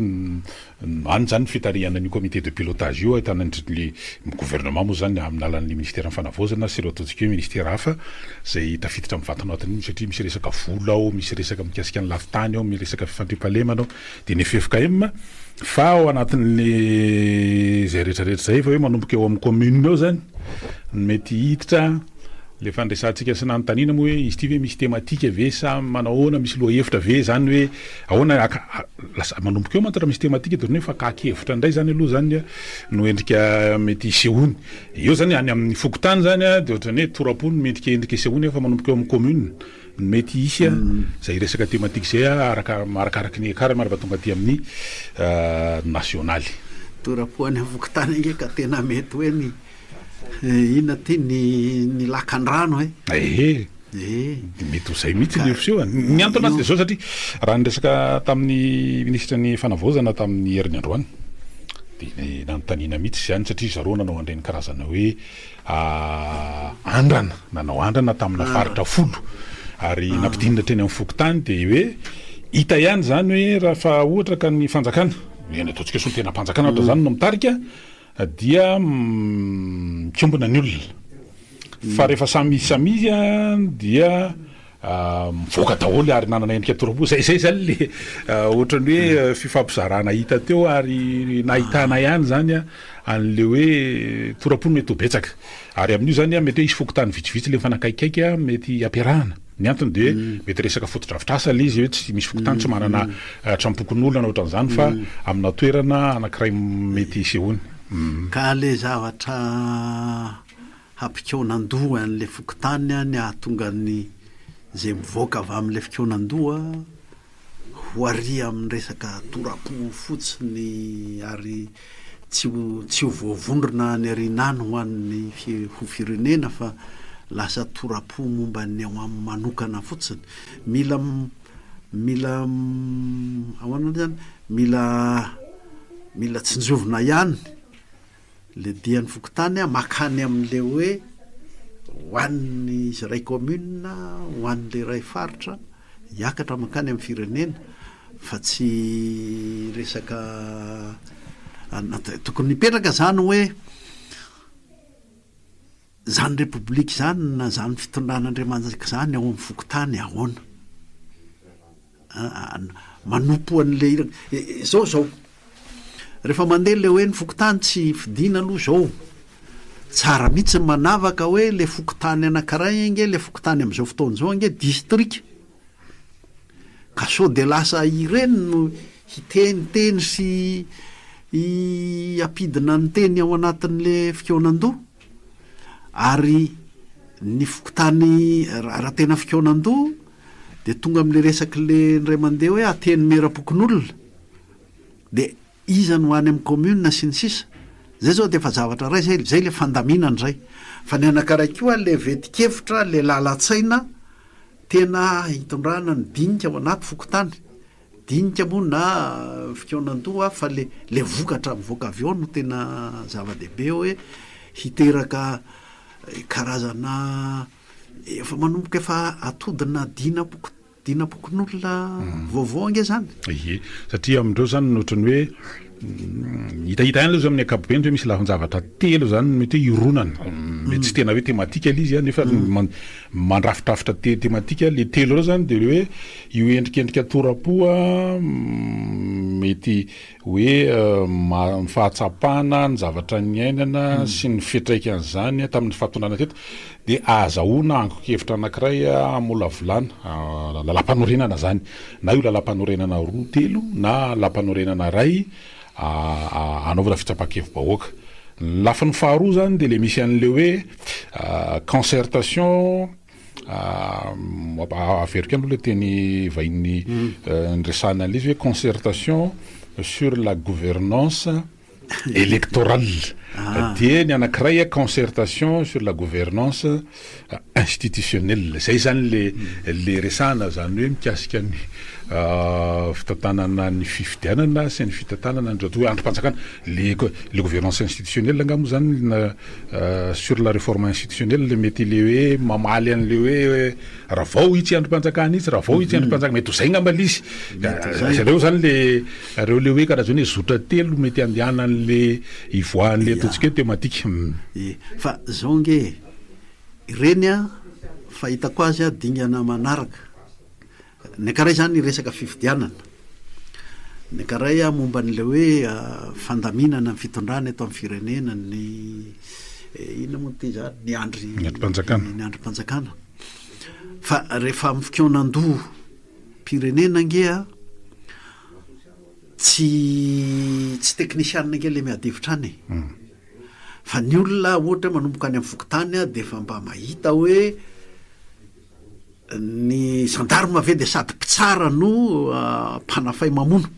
any zany fitarihana ny comité de pilotage io ahitana le gouvernement moa zany amin'ny alalan'ny ministère fanavozana sy ireo ataontsika hoe ministère hafa zay tafiditra amin'ny vatanatiny satria misy resaka vola ao misy resaka mikasika ny lafitany ao misy resaka fifandripalemana ao de ny FFKM fa ao anatin'le zay rehetrarehetra zay fa hoe manomboka eo amin'ny commune ao zany mety hiditra le fandraisantsika sy nanontaniana moa hoe izy ty hoe misy thématique ve sa manahoana misy loha hevitra ve zany hoe ahoana lasa manomboka eo mantara misy thématique de hoe fa kakevitra ndray zany aloha zany no endrika mety isehoany eo zany any amin'ny fokotany zany de ohatrany hoe torapony mendrika endrika isehoany fa manomboka eo amin'ny commune mety isy zay resaka thématique zay arakaraky ny kara marava tonga aty amin'ny nationaly torapoany fokotany nge ka tena mety hoe ny ina ty ny lakan-drano mety ho zay mihitsy le fisehoany ny antony azy de zao satria raha nyresaka tamin'ny ministra ny fanavozana tamin'ny herin'ny androany de nanontaniana mihitsy zany satria zareo nanao andreny karazana hoe andrana nanao andrana tamina faritra folo ary nampidinina treny amin'ny fokotany de hoe hita ihany zany hoe raha fa ohatra ka ny fanjakana eny ataontsika so ny tena mpanjakana ohatra zany no mitarika dia mikombona ny olona fa rehefa samisamizy dia mivoaka daholo ary nanana endrika torapo zay zany le ohatrany hoe fifampizarana hita teo ary nahitana ihany zany an'le hoe torapo mety ho betsaka ary amin'io zany mety hoe isy fokotany vitsivitsy le mifanakaikaiky mety ampiarahana ny antony de mety resaka fotodrafitrasa le izy hoe tsy misy fokotany tsy manana trampokon'olona ohatran'izany fa amina toerana anankiray mety isehoany ka le zavatra hampikonan-doha an'le fokotany ny ahatonga ny zay mivoaka avy amin'le fikonan-doha ho ary amin'ny resaka torapo fotsiny ary tsy ho voavondrona ny arinany ho an'ny ho firenena fa lasa torapo momba ny ao amin'ny manokana fotsiny mila ahoana zany mila tsinjovina ihany le dian'ny fokotany makany amin'le hoe hoan'ny izy ray commune hoan'le ray faritra hiakatra makany amin'ny firenena fa tsy resaka tokony mipetraka zany hoe zany republika zany na zany fitondran'Andriamanitra zany ao amin'ny fokotany ahoana manompo an'le zao rehefa mandeha le hoe ny fokotany tsy fidina aloha zao tsara mihitsy ny manavaka hoe le fokotany anankiray nge le fokotany am'izao fotoana zao nge district ka sao de lasa ireny no hiteniteny sy apidina ny teny ao anatin'le fikonan-doha ary ny fokotany raha tena fikonan-doha de tonga am'le resaky le ndray mandeha hoe ateny merapokon'olona de iza no any amin'ny commune sy ny sisa zay zao de efa zavatra ray zay le fandaminana zay fa ny anankiray koa le vetikevitra le lalatsaina tena hitondrana ny dinika ao anaty fokotany dinika moa na fikonan-doha fa le vokatra mivoaka avy eo no tena zava-dehibe hoe hiteraka karazana efa manomboka efa atodina dinapokon'olona vaovao nge zany ie satria amindreo zany nohatrany hoe hitahita ihany aloha zay amin'ny ankapobeny hoe misy lafin-javatra telo zany mety hoe ironana mety tsy tena hoe tematika le izy nefa mandrafitrafitra tematika le telo reo zany de le hoe io endrikendrika torapoa mety hoe fahatsapana ny zavatra ny ainana sy ny fitraikan'izany tamin'ny fahatondrana teto de azahoana angokevitra anankiray amolavolana lalam-panorenana zany na io lalam-panorenana roa telo na lalam-panorenana ray anaovana fitsapakevim-bahoaka lafa ny faharoa zany de le misy an'le hoe concertation averiko ihany le teny vahiny nyresana an'izy hoe concertation sur la gouvernance électorale de ny anankiray concertation sur la gouvernance institutionnelle zay zany le resana zany hoe mikasika ny fitantanana ny fifidianana sy ny fitantanana ny hoe androm-panjakana le gouvernance institutionnelle angamo zany sur la réforme institutionnelle mety le hoe mamaly an'le hoe raha vao itsy androm-panjakana itsy raha vao itsy androm-panjakana mety ho zay ngamba izy zareo zany reo le hoe karazany hoe zotra telo mety andehanan'le ivoahan'le ataontsika hoe tematika fa zao nge ireny fa hitako azy dingana manaraka ny akaray zany resaka fifidianana ny akaray momba n'le hoe fandaminana ny fitondrana eto amin'ny firenena ny ina moa ty zany ny androm-panjakana fa rehefa amin'ny fikonan-doha pirenena ngea tsy teknisianina nge le miadevitra any fa ny olona ohatra manomboka any amin'ny fokotany de fa mba mahita hoe ny gendarme ave de sady mpitsara no mpanafay mamono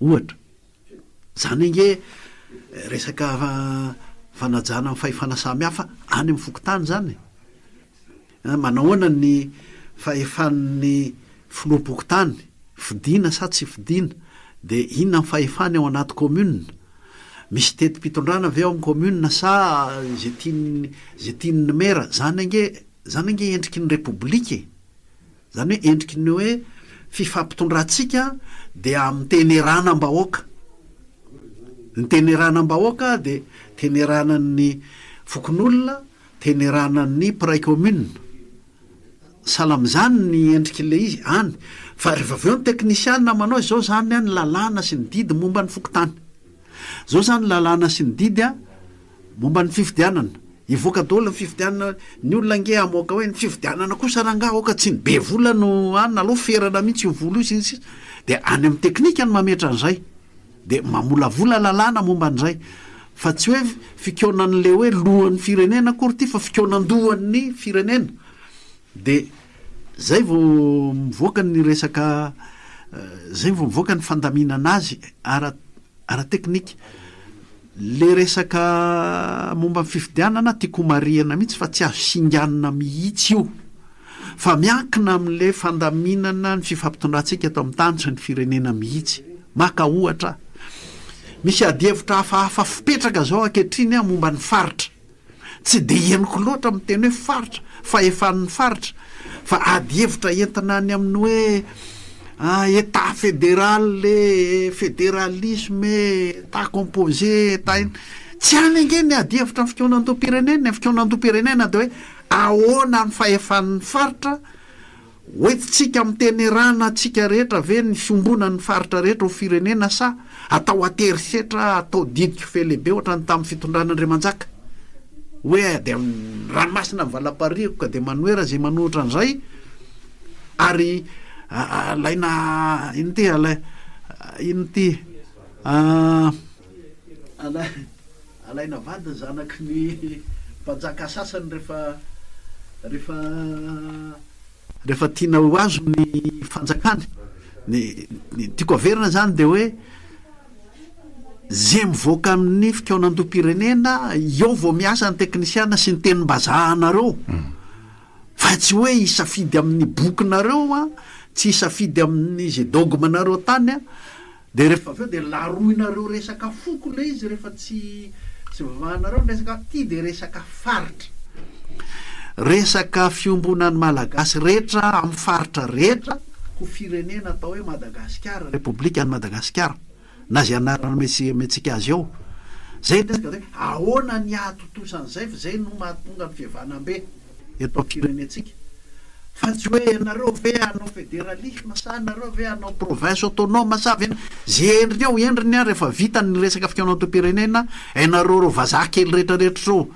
ohatra zany nge resaka fanajana amin'ny fahefana samy hafa any amin'ny fokotany zany manahoana ny fahefan'ny filoam-pokotany fidina sa tsy fidina de inona ny fahefany ao anaty commune misy teti-pitondrana avy ao amin'ny commune sa zay tiany mera zany ange endriky ny repoblika zany hoe endriky ny hoe fifampitondrantsika de amin'ny teneranam-bahoaka ny teneranam-bahoaka de teneranan'ny fokon'olona teneranan'ny pray commune sala am'izany ny endrik'le izy any fa rehefa avy eo ny teknisiana manao zao zany ny lalàna sy ny didy momba ny fokotany zao zany lalàna sy ny didy momba ny fifidianana ivoaka daholo ny fifidianana ny olona nge amoaka hoe ny fifidianana kosa ranga oka tsy ny be vola no any aloha ferana mihitsy io volo io sy de any amin'ny teknika ny mametra an'izay de mamolavola lalàna momba an'izay fa tsy hoe fikoonan'le hoe lohan'ny firenena kory ty fa fikoonandohan'ny firenena de zay vao mivoaka ny resaka zay vao mivoaka ny fandaminana azy ara teknika le resaka momba ny fifidianana tiako mariana mihitsy fa tsy azo singanina mihitsy io fa miankina amin'le fandaminana ny fifampitondrantsika atao amin'ny tany sy ny firenena mihitsy maka ohatra misy adihevitra hafahafa fipetraka zao ankehitriny momba ny faritra tsy de henoko loatra amin'ny teny hoe faritra fa efan'ny faritra fa adihevitra entina any amin'ny hoe état fédéral le fédéralisme état composé état tsy any ange ny adihevitra ny fikoonantom-pirenena ny fikoonantom-pirenena de hoe ahoana ny fahefan'ny faritra hoentitsika amin'ny tenerana tsika rehetra ve ny fiombonan'ny faritra rehetra ho firenena sa atao aterisetra atao didiko fe lehibe ohatra ny tamin'ny fitondran'Andriamanjaka hoe de ranomasina mivalapariako ka de manoera zay manohitra an'izay ary alaina ino ty ino ty alaina vady zanaky ny mpanjaka sasany rehefa tiana ho azo ny fanjakany ny tiako averina zany de hoe zay mivoaka amin'ny fikoonantom-pirenena eo vao miasa ny teknisiana sy ny tenim-bazahanareo fa tsy hoe isafidy amin'ny bokinareo tsy isafidy amin'ny zay dogmanareo tany de rehefa aveo de laroinareo resaka foko le izy rehefa tsy vavahanareo resaka ty de resaka faritra resaka fiombonan'ny malagasy rehetra amin'ny faritra rehetra ho firenena atao hoe Madagasikara repoblika ny Madagasikara na zay anarana metsika azy ao zay resaka hoe ahoana ny atotosan'izay fa zay no mahatonga ny fihavanam-be eto am-pirenetsika fa tsy hoe anareo ve anao fédéralisme sa anareo ve anao province autonome sa ve zay endriny ao endriny rehefa vita ny resaka fikoonantom-pirenena anareo ro vazaha kely rehetrarehetra reo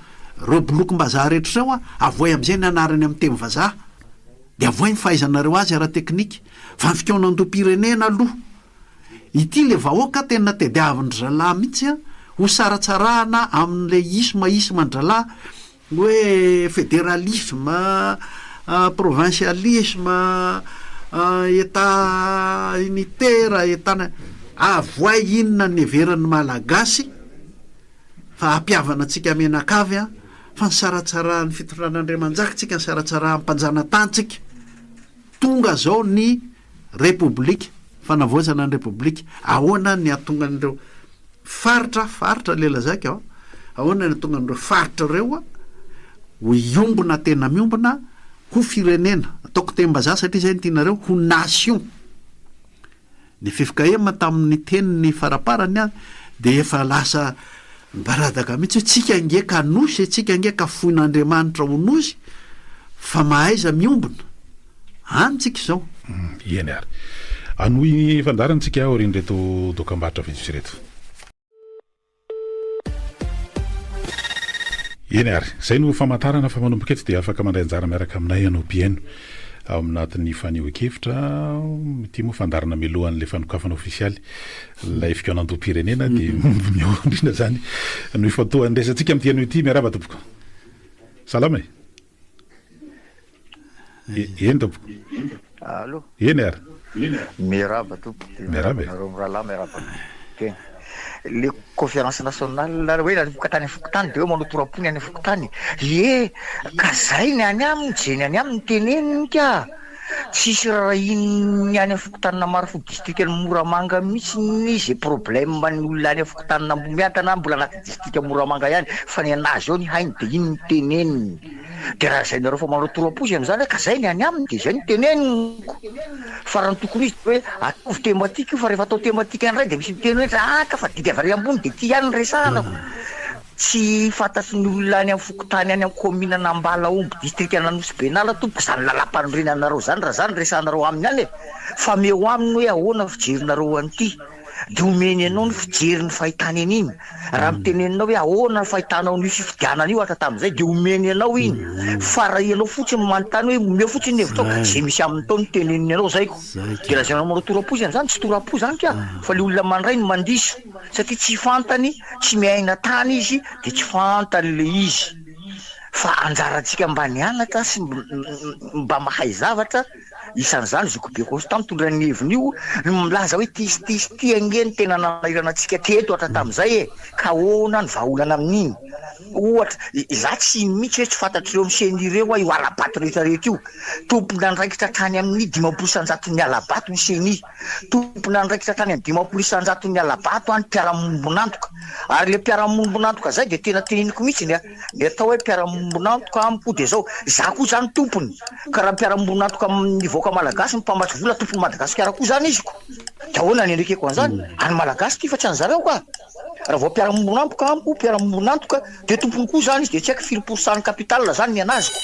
reo bolokom-bazaha rehetra reo avoay am'izay ny anarany amin'ny teny vazaha de avoay ny fahaizanareo azy ara teknika fa ny fikoonantom-pirenena aloha ity le vahoaka tena tediavin'ny zalahy mihitsy ho saratsarahana amin'le isma-dralahy hoe fédéralisme provincialisme état unitaire état avoay inona ny everan'ny malagasy fa ampiavana antsika menakavy fa ny saratsarahan'ny fitondran'Andriamanjaka tsika ny saratsarahan'ny mpanjanatantsika tonga zao ny repoblika fanavoazana ny repoblika ahoana ny atonga n'ireo faritra le lazaka ahoana ny atonga n'ireo faritra reo ho iombona tena miombona ho firenena ataoko teny-bazaha satria zay ny tianareo ho nation ny fifikahema tamin'ny teniny faraparany de efa lasa baradaka mihitsy hoe tsika ngeka nosy tsika ngeka foin'Andriamanitra ho nosy fa mahaiza miombona anytsika zao eny ary anohy fandarantsika aoriny reto dokam-barotra vitsy reto eny ary zay no famantarana fa manomboka eto dia afaka mandray anjara miaraka aminay ianao pieno ao aminatin'ny fanehoan-kevitra ty moa fandarana milohan'le fanokafana ofisialy lay fikoonantom-pirenena de miondrina zany no ifatohan'ny resantsika amin'ny tiano ity miaraba tompoko salama eny tompoko allo eny ary miaraba tompoko miaraba nareo mirahalahy miaraba ke le conférence nationale hoe nanomboka tany Fokotany de hoe manao torapony any Fokotany. Ie, ka zay ny any aminy jeny any aminy teneniny ka. Tsisy raha iny any Fokotany na Marifo district ny Moramanga mihitsy nisy problème ny olona any Fokotany na miatana mbola anaty district Moramanga ihany fa ny anazy eo ny hainy de iny ny teneniny. De raha zay nareo fa manao toroaposy am'izany hoe ka zay ny any aminy de zay ny teneniny. Fa raha ny tokony izy hoe atovy tematika io fa rehefa atao tematika an'iray de misy miteny hoe ka fa didy avy ambony de ty ihany ny resanako. Tsy fantatry ny olona any amin'ny Fokotany any amin'ny commune Ambalaomby district Ananosy Benala tompo zany lalam-panorenanareo zany raha zany resanareo aminy any fa meo aminy hoe ahoana fijerinareo an'ity de omeny anao ny fijeriny fahitany an'iny raha miteneninao hoe ahoana ny fahitanao ny fifidianana io atra tam'izay de omeny anao iny fa raha ianao fotsiny manontany hoe omeo fotsiny hevitra zay misy amin'ny tao ny teneniny anao zayko de raha zay manao torapo zany tsy torapo zany ka fa le olona mandray ny mandiso satria tsy fantany tsy miaina tany izy de tsy fantany le izy fa anjarantsika mba nianatra sy mba mahay zavatra isan'izany Zokobe Constant mitondra ny heviny io milaza hoe tisy angeny tena nanairana antsika teto atra tam'izay ka ahoana ny vahaolana amin'iny ohatra za tsy iny mihitsy hoe tsy fantatr'ireo miseny ireo io alabato rehetrarehetra io tompony andraikitra hatrany amin'ny 500 ny alabato ny seny tompony andraikitra hatrany amin'ny 500 ny alabato any mpiara-mombonantoka ary le mpiara-mombonantoka zay de tena teneniko mihitsy ny atao hoe mpiara-mombonantoka amiko de zao za koa zany tompony ka raha mpiara-mombonantoka amin'ny voaka malagasy ny mpamatsy vola tompony Madagasikara koa zany izy ko de ahoana ny endrekeko an'izany any malagasy ty fa tsy an'zareo ka raha vao mpiara-mombonantoka amiko mpiara-mombonantoka de tompony koa zany izy de tsy haiko 5% ny capital zany ny anaziko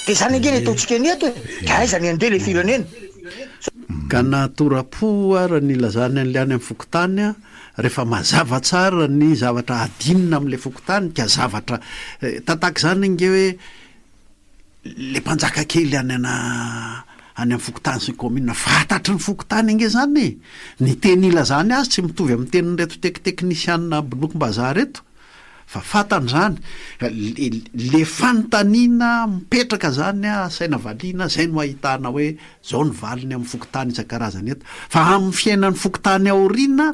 de zany angeny ataontsika eneto de aiza ny andeha le firenena ka na torapo raha ny lazany an'le any amin'ny Fokotany rehefa mazava tsara ny zavatra adinina amin'le Fokotany ka zavatra tataka zany nge hoe le mpanjaka kely any amin'ny Fokotany sy commune fantatry ny Fokotany nge zany ny teny ilazany azy tsy mitovy amin'ny tenin'ny reto teknisianina Bolokom-bazaha reto fa fantany zany le fanontaniana mipetraka zany saina valiana zay no ahitana hoe zao ny valiny amin'ny Fokotany isan-karazany eto fa amin'ny fiainan'ny Fokotany aoriana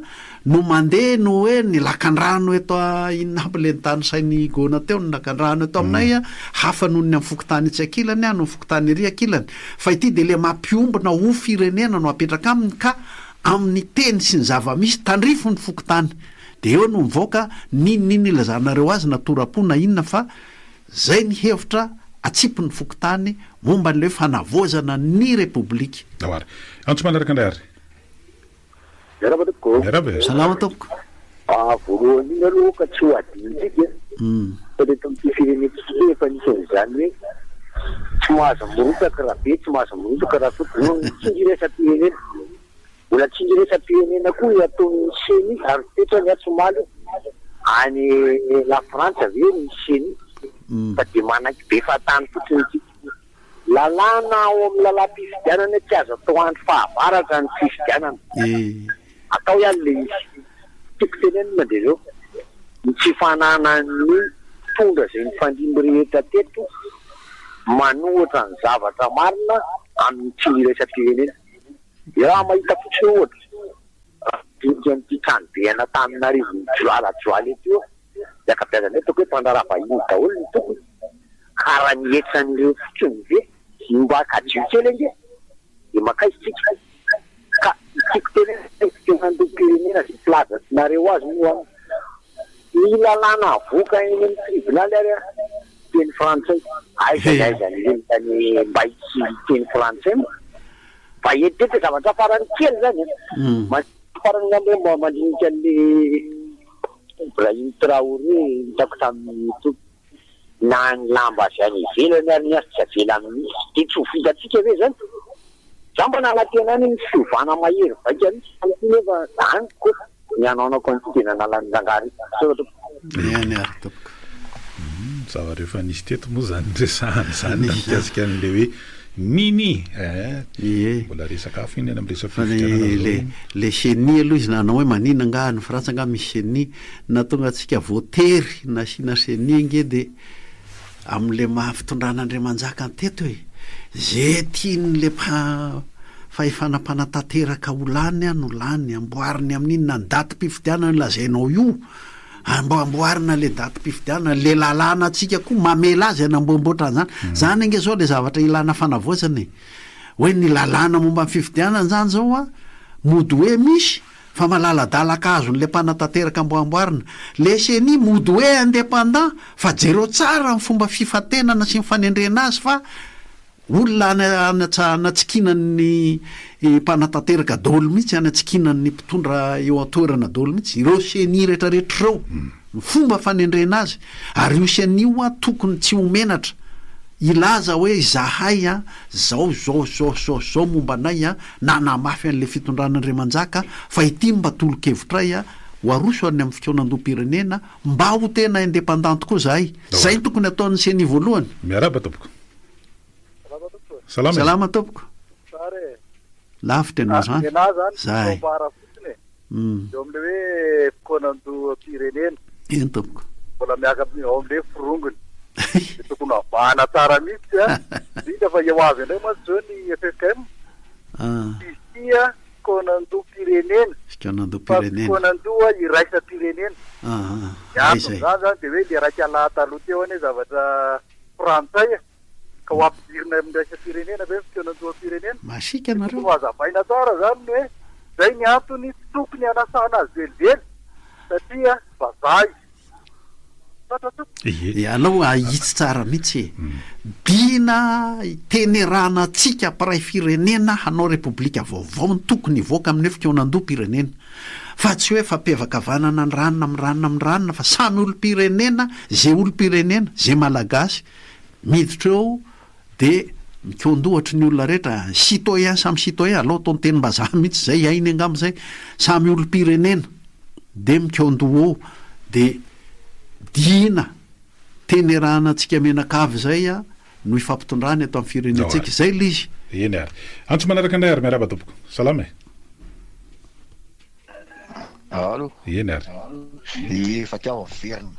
no mandeha no hoe ny lakan-drano eto inona aby le tany sainy gona teo ny lakan-drano eto aminay hafa noho ny amin'ny Fokotany tsy akilany no Fokotany ery akilany fa ity de le mampiombona ho firenena no apetraka aminy ka amin'ny teny sy ny zava-misy tandrifo ny Fokotany de eo no mivoaka ninonino ilazanareo azy na torapo na inona fa zay ny hevitra atsipony Fokotany momba n'le fanavozana ny repoblika awary antso manaraka indray ary miaraba tompoko miaraba salama tompoko voalohany iny aloha ka tsy ho adinitsika fa le tamin'ity firenetsika efa nisan'izany hoe tsy mahazo morotaka raha be tsy mahazo morotaka raha fotony tsindry resam-pirenena mbola tsindry resam-pirenena koa ataony seny ary tetra ny Atsomaly any la Frantsa ve ny seny fa de manaky be fatany fotsiny ity lalàna ao amin'ny lalam-pifidianana tsy azo atao andro fahavaratra ny fifidianana atao ihany le izy tiako tenenina de zao ny tsy fanana ny tondra zay ny fandimy rehetra teto manohatra ny zavatra marina amin'ny tsindry resam-pirenena raha mahita fotsiny ohatra dikan'ity trano be Antananarivo joalajoaly eto io de akabiazana etako hoe mpandrara vahiny daholo ny tokony karaha nietsan'ireo fotsiny ve mba kadio kely ange de makaisitsika ka tiako tenenana pirenena zay plaza nareo azy moa ny lalàna avoaka eny amin'ny tribunaly ary teny frantsay aiza ny mba itsy teny frantsay fa etete zavatra farany kely zany farany ngambe mba mandinika an'le Ibrahim Traoré hitako tamin'ny na ny lamba zany ivelany ary ny azy tsy avela amin'ny de tsy ho vitatsika ve zany za mba nalatenany ny fiovana mahery vaika mihitsy nefa zany ko ny anaonako an'ity tena nalany zangary ihany ary tompoko zavatra efa nisy teto moa zany resahany zany mikasika an'le hoe nini mbola resakafo iny amin'ny resafany le chenie aloha izy nanao hoe manina nga ny Frantsa nga misy chenie na tonga atsika voatery na sina chenie nge de amin'le mahafitondrana Andriamanjaka teto hoe ze tian'le fa efanampanatateraka ho lany a no lany amboariny amin'inona ny datim-pifidianana lazainao io amboarina le datim-pifidianana le lalàna atsika koa mamela azy anamboamboatra zany zany ange zao le zavatra ilana fanavoazany hoe ny lalàna momba ny fifidianana zany zao a mody hoe misy fa malaladalaka azon'le mpanatateraka amboamboarina le seny mody hoe indépendant fa jereo tsara ny fomba fifatenana sy mifanendrena azy fa olona anatsikinany mpanatateraka daholo mihitsy anatsikinany mpitondra eo atoerana daholo mihitsy ireo seny rehetrarehetra reo ny fomba fanendrena azy ary io senio a tokony tsy homenatra ilaza hoe zahay a zao momba anay a nanamafy an'le fitondran'andriamanjaka fa ity mba tolo-kevitray a ho aroso any amin'ny fikaonandoam-pirenena mba ho tena indépendante koa zahay zay tokony ataon'ny seny voalohany miaraba tompoko salama tompoko lavitra anao zany zay eo am'le hoe fikaonandoam-pirenena eny tompoko mbola miaka ao am'le firongony de tokony avana tsara mihitsy a indrindra fa eo avy indray moa zao ny FFM isia fikaonandoam-pirenena fikaonandoa iraisam-pirenena miantony zany zany de hoe le raika lahataloha teo ane zavatra frantsay ka ho ampidirina amin'iraisam-pirenena be fikaonandoam-pirenena masika nareo no azavaina tsara zany hoe zay ny antony tokony anasana azy velively satria vazaha alao ahitsy tsara mihitsy bina tenerana atsika mpiray firenena hanao repoblika vaovao ny tokony hivoaka amin'ny hoe fikaonandoam-pirenena fa tsy hoe fampiavakavanana ny ranona miranona fa samy olo-pirenena zay olo-pirenena zay malagasy miditra eo de mikaondohatry ny olona rehetra citoyen samy citoyen alao ataony teny-bazaha mihitsy zay ainy angamo zay samy olo-pirenena de mikaondoha eo de dina tenerana atsika menakavy zay a no ifampitondrany ato amin'ny firenentsika zay le izy eny ary antso manaraka andray ary miaraba tompoko salama alo eny ary efa tiao averina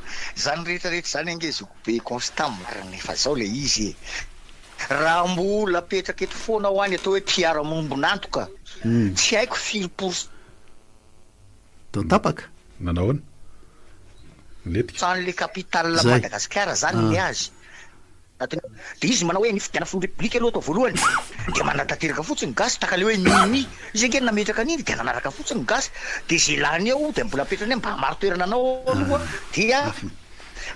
zany rehetrarehetra zany ange zoko be constant nefa zao le izy raha mbola apetraka eto foana ho any atao hoe mpiara-mombonantoka tsy haiko firy to tapaka nanaoana san'le capitale Madagasikara zany ny azy de izy manao hoe nifidiana folo republika aloha atao voalohany de manatateraka fotsiny gasy taka le hoe nini izy ange nametraka an'iny de nanaraka fotsiny gasy de zay lany eo de mbola apetrany mba maro toerana anao aloha dia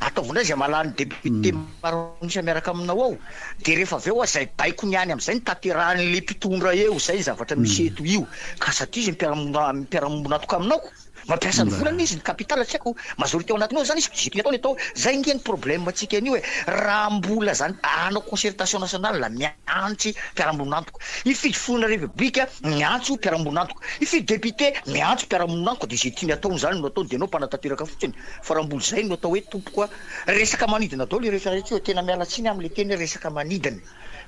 ataovina azy malany député maro misy miaraka aminao ao de rehefa avy eo zay baiko niany am'izay ny taterahan'le mpitondra eo zay zavatra misy eto io ka satria izy mipiara-mombonatoka aminao mampiasa ny volana izy ny capitale tsy haiko majorité ao anatiny ao zany izy zitony ataony atao zay nge ny problème atsika an'io hoe raha mbola zany anao concertation nationale la miantsy mpiara-monantoka ifidy fonina république miantso mpiara-monantoka ifidy député miantso mpiara-monantoka de zay tiany ataony zany no ataony de anao mpanatateraka fotsiny fa raha mbola zay no atao hoe tompoka resaka manidina dao le rehetrarehetra hoe tena mialatsiny am'le teny resaka manidina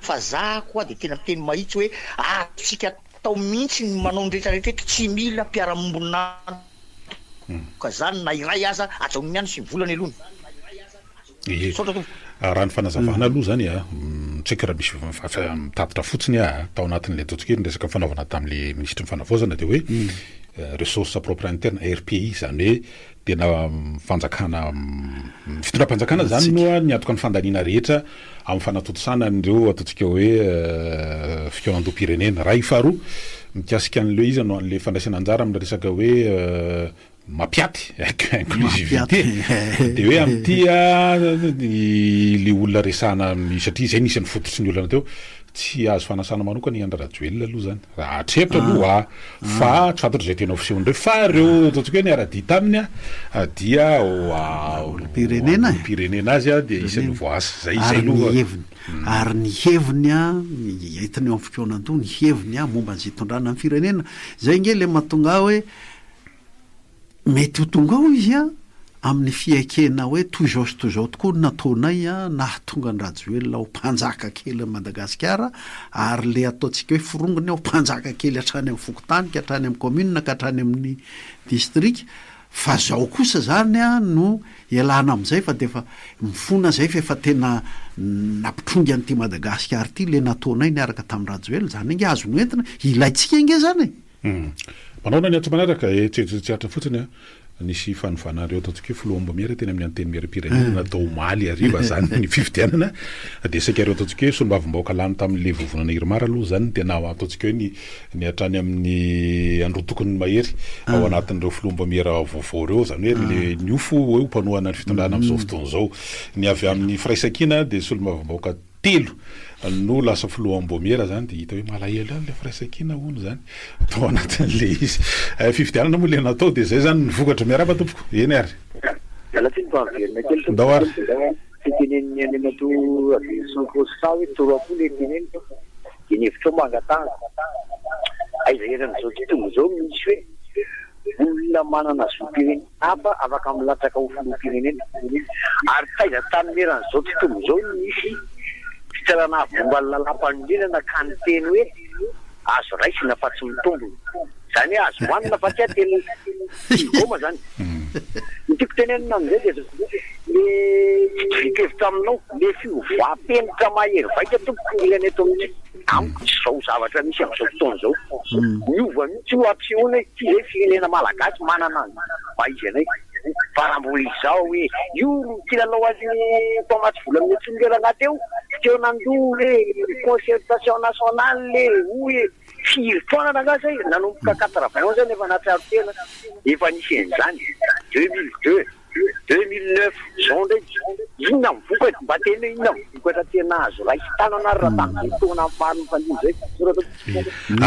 fa za koa de tena teny mahitsy hoe atsika atao mihitsy ny manao ny rehetrarehetra tsy mila mpiara-monantoka ka zany na iray aza atsaony ihany sy volany alony raha ny fanazavana aloha zany a tsy haiko raha misy mitatitra fotsiny a tao anatin'le ataontsika ny resaka fanaovana tamin'le ministre ny fanavaozana de hoe ressource propre interne RPI zany hoe tena fanjakana fitondram-panjakana zany noa niatoka ny fandaniana rehetra amin'ny fanatotosana n'ireo ataontsika hoe fikaonandoam-pirenena raha ifaharoa mikasika an'le izy no an'le fandraisana anjara amin'ny resaka hoe mapiaty inclusivité de hoe am'tya le olona resana satria zay nisy ny fototry ny olana teo tsy azo fanasana manokana iandrarajoelona aloha zany raha atrehitra aloha fa tsy fantatro zay tena ofisiondreo fa reo ataontsika hoe niara-dia taminy a dia olo-pirenena azy a de isan'ny voasy zay aloha ary ny heviny a hitany eo amin'ny fikaonandoha ny heviny a momba an'izay tondrana amin'ny firenena zay nge le mahatonga hoe mety ho tonga ao izy a amin'ny fiaikena hoe toizao tokoa nataonay a nahatonga ny rajoelona ho mpanjaka kely Madagasikara ary le ataontsika hoe firongony ao mpanjaka kely hatrany amin'ny fokontany ka hatrany amin'ny commune ka hatrany amin'ny district fa zao kosa zany a no ialana am'izay fa de fa mifona zay fa efa tena nampitrongy an'ity Madagasikara ty le nataonay niaraka tamin'ny Rajoelina zany inge azo noentina ilaitsika inge zany manao ny antso manaraka tseritreritra fotsiny a nisy fanofanareo ataontsika filoambo miara teny amin'ny anteny miara-pirenena natao omaly ariva zany ny fividianana de sakareo ataontsika hoe solombavim-baoka lany tamin'le vovonana Irmara aloha zany tena ataontsika hoe ny hatrany amin'ny andro tokony mahery ao anatin'ireo filoambo miara vaovao reo zany hoe le niofo hoe mpanohana ny fitondrana amin'izao fotoana zao ny avy amin'ny firaisakina de solombavim-baoka telo no lasa filoambomiera zany de hita hoe malahelo le firaisakina ono zany atao anatin'le izy fividianana moa le natao de zay zany nivokatra miaraba tompoko eny ary ndao ary fitenen'ny any anato sonkosa hoe toroapo le teneny de ny hevitro mangatanga aizaheran'izao ty tonga zao misy hoe olona manana zoam-pirenena hafa afaka milatraka ho filoham-pirenena ary taiza tanymeran'izao ty tonga zao misy fitsarana bomba lalam-panondrinana ka ny teny hoe azo raisina fa tsy mitombona zany hoe azo manina fa tsy ateny goma zany nytiako tenenina am'izay de le fikevitra aminao le fiovapenitra mahery vaika tompoko ilany eto amintsy amiko tsy zao zavatra misy am'izao fotoana zao miova mihitsy ho apsehoana ty zay firenena malagasy manana mba izy anay faramboly izao hoe io kilalao azy mpamatsy vola amin'ny tsongerana teo teo nandoa le concertation nationale le hoe firy taona nangasa nanomboka 80 zany efa natsaro tena efa nisy an'izany 2002 2009 zao ndraiky inona mivoka mba tena inona mivokatra tena azo raha hitanana raha tamin'izay taona mariny fandiny zay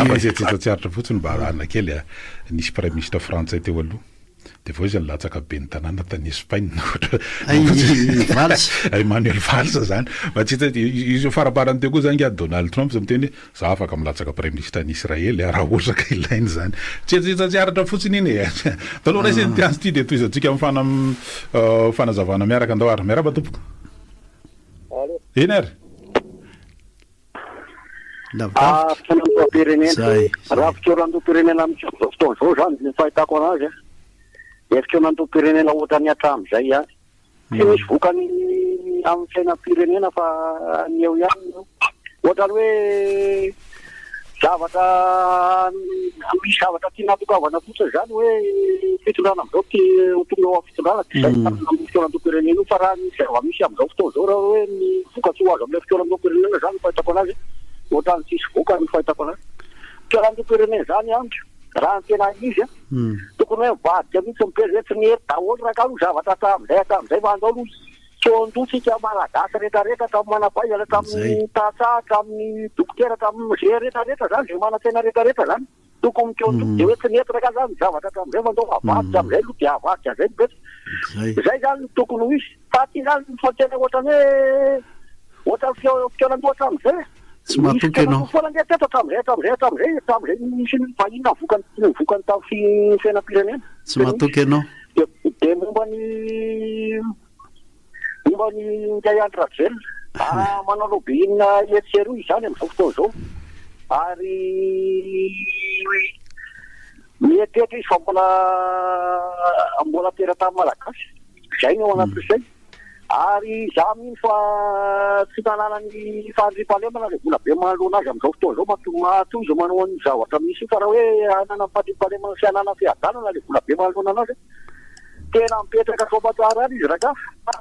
afatsetsitatsiaritra fotsiny mba arahana kely a nisy prime ministre frantsay teo aloha de vao izy latsaka be ny tanàna tany Espagne Emmanuel Valls zany matsita izy faraparany teo koa zany a Donald Trump zay miteny za afaka milatsaka prime ministre any Israely raha otraka ilainy zany tsetsitatsiaratra fotsiny iny taloha raisy ny tiansy ty de toy izantsika amin'ny fanazavana miaraka andao ary miaraba tompoko eny ary fanamboam-pirenena raha fitoeran-do-pirenena amin'izao fotoana zao zany ny fahitako anazy fitoeran-do-pirenena ohatrany hatramin'izay ihany tsy misy vokany amin'ny fiainam-pirenena fa ny eo ihany ohatrany hoe zavatra misy zavatra tia natokavana fotsiny zany hoe fitondrana amin'izao ty tonga eo amin'ny fitondrana ty zay amin'ny fitoeran-do-pirenena io fa raha misy zava-misy amin'izao fotoana zao raha hoe ny vokatry ho azo amin'ilay fitoeran-do-pirenena zany fahitako anazy ohatrany tsisy vokany fahitako anazy fitoeran-do-pirenena zany amiko raha ny tena izy a tokony hoe vadika mihitsy miperzetsy ny hety daholo raha ka aloha zavatra hatramin'izay mandao aloha tsondotsika malagasy rehetrarehetra tamin'ny manapaizana tamin'ny tasa tamin'ny dokotera tamin'ny ze rehetrarehetra zany zay mana-tena rehetrarehetra zany tokony tsondotsy de hoe tsy nety raha ka zany zavatra hatramin'izay mandao avadika am'izay aloha de avadika zay mipetry zay zany tokony ho izy fa ty zany fatena ohatrany hoe ohatrany fitoeran-dohatra am'izay tsy mahatoky ianao tam'izay misy vahina vokany tamin'ny fiainam-pirenena tsy mahatoky ianao de mombany Ndray Andry Rajoelina manao lobbying etseroa izany amin'izao fotoana zao ary mietretra izy fa mbola teratany malagasy zay ny ao anatin'izay ary za mino fa tsy nanana ny fandriam-pahalemana le vola be manoloana azy amin'izao fotoana zao matoizy manao ny zavatra misy fa raha hoe anana fandriam-pahalemana sy anana fiadanana le vola be manoloana anazy tena mipetraka somatsara ary izy raha ka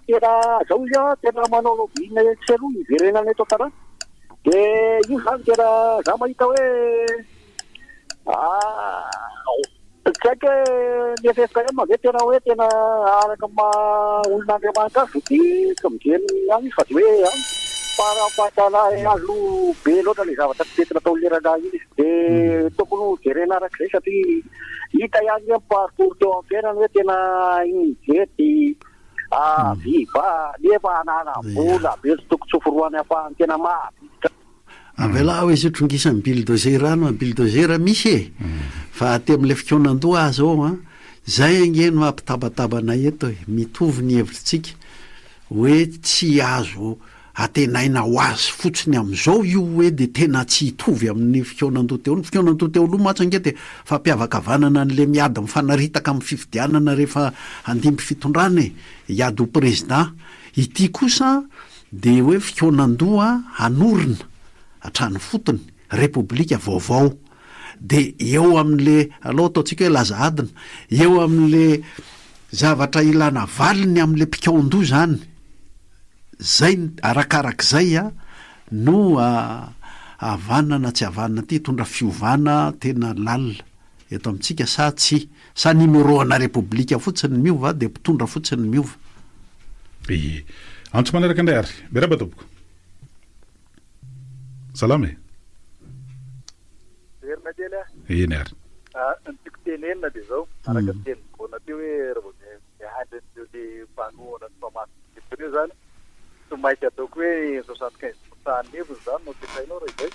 tena zao izy a tena manao lobbying etseroa iverenana eto an-tanàna de io zany tena za mahita hoe tsy haiko hoe ny FFKM ve tena hoe tena araka olon'Andriamanitra azy ty kamijeny any fa de hoe para-patana azo be loatra le zavatra tipetina atao lerana iny de tokony jerena arak'izay satria hita ihany parcours teo am-piainany hoe tena ingety viva nefa anana vola be tokony tsoforoany afahany tena mahavita avela hoe izy trongisany bulldozer no bulldozer misy fa aty amin'ilay fikonan-doha azy ao zay angeno mampitabatabana eto mitovy ny hevitritsika hoe tsy azo atenaina ho azy fotsiny amin'izao io hoe de tena tsy hitovy amin'ny fikonan-doha teo ny fikonan-doha teo aloha matsange de fampiavakavanana an'le miady mifanaritaka amin'ny fifidianana rehefa andimby fitondrana hiady ho président. Ity kosa de hoe fikonan-doha anorina hatrany fotony repoblika vaovao de eo amin'le aloha ataontsika hoe laza adina eo amin'le zavatra ilana valiny amin'le mpikaon-doha zany zay arakarak'izay no avanana tsy avanana ty hitondra fiovana tena lalina eto amintsika sa tsy sa numéroana repoblika fotsiny miova de mpitondra fotsiny miova. Antso manaraka indray ary beraba tompoko salama eny ary tiako tenenina de zao araka teny bona teo hoe raha mihandriny teo le mpanoana sy mpamaso reo zany tsy maintsy ataoko hoe 75% neviny zany no ampiasainao raha izay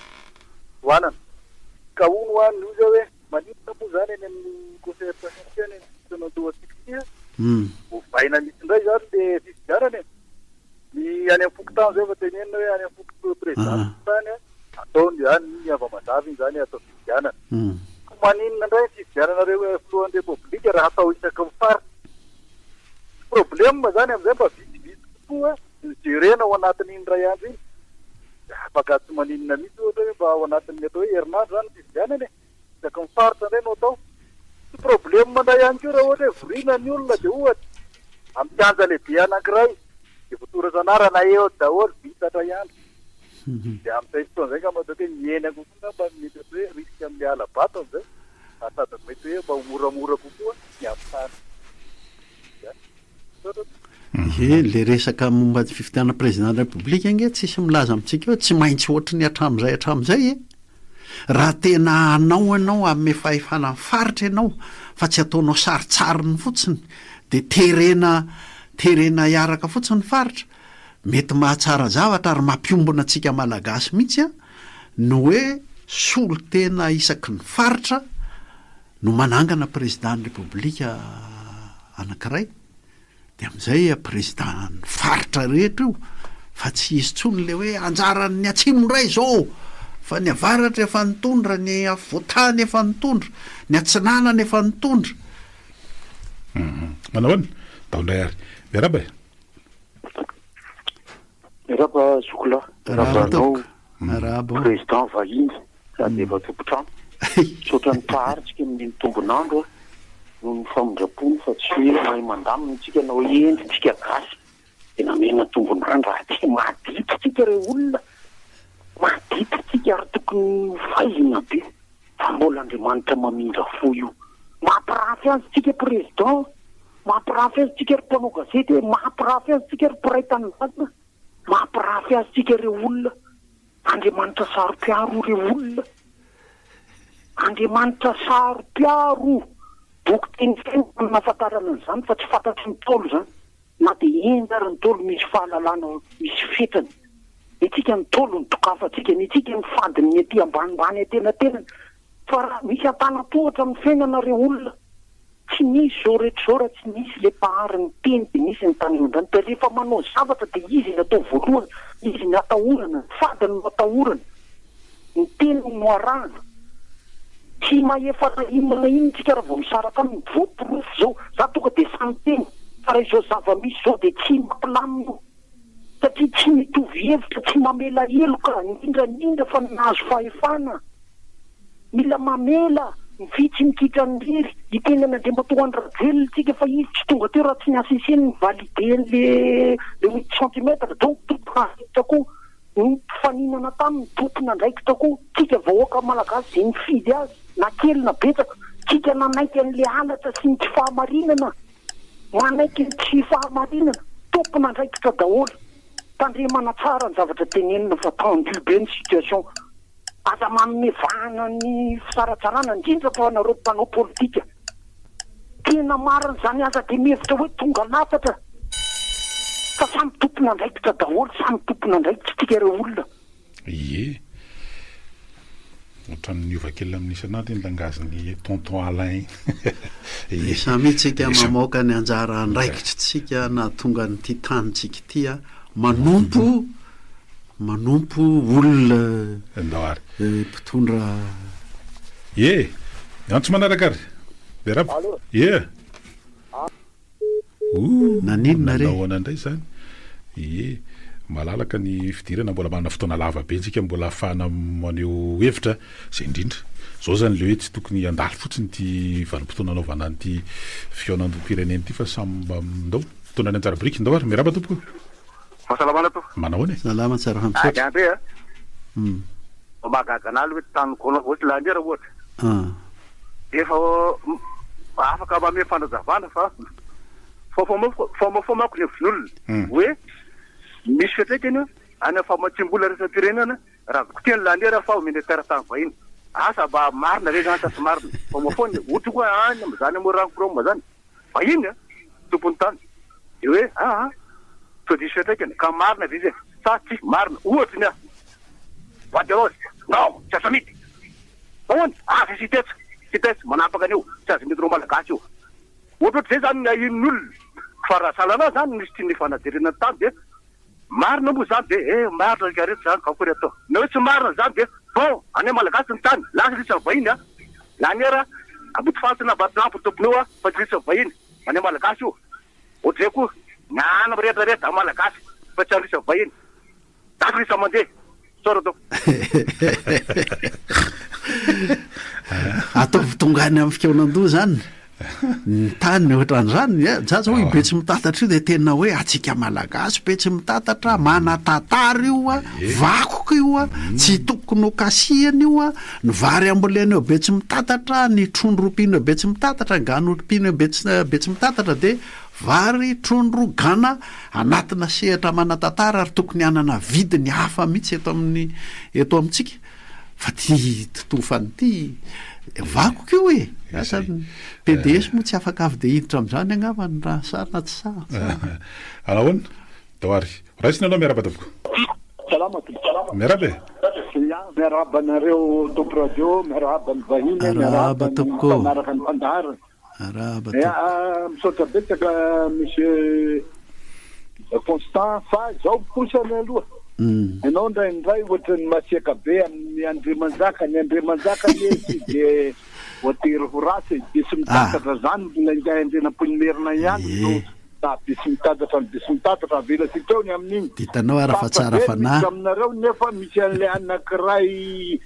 hoanana ka ono hoaniny io zao hoe maninona moa zany eny amin'ny concertation teny fikonan-doha sikisia hovaina misy indray zany le fifidianana ny any amin'ny fokotany zay fa tenenina hoe any amin'ny foko président tany ataony zany ny ava-mandaviny zany atao fifidianana maninona indray fifidiananareo filohan'ny repoblika raha atao isaky ny faritra problema zany am'izay mba vitsivitsy kokoa jerena ao anatin'iny ray andro iny afaka tsy maninona mihitsy ohatra hoe mba ao anatin'ny atao hoe herinandro zany fifidianana isaky ny faritra indray no atao tsy problema mandray ihany keo raha ohatra hoe vorina ny olona de ohatra amin'ny kianja lehibe anankiray de votora zanarana eo daholo vitatra ihany de amin'izay fotoan'izay ka mataoko hoe miena kokoa mba mety hoe risque amin'ny alabato amin'izay sady mety hoe mba moramora kokoa ny ampitany le resaka momba fifidianana président de la république nge tsisy milaza amintsika hoe tsy maintsy ohatry ny hatramin'izay raha tena anao amin'ny fahefana faritra ianao fa tsy ataonao saritsariny fotsiny de terena hiaraka fotsiny faritra mety mahatsara zavatra ary mampiombona antsika malagasy mihitsy no hoe solo tena isaky ny faritra no manangana président de république anankiray de amin'izay président ny faritra rehetra io fa tsy izy tsony le hoe anjaran'ny atsimo ndray zao fa ny avaratra efa nitondra ny avoatany efa nitondra ny atsinanana efa nitondra manao any taondray ary beraba Merhaba Zokola. Président vahiny sady efa tompotrano. Sotra ny paharitsika amin'ny tombonandro no ny famondrapony fa tsy hoe mahay mandamina tsika na hoe endritsika gasy. Tena mena tombonandro aty madititsika re olona. Madititsika ary tokony faizina be. Fa mbola Andriamanitra mamindra fo io. Mampirafy azy tsika président. Mampirafy azy tsika ry mpanao gazety. Mampirafy azy tsika ry mpiray tany vatana. Mampirafy azy tsika re olona. Andriamanitra saro-piaro re olona. Andriamanitra saro-piaro. Boky teny feno nafatarana an'izany fa tsy fantatry ny tolo zany. Na dia endara ny tolo misy fahalalana misy fetany. Itsika ny tolo ny tokafatsika, ny itsika ny fadiny ny aty ambanimbany atenatena. Fa raha misy antanatohatra amin'ny fiainana re olona. Tsy misy zao rehetra zao raha tsy misy le pahary ny teny dia misy ny tanondrany. Dia rehefa manao zavatra dia izy ny atao voalohany, izy ny atahorana, ny fadiny no atahorana, ny teny no arahana. Tsy mahefana inona iny tsika raha vao misaraka amin'ny voaporofo zao. Za tonga dia samy teny fa raha izao zava-misy zao dia tsy mampilamina. Satria tsy mitovy hevitra, tsy mamela heloka, indrindrandrindra fa nahazo fahefana. Mila mamela. Mivitsy mikitra ny riry, itenana Andriamatoa Andravelo tsika fa izy tsy tonga teo raha tsy ny aseseny ny valideny le 8 cm donc tompona ndraikitra koa ny faninana taminy tompona ndraikitra koa tsika vahoaka malagasy zay mifidy azy na kely na betsaka tsika nanaiky an'le halatra sy ny tsy fahamarinana manaiky ny tsy fahamarinana tompona ndraikitra daholo tandremana tsara ny zavatra tenenina fa tendu be ny situation. Aza mamevana ny fisaratsarana indrindra fa nareo mpanao politika. Tena marina zany aza dia mihevitra hoe tonga lafatra. Fa samy tompona ndraikitra daholo, samy tompona ndraikitra tsika ireo olona. Ie. Ohatran'ny niova-kely amin'ny isan'andro ny langaziny tonton Alain. Samy tsika mamoaka ny anjara andraikitra tsika na tonga nyity tanitsika ity manompo manompo olona ndawary mpitondra antso manaraka ary beraba naninona re nahoana indray zany malalaka ny fidirana mbola manana fotoana lava be ntsika mbola afahana maneo hevitra zay indrindra zao zany le hoe tsy tokony andalo fotsiny ty vanim-potoana anaovana an'ity fionandrom-pirenena ity fa samba ndao fotoana any antsara briky ndao ary miaraba tompoko fahasalamana to manao ane salama tsara fampisaotra andre magaganalo hoe tanykona ohatsy landera ohatra efa afaka mame fanazavana fa fomafomako ny hevin'olona hoe misy fetraikany any famatsimbola resam-pirenena raha koteny landera fa militaire tany vahiny asa mba marina re zany tasy marina fomafony ohatra koa any am'zany amorankoroma zany vahiny tompony tany de hoe todisy fetraikany ka marina vizy sa tsy marina ohatra ny vaderozy no tsy asa mity ahoany sitetsy manapaka an'io tsy azy mety ro malagasy io ohatrohatry zay zany in'olona fa raha salana zany misy ty ny fanadirena tany de marina moa zany de marina kareto zany kakory atao na hoe tsy marina zany de bon ane malagasy ny tany lasa lisa vahiny laniera aboty fasina batinampo tomponeo fa tsy lisa vahiny ane malagasy io ohatra zay koa nyana rehetrarehetra malagasy fa tsy andrisa vahiny dafa lisa mandeha sora to ataovy tongany amin'ny fikaonandoha zany ny tany ohatran'izany zaza hoe be tsy mitatatra io de tena hoe atsika malagasy be tsy mitatatra manatantara io vakoka io tsy tokony ho kasihana io ny vary ambolena eo be tsy mitatatra ny trondro-pino be tsy mitatatra gano-pino be tsy mitatatra de vary trondro gana anatina sehatra manatantara ary tokony anana vidiny hafa mihitsy eto amintsika fa ty totofanyity vakoka io asany PDS moa tsy afaka avy de hiditra am'izany agnavany raha sarina tsy sa anahoana dawary raisiny anao miaraba tompoko miarabe miaraba nareo tompo radio miaraba ny vahiny miaraba tompoko manaraka ny fandahara araba misaotra betsaka monsieur Constant fa zao posany aloha ianao ndraindray ohatrany masiaka be amin'ny Andriamanjaka ny Andriamanjaka sy de voatery ho rasy de sy mitatatra zany ilaindray andrenam-ponimerina ihany no be sy mitatatra avela sikeo ny amin'iny ditanao arafa tsara fanahy aminareo nefa misy an'le anankiray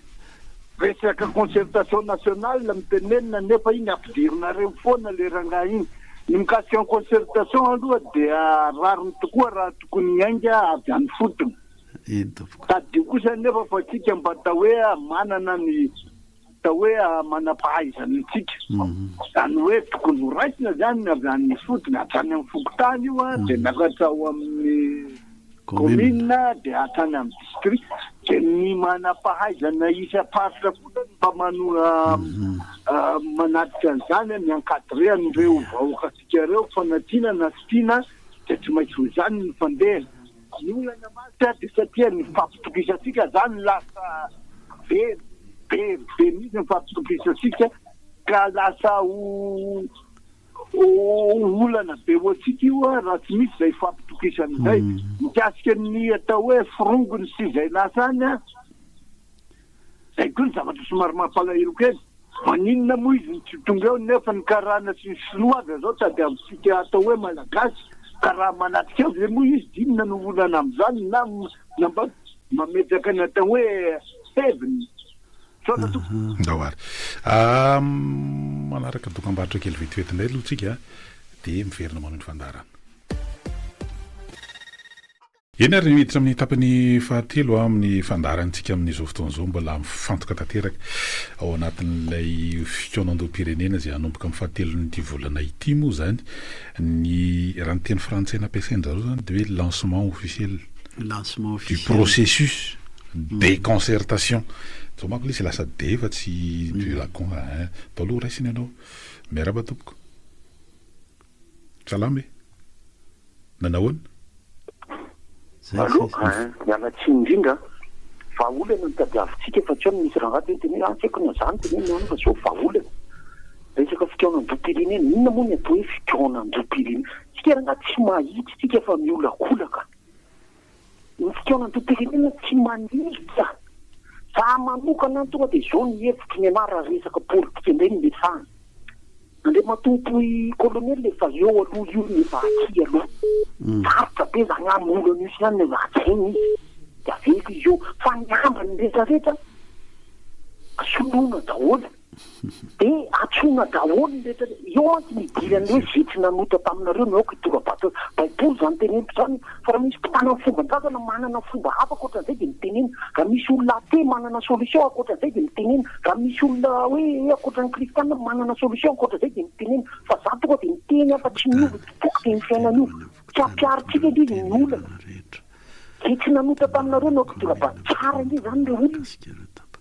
resaka concertation nationale mitenenina nefa iny ampidirinareo foana le rangaha iny ny mikasika ny concertation aloha dia rariny tokoa raha tokony iainga avy any fotony tadio kosa nefa fa tsika mba tao hoe manana ny tao hoe manam-pahaizany tsika zany hoe tokony ho raisina zany avy any fotony hatrany amin'ny fokotany io de miakatra ao amin'ny commune de hatrany amin'ny district de ny manam-pahaizana isa-paritra foana mba manoa manatrika an'izany ny encadré an'ireo vahoakatsika reo fanatiana na sitina de tsy maintsy ho zany ny fandeha ny olana masy de satria ny fampitokisasika zany lasa be mihitsy ny fampitokisasika ka lasa olana be oatsika io raha tsy misy zay fampitokisan'izay mikasika ny atao hoe firongony sy zay lasa any zay koa ny zavatra somary mampalahelo kely maninona moa izy ny tsy tonga eo nefa ny karana sy ny sinoavy zao sady amintsika atao hoe malagasy ka raha manatrika eo zay moa izy dinona no olana am'izany na mba mametsaka ny atao hoe heviny ndawary manaraka dokam-barotra kely vetivety indray aloha tsika de miverina manao ny fandarana eny ary miditra amin'ny tapany fahatelo amin'ny fandarantsika amin'izao fotoan'izao mbola mifantoka tanteraka ao anatin'ilay fikaonandoam-pirenena zay hanomboka amin'ny fahatelon'ity volana ity moa zany ny raha ny teny frantsay nampiasain'zareo zany de hoe lancement officiel du processus de concertation zao manko le sy lasa de fa tsy de la con tao aloha raisiny ianao miaraba tompoko salama nanahoana miala tsy indrindra vahaolana ny tadiavitsika fa tsy ao misy rangaty teny antsaiko na zany teny fa zao vahaolana resaka fikaonandoam-pirenena inona moa ny atao hoe fikaonandoam-pirenena tsika rangaty tsy mahitsy tsika fa miolakolaka ny fotoanantom-pirenena tsy manika za manokana tonga dia zao ny hevitry ny anara resaka politika indray ny mesana andre matompo i kolonely efa eo aloha io ny vahaky aloha sarotra be zany amolo an'io sy zany ny vahatsainy izy dia avelo izy io fa ny ambany rehetrarehetra soloina daholo dia atsona daholo ny rehetra eo anty nidiry an'le hoe zitry nanota taminareo ny aoko itorabato baiboly zany teneniko zany fa raha misy mpitana ny fomban-drazana manana fomba hafa akoatran'izay dia mitenena raha misy olona ate manana solution akoatran'izay dia mitenena raha misy olona hoe akoatran'ny kristianina manana solution akoatran'izay dia mitenena fa za tonga dia miteny afa tsy miovy topoky dia ny fiainan'io tsy ampiaritsika edy izy ny olona zay tsy nanota taminareo ny aoko itorabato tsara nge zany le olona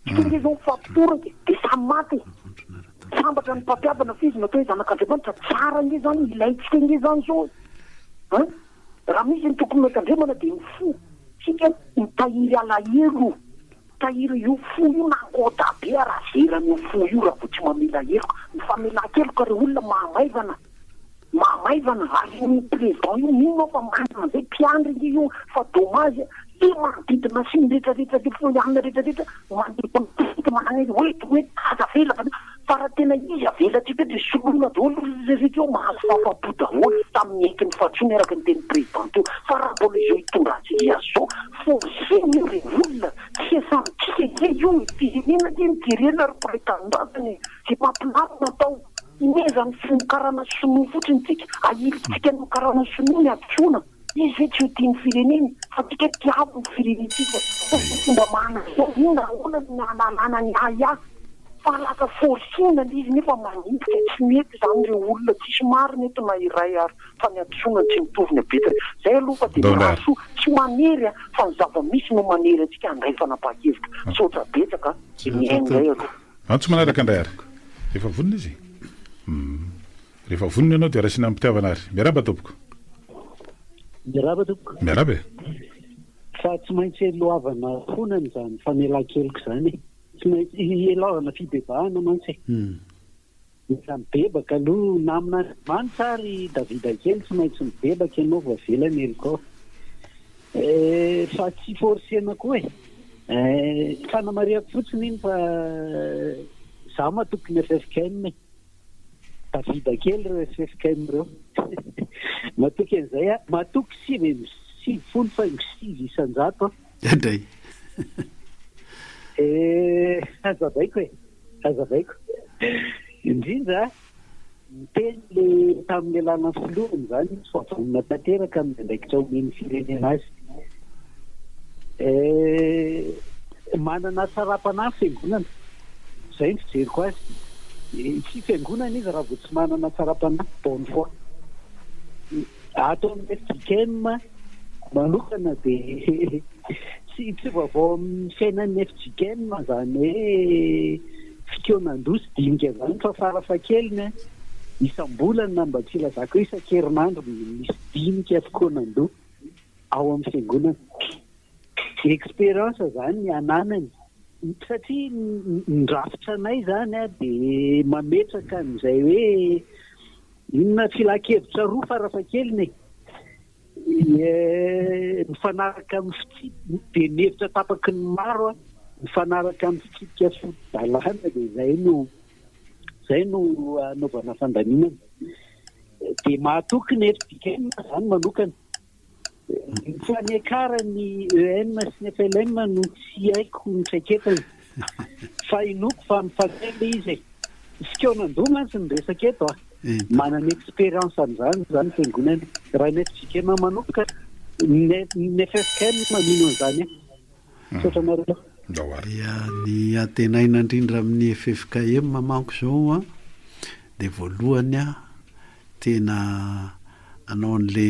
singe zao mifampitoraka dia samy maty sambatra ny mpampiabana fizy natao hoe zanak'andriamanitra tsara nge zany ilaitsika nge zany zao raha misy ny tokony metandremana dia mifo sika mitahiry alahelo tahiry io fo io nankota be raha zeran'io fo io raha vo tsy mamela heloka mifamelan-keloka re olona mahamaivana ary ny président io mino fa manana zay mpiandry nge io fa dommage le manodidina sy ny rehetrarehetra de folianina rehetrarehetra manodidina manana izy hoe aza vela fa raha tena izy avelatsika dia soloina daholo rehetra eo mahazo fahafapo daholo tamin'ny ekiny fahatsony araka ny teny président io fa raha mbola izao hitondratsika azy zao forseny io re olona tsy esantsika io firenena de mitirena ry prétendantany sy mampilaro natao inezany fimokarana sonoa fotsiny tsika ahilitsika ny karana sonoa ny atsona izy hoe tsy ho tiany fireneny fa tika tiavo ny firenetsika fomba mahana zao ina ona ny ananana ny aya fa lasa forsina le izy nefa manipika tsy mety zany re olona tsisy marina eto na iray ary fa ny atsonany tsy mitovy ny abetry zay aloha fa dia raso tsy manery fa ny zava-misy no manery atsika andray fanapa-kevitra sotra betsaka miainzay aloha tsy manaraka andray ary efa vonona izy rehefa vonona ianao dia rasina mpitiavana ary miaraba tompoko miaraba fa tsy maintsy lohavana fonany zany famelan-keloko zany tsy maintsy elavana fibebahana mantsy izany bebaka aloha namina mantsy ary davida kely tsy maintsy mibebaka ianao vavelany eloko fa tsy forsena koa fanamariako fotsiny iny fa za matoky ny FFKM davida kely reo FFKM reo matoky an'izay matoky sivy folo fa sivy isan-jato indray azavaiko indrindra miteny le tamin'ny alana filohany zany fa vonona tanteraka amin'ny andraikitra omeny firenena azy manana tsara-panahy fiangonana zay ny fijeriko azy tsy fiangonana izy raha vo tsy manana tsara-panahy bonne foi atao amin'ny FJKM manokana dia tsy vaovao amin'ny fiainan'ny FJKM zany hoe fikonan-doa sy dinika zany fa farafahakeliny isam-bolana mba tsy lazako hoe isan-kerinandro misy dinika fikonan-doa ao amin'ny fiangonana expérience zany ny ananany satria ndrafitra anay zany dia mametraka an'izay hoe inona filakevitra roa farafahakeliny mifanaraka amin'ny fitsipika dia nihevitra tapaky ny maro mifanaraka amin'ny fitsipika fodalana dia zay no anaovana fandaminana dia mahatoky ny FJKM zany manokana fa ny akarany EM sy ny FLM no tsy haiko ny traiketany fa inoko fa mifakely izy fikonan-doa mantsy ny resaka eto manana expérience am'zany zany fiangonana raha ny FJKM manoka ny FFKM mamino an'izany sotra nareo ia ny antenaina indrindra amin'ny FFKM mamanko zao dia voalohany tena anao an'le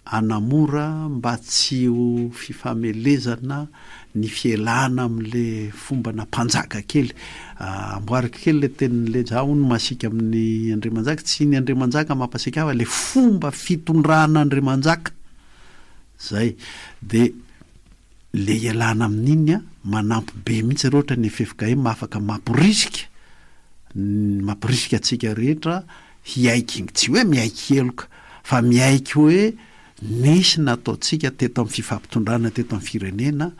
anamora mba tsy ho fifamelezana ny fielana amin'le fomba nampanjaka kely amboarika kely le tenin'le zaho no masika amin'ny Andriamanjaka tsy ny Andriamanjaka mampasika ava le fomba fitondrana Andriamanjaka zay dia le ialana amin'iny manampy be mihitsy rehetra ny FFKM afaka mampirisika atsika rehetra hiaiky tsy hoe miaiky heloka fa miaiky hoe nisy nataontsika teto amin'ny fifampitondrana teto amin'ny firenena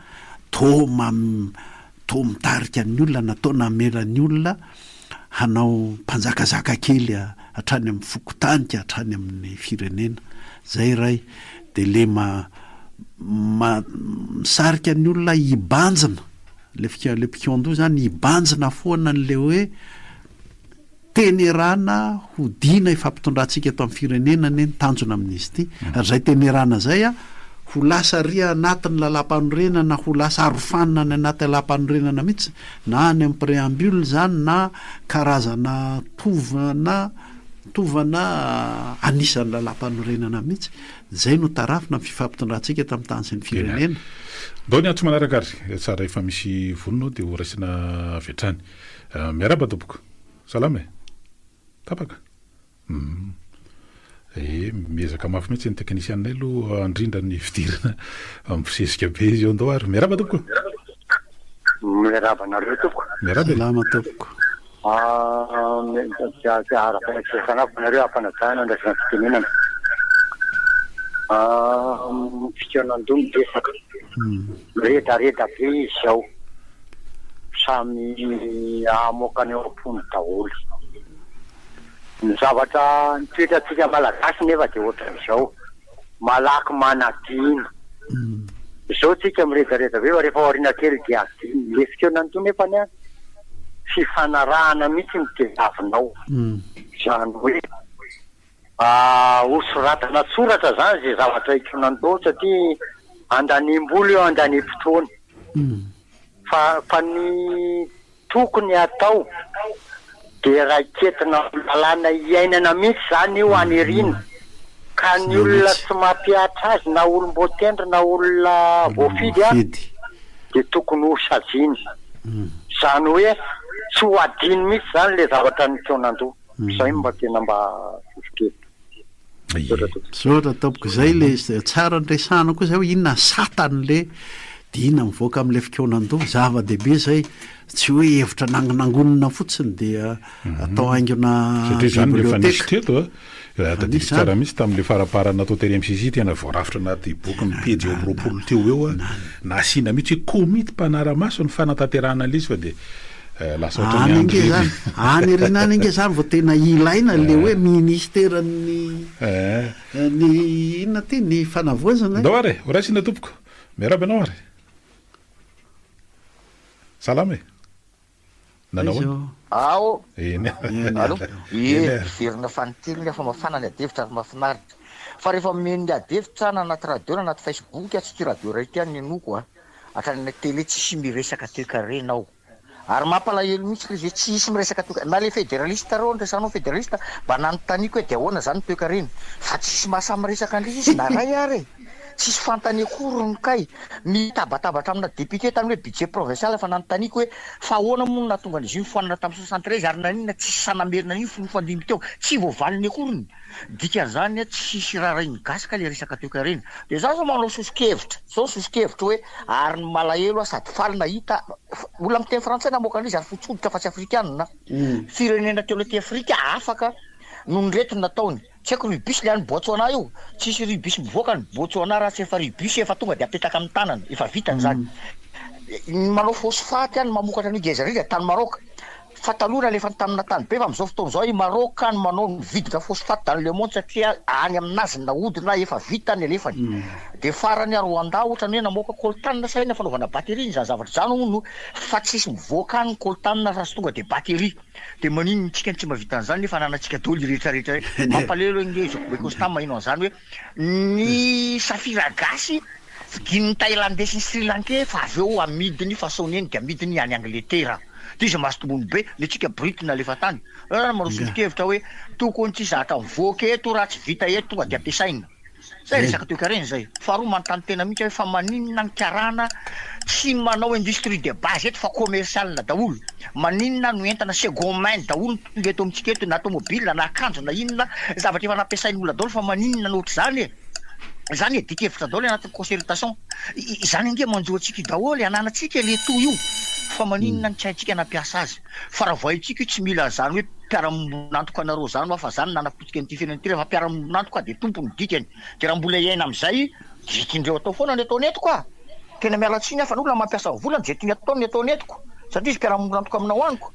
to mitarika ny olona natao namelan'ny olona hanao mpanjakazaka kely hatrany amin'ny fokotanika hatrany amin'ny firenena zay ray de le misarika ny olona hibanjina le piquando zany hibanjina foana n'le hoe tenerana hodina ifampitondrantsika eto amin'ny firenena ny tanjona amin'izy ity ary zay tenerana zay ho lasa ria anatin'ny lalam-panorenana ho lasa arofanina ny anaty lalam-panorenana mihitsy na any amin'ny préambule zany na karazana tovana anisan'ny lalam-panorenana mihitsy zay no tarafina amin'ny fifampitondrantsika eto amin'ny tany sy ny firenena dao ny antso manaraka ary tsara efa misy vononao de ho raisina avetrany miaraba tompoko salama tapaka miezaka mafy mihitsy ny teknisianay aloha andrindra ny fidirana ampisesika be izy eo andao ary miaraba tompoko miaraba nareo tompoko miaraba tompoko araka nareo ampanajana andrasana fitenenana fikanandony desaka redareda be izy ao samy amokany eo ampony daholo ny zavatra nitoetratsika malagasy nefa de ohatran'izao malaky manadina zao tsika miredareda be fa rehefa aorina kely de adiny le fikanandony nefa ny fifanarahana mihitsy mitezavinao zany hoe osoratana tsoratra zany zay zavatra ikonandao satria andanimboly eo andanimpotoany fa ny tokony atao de raiketina lalàna iainana mihitsy zany io anirina ka ny olona tsy mampiatra azy na olom-botendry na olona voafidy de tokony ho sajiny zany hoe tsy ho adiny mihitsy zany le zavatra nikonandao zay mba tena mba sotra tampoko zay le tsara nresana koa zay hoe inona satan'le de inona mivoaka amin'le fikonan-do zava-dehibe zay tsy hoe hevitra nangonina fotsiny de atao haingona satria zany rehefa nisy teto tadidiko tsara mihitsy tamin'le faraparana atao tery MCC tena voarafitra anaty boky ny pejy eo am'roapolo teo eo na asiana mihitsy hoe komity mpanara-maso ny fanatanterahana l'izy fa de lasa any erinany inge zany vao tena ilaina le hoe ministerany ny inona ty ny fanavoazana ndao are ho raisina tompoko miaraba anao ary salama e nanao ao alo verina fanitelo ny famafana ny adevitra ary mahafinaritra fa rehefa meny ny adevitra na anaty radio na anaty Facebook tsy ty radio ray ty any noko hatrany tele tsisy miresaka toekarenao ary mampalahelo mihitsy le zay tsisy miresaka toeka na le fédéraliste reo nresanao fédéraliste mba nanotaniko hoe de ahoana zany toekareny fa tsisy mahasamy resaka andrizy izy na ray ary tsisy fantany akory kay mitabatabatra amina député tamin'ny hoe budget provincial fa nanotaniko hoe fa ahoana moa natonga an'izy io foanana tamin'ny 73 ary nanina tsisy sanamerina io fonofandimy teo tsy voavaliny akoriny dikan'izany tsisy raha ray migasika le resaka toekareny de za zao manao sosikevitra hoe ary ny malahelo sady faly nahita olona miteny frantsay namoaka an'izy ary fotsoditra fa tsy afrikanina firenena teo lety afrika afaka no nyrety nataony tsy haiko rubis le any Botswana io tsisy rubis mivoaka ny Botswana raha tsy efa rubis efa tonga de apetaka amin'ny tanany efa vitany zany manao phosphate any mamokatra ny gezariga tany Maroc fa taloha lefa tamina tany be fa am'izao fotoana zao i Maroc any manao vidika phosphate dans le monde satria any aminazy na hodina efa vitany elefany de farany Rwanda ohatrany hoe namoaka coltan saina fanaovana batterie zany zavatra zany no fa tsisy mivoaka any coltan raha sy tonga de batterie de manino tsika tsy mavitany zany nefa anantsika dolo rehetrarehetra mampalelo ingezoko costam mahino an'izany hoe ny safira gasy vidin'ny Thaïlandais sy Sri Lankais fa avy eo amidiny fasoneny de amidiny any Angleterre de izy mahasotombony be le tsika britina lefa tany manao sotikevitra hoe tokony tsy zaka mivoaka eto raha tsy vita eto tonga de ampiasaina zay resaka toekareny zay faharoa manontany tena mihitsy hoe fa maninona ny karana tsy manao industrie de base eto fa commercial daholo maninona no entana second main daholo tonga eto amitsika eto na automobile na akanjo na inona zavatra efa nampiasainy olona daholo fa maninona nohatra zany zany e dikevitra daholo anatin'ny concertation zany inge manjoatsika daholo ananatsika le to io fa maninona ny tsy haintsika nampiasa azy fa raha voaitsika io tsy mila zany hoe mpiara-monantoka anareo zany fa zany nanapotsika n'ity firenena ity rehefa mpiara-monantoka de tompony dikany de raha mbola iaina amin'izay dikindreo atao foana ny atao netiko a tena mialatsiny fa n'olona mampiasa volany zay tiany atao ny atao netiko satria izy mpiara-monantoka aminao aniko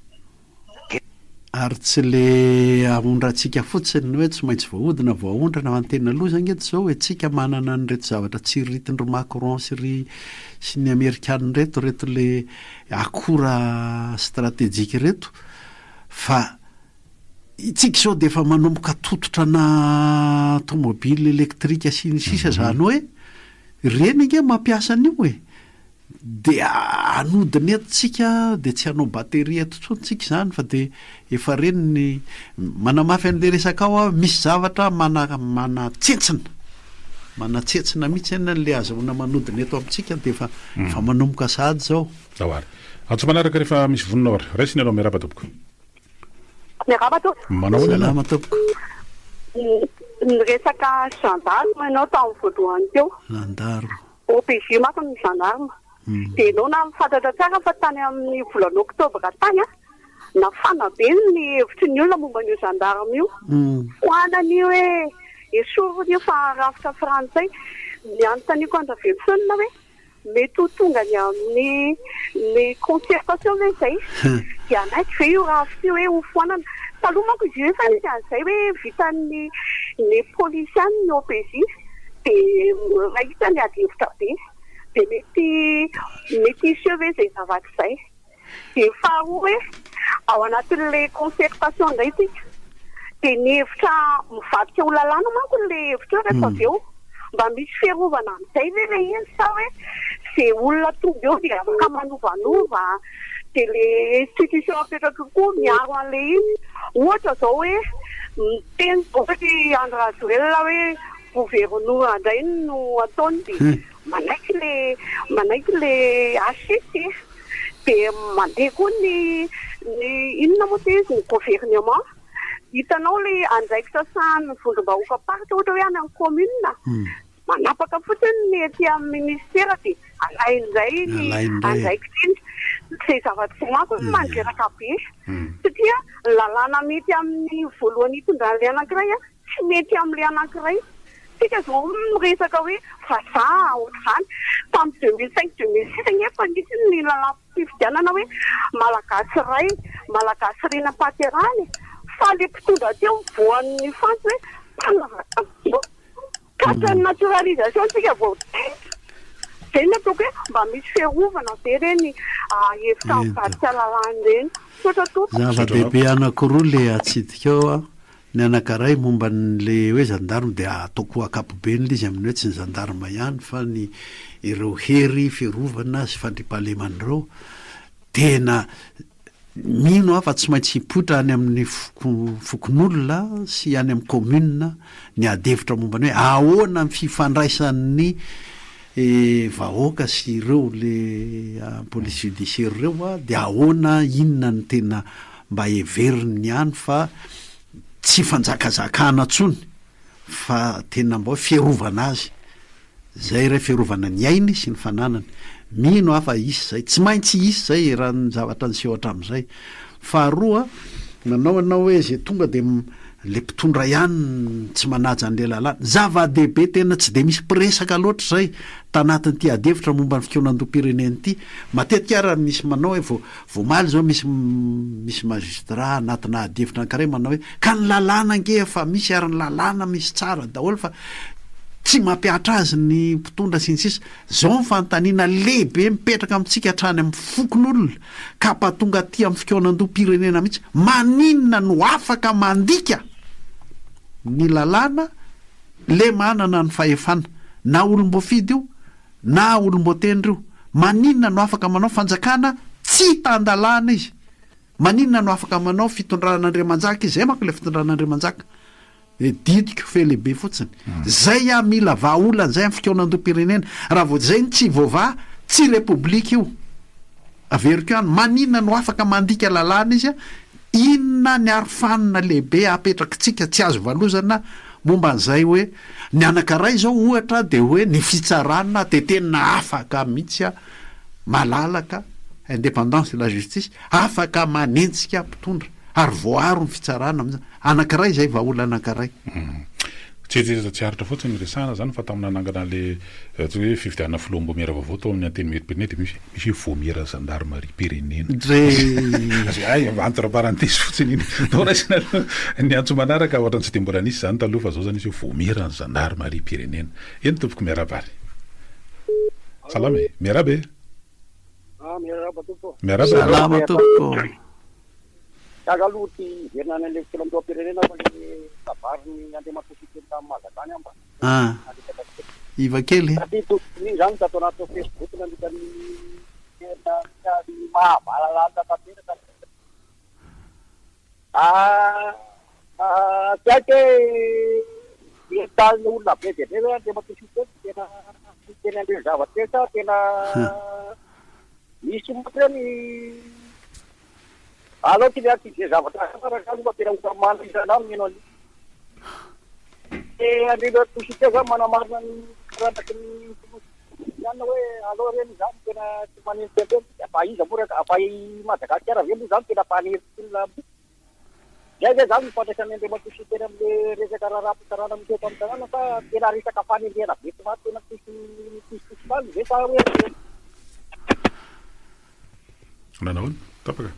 ary tsy le aondratsika fotsiny hoe tsy maintsy voahodina voaondrana mantena aloha zany eto zao hoe tsika manana nyreto zavatra tsiritindry Macron sy ny Amerikana reto le akora stratégique reto fa itsika zao de efa manomboka tototra na tomobile elektrika sy ny sisa zany hoe reny nge mampiasa an'io hoe de anodiny etotsika de tsy hanao bateria eto tsontsika zany fa de efa reny ny manamafy an'le resaka ao misy zavatra manatsentsina mihitsy ena le azahoana manodiny eto amintsika de efa manomboka sady zao ary atso manaraka rehefa misy vonina ary raisiny anao miaraba tompoko salama tompoko ny resaka gendarme ianao tamin'ny voalohany teo gendarme OPJ mako ny gendarme de ianao na mifantatra tsara fa tany amin'ny volana oktobra tany nafana be ny hevitry ny olona momba an'io gendarme io hoanany hoe esorony io fa rafitra frantsay ny anontaniko andravelofonina hoe mety ho tonga ny amin'ny concertation ve zay de anaiky ve io rafitra io hoe ho foanana taloha manko izy io efa nisy an'izay hoe vitan'ny polisiany ny OPJ de rahita ny adihevitra be de mety iseo ve zay zavatra zay de faharoa hoe ao anatin'le concertation indray tsika de ny hevitra mivadika ho lalàna manko le hevitra rehefa avy eo mba misy fiarovana amin'izay ve le izy sa hoe zay olona tonga eo de afaka manovanova de le institution apetraka koa miaro an'le izy ohatra zao hoe miteny ohatra André Rajoelina hoe gouvernoura indray no ataony de manaiky le HCT de mandeha koa ny inona moa te izy ny gouvernement hitanao le andraikitra sahany vondrom-bahoaka paritra ohatra hoe any amin'ny commune manapaka fotsiny ny ety amin'ny ministera de alain'izay ny andraikitra iny zay zavatra tsy mako mandreraka be satria lalàna mety amin'ny voalohany hitondran'le anankiray tsy mety amin'le anankiray sika zao miresaka hoe vazaha ohatr'izany tamin'ny 2005-2006 nefa nisy ny lalam-pifidianana hoe malagasy ray malagasy rena paterany fa le mpitondra teo voan'ny fantsy hoe mpanavaka quatre naturalisation tsika vao zay ny ataoko hoe mba misy fiarovana be reny hevitra mivadika lalàny reny zava-dehibe anakiroa le atsidika ao a ny anankiray momba n'le hoe gendarme de ataoko akapobe n'izy amin'ny hoe tsy ny gendarme ihany fa ny ireo hery fiarovana sy fandripahalemandreo tena mino fa tsy maintsy hipotra any amin'ny fokon'olona sy any amin'ny commune ny adevitra momba ny hoe ahoana ny fifandraisan'ny vahoaka sy ireo le police judiciaire ireo de ahoana inona ny tena mba heveriny ihany fa tsy fanjakazakana tsony fa tena mba fiarovana azy zay re fiarovana ny ainy sy ny fananany mino afa isy zay tsy maintsy isy zay raha ny zavatra ny sehoatra am'izay faharoa nanao anao hoe zay tonga de le mpitondra ihany tsy manaja an'le lalàna zava-dehibe tena tsy de misy piresaka loatra zay tanatin'ity adevitra momba ny fikonan-dom-pirenena ity matetika raha misy manao hoe voamaly zao misy magistrat anatina adevitra anankiray manao hoe ka ny lalàna nge fa misy ary ny lalàna misy tsara daholo fa tsy mampiatra azy ny mpitondra sy ny sisa zao ny fanontaniana lehibe mipetraka amintsika hatrany amin'ny fokon'olona ka patonga ty amin'ny fikonan-dom-pirenena mihitsy maninona no afaka mandika ny lalàna le manana ny fahefana na olom-boafidy io na olom-botendry io maninona no afaka manao fanjakana tsy tandalàna izy maninona no afaka manao fitondran'Andriamanjaka izy zay manko le fitondran'Andriamanjaka didiko fe lehibe fotsiny zay mila vahaolana zay amin'ny fikonan-dom-pirenena raha vo zay ny tsy vova tsy republika io averiko any maninona no afaka mandika lalàna izy inona ny arofanina lehibe apetrakitsika tsy azo valozana momba an'izay hoe ny anankiray zao ohatra de hoe ny fitsarana de tena afaka mihitsy malalaka indépendance de la justice afaka manentsika mpitondra ary voaro ny fitsarana am'zany anankiray zay vaola anankiray tsy haritra fotsiny resana zany fa tamina anangana le tsy hoe fividianana filombo mera vaovao tao amin'ny anteny merim-pirenena de misy vomera gendarmerie pirenena ay entre parenthèse fotsiny iny dorasina ny antso manaraka ohatra tsy de mbola nisy zany taloha fa zao zany izy vomera ny gendarmerie pirenena eny tompoko miarabary salama e miarabe salama tompoko Kaga aloha ty herinany le filombam-pirenena fa le tavariny andriamatositeny tamin'ny Mazadany amba. Iva kely. Ny zany tato anaty Facebook nandika ny mahabalalata tanteraka. Tiake entan'ny olona be dia be hoe andriamatositeny tena andreo zava-toetra tena misy moa ny alors qu'il y a des avantages, il y a des avantages, et à l'époque, tout ce que j'ai, mon amant, alors il y a des manifestations, il y a pas eu de Madagascar, il y a des gens qui n'ont pas eu de il y a des gens qui ont été des motifs de les Arabes, qui ont été capables de la vie,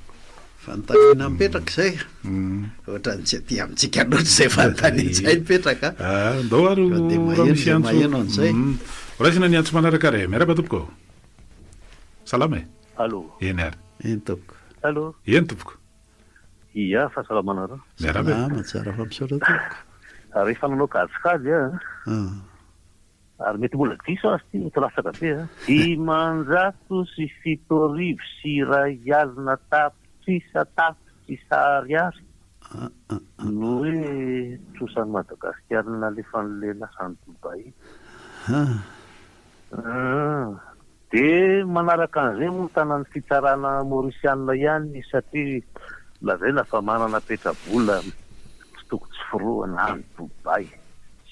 fanontaniana mipetraka zay ohatra ny tsy aty amintsika loatra zay fanontaniana zay mipetraka ndao ary maheno an'izay raisina ny antso manaraka re miaraba tompoko salama e allo eny ary eny tompoko allo eny tompoko ia fahasalamana salama tsara fa misaotra tompoko rehefa nanao kajikajy ary mety mbola diso azy ty tolasaka be dimanjato sy fito arivo sy iray alina tapotsisa ariary no hoe trosan'ny Madagasikara nalefa n'le lasany Dubai de manaraka an'izay moa tanany fitsarana Mauritianina ihany satria lazaina fa manana petrabola tsy toko tsy firoana any Dubai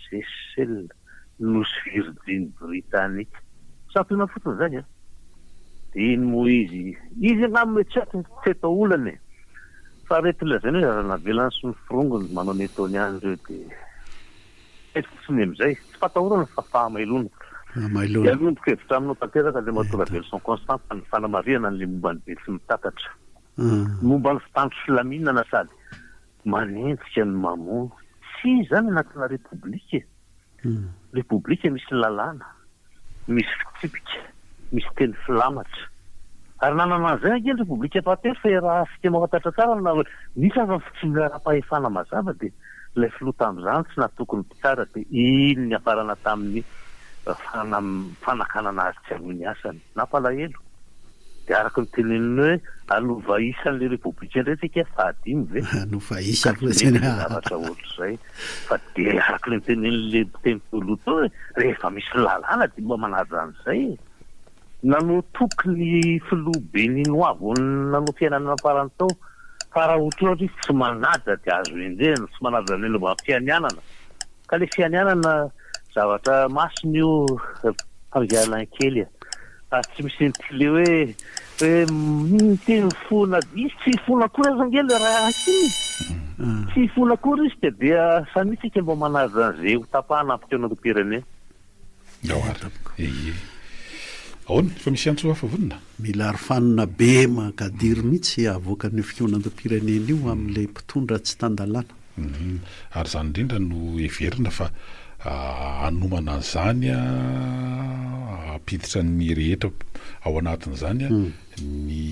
Seychelles Nosy Virgin Britannique sapina fotsiny zay de iny moa izy nam'le tsy atao olana fa reto lazaina hoe navelany sy ny firongony manao ny ataony any reo de ety fotsiny am'izay tsy fatahorana fa fahamailona ianomboka hevitra aminao tanteraka le mahatonga Belson Constant ny fanamariana n'le momba ny be sy mitakatra momba ny fitandro filaminana sady manenjika ny mamono tsy zany anatina repoblika repoblika misy lalàna misy fitsipika misy teny filamatra ary nanana an'izay ankeny repoblika patery fa raha fika mahafantatra tsara misy afa tsy miara-pahefana mazava de ilay filoha tamin'izany tsy natokony mpitsara de iny ny afarana tamin'ny fanakanana azy tsy amin'ny asany nampalahelo de araka ny teneniny hoe anova isan'le repoblika ndratsika fahadimy ve anova isa zavatra ohatr'izay fa de araka ny tenen'le teny toloha tao hoe rehefa misy lalàna de mba manaja an'izay nanao tokony filoha beninois vo nanao fiainana namparany tao fa raha ohatra tsy manaja de azo endrena tsy manaja neny mba fianianana ka le fianianana zavatra masiny io angialan kely tsy misy nitile hoe teny fona izy tsy fona kory azy angely raha akiny tsy fona kory izy dia sanitsika mba manaja an'izay ho tapahana ampiteonam-pirenena ahoana fa misy antso hafa vonona mila arofanina be makadiry mihitsy avoakan'ny fionam-pirenena io amin'ilay mpitondra tsy tandalana ary zany indrindra no everina fa anomana an'izany apiditra ny rehetra ao anatin'izany ny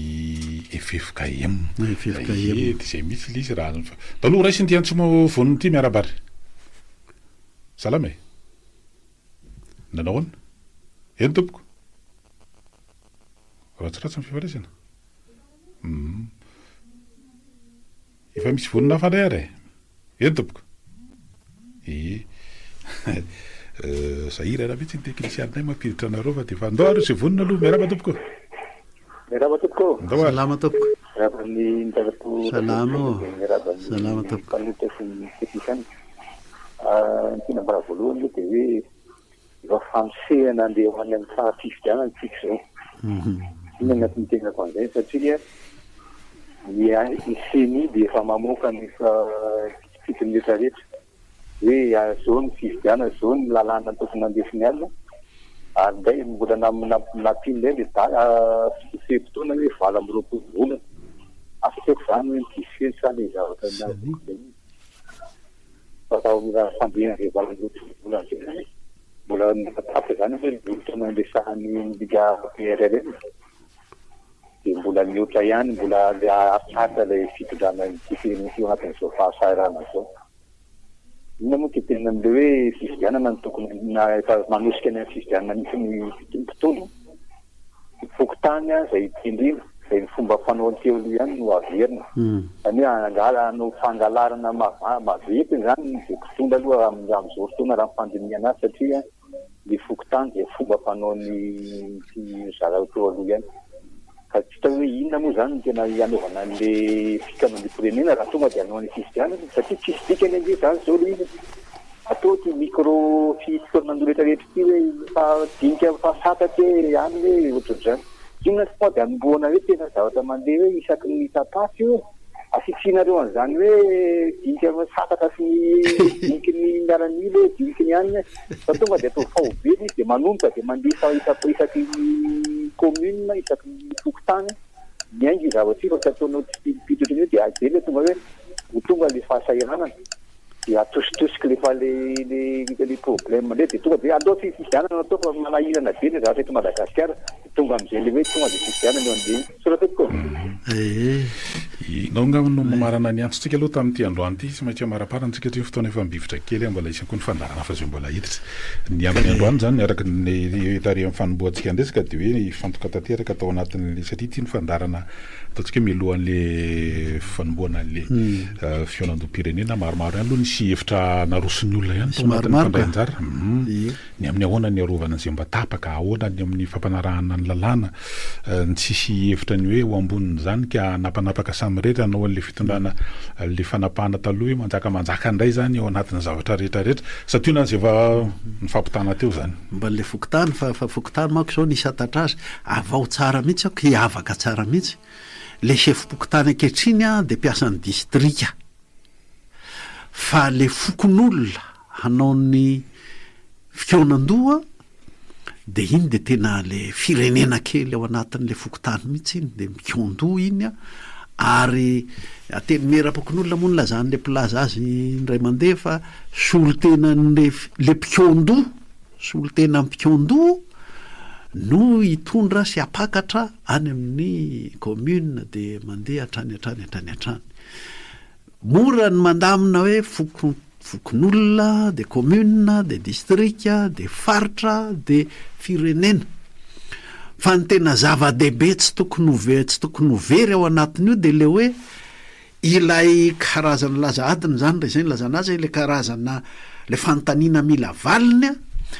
FFKM de zay mihitsy le izy raha taloha raisiny ty antso vonony ty miarabary salama e nanao ana eny tompoko ratsiratsy ny fifaresana efa misy vonona hafandray ary eny tompoko sahira raha mihitsy ny teknisianay mampiditra anareo fa de fa ndao ary zay vonona aloha miaraba tompoko miaraba tompoko ndao salama tompoko raban'ny nitavako salama salama tompoko mpanota sy ny teknisany tena mbara voalohany de hoe efa famosehana andeha ho any amin'ny fahafifidianana tsika zao iny anatin'ny tenako an'izay satria iseny dia efa mamoaka nyfa fito minitra rehetra hoe zao ny fividiana zao ny lalàna tokony andesiny alina ary nday mbola napindray le fotoana hoe vala amby roapolo volana afakeko zany hoe midisfeny sa le zavatra fatao fandehana rehevala roapolo volana zay mbola natapaka zany hoe fotoana andesahany midika PRRN dia mbola mihoatra ihany mbola le atratra ilay fitondrana firenentsio anatin'izao fahasahirana zao. Inona moa tena am'le hoe fividianana no tokony efa manosika ny fividianana misy ny mpitondro fokotany izay tindrina izay ny fomba fanaony teo aloha ihany no averina zany hoe angala no fangalarana mavety zany dia mpitondra aloha amin'izao fotoana raha mifandiniana azy satria ny fokotany dia fomba fanaony zareo teo aloha ihany ka tsy hita hoe inona moa zany tena hanaovana an'le fikanon'ny firenena raha tonga dia hanao ny fividianana satria tsisy dikany an'izay zany zao le izy atao ty micro fitonan'andro rehetrarehetra ty hoe fadinika fahasataty any hoe ohatr'zany inona tsy dia anomboana hoe tena zavatra mandeha hoe isaky ny tapasy io asitsianareo an'izany hoe dinika satatra sy diniky ny miaran'ilo hoe diniky ny any fa tonga dia atao fahobeny izy dia manomboka dia mandeha isaky ny commune isaky ny fokotany miaingy zavatra io fa tsy ataonao pitotry io dia azely tonga hoe ho tonga le fahasahiranana dia atositosiky lefa le problème le dia tonga dia andao fividianana atao fa manahirana be ny zavatra eto Madagasikara tonga amin'izay le hoe tonga dia fividianana eo an'izay sorateko nao ngano marana ny antsontsika aloha tamin'ity androany ity sy maintsy amaraparantsika ty fotoana efa mibivotra kely mbola isany koa ny fandarana fa zay mbola hiditra ny amin'ny androany zany niaraka ny tare amin'ny fanomboantsika andesika dia hoe fantoka tanteraka atao anatin'le satria ty ny fandarana ataontsika milohan'le fanomboana an'le fionam-pirenena maromaro ihany aloha nisy hevitra narosony olona ihany tao anatin'ny fandrainjara ny amin'ny ahoana ny arovana an'izay mba tapaka ahoana ny amin'ny fampanarahana ny lalàna ny tsisy hevitra ny hoe ho ambonin'izany ka napanapaka samy rehetra anao an'le fitondrana le fanapahana taloha hoe manjaka indray zany ao anatin'ny zavatra rehetrarehetra satria nazy efa nifampitana teo zany mba le fokotany fa fokotany manko zao nisy atatra azy avao tsara mihitsy ako hiavaka tsara mihitsy le chef-pokotany ankehitriny dia mpiasan'ny distrika fa le fokon'olona hanao ny fionan-doha dia iny dia tena le firenena kely ao anatin'le fokotany mihitsy iny dia mikion-doha iny ary ateny merapokon'olona moa nylazan'le plaza azy indray mandeha fa solontenan'le mpikion-doha solon-tena mpikion-doha no hitondra sy apakatra any amin'ny commune dia mandeha hatrany mora ny mandamina hoe fokon'olona dia commune dia distrika dia faritra dia firenena fa ny tena zava-dehibe tsy tokony ho very ao anatin'io dia le hoe ilay karazana laza adiny zany re zay ny lazana azy le karazana le fanontaniana mila valiny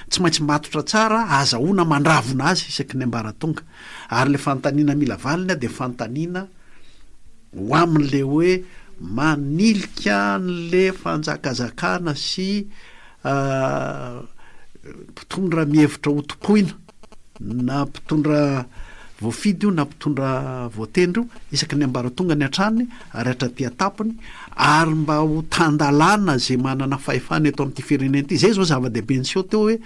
tsy maintsy matotra tsara azahoana mandravona azy isaky ny ambaratonga ary le fanontaniana mila valiny dia fanontaniana ho amin'le hoe manilika n'le fanjakazakana sy mpitondra mihevitra hotopoina na mpitondra voafidy io na mpitondra voatendro isaky ny ambaratonga ny atrany ary hatraty atapony ary mba ho tandalana zay manana fahefany eto amin'ity firenena ity zay zao zava-dehibe ny seo teo hoe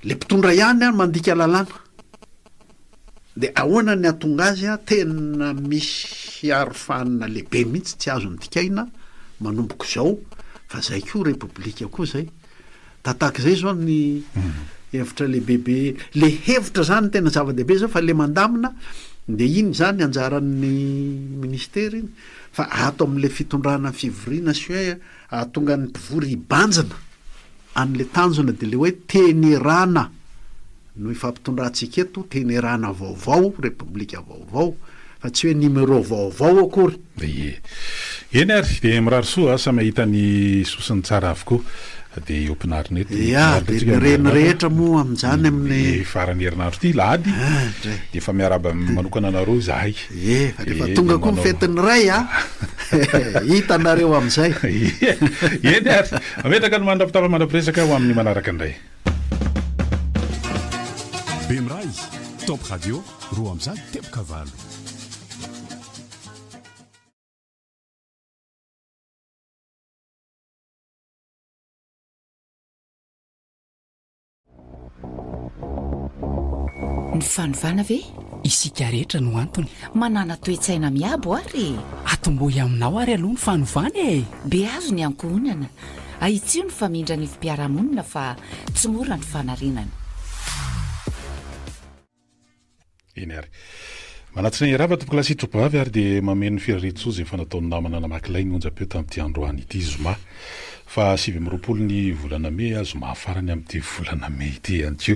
le mpitondra ihany mandika lalàna dia ahoana ny atonga azy tena misy arofanina lehibe mihitsy tsy azo ny dikaina manomboko zao fa zay koa repoblika koa zay tataka zay zao ny hevitra lehibebe le hevitra zany tena zava-dehibe zao fa le mandamina dia iny zany anjaran'ny ministera iny fa ato amin'le fitondrana fivoriana sy hoe ahatonga ny mpivory hibanjina an'le tanjona dia le hoe tenerana no ifampitondrantsika eto tenerana vaovao repoblika vaovao fa tsy hoe numéro vaovao akory eny ary dia mirary soa asa mahita ny sosiny tsara avokoa dia eompinariny dia reny rehetra moa amin'izany amin'ny farany herinandro ity lahady dia efa miaraba manokana anareo zahay fa rehefa tonga koa mifetiny ray hita anareo amin'izay eny ary ametraka ny mandrapitapa mandrapiresaka ho amin'ny manaraka indray Bemray, Top Radio, roa amin'izany teboka valo. ny fanovana ve isika rehetra no antony manana toetsaina miabo ary atomboy aminao ary aloha ny fanovana e be azo ny ankohonana aitsio ny famindra ny fipiaramonina fa tsy mora ny fanarinana eny ary manatsina irava tompoko lasitropavy ary dia mameno fireretsozy ny fanataony namana namakilay ny onja-peo tamin'ity androany ity zoma fa 7 ny volana me zoma farany amin'ity volana me ity antio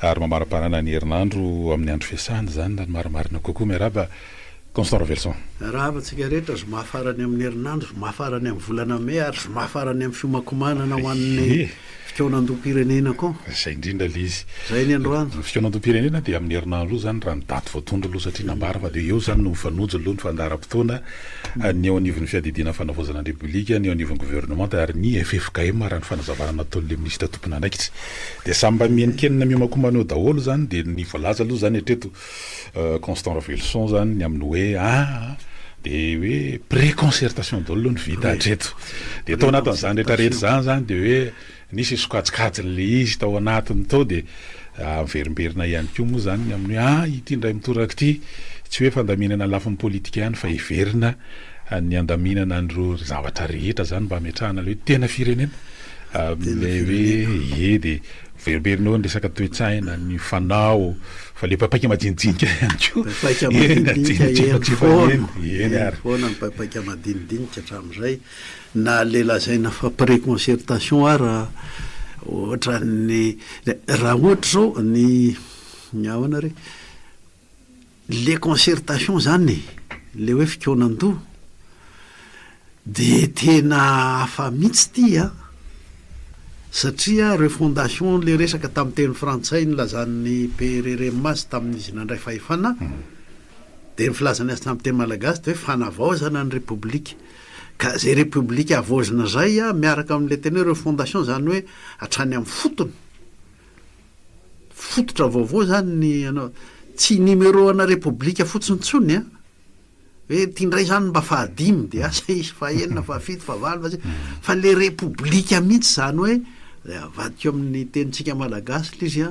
ary mamaraparana ny herinandro amin'ny andro fiasany zany na ny marimarina kokoa miaraba Constant Rovelson raha atsika rehetra zoma farany amin'ny herinandro zoma farany amin'ny volana me ary zoma farany amin'ny fiomakomanana ho an'ny fikaonandom-pirenena koa zay indrindra le izy zay ny androany fikaonandom-pirenena dia amin'ny herinandro zany raha ny daty voatondra aloha satria nambara fa dia eo zany no mifanojo aloha ny fandaharam-potoana ny eo anivon'ny fiadidina fanavozana ny repoblika ny eo anivon'ny gouvernement ary ny FFKM raha ny fanazavana nataon'le ministra tompona anaikitra dia samba mienikenina miomakomana eo daholo zany dia ny voalaza aloha zany hatreto Constant Rovelson zany ny amin'ny hoe dia hoe préconcertation daholo ny vita hatreto dia tao anatin'izany rehetrarehetra zany dia hoe nisy sokajikajin'le izy tao anatiny tao dia miverimberina ihany koa moa zany ny amin'ny hoe ity ndray mitoraka ity tsy hoe fandaminana lafin'ny politika ihany fa hiverina ny andaminana an'ireo zavatra rehetra zany mba hametrahana le hoe tena firenena le hoe dia miverimberina eo ny resaka toetsaina ny fanao fa le papaika madinidinika ihany koafoana ny papaika madinidinika hatramin'izay na le lazaina fa préconcertation ara ohatra ny raha ohatra zao ny ahoana re le concertation zany le hoe fikaonandoha de tena hafa mihitsy ity satria refondation le resaka tamin'ny teny frantsay ny lazan'ny PRRMAS tamin'izy nandray fahefana de ny filazany azy tamin'ny teny malagasy de hoe fanavaozana ny repoblika ka zay repoblika avaozana zay miaraka amin'le teny hoe refondation zany hoe hatrany amin'ny fotony fototra vaovao zany ny anao tsy numéro ana repoblika fotsintsony hoe tiandray zany mba fahadimy de asa izy fahenina fahafito fahavalo fa le repoblika mihitsy zany hoe avadika amin'ny tenintsika malagasy le izy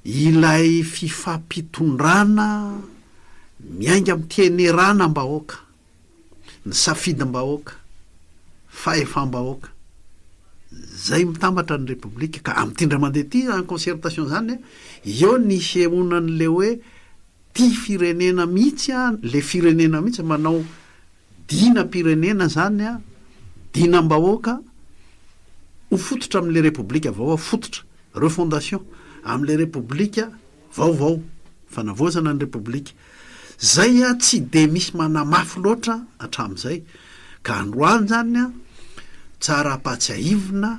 ilay fifampitondrana miainga amin'ny tenerana mbahoaka ny safidym-bahoaka fahefam-bahoaka zay mitambatra ny repoblika ka amin'ny tindra mandeha ty ny concertation zany eo nisy emonan'le hoe ty firenena mihitsy le firenena mihitsy manao dina-pirenena zany dina-mbahoaka ho fototra amin'le repoblika vaovao fototra refondation amin'le repoblika vaovao fanavozana ny repoblika zay tsy de misy manamafy loatra hatramin'izay ka androany zany tsara apatsiahivina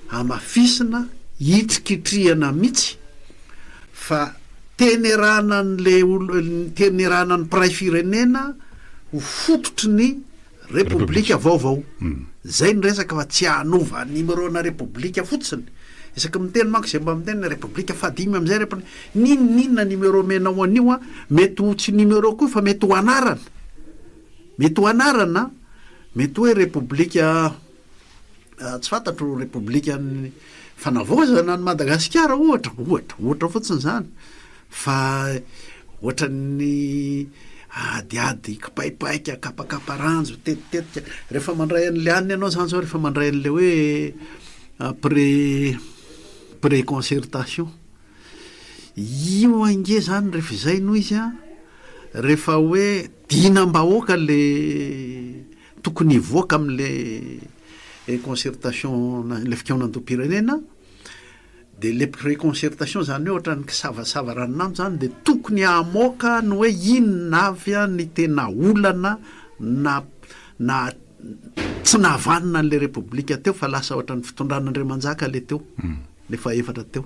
amafisina hitrikitrihana mihitsy fa tenerana n'le tenerana ny pray firenena ho fototry ny repoblika vaovao zay ny resaka fa tsy hanova numéro na repoblika fotsiny isaky miteny manko zay mba miteny repoblika fadimy am'izay ninona numéro menao anio mety ho tsy numéro koa fa mety ho anarana mety hoe repoblika tsy fantatro repoblika ny fanavozana ny Madagasikara ohatra fotsiny zany fa ohatra ny adiady kapaipaika kapakaparanjo tetitetika rehefa mandray an'le aniny ianao zany zao rehefa mandray an'le hoe préconcertation io ange zany rehefa izay noho izy rehefa hoe dina-mbahoaka le tokony hivoaka amin'le concertation le fikaonantom-pirenena de le préconcertation zany hoe ohatra ny kisavasava ranonano zany de tokony hamoaka ny hoe inona avy ny tena olana na tsy nahavanina n'le repoblika teo fa lasa ohatra ny fitondran'Andriamanjaka le teo le faefatra teo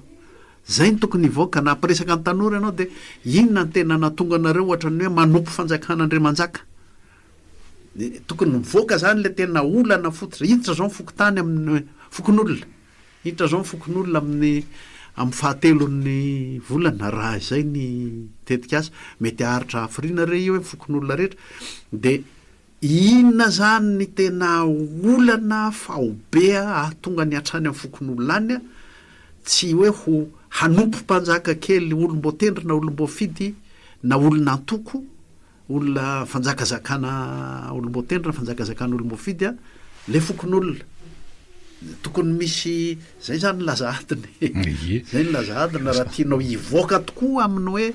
zay ny tokony hivoaka na ampiresaka ny tanora ianao de inona ny tena natonga anareo ohatra ny hoe manompo fanjakan'Andriamanjaka tokony mivoaka zany le tena olana fototra hiditra zao mifokotany amin'ny fokon'olona hiditra zao mifokon'olona amin'ny fahatelon'ny volana raha izay ny tetika asa mety aharitra hafirina re io hoe mifokon'olona rehetra de inona zany ny tena olana fahobea ahatonga ny hatrany amin'ny fokon'olona any tsy hoe ho hanompo mpanjaka kely olombo tendry na olombo fidy na olona antoko olona fanjakazakana olombo tendry na fanjakazakana olombo fidy a le fokon'olona tokony misy zay zany laza adiny zay ny laza adiny raha tianao hivoaka tokoa amin'ny hoe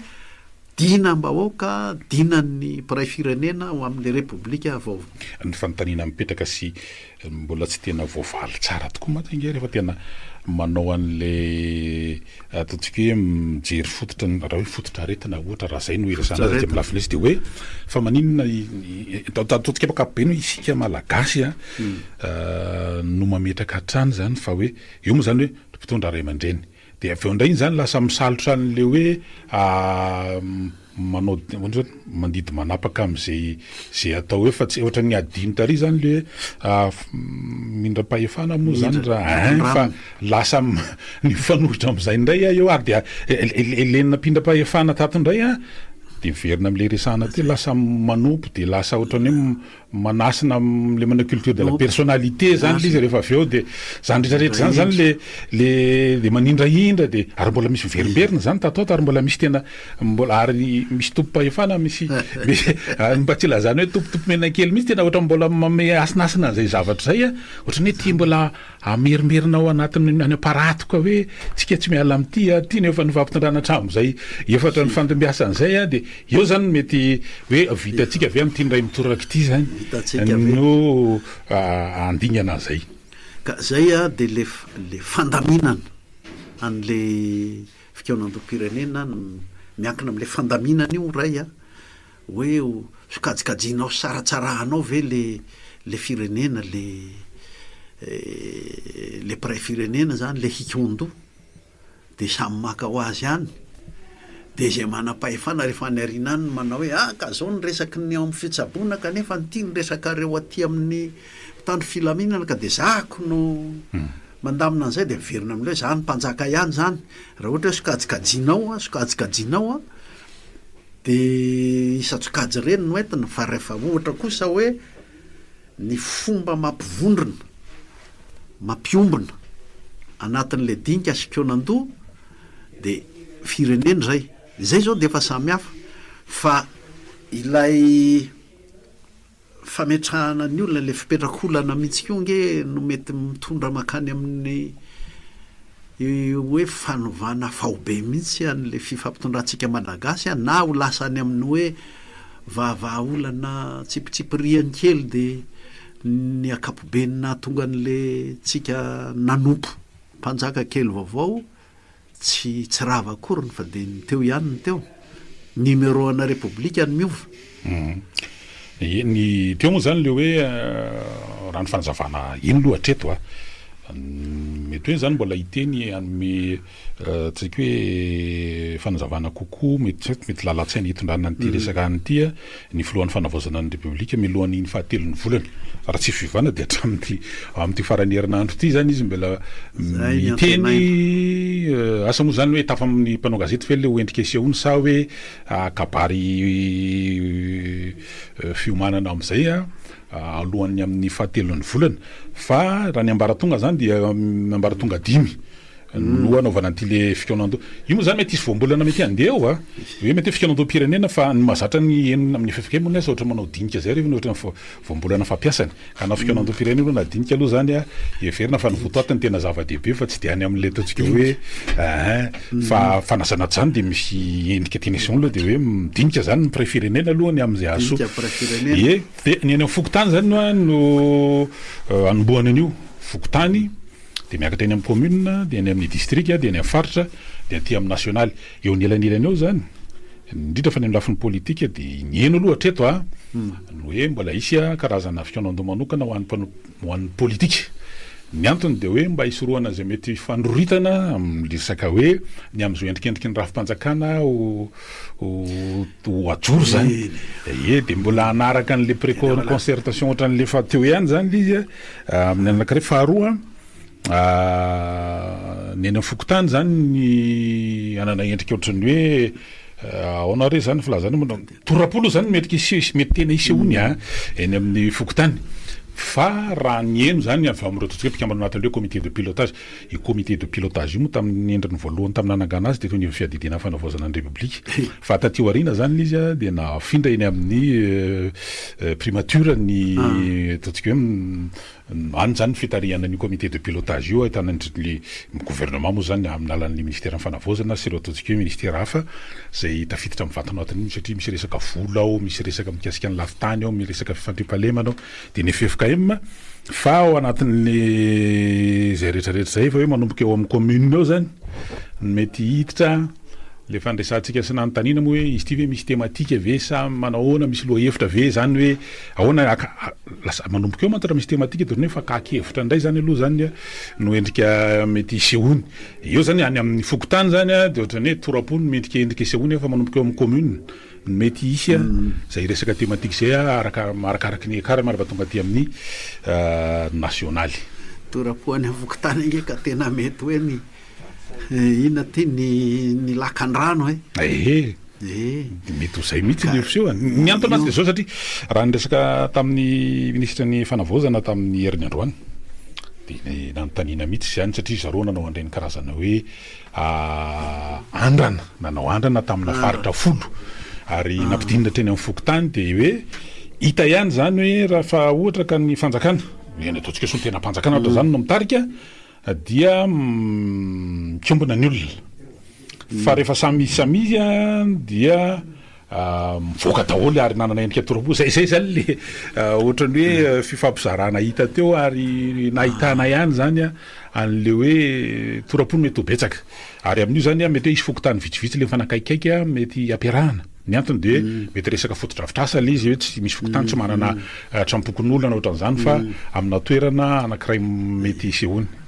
dinam-bahoaka dinan'ny mpiray firenena ho amin'le repoblika vaovao ny fanontaniana mipetraka sy mbola tsy tena voavaly tsara tokoa matsy rehefa tena manao an'le ataontsika hoe mijery fototra raha hoe fototra aretina ohatra raha zay no iresana azy amin'ny lafiny izy de hoe fa maninona ataontsika pakapobe no isika malagasy no mametraka hatrany zany fa hoe eo moa zany hoe mpitondra ray aman-dreny de avy eo indray iny zany lasa misalotra an'le hoe manao mandidy manapaka am'zay atao hoe fa tsy ohatra ny adino tary zany le mindram-pahefana moa zany raha fa lasa ny fanohitra am'izay indray eo ary de elenina mpindram-pahefana tato indray de verina am'le resana ty lasa manompo de lasa ohatrany hoe manasina le manao culture de la personnalité zany izy rehefa avy eo de zany rehetrarehetra zany zany le manindraindra de ary mbola misy verimberina zany tato ary mbola misy tena mbola ary misy tompo-pahefana misy mba tsy lazany hoe tompotompo menakely misy tena ohatra mbola mame asinasina zay zavatra zay ohatrany hoe ty mbola amerimerina ao anatin'ny any aparatoka hoe tsika tsy miala am'ty ty nefa nyfampitondrana tramo zay efatra ny fantombiasan'izay de eo zany mety hoe vitatsika avy am'ty ndray mitoraka ity zany no andingana zay ka zay de le fandaminana an'le fikaonandom-pirenena miankina am'le fandaminana io ray hoe sokajikajinao saratsarahanao ve le firenena le mpiray firenena zany le hikondo de samy maka ho azy any de zay manam-pahefana rehefa any arinany manao hoe ka zao ny resaky ny ao amin'ny fitsabona kanefa nyty ny resakareo aty amin'ny tandro filaminana ka de zako no mandamina an'izay de miverina am'le hoe za ny mpanjaka ihany zany raha ohatra hoe sokajikajinao de isatsokajy reny no entina fa rehefa ohatra kosa hoe ny fomba mampivondrona mampiombona anatin'le dinika sikionando de firenena zay zao de efa samy hafa fa ilay fametrahana ny olona le fipetrakolana mihitsy ko nge no mety mitondra makany amin'ny hoe fanovana faobe mihitsy an'le fifampitondrantsika malagasy na ho lasa any amin'ny hoe vaavaolana tsipitsipiriany kely de ny akapobenina tonga an'le tsika nanompo mpanjaka kely vaovao tsy rava akoriny fa de ny teo ihany ny teo numéro ana repoblika ny miova ny teo moa zany le hoe raha ny fanazavana ino lohatreto mety hoe zany mbola hiteny anome tsika hoe fanazavana kokoa mety lalatsaina hitondrana nyty resaka anyty ny filohan'ny fanavaozana ny repoblika milohan'ny fahatelon'ny volany raha tsy fivana de am'ty farany herinandro ty zany izy mbola miteny asa moa zany hoe tafa amin'ny mpanao gazety fe le hoendrika eseony sa hoe kabary fiomanana am'izay alohan'ny amin'ny fahatelon'ny volana fa raha ny ambaratonga zany dia ambaratonga 10 no anaovana an'ty le fikaonando io moa zany mety isy voambolana mety andeha eo hoe mety fikaonandom-pirenena fa ny mahazatra ny enina amin'ny fefika moa sa ohatra manao dinika zay rehefa ohatra voambolana fampiasany ka na fikaonandom-pirenena na dinika aloha zany everina fa ny votoatiny tena zava-dehibe fa tsy de any amin'le ataontsika hoe fa fanazana zany de misy endrika tenesion aloha de hoe midinika zany ny mpiray firenena alohany am'izay aso de ny any amin'ny fokotany zany no anombohany an'io fokotany de miakatra eny amin'ny commune de eny amin'ny district de eny amin'ny faritra de aty amin'ny national eo ny elanelany eo zany indrindra fa ny amin'ny lafiny politika de ny eno aloha hatreto no hoe mbola isy karazana fikaonando manokana ho an'ny politika ny antony de hoe mba isorohana zay mety fandroritana amin'ny resaka hoe ny am'izao endrikendriky ny rafim-panjakana ho ajoro zany de mbola anaraka an'le pré-concertation ohatra n'le fa teo ihany zany izy amin'ny anankiray faharoa ny eny fokotany zany ny anana endrika ohatrany hoe aona re zany filazany torapolo zany mety tena iseony eny amin'ny fokotany fa raha ny eno zany avy amin'ireo mpikambana anatin'ireo comité de pilotage i comité de pilotage io moa tamin'ny endriny voalohany tamin'ny nanagana azy de toy ny fiadidina fanavaozana ny republique fa taty aoriana zany izy a de nafindra eny amin'ny primature ny ataontsika hoe any zany fitarihana ny comité de pilotage io ahitana le gouvernement moa zany amin'ny alalan'ny ministère fanavaozana sy ireo ataontsika hoe ministère hafa zay tafiditra amin'ny vatana anatiny satria misy resaka vola ao misy resaka mikasika ny lafitany ao misy resaka fifandrimpalemana ao de ny FFKM fa ao anatin'le zay rehetrarehetra zay fa hoe manomboka eo amin'ny commune ao zany mety hiditra le fandraisantsika sy nanontaniana moa hoe izy ty hoe misy thématique ve sa manao ahoana misy loha hevitra ve zany hoe ahoana lasa manomboka eo mantatra misy thématique de hoe fa kakevitra indray zany aloha zany no endrika mety isehoany eo zany any amin'ny fokotany zany de ohatrany hoe torapony mendrika endrika isehoany fa manomboka eo amin'ny commune mety isy zay resaka thématique zay arakaraky ny kara marava tonga aty amin'ny nationaly torapoany fokotany nge ka tena mety hoe ny ina ty ny lakan-drano mety zay mihitsy le fiseho ny antony azy de zao satria raha nyresaka tamin'ny ministre ny fanavaozana tamin'ny herin'ny androany de nanontaniana mihitsy zany satria zareo nanao andreny karazana hoe andrana nanao andrana tamina faritra folo ary nampidinina treny amin'ny fokotany de hoe hita ihany zany hoe raha fa ohatra ka ny fanjakana eny ataontsika so ny tena mpanjakana ohatra zany no mitarika dia mikombona ny olona fa rehefa samizy dia mivoaka daholo ary nanana endrika torapo zay zany le ohatrany hoe fifampizarana hita teo ary nahitana ihany zany an'le hoe torapo mety ho betsaka ary amin'io zany mety hoe isy fokotany vitsivitsy le mifanakaikaiky mety ampiarahana ny antony de mety resaka fotodrafitrasa le izy hoe tsy misy fokotany tsy manana trampokon'olona ohatran'izany fa amina toerana anankiray mety isehoany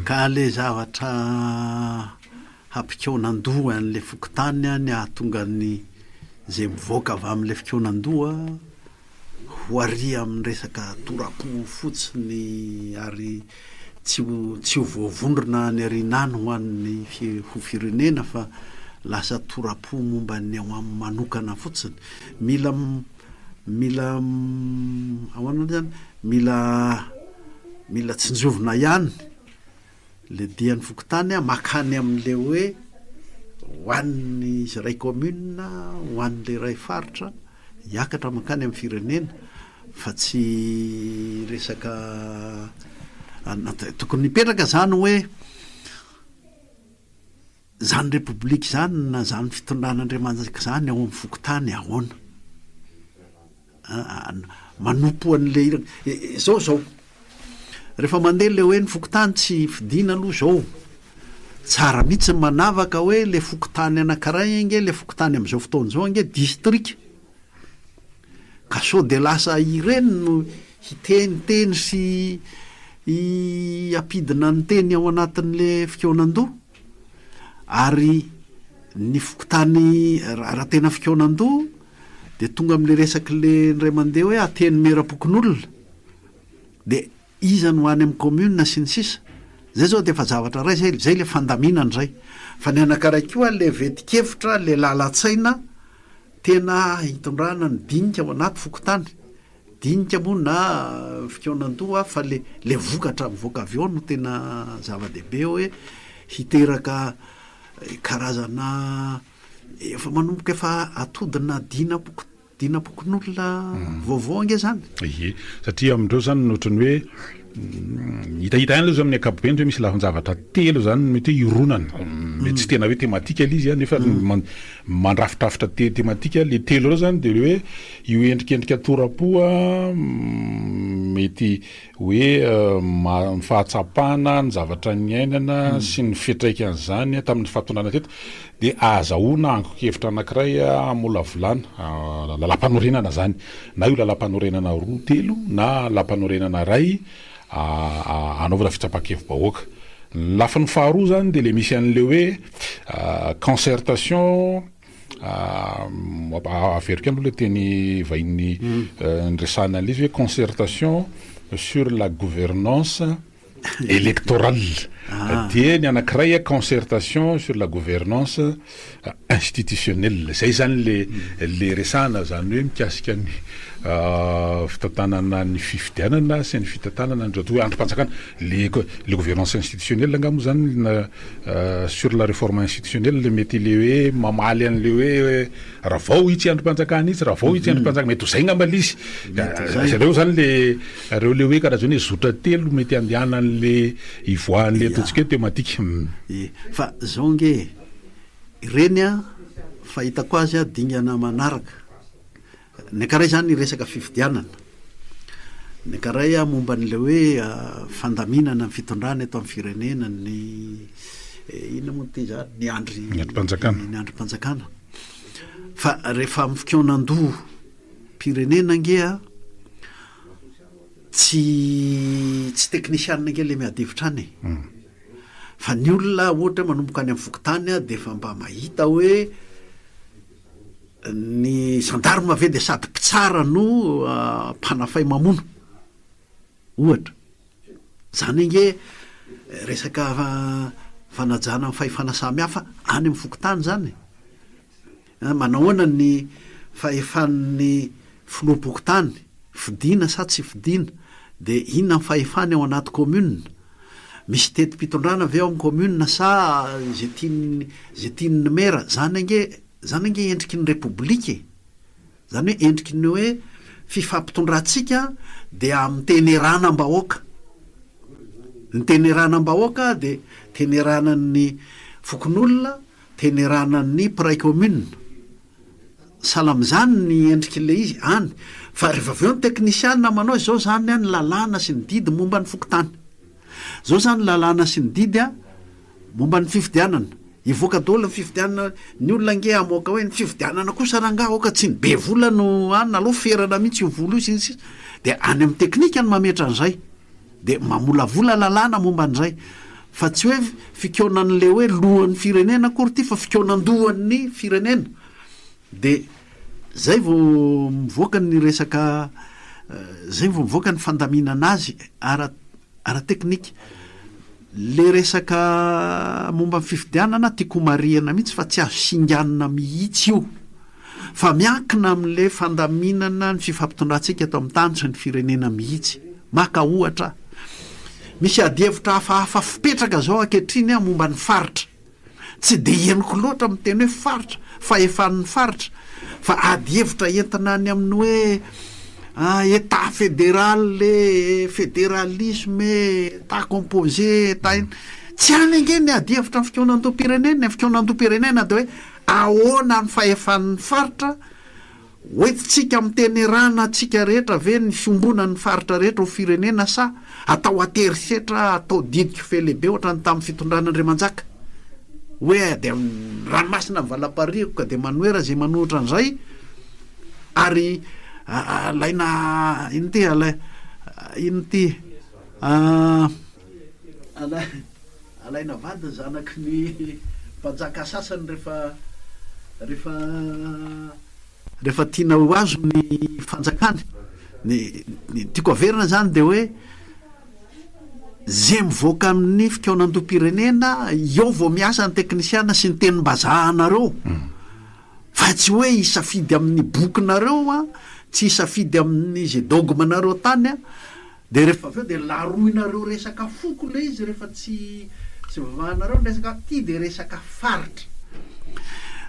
ka le zavatra hampikonan-doha an'le fokotany ny ahatonga ny zay mivoaka avy amin'le fikonan-doha ho ary amin'ny resaka torapo fotsiny ary tsy ho voavondrona ny arinany ho an'ny ho firenena fa lasa torapo momba ny ao amin'ny manokana fotsiny mila ahoana zany mila tsinjovina ihany le dian'ny fokotany makany amin'le hoe hoan'ny izy ray commune hoan'le ray faritra hiakatra makany amin'ny firenena fa tsy resaka tokony mipetraka zany hoe zany republique zany na zany fitondran'Andriamanitra zany ao amin'ny fokotany ahoana manompo an'le zao rehefa mandeha le hoe ny fokotany tsy fidina aloha zao tsara mihitsy manavaka hoe le fokotany anankiray nge le fokotany amin'izao fotoana zao nge district ka sao de lasa ireny no hiteniteny sy apidina ny teny ao anatin'le fikonan-doha ary ny fokotany raha tena fikonan-doha de tonga am'le resaky le ndray mandeha hoe ateny merapokon'olona de iza no any amin'ny commune sy ny sisa zay zao de efa zavatra ray zay le fandaminany zay fa ny anankiray koa le vetikevitra le lalatsaina tena hitondrana ny dinika ao anaty fokotany dinika moa na fikonan-doha fa le vokatra mivoaka avy eo no tena zava-dehibe hoe hiteraka karazana efa manomboka efa atodina dinapokon'olona vaovao nge zany satria amindreo zany nohatrany hoe hitahita ihany aloha zany amin'ny ankapobeny hoe misy lafin-javatra telo zany mety hoe ironana mety tsy tena hoe thématique le izy nefa mandrafitrafitra thématique le telo reo zany de le hoe io endrikendrika torapoa mety hoe fahatsapana ny zavatra ny ainana sy ny fitraikan'izany tamin'ny fahatondrana teto de azahoana angokevitra anankiray amolavolana lalam-panorenana zany na io lalam-panorenana roa telo na lalam-panorenana ray anaovana fitsapakevim-bahoaka lafiny faharoa zany de le misy an'le hoe concertation averiko aloha le teny vahiny ndresana an'izy hoe concertation sur la gouvernance électorale dia ny anankiray concertation sur la gouvernance institutionnelle zay zany le resahana zany hoe mikasika ny fitantanana ny fifidianana sy ny fitantanana ny hoe androm-panjakana le gouvernance institutionnelle angamo zany sur la réforme institutionnelle mety le hoe mamaly an'le hoe raha vao itsy androm-panjakana itsy raha vao itsy androm-panjakana mety ho zay ngamba izy zareo zany reo le hoe karazany hoe zotra telo mety andehana an'le ivoahan'le ataontsika hoe thématique fa zao nge ireny a fahitako azy a dingana manaraka ny akaray zany resaka fifidianana ny akaray a momba n'le hoe fandaminana ny fitondrana eto amin'ny firenena ny ina moa ty zany ny androm-panjakana fa rehefa amin'ny fikonan-doha pirenena ngea tsy teknisianina nge le miadevitra any fa ny olona ohatra manomboka any amin'ny fokotany a de fa mba mahita hoe ny gendarme ave de sady mpitsara no mpanafay mamono ohatra zany nge resaka fanajana amin'ny fahefana samy hafa any amin'ny fokotany zany manahoana ny fahefan'ny filoha-pokotany fidina sa tsy fidina de inona ny fahefany ao anaty commune misy teti-pitondrana avy ao amin'ny commune sa zay tiany mera zany nge endriky ny republique zany hoe endriky ny hoe fifampitondratsika de amin'ny teneranam-bahoaka ny teneranam-bahoaka de teneranan'ny fokon'olona teneranan'ny pray commune sala am'izany ny endriky le izy any fa rehefa avy eo ny teknisianina manao zao zany a ny lalàna sy ny didy momba ny fokotany zao zany lalàna sy ny didy a momba ny fifidianana ivoaka daholo ny fifidianana ny olona nge amoaka hoe ny fifidianana kosa ranga oka tsy ny be vola no any aloha ferana mihitsy io volo io sy de any amin'ny teknika ny mametra an'izay de mamolavola lalàna momba an'izay fa tsy hoe fikionan'le hoe lohan'ny firenena akory ty fa fikionan-dohan'ny firenena de zay vao mivoaka ny resaka zay vao mivoaka ny fandaminana azy ara teknika le resaka momba ny fifidianana tiako mariana mihitsy fa tsy azo singanina mihitsy io fa miankina amin'le fandaminana ny fifampitondrantsika eto amin'ny tany sy ny firenena mihitsy maka ohatra misy adihevitra hafahafa fipetraka zao ankehitriny a momba ny faritra tsy de henoko loatra amin'ny teny hoe faritra fa efan'ny faritra fa adihevitra entina any amin'ny hoe état fédéral le fédéralisme état composé état tsy any nge ny adihevitra ny fikonan-doha-pirenena ny fikonan-doha-pirenena de hoe ahoana ny fahefan'ny faritra hoentitsika amin'ny tenerana tsika rehetra ve ny fiombonan'ny faritra rehetra ho firenena sa atao aterisetra atao didiky fe lehibe ohatra ny tamin'ny fitondran'Andriamanjaka hoe de ranomasina valapariko ka de manoera zay manohitra an'izay ary alaina ino ty ino ty alaina vady zanaky ny mpanjaka sasany rehefa tiana ho azo ny fanjakany ny tiako averina zany de hoe zay mivoaka amin'ny fikonan-doha-pirenena eo vao miasa ny teknisiana sy ny tenim-bazahanareo fa tsy hoe isafidy amin'ny bokinareo a tsy isafidy amin'ny zay dogmanareo tany a de rehefa aveo de laroinareo resaka foko le izy rehefa tsy vavahanareo ny resaka ty de resaka faritra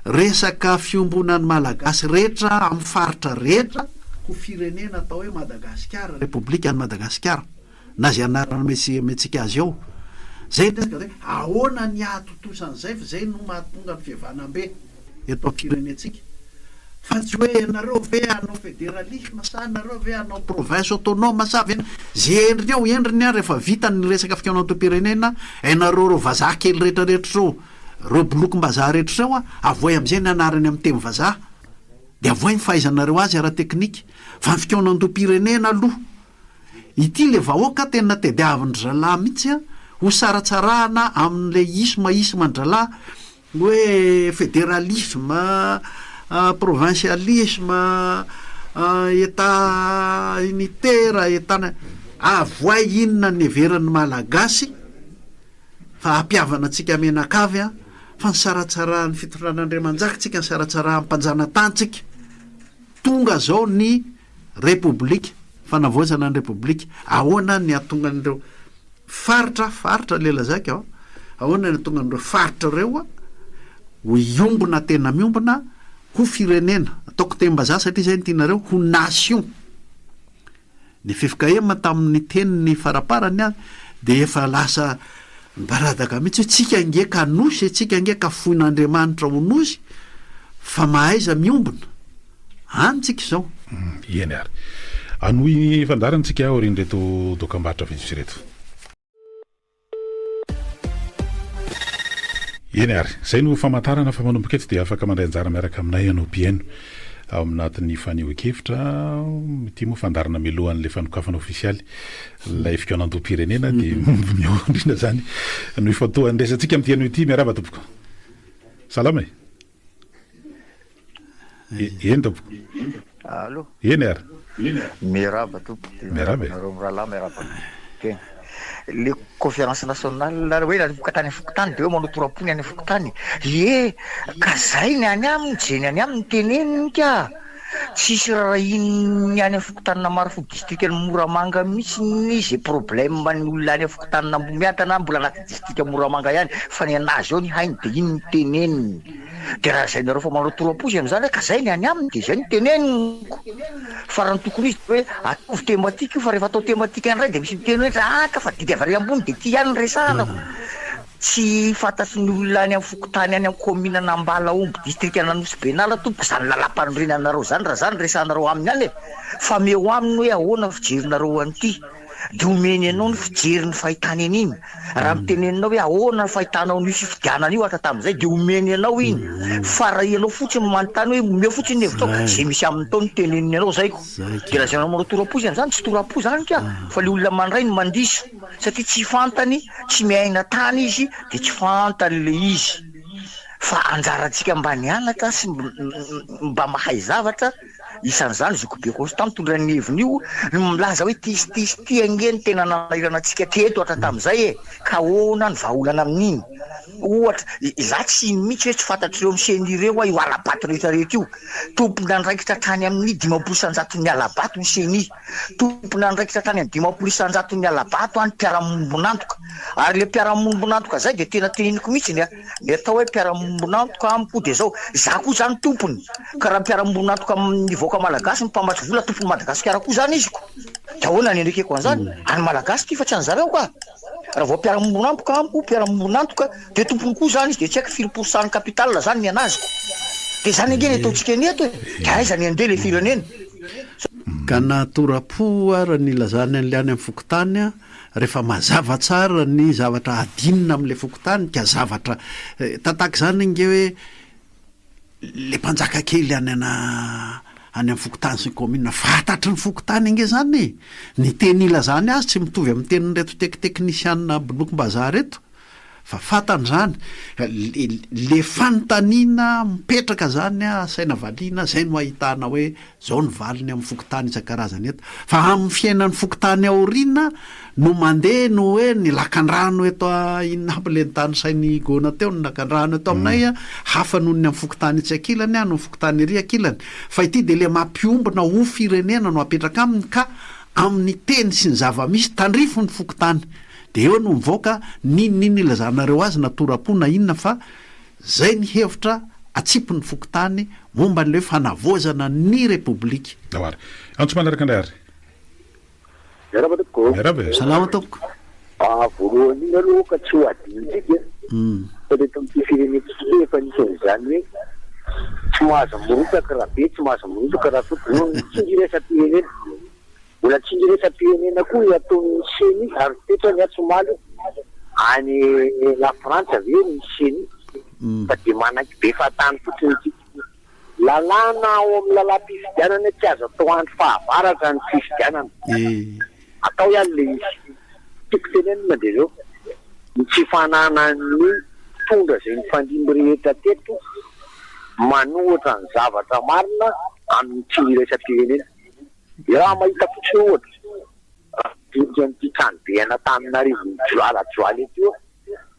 resaka fiombonan'ny malagasy rehetra amin'ny faritra rehetra ho firenena atao hoe Madagasikara republique any Madagasikara na zay anarana metsika azy ao zay resaka hoe ahoana ny ahatotosan'izay fa zay no mahatonga ny fihavanam-be eto am-pirenetsika fa tsy hoe anareo ve anao fédéralisme sa anareo ve anao province autonome sa ve zay endriny ao endriny a rehefa vita ny resaka fikonan-doha-pirenena ainareo ro vazaha kely rehetrarehetra reo reo bolokom-bazaha rehetra reo a avoay am'izay ny anarany amin'ny teny vazaha de avoay ny fahaizanareo azy ara teknika fa ny fikonan-doha-pirenena aloha ity le vahoaka tena tediavin'ny zalahy mihitsy a ho saratsarahana amin'le isma-ndralahy hoe fédéralisme provincialisme état unitaire état avoay inona ny everan'ny malagasy fa ampiavana antsika menakavy a fa ny saratsara ny fitondran'andriamanjaka tsika ny saratsara ampanjana tantsika tonga zao ny repoblika fanavoazana ny repoblika ahoana ny atonga n'ireo faritra lelazaka ao ahoana ny atonga n'ireo faritra reo a ho iombona tena miombona ho firenena ataoko tembaza satria zay ny tianareo ho nation ny fifikahema tamin'ny teniny faraparany a de efa lasa baradaka mihitsy hoe tsika angeka nosy tsika angeka foin'andriamanitra ho nosy fa mahaiza miombona anytsika zao eny ary anohy fandarantsika aoriny reto dokam-barotra vitsivitsy reto eny ary zay no famantarana fa manomboka eto dia afaka mandray anjara miaraka aminay anao pieno ao aminatin'ny faneo-kevitra ty moa fandarana milohan'le fanokafana ofisialy lay fikaonandoam-pirenena dia miondrina zany no ifatoa ndraisantsika amin'ny tiano ity miaraba tompoko salama eny tompoko allo eny ary miaraba tompoko miaraba rahalahy miaraba ke le conférence nationale hoe nanomboka tany afokotany de hoe manotorapony any afokotany ye ka zay ny any aminy jeny any aminy teneniny ka tsisy raha iny any afokotanina marifo district ny Moramanga mihitsy nisy problème ny olona any afokotanina miatana mbola anaty district Moramanga ihany fa ny anazy ao ny hainy de iny ny teneniny de raha zay nareo fa manotoraposy am'zany ka zay ny any aminy de zay ny teneniny farany tokony izy hoe atovy thématique fa rehefa atao thématique an'ray de misy miteny hoe ka fa didy avy ambony de ty ihany resanako tsy fantatry ny olona any amin'ny fokotany any amin'ny commune Nambala Omby district Ananosy Benala tompo zany lalam-panorenanareo zany raha zany resanareo aminy any fa meo aminy hoe ahoana fijerinareo an'ity de omeny anao ny fijeriny fahitany an'iny raha miteneninao hoe ahoana ny fahitanao nisy fidianana io atra tamin'izay de omeny anao iny fa raha ianao fotsiny manontany hoe omeo fotsiny hevitra zay misy amin'ny tao ny teneniny anao zayko de raha zay anao manao torapo zany tsy torapo zany ka fa le olona mandray ny mandiso satria tsy fantany tsy miaina tany izy de tsy fantany le izy fa anjarantsika mba nianatra sy mba mahay zavatra isan'izany Zokobeko Constant mitondra ny heviny io milaza hoe tisy angeny tena nanairana antsika teto atra tamin'izay ka ahoana ny vahaolana amin'iny ohatra za tsy mihitsy hoe tsy fantatr'ireo miseny ireo io alabato rehetrarehetra io tompona andraikitra hatrany amin'ny 500 alabato ny seny tompona andraikitra hatrany amin'ny 500 ny alabato any mpiaramombonantoka ary le mpiaramombonantoka zay de tena teneniko mihitsy ny atao hoe mpiaramombonantoka amiko de zao za koa zany tompony ka raha mpiaramombonantoka amin'ny voaka malagasy mimpambatry vola tompony Madagasikara koa zany izy ko de ahoana ny endrekeko an'izany any malagasy ty fa tsy an'zareo ka raha vao mpiaramombonantoka amiko mpiaramombonantoka de tompony koa zany izy de tsy haiko 5% ny capital zany ny anaziko de zany angeny ataontsika ny eto de aiza ny andeha le firenena ka natorapo raha ny lazany an'le any amin'ny fokotany a rehefa mazava tsara ny zavatra adinina amin'le fokotany ka zavatra tataka zany nge hoe le mpanjaka kely any amin'ny fokotany sy commune fantatry ny fokotany ange zany ny teny ilazany azy tsy mitovy amin'ny teny reto teknisianina bolokom-bazaha reto fa fantany zany le fanontaniana mipetraka zany a saina valiana zay no ahitana hoe zao ny valiny amin'ny fokotany isan-karazany eto fa amin'ny fiainan'ny fokotany aoriana no mandeha no hoe ny lakan-drano eto inona aby le nytany sainy gona teo ny lakan-drano eto aminay a hafa noho ny amin'ny fokotany itsy akilany a no fokotany ry akilany fa ity de le mampiombona ho firenena no apetraka aminy ka amin'ny teny sy ny zava-misy tandrifo ny fokotany de eo no mivoaka ninonino ilazanareo azy natorapona inona fa zay ny hevitra atsipony fokotany momba n'le fanavozana ny repoblika ary antso manaraka andray ary miaraba tompoko miaraba salama tompoko voalohany iny aloha ka tsy ho adinitsika fa le tamity firenetsika efa nisan'izany hoe tsy mahazo morotaka raha be tsy mahazo morotaka raha tokony tsindry resam-pirenena mbola tsindry resam-pirenena koa ataon'ny seny ary tetra ny atsomaly any la Frantsa ve ny seny fa de manaky be fatany fotsiny ity lalàna ao amin'ny lalam-pifidianana tsy azo atao andro fahavaratra ny fifidianana atao ihany le izy tiako tenenina de zao ny tsy fananany tondra zay ny fandimby rehetra teto manohatra ny zavatra marina amin'ny tsindry resam-pirenena raha mahita fotsiny ohatra dikan'ity tranobeana tamin'Antananarivo joala eto io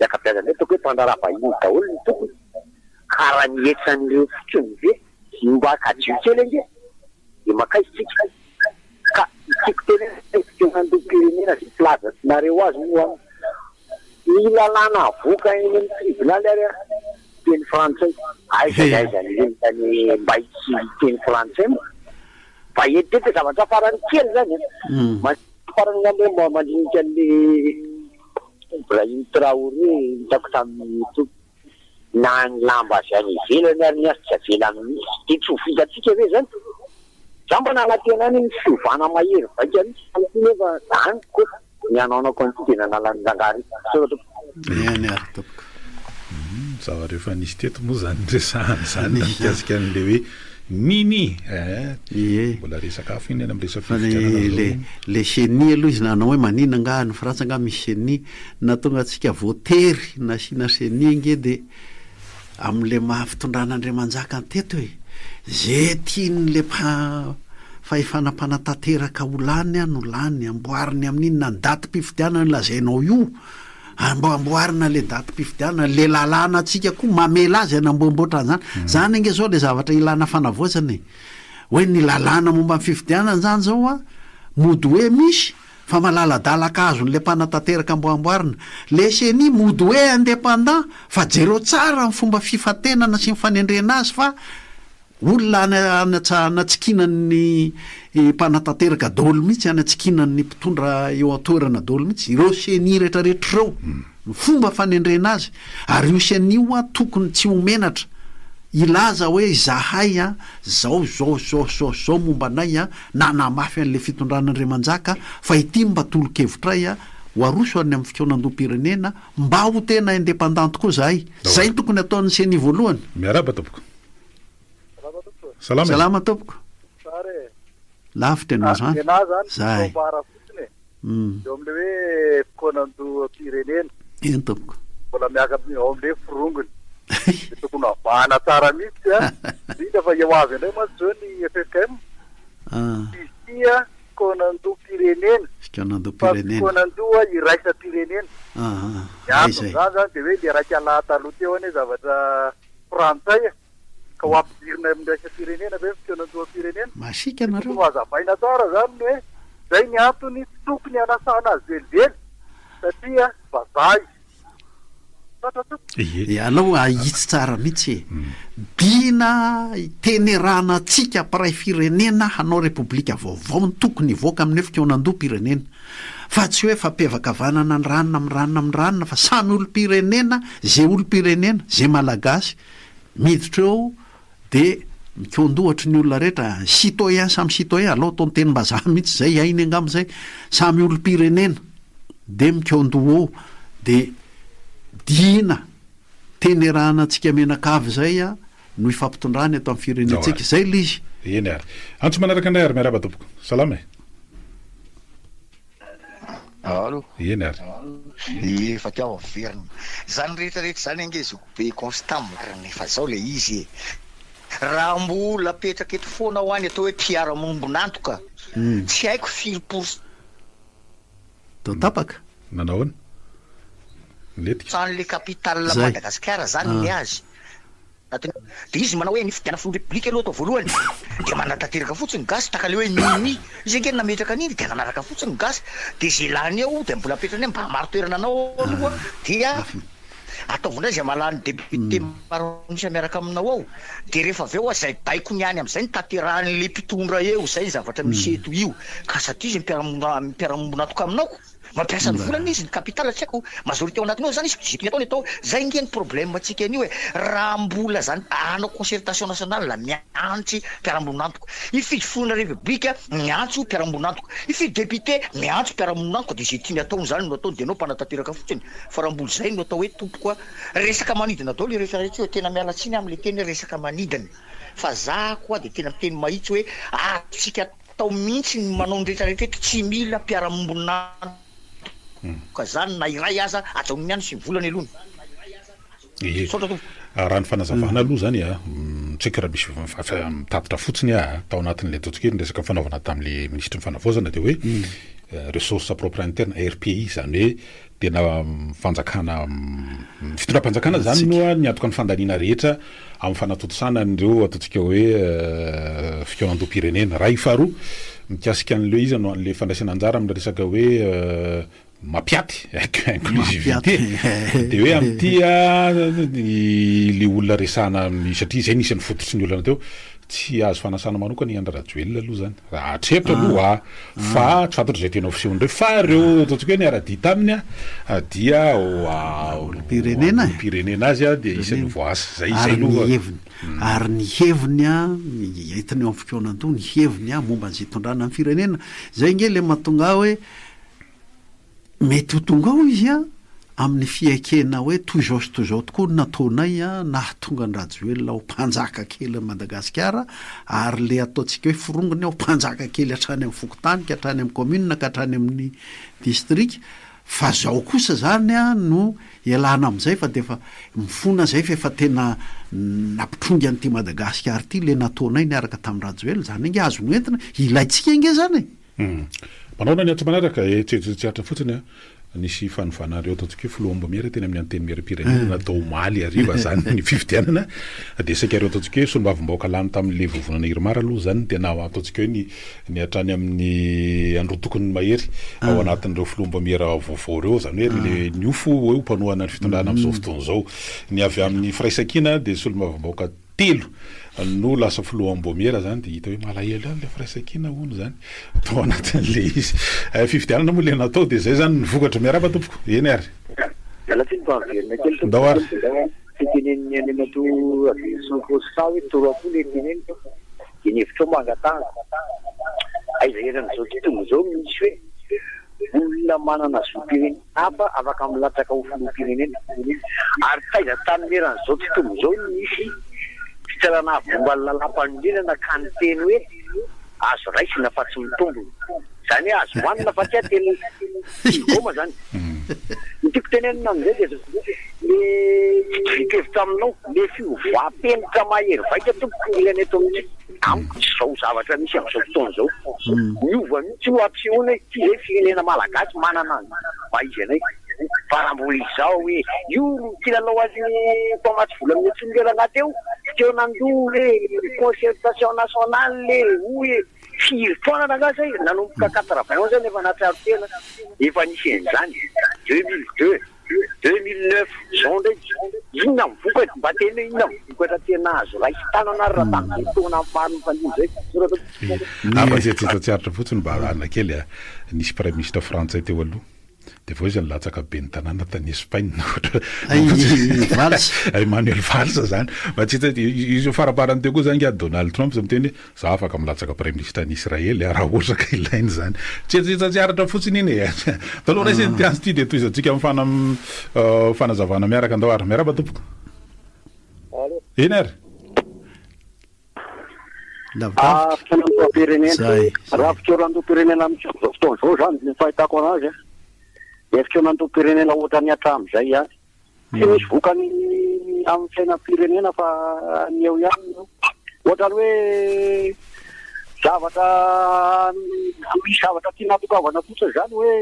akapiazana hoe toko hoe mpandaravahiny daholo ny tokony karaha nietsan'ireo fotsiny ve mba akadio kely ange de makaisitsika ka itiako tena nandoam-pirenena sy plaza nareo azy moa ny lalàna avoaka eny amin'ny tribunaly ary teny frantsay aizany tany mba itsy teny frantsay moa fa etete zavatra farany kely zany farany amle mandinika an'le Ibrahim Traoré hitako tamin'ny na ny lamba azy any ivelany ary ny azy tsy avela amin'isy de tsy ho vitatsika ve zany za mba nalatena any ny fiovana mahery vaika mihitsy nefa zany ko ny anaonako ny tena nalany zangary any ary tompoko zavatra efa nisy teto moa zany resahany zany mikasika an'le hoe nini mbola resakafo iny any amin'ny resafle chenie aloha izy nanao hoe manina nga ny frantsa nga misy chenie na tonga atsika voatery na sina chenie nge de am'le mahafitondranaandriamanjaka ny teto hoe ze tian'le fahefanam-panatateraka ho lany no lany amboariny amin'inona ny daty mpifidianana lazainao io amboarina le daty mpifidianana le lalàna atsika koa mamela azy anamboamboatra zany zany ange zao le zavatra ilana fanavoazany hoe ny lalàna momba ny fifidianana zany zao a mody hoe misy fa malaladalaka azon'le mpanatateraka amboamboarina le chenie mody hoe indépendant fa jereo tsara ny fomba fifatenana sy mifanendrena azy fa olona anatsikinany mpanatateraka daholo mihitsy anatsikinany mpitondra eo atoerana daholo mihitsy ireo chenie rehetrarehetra reo ny fomba fanendrena azy ary io chenie io a tokony tsy homenatra ilaza hoe zahay a zao momba anay a nanamafy an'le fitondran'andriamanjaka fa ity mba tolo-kevitray a ho aroso any amin'ny fikaonandom-pirenena mba ho tena indépendante koa zahay zay tokony ataon'ny chenie voalohany miaraba tompoko salama tompoko lavitra ianao zany zay eo am'le hoe fikaonando pirenena eny tompoko mbola miaka ao am'le firongony de tokony avahana tsara mihitsy a indrindra fa eo avy indray moa zao ny FFM isia fikaonando pirenena fikaonando iraisa pirenena miantony zany zany de hoe le raiky ala taloha teo any zavatra frantsay ka ho ampidirina amin'iraisa pirenena ve fikaonando pirenena masika nareo no azavaina tsara zany hoe zay ny antony tokony anasana azy velively satria vazaha alao ahitsy tsara mihitsy bina tenerana atsika mpiray firenena hanao repoblika vaovao ny tokony ivoaka amin'ny hoe fikaonando pirenena fa tsy hoe fampiavaka vanana ny ranona amin'ny ranona fa samy olo-pirenena zay olo-pirenena zay malagasy miditra eo de mikaondohatry ny olona rehetra citoyen samy citoyen alao ataony teny mbazaha mihitsy zay ainy angam'izay samy olo-pirenena de mikaondoha eo de dina tenerana atsika menakavy zay a no ifampitondrany ato amin'ny firenentsika zay le izy eny ary antso manaraka andray ary miaraba tompoko salama alo eny ary efa tiao averina zany rehetrarehetra zany ange zokobe constant nefa zao le izy raha mbola apetraka eto foana ho any atao hoe mpiara-mombonantoka tsy haiko 5% to tapaka nanaoana le capitale Madagasikara zany ny azy de izy manao hoe nifidiana filo république aloha atao voalohany de manatateraka fotsiny gasy takale hoe nini izy ange nametraka an'iny de nanaraka fotsiny gasy de zay lany ao de mbola apetrany mba maro toerana anao aloha dia ataovondray zay malany député maro misy miaraka aminao ao de rehefa avy eo zay baiko niany am'izay nitaterahany le mpitondra eo zay zavatra misy eto io ka satria zay mpiara-mombonatoka aminao mampiasa ny volana izy ny capitale tsy haiko majorité ao anatiny ao zany izy zitony ataony atao zay nge ny problème atsika an'io hoe raha mbola zany anao concertation nationale la miantsy mpiara-monantoka ifidy fonina république miantso mpiara-monantoka ifidy député miantso mpiara-monantoka de zay tiany ataony zany no ataony de anao mpanatateraka fotsiny fa raha mbola zay no atao hoe tompoka resaka manidina atao le rehetrarehetra hoe tena miala tsiny am'le teny resaka manidina fa za koa de tena miteny mahitsy hoe atsika atao mihitsy ny manao ny rehetrarehetra tsy mila mpiara-monantoka ka zany na iray aza atao miany sy volany alony raha ny fanazavana aloha zany a tsika raha misy mitatitra fotsiny a tao anatin'le totsokely resaka fanaovana tam'le ministre ny fanavozana de hoe ressource propre interne RPI zany hoe tena fanjakana fitondram-panjakana zany noa ny atoka ny fandaniana rehetra amin'ny fanatotosana nireo ataontsika hoe fikaonan-doam-pirenena raha faharoa mikasika an'leo izy no an'le fandraisana anjara amin'ny resaka hoe mapiaty inclusivité de hoe am'tya le olona resana satria zay nisy ny fototry ny olona teo tsy azo fanasana manokana Andra Rajoelina aloha zany raha atretra aloha fa tsy fantatro zay tena ofisiony reo fa reo ataontsika hoe ny ara-dita aminy dia pirenena azy de isany voasy zay aloha ary ny heviny hitany eo amin'ny fikonan-to ny heviny momba an'izay tondrana amin'ny firenena zay nge le mahatonga hoe mety ho tonga ao izy amin'ny fiaikena hoe toizao sy toizao tokoa nataonay nahatonga ny Rajoelina ho mpanjaka kely Madagasikara ary le ataontsika hoe forongony ao mpanjaka kely hatrany amin'ny fokontany ka hatrany amin'ny commune ka hatrany amin'ny district fa zao kosa zany no ialana amin'izay fa de fa mifona zay fa efa tena nampitrongy an'ity Madagasikara ity le nataonay niaraka tamin'ny Rajoelina zany inge azo noentina ilaitsika inge zany manao ny atso manaraka tseritreritra fotsiny nisy fanofanareo ataontsika hoe filoha Mbomera teny amin'ny anteny miaram-pirenena natao omaly ariva zany ny fividianana de sakareo ataontsika hoe solombavim-bahoaka lany tamin'le vovonana Irmara aloha zany tena ataontsika hoe ny hatrany amin'ny andro tokony mahery ao anatin'ireo filoha Mbomera vaovao reo zany hoe le niofo hoe mpanohana ny fitondrana amin'izao fotoana zao ny avy amin'ny firaisakina de solombavim-bahoaka telo no lasa filoha Mbomera zany de hita hoe malahelo le firaisakina hono zany tao anatin'le izy fividianana moa le natao de zay zany nivokatra miaraba tompoko eny ary ndao ary fitenen'ny animato sokosao hoe toroapo le teneniko de ny hevitra mangatana aizaheran'izao tontolo zao misy hoe olona manana zoam-pirenena hafa afaka milatsaka ho filoham-pirenena ary taiza tamin'ny eran'izao tontolo zao misy fitsarana momba ny lalam-panondrinana ka ny teny hoe azo raisina fa tsy mitombona zany hoe azo hoanina fa tsy ateny goma zany nitiako tenenina am'izay de le vitevitra aminao le fiovapenitra mahery vaika tompoko ilana eto amintsy amiko tsy zao zavatra misy amin'izao fotoana zao miova mihitsy ho ampisehoana ty zay firenena malagasy manana mba izy anay farambola izao hoe io kilalao azy mpamatsy vola amin'ny tsongelana teo teo nandoa le concertation nationale le hoe firy foana nangasy nanomboka 80 zany efa natsaro tena efa nisy an'izany 2002 2009 zao ndraiky inona mivokatra mba tena inona mivokatra tena azo raha hitanana raha tamin'izay tona maro mifandiny zay abatsetsetsaritra fotsiny mba ana kely nisy prime ministre frantsay teo aloha de vao izy nilatsaka be ny tanàna tany Espagne Emmanuel Valls zany izy faraparany teo koa zany Donald Trump zay miteny za afaka milatsaka prime ministre ny Israely raha ohatra ka ilainy zany tsetsetsaritra fotsiny iny taloha raha isy tiazy ty de toizatsika amin'ny fanazavana miaraka andao ary miaraba tompoko eny ary raha fitoeran-do-pirenena amin'izao fotoana zao zany ny fahitako anazy fitoeran-do-pirenena ohatra ny hatramin'izay tsy misy vokany amin'ny fiainam-pirenena fa ny eo ihany ohatrany hoe zavatra misy zavatra tia natokavana fotsiny zany hoe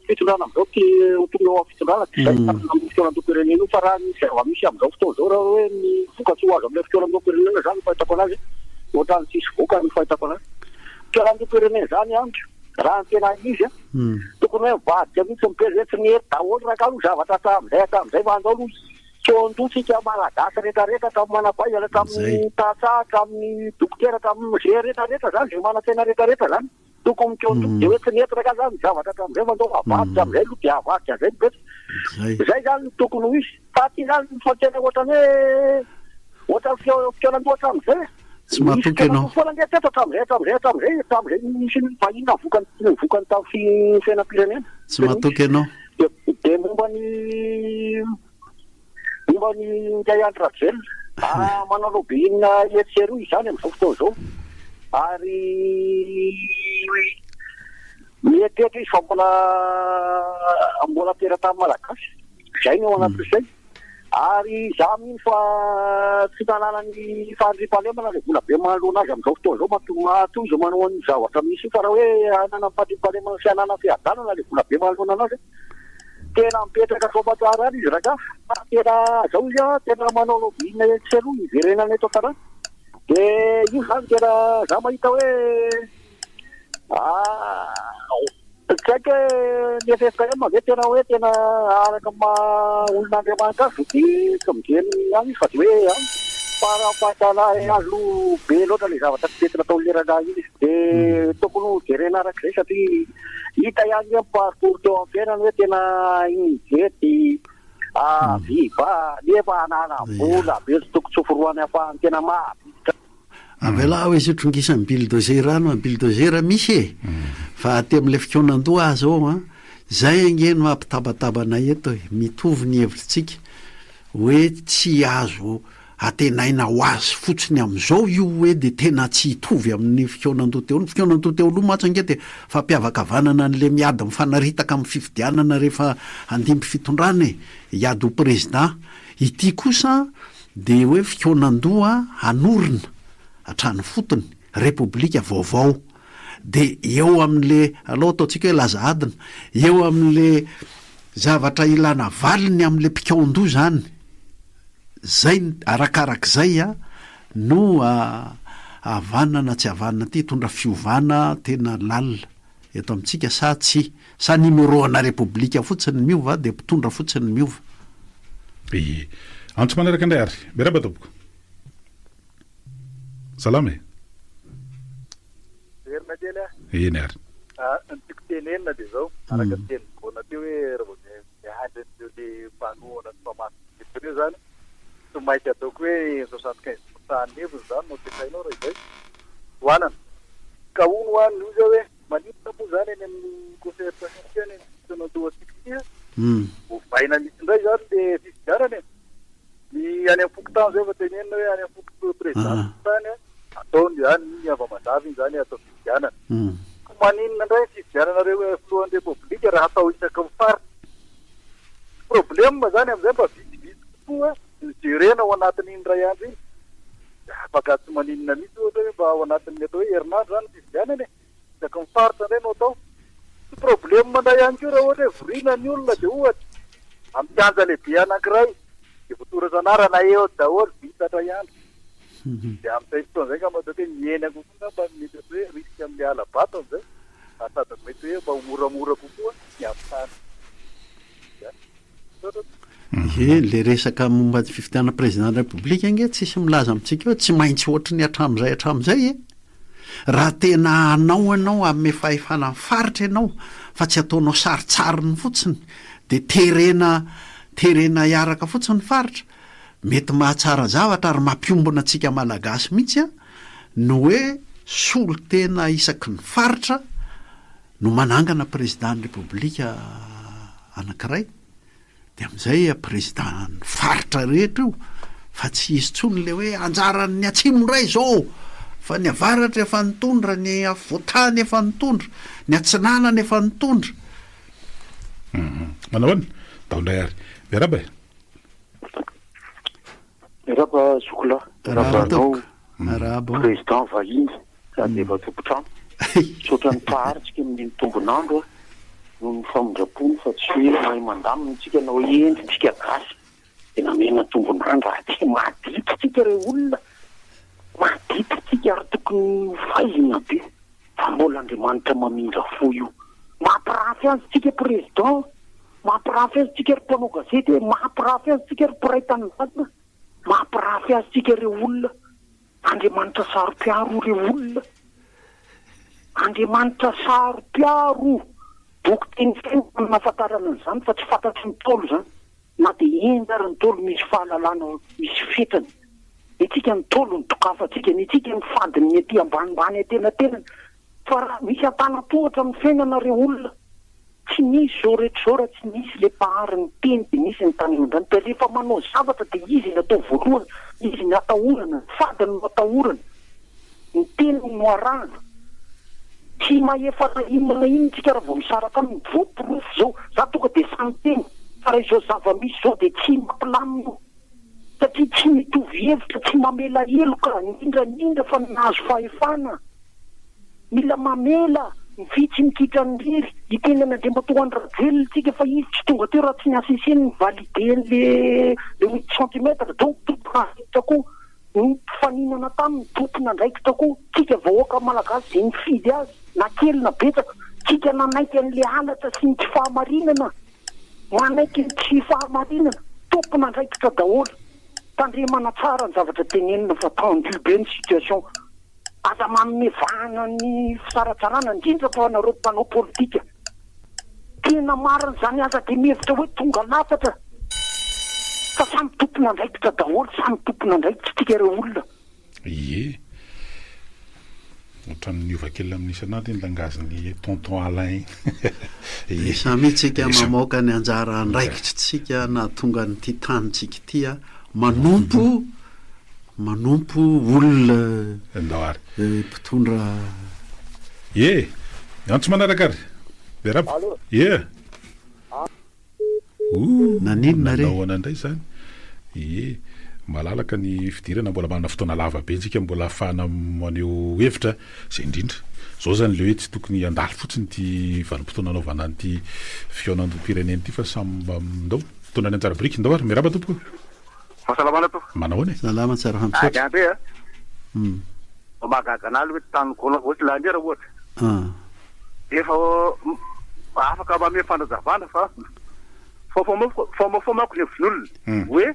fitondrana amin'izao tonga eo amin'ny fitondrana tsy zay amin'ny fitoeran-do-pirenena io fa raha misy zava-misy amin'izao fotoana zao raha hoe ny vokatsy ho azo amin'ilay fitoeran-do-pirenena zany fahitako anazy ohatrany tsisy vokany fahitako anazy fitoeran-do-pirenena zany amiko raha ny tena izy tokony hoe mivadika mihitsy mipezetra ny hery daholo raha ka aloha zavatra hatramin'izay fa andao aloha tsondotsika malagasy rehetrarehetra tamin'ny manapaiza tamin'ny tasa tamin'ny dokotera tamin'ny ze rehetrarehetra zany ze mana-tena rehetrarehetra zany tokony tsondotsy de hoe tsy netitra ka zany zavatra hatramin'izay fa andao avadika amin'izay aloha de avadika zay mipetsa zay zany tokony ho izy fa ty zany mifatena ohatrany hoe ohatra fitoeran-dohatra amin'izay tsy mahatoky ianao tam'izay misy vahina vokany tamin'ny fiainam-pirenena tsy mahatoky ianao de momba ny Ndray Andry Rajoelina manao lobbying etseroy zany amin'izao fotoana zao ary mietehitra izy fa mbola tera tamin'ny malagasy zay ny ao anatin'izay Ary za mino fa tsy tanànany fandriam-pahalemana le vola be mahalona azy amin'izao fotoana zao matoy izao manao ny zavatra misy fa raha hoe anana fandriam-pahalemana sy anana fiadanana le vola be mahalona anazy tena mipetraka soamantsara ary izy raka tena zao izy tena manao lobina tsy aloha iverenana eto an-tanàna de io zany tena za mahita hoe tsy haiko hoe ny FFKM ve tena hoe tena araka olon'Andriamanitra azy de kamijeny any fa de hoe para-pahatala azo be loatra le zavatra tsy tena atao lerana iny de tokony jerena arak'izay satria hita ihany parcours teo amin'ny fiainana hoe tena ingety viva nefa anana vola be tsy tokony tsoforoany afahany tena mahavita avela hoe sotrongisany bulldozer no bulldozer misy fa aty amin'ilay fikonan-doha zao zay angeno mampitabatabana eto mitovy ny hevitritsika hoe tsy azo atenaina ho azy fotsiny amin'izao io hoe de tena tsy hitovy amin'ny fikonan-doha teo ny fikonan-doha teo aloha matsangety fa mpiavakavanana n'le miady mifanaritaka amin'ny fifidianana rehefa andimby fitondrana hiady ho président ity kosa de hoe fikonan-doha anorina hatrany fotony repoblika vaovao de eo amin'le aloha ataontsika hoe laza adina eo amin'le zavatra ilana valiny amin'le mpikaon-doha zany zay arakarak'izay no avanana tsy avanana ty tondra fiovana tena lalina eto amintsika sa tsy sa numéroana repoblika fotsiny miova de mpitondra fotsiny miova antso manaraka indray ary beraba tompoko salama verina kely eny ary ny tiako tenenina de zao araka teny bona teo hoe raha mihandry an'ireo le mpanoana sy mpamaso zany tsy maintsy ataoko hoe 75% neviny zany no tesainao raha izay hoanana ka ono hoany io zao hoe manipona moa zany eny amin'ny concertation teny fikonan-doha atsika ovaina misy indray zany le fifidianana ny any amin'ny fokotany zay fa tenenina hoe any amin'ny foko président tany ataony zany ny ava-mandavy iny zany atao fifidianana maninona indray fifidiananareo filohan'ny repoblika raha atao isaky ny faritra problème zany amin'izay mba vitsivitsy kokoa jerena ao anatin'iny ray andro iny afaka tsy maninona mihitsy ohatra hoe mba ao anatin'ny atao hoe herinandro zany fifidianana isaky ny faritra indray no atao tsy problème mandray ihany koa raha ohatra hoe vorina ny olona de ohatra amin'ny kianja lehibe anankiray de voatorazanarana eo daholo vitatra ihany de amin'izay fotoana zay ka matao hoe miena kokoa mba mety hoe risque amin'ny alabato amin'izay sady mety hoe mba moramora kokoa ny ampitany le resaka momba fifidiana président république nge tsisy milaza amintsika hoe tsy maintsy ohatry ny hatramin'izay raha tena anao amin'ny fahefana ny faritra ianao fa tsy ataonao saritsariny fotsiny de terena iaraka fotsiny faritra mety mahatsara zavatra ary mampiombona antsika malagasy mihitsy no hoe solo tena isaky ny faritra no manangana président république anankiray de amin'izay président ny faritra rehetra io fa tsy izy tsony le hoe anjaran'ny atsimo ray zao fa ny avaratra efa nitondra ny avoatany efa nitondra ny atsinanana efa nitondra manahoana taondray ary miaraba miaraba sokola marabo président vahiny sady efa tompotrano sotra ny paharitsika amin'ny tombonandro no ny famondrapony fa tsy hoe mahay mandamina tsika na hoe endritsika gasy de namena tombonandro aty madititsika re olona madititsika ary tokony faizina be fa mbola Andriamanitra mamindra fo io mampirafy azy tsika président mampirafy azy tsika ry mpanao gazety mampirafy azy tsika ry mpiraitan'ny vatana mampirafy azy tsika re olona Andriamanitra saro-piaro re olona Andriamanitra saro-piaro boky teny feno nafatarana an'izany fa tsy fantatry ny tolo zany na de endara ny tolo misy fahalalana misy fetany itsika ny tolo ny tokafatsika itsika ny fadiny ny aty ambanimbany atenatenany fa raha misy atana-tohatra amin'ny fiainana re olona tsy misy zao rehetra zao raha tsy misy le pahary ny teny de misy ny tanondrany de rehefa manao zavatra de izy ny atao voalohany izy ny atahorana ny fadiny no atahorana ny teny no arahana tsy mahefana inona tsika raha vao misaraka amin'ny voporofo zao za tonga de samy teny fa raha izao zava-misy zao de tsy mampilamina satria tsy mitovy hevitra tsy mamela eloka indrindraindrindra fa nahazo fahefana mila mamela mifitsy mikitra ny riry itenana de mba toany rajelitsika fa izy tsy tonga teo raha tsy niasa iseny ny valide le 8 centimètre donc tompoko ny faninana taminy tompona ndraiky tako tsika vahoaka malagasy zay mifidy azy na kely na betsaka tsika nanaiky an'le halatra sy ny tsy fahamarinana manaiky ny tsy fahamarinana tompona ndraikitra daholo tandremana tsara ny zavatra tenenina fa tendu be ny situation aza mamevahana ny fisaratsarana indrindra fa nareo mpanao politika tena marina zany aza de mihevitra hoe tonga lafatra fa samy tompona ndraikitra daholo samy tompona ndraikitra tika ireo olona ie ohatran'ny niova-kely amin'ny isan'andro ny langaziny tonton Alain samy tsika mamoaka ny anjara andraikitra tsika na tonga ny ty tanitsika tya manompo olona ndawary mpitondra antso manarakary berab naninona re nahoana indray zany malalaka ny fidirana mbola manana fotoana lava be ntsika mbola ahafahana maneo hevitra zay indrindra zao zany le hoe tsy tokony andalo fotsiny ty vanim-potoana anaovana an'ity fionandrom-pireneny ty fa samba ndao fotoana ny anjara biriky ndao ary miraba tompoko fahasalamana to manahoana salama tsara fampisotra andre mahagaganalo hoe tany gona ohatry landera ohatra efa afaka mame fanazavana fa fomako ny vin'olona hoe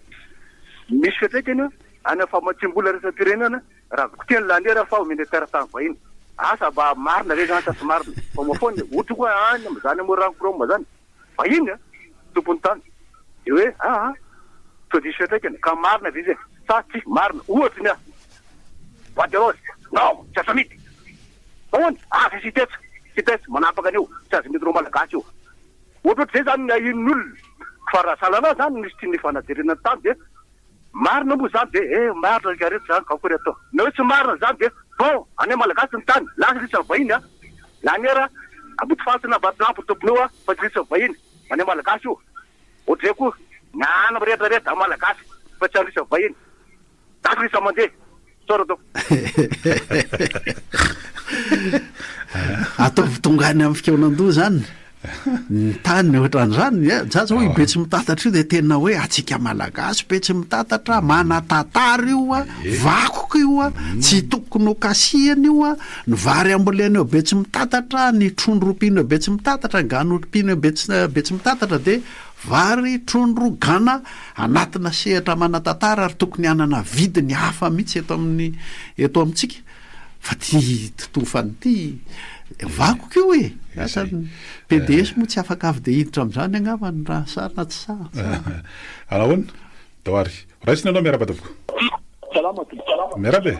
misy fetraikany any famatsimbola resam-pirenena raha kotiany landera fa militaire tany vahiny asa mba marina re zany sasy marina fomafony ohatra koa any am'zany amorankoroma zany vahiny tompony tany de hoe to disy fetraikany ka marina de izy sa tsy marina ohatra ny vaderozy non tsy asa mity ahoany sitesa manapaka an'io tsy azy mety ro malagasy io ohatra zay zany ahin'olona fa raha salana zany misy ty ny fanajerena tany de marina moa zany de marina kareto zany kakory atao na hoe tsy marina zany de bon any malagasy ny tany lasa lisa vahiny laniera abuty fasina batlampo tompony fa tsy lisa vahiny any malagasy io ohatra zay koa nana rehetrarehetra malagasy fa tsy alisa vahiny daky lisa mandeha sora to ataovy tongany amin'ny fikaonandoha zany ny tany ohatran'izany zaza hoe be tsy mitatatra io de tena hoe atsika malagasy be tsy mitatatra manatantara io vakoka io tsy tokony ho kasihana io ny vary ambolena eo be tsy mitatatra ny trondro-pino be tsy mitatatra ganopino be tsy mitatatra de vary trondro gana anatina sehatra manatantara ary tokony anana vidiny hafa mihitsy eto amintsika fa ty totofany ty vakoka io asany PDS moa tsy afaka avy de hiditra am'izany angavany raha sarina tsy sa anahoana dawary raisina anao miaraba tavoko miarabe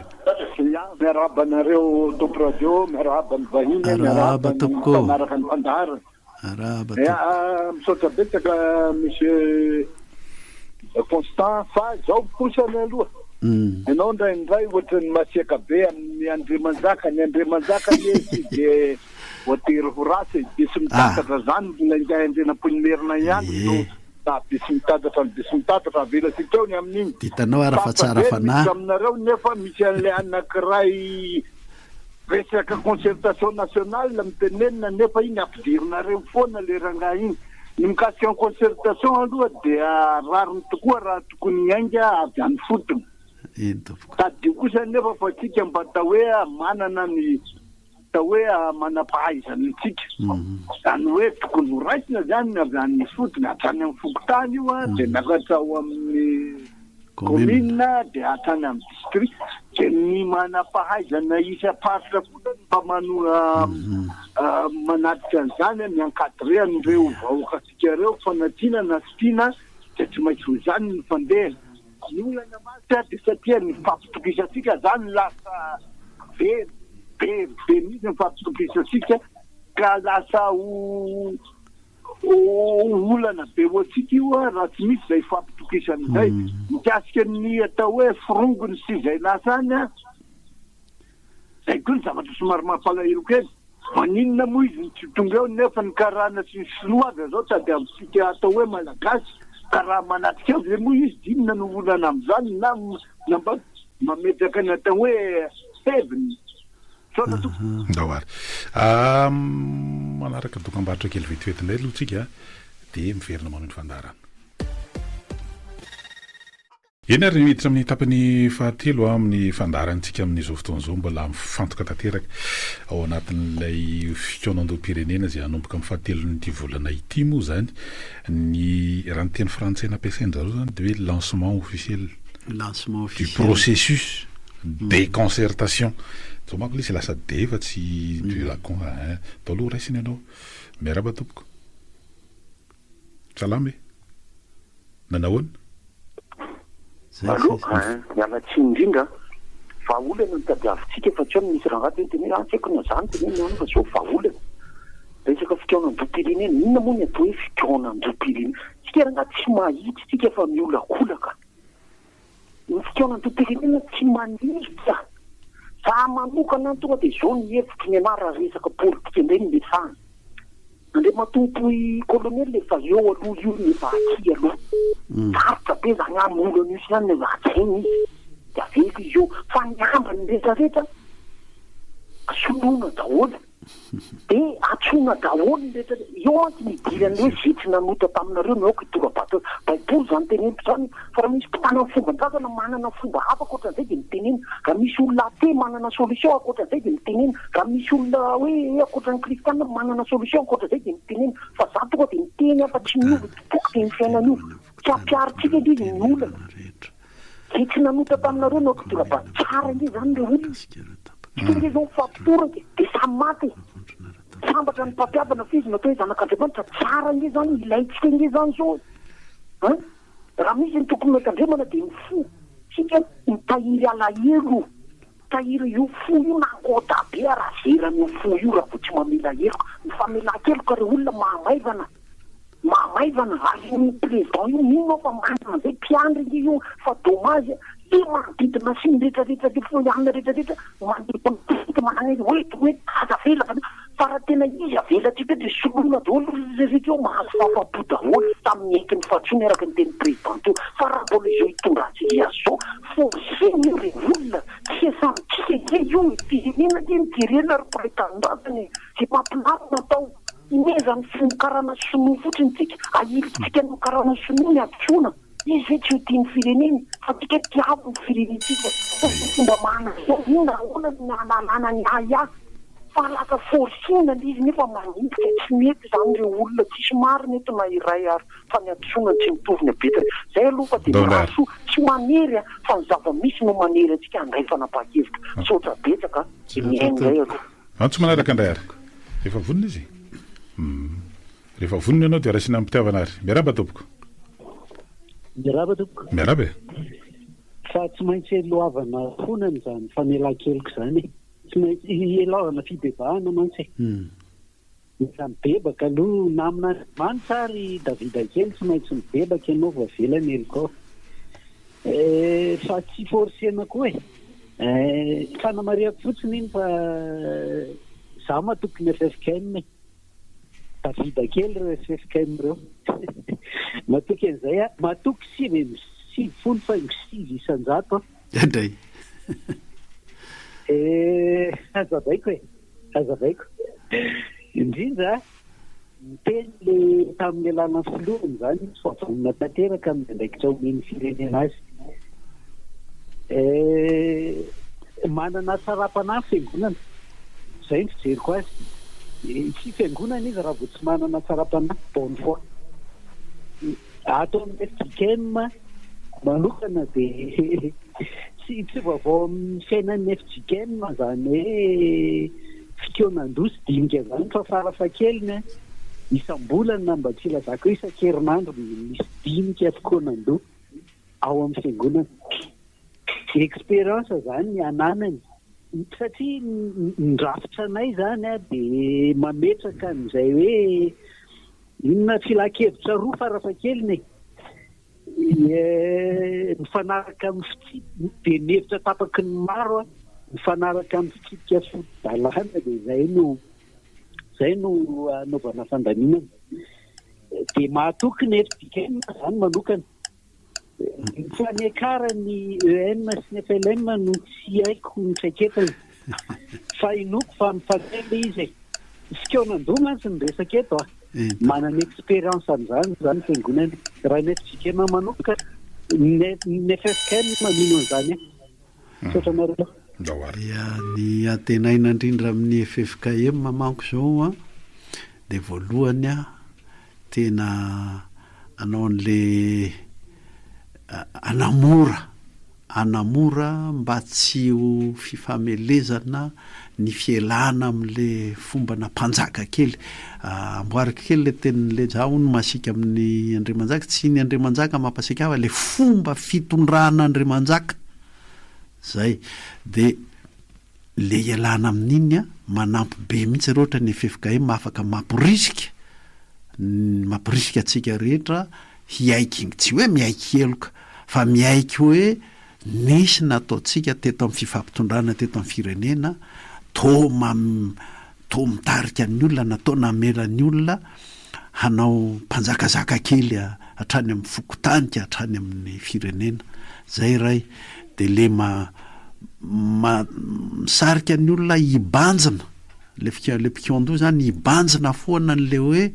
miaraba nareo tompo radio miaraba ny vahiny miaraba topoko miaraka ny mpandaharana araba misaotra betsaka monsieur Constant fa zao posany aloha ianao ndraindray ohatrany masiaka be amin'ny Andriamanjaka ny Andriamanjaka lesy de voatery ho rasy de sy mitatatra zany nangay andrenam-polimerina ihany no na be sy mitatatra avela sikeo ny amin'iny ditanao ara fa tsara fanahy aminareo nefa misy an'le anankiray resaka concertation nationale mitenenina nefa iny ampidirinareo foana le rangahy iny ny mikasika ny concertation aloha dia rariny tokoa raha tokony miainga avy any fotony tady kosa nefa fa tsika mba tao hoe manana ny tao hoe manampahaizany tsika zany hoe tokony ho raisina zany avy any fotony hatrany amin'ny fokotany io de nakatra ao amin'ny commune de hatrany amin'ny district de ny manampahaizana isa-paritra foana mba manatrika an'izany miankadre an'ireo vahoakatsika reo fanatina na sitina de tsy maintsy ho zany ny fandeha ny olana masy de satria ny fampitokisasika zany lasa be mihitsy ny fampitokisasika ka lasa olana be oatsika io raha tsy misy zay fampitokisan'izay mikasika ny atao hoe firongony sy zay lasa any zay koa ny zavatra somary mampalahelo kely maninona moa izy ny tsy tonga eo nefa ny karana sy ny sinoaga zao sady amintsika atao hoe malagasy raha manatrika ve moa izy dinona no olana am'izany na mba mametraka ny atao hoe feviny sona tompoko daoary manaraka dokam-barotra kely vetivety indray aloha tsika dia miverina manao ny fandarana. Eny ary miditra amin'ny tapany fahatelo amin'ny fandarantsika amin'izao fotoan'izao mbola mifantoka tanteraka ao anatin'ilay fikaonandoam-pirenena izay hanomboka amin'ny fahatelon'ity volana ity moa zany ny raha ny teny frantsay nampiasain'zareo zany dia hoe lancement officiel du processus de concertation. Zao manko ilay sy lasa de fa tsy dilakon tao aloha raisiny ianao miaraba tompoko salama e nanahoana aloha miala tsy indrindra vahaolana nitadiavintsika fa tsy misy rangaty hoe teny antsaiko na zany teny fa zao vahaolana resaka fikaonandoam-pirenena inona moa ny atao hoe fikaonandoam-pirenena tsika rangaty tsy mahitsy tsika fa miolakolaka ny fikaonandoam-pirenena tsy manitra za manokana tonga dia zao ny hevitry ny anara resaka politika indray ny metsana andre matompoy kolonely efa eo aloha io ny efa aty aloha sarotra be zany amolana io sy zany ny atsainy izy dia avelo izy eo fa ny ambany rehetrarehetra soloina daholo dia atsoina daholo ny rehetra eo anty nidirany hoe sitry nanota taminareo ny aoka itorabato baiboly zany teneniko zany fa raha misy mpitana ny fomban-drazana manana fomba hafa akoatran'izay dia mitenena raha misy olona ate manana solution akoatran'izay dia mitenena raha misy olona hoe akoatran'ny kristianina manana solution akoatran'izay dia mitenena fa za tonga dia miteny afa tsy miovy topoky dia ny fiainana io tsy ampiaritsika edy izy ny olana dia tsy nanota taminareo ny aoka itorabato tsara indray zany le olona tsika zao mifampitoraka dia samy maty sambatra ny mpampiavana fizy natao hoe zanak'andriamanitra tsara indray zany ilaitsika indray zany zao raha misy ny tokony metandremana dia ny fo tsika mitahiry alahelo tahiry io fo io nakota be arazerany io fo io raha vo tsy mamela heloka mifamelan-keloka re olona mahamaivana ary ny président io mino fa manana zay mpiandry indray io fa dommage e manodidina sy ny rehetrarehetra de foianina rehetrarehetra manodidina manana izy hoe aza vela fa raha tena izy avela tsika dia soloina daholo rehetra eo mahazo fahafapo daholo tamin'ny entiny fahatsony araka ny teny président io fa raha mbola izao hitondratsika azy zao forseny io re olona tsy esamitsika io firenena dia midirena ry prétendantany zay mampinarina atao inezany fimokarana sonoa fotsiny tsika ahilitsika ny mokarana sonoa ny atsona izy hoe tsy ho tia ny fireneny fa tsika tiavo ny firenentsika fomba mahana zao ina ona ny analana ny aya fa lasa forsina izy nefa manitsika tsy mety zany re olona tsisy marina eto na iray ary fa ny atsona tsy mitovy ny abetany zay aloha fa dia maraso tsy manery fa ny zava-misy no manery atsika andray fanapaha-kevitra sotra betsaka miaingay aloha tsy manaraka andray ary rehefa vonina izy rehefa vonina ianao dia raisina mpitiavana ary miaraba tompoko miaraba tompoko miaraba e fa tsy maintsy lohavana fonany zany famelan-keloko zany tsy maintsy elavana fibebahana mantsy izany bebaka aloha namina manitsy ary davida kely tsy maintsy mibebaka ianao vavelany eloko fa tsy forsena koa fanamariako fotsiny iny fa za matoky ny FFKM davida kely reo FFKM reo matoky an'izay matoky 7 fa 6 isan-jato adray azavaiko indrindra miteny le tamin'ny alana filohany zany fa vonina tanteraka amin'ny andraikitra omeny firenena azy manana tsara-panahy fiangonana zay ny fijeriko azy tsy fiangonana izy raha vo tsy manana tsara-panahy bonne foi ato amin'ny FJKM manokana dia tsy vaovao amin'ny fiainan'ny FJKM zany hoe fikaonan-dosy dinika zany fa farafahakeliny isam-bolana mba tsy lazako isan-kerinandro misy dinika fikaonan-doha ao amin'ny fiangonana expérience zany ny ananany satria ndrafitra anay zany dia mametraka an'izay hoe inona filakevitra roa farafahakeliny mifanaraka amin'ny fitsipika dia mihevitra tapaky ny maro mifanaraka amin'ny fitsipika fotodalana dia zay no anaovana fandaminana dia mahatoky ny FDKM zany manokana fa ny akarany EN sy ny FLM no tsy haiko ny traiketany fa inoko fa mifantela izy Fikonandoha mantsy ny resaka eto manana expérience amin'izany zany fiangonana raha ny FDKM manokana ny FFKM mamino an'izany sotra nareo ia ny antenaina indrindra amin'ny FFKM manko zao dia voalohany tena anao an'le anamora mba tsy ho fifamelezana ny fielana amin'le fombana mpanjaka kely amboarika kely le tenin'le zaho no masika amin'ny Andriamanjaka tsy ny Andriamanjaka mampasika afa le fomba fitondrana Andriamanjaka zay dia le ialana amin'iny manampy be mihitsy rehetra ny FFKM afaka mampirisika atsika rehetra hiaiky tsy hoe miaiky eloka fa miaiky hoe nisy nataontsika teto amin'ny fifampitondrana teto amin'ny firenena to mitarika ny olona natao namela ny olona hanao mpanjakazaka kely hatrany amin'ny fokotanika hatrany amin'ny firenena zay ray dia le misarika ny olona hibanjina le pikondoha zany hibanjina foana n'le hoe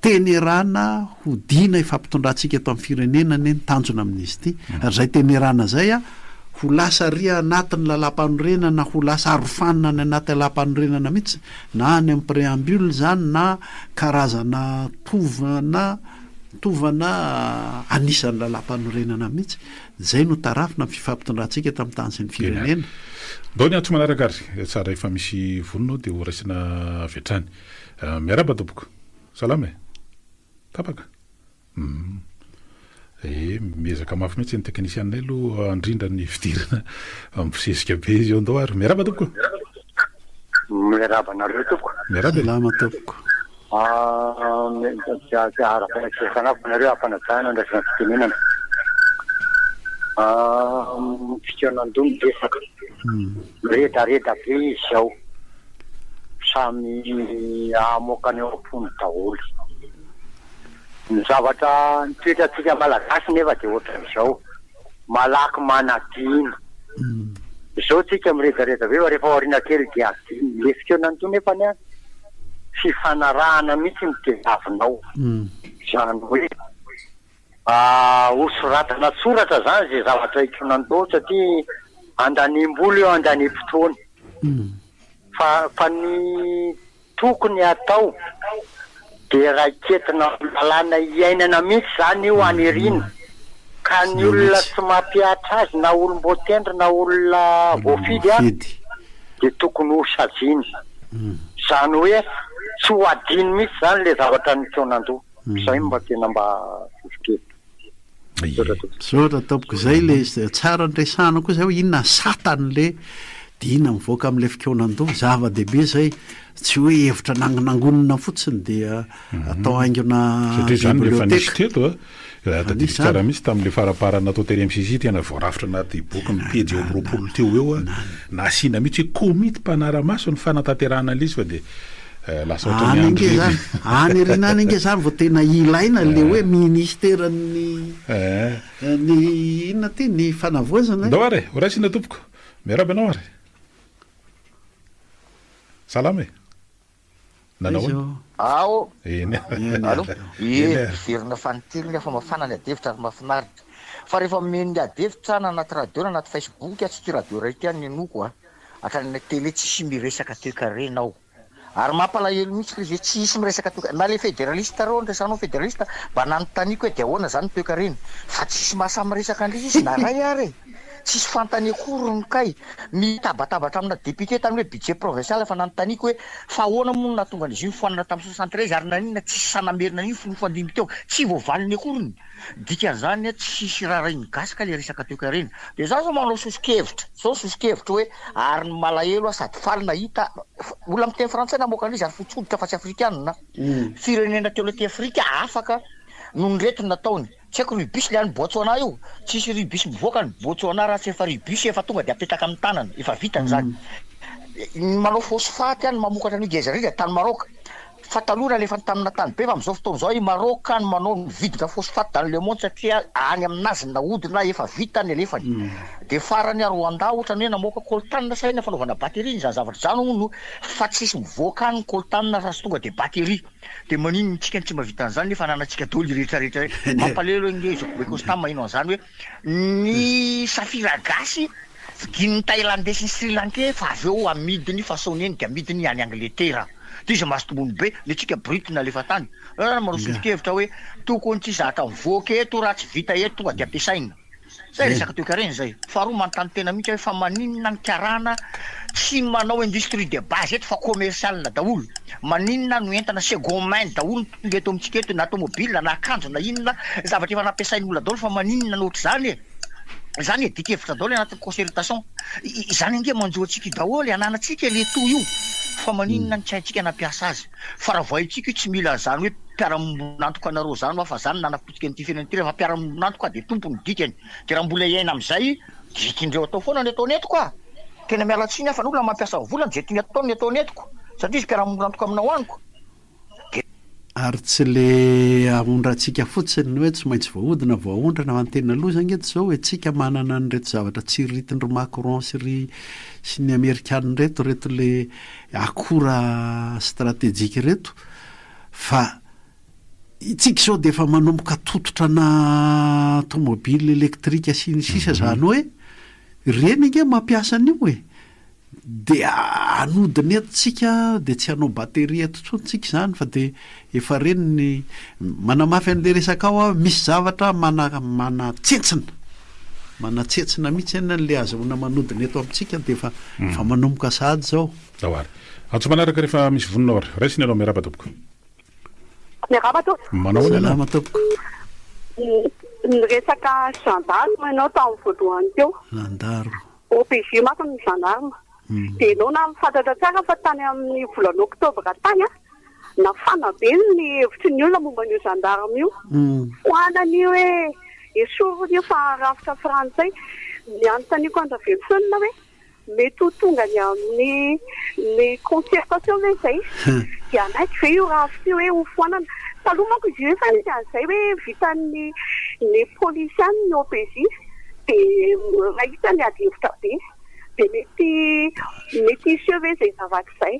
tenerana hodina ifampitondrantsika eto amin'ny firenena ny tanjona amin'izy ity ary zay tenerana zay ho lasa ria anatin'ny lalam-panorenana ho lasa arofanina ny anaty lalam-panorenana mihitsy na any amin'ny préambule zany na karazana tovana anisan'ny lalam-panorenana mihitsy zay no tarafina fifampitondrantsika eto amin'ny tany sy ny firenena mbao ny antso manaraka ary tsara efa misy vonona dia ho raisina vetrany miaraba tompoko salama tapaka miezaka mafy mihitsy ny teknisianay aloha andrindra ny fidirana mpisesika be izy eo andao ary miaraba tompoko miaraba nareo tompoko miaraba tompoko arafanaksanafo nareo ampanajana andrasana fitenenana fikonandoha midesaka redareda be izy ao samy amokany eo ampony daholo ny zavatra nitoetratsika malagasy nefa dia ohatran'izao malaky manadina izao tsika miredareda be fa rehefa aoriana kely dia adiny le fikonandoha nefa ny fifanarahana mihitsy mitezavinao zany hoe osoratana soratra zany zay zavatra ikonandoha satria andanimboly eo andanimpotoana fa ny tokony atao dia raiketina lalàna iainana mihitsy zany io anirina ka ny olona tsy mampiatra azy na olom-boatendry na olona voafidy dia tokony ho sajiany zany hoe tsy ho adiny mihitsy zany le zavatra nikonandoha zay mba tena mba fifikety sotra tompoko zay le tsara nresahana koa zay hoe inona satan'le dia inona mivoaka amin'le fikonandoha zava-dehibe zay tsy hoe hevitra nangonina fotsiny dia atao haingona satria zany rehefa nisy teto tadidiko tsara misy tamin'le faraparana natao tery MCC tena voarafitra anaty boky ny pejy eo amin'ny roapolo teo eo nasiana mihitsy hoe komity mpanaramaso ny fanatanterahana l'izy fa dia lasa ohatrany any arinany inge zany vao tena ilaina le hoe ministerany ny inona ty ny fanavoazana ndao ary ho raisina tompoko miaraba anao ary salama e nanao ao alo verina fanitiriny efa mafana ny adevitra ary mahafinaritra fa rehefa meny adevitra na anaty radio na anaty Facebook tsy ty radio ray ty any noko hatrany tele tsisy miresaka toekarenao ary mampalahelo mihitsy le zay tsisy miresaka toeka na le fédéraliste reo ndrasanao fédéraliste mba nanotaniko hoe dia ahoana zany toekareny fa tsisy mahasa miresaka andrizy izy na ray ary tsisy fantany akory ny kay mitabatabatra amina député tamin'ny hoe budget provincial efa nanotaniko hoe fa ahoana moa natonga an'izy io foanina tamin'ny 73 ary nanina tsisy sanamerina an'io fonofandimy teo tsy voavaliny akoriny dikan'izany tsisy raha ray migasika le resaka toekareny dia za zao manao sosikevitra hoe ary ny malahelo sady faly nahita olona miteny frantsay namoaka an'izy ary fotsoditra fa tsy afrikanina firenena teo lety Afrika afaka no nyrety nataony tsy haiko rubis le any Botswana io tsisy rubis mivoaka ny Botswana raha tsy efa rubis efa tonga dia apetaka amin'ny tanana efa vitany zany manao fosfaty any mamokatra ny gezarida tany Maroc fatalora lefa tamina tany be fa am'izao fotoana izao Maroc no manao nividitra phosphate dans le monde satria any aminazy nahodina efa vita ny elefany de farany Rwanda ohatrany hoe namoaka coltan saina fanaovana batterie zany zavatra zany no fa tsisy mivoaka ny coltan raha tonga de batterie de manino tsika tsy mavita an'izany nefa anantsika doly rehetrarehetra mampalelo ingezako be constant mahino an'izany hoe ny safira gasy vidinin'ny Thaïlandais sy ny Sri Lankais fa avy eo amidiny façonneny de amidiny any Angleterre de izy mahasotombony be le tsika Britain lefa tany manao sotikevitra hoe tokony tsy zaka mivoaka eto raha tsy vita eto tonga de ampiasaina zay resaka toekareny zay faharoa manontany tena mihitsy hoe fa maninona ny karana tsy manao industrie de base eto fa commercial daholo maninona no entana second main daholo tonga eto amitsika eto na automobile na akanjo na inona zavatra efa nampiasain'olona daholo fa maninona nohatra zany zany dikevitra daholo anatin'ny concertation izany ange manjoatsika daholo ananatsika le to io fa maninona ny tsy haitsika nampiasa azy fa raha voaitsika tsy mila zany hoe mpiara-monantoka anareo zany fa zany nanapotsika ny firenenetira fa mpiara-monantoka de tompony dikany de raha mbola iaina am'izay dikindreo atao foana ny ataony etiko tena mialatsiny fa n'olona mampiasa volany zay tiany atao ny ataony etiko satria izy mpiara-monantoka aminao aniko ary tsy le ahondrantsika fotsiny hoe tsy maintsy voahodina voahondrana mantena aloha zany eto zao hoe tsika manana nyreto zavatra tsy ritindry Macron sy ny Amerikana reto le akora stratégique reto fa itsika zao de efa manomboka tototra na automobile électrique sy ny sisa zany hoe reny nge mampiasa an'io de anodiny etotsika de tsy hanao batterie eto tsontsika zany fa de efa reny ny manamafy an'le resaka ao misy zavatra manatsetsina mihitsy ena le azahoana manodiny eto amitsika de fa manomboka sady zao dawary atso manaraka rehefa misy vonina ora raisiny anao miaraba tompoko manao salama tompoko ny resaka gendarme ianao tamin'ny voalohany teo nandaro OPG maka ny gendarme de ianao na mifantatra tsara fa tany amin'ny volana oktobra tany nafana be ny hevitry ny olona momba an'io gendarme io hoanany hoe esorony io fa rafitra frantsay ny anontaniko andravelosonina hoe mety ho tonga ny amin'ny concertation hoe zay de anaiky ve io rafitra io hoe ho foanana taloha manko izy io efa nisy an'izay hoe vitan'ny polisiany ny OPJ de rahitany ady hevitra be de mety iseo hoe zay zavatra zay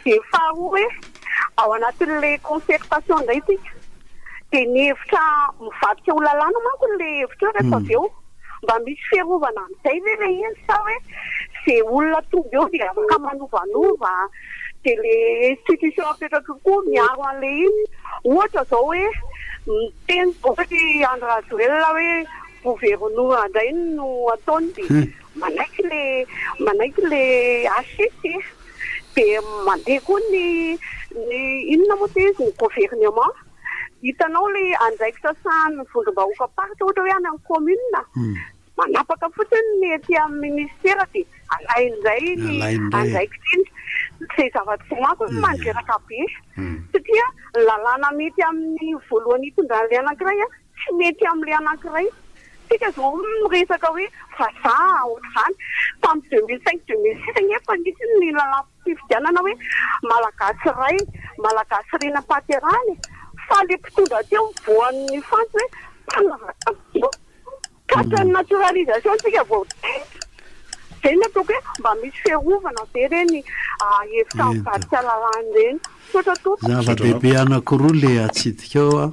de faharoa hoe ao anatin'le concertation indray tika de ny hevitra mivadika ho lalàna manko le hevitra rehefa avy eo mba misy fiarovana amin'izay ve le izy sa hoe zay olona tonga eo de afaka manovanova de le institution apetraka koa miaro an'le izy ohatra zao hoe miteny ohatra Andra Joel hoe gouvernement andray no ataony de manaiky le HCC de mandeha koa ny inona moa te izy ny gouvernement hitanao le andraikitra sahany vondrom-bahoaka party ohatra hoe any amin'ny commune manapaka fotsiny ny ety amin'ny ministera de alain'izay ny andraikitra iny zay zavatra sy manko mandreraka be satria lalàna mety amin'ny voalohany hitondran'le anankiray tsy mety amin'le anankiray sika zao miresaka hoe faza ohatr'izany tamin'ny 2005-2006 nefa nisy ny lalam-pifidianana hoe malagasy ray malagasy rena paterany fa le mpitondra teo voan'ny fanty hoe mpanavaka katran'ny naturalisation tsika vao zay ny ataoko hoe mba misy fiarovana be reny hevitra mivadika lalàny reny zava-dehibe anankiroa le atsidika ao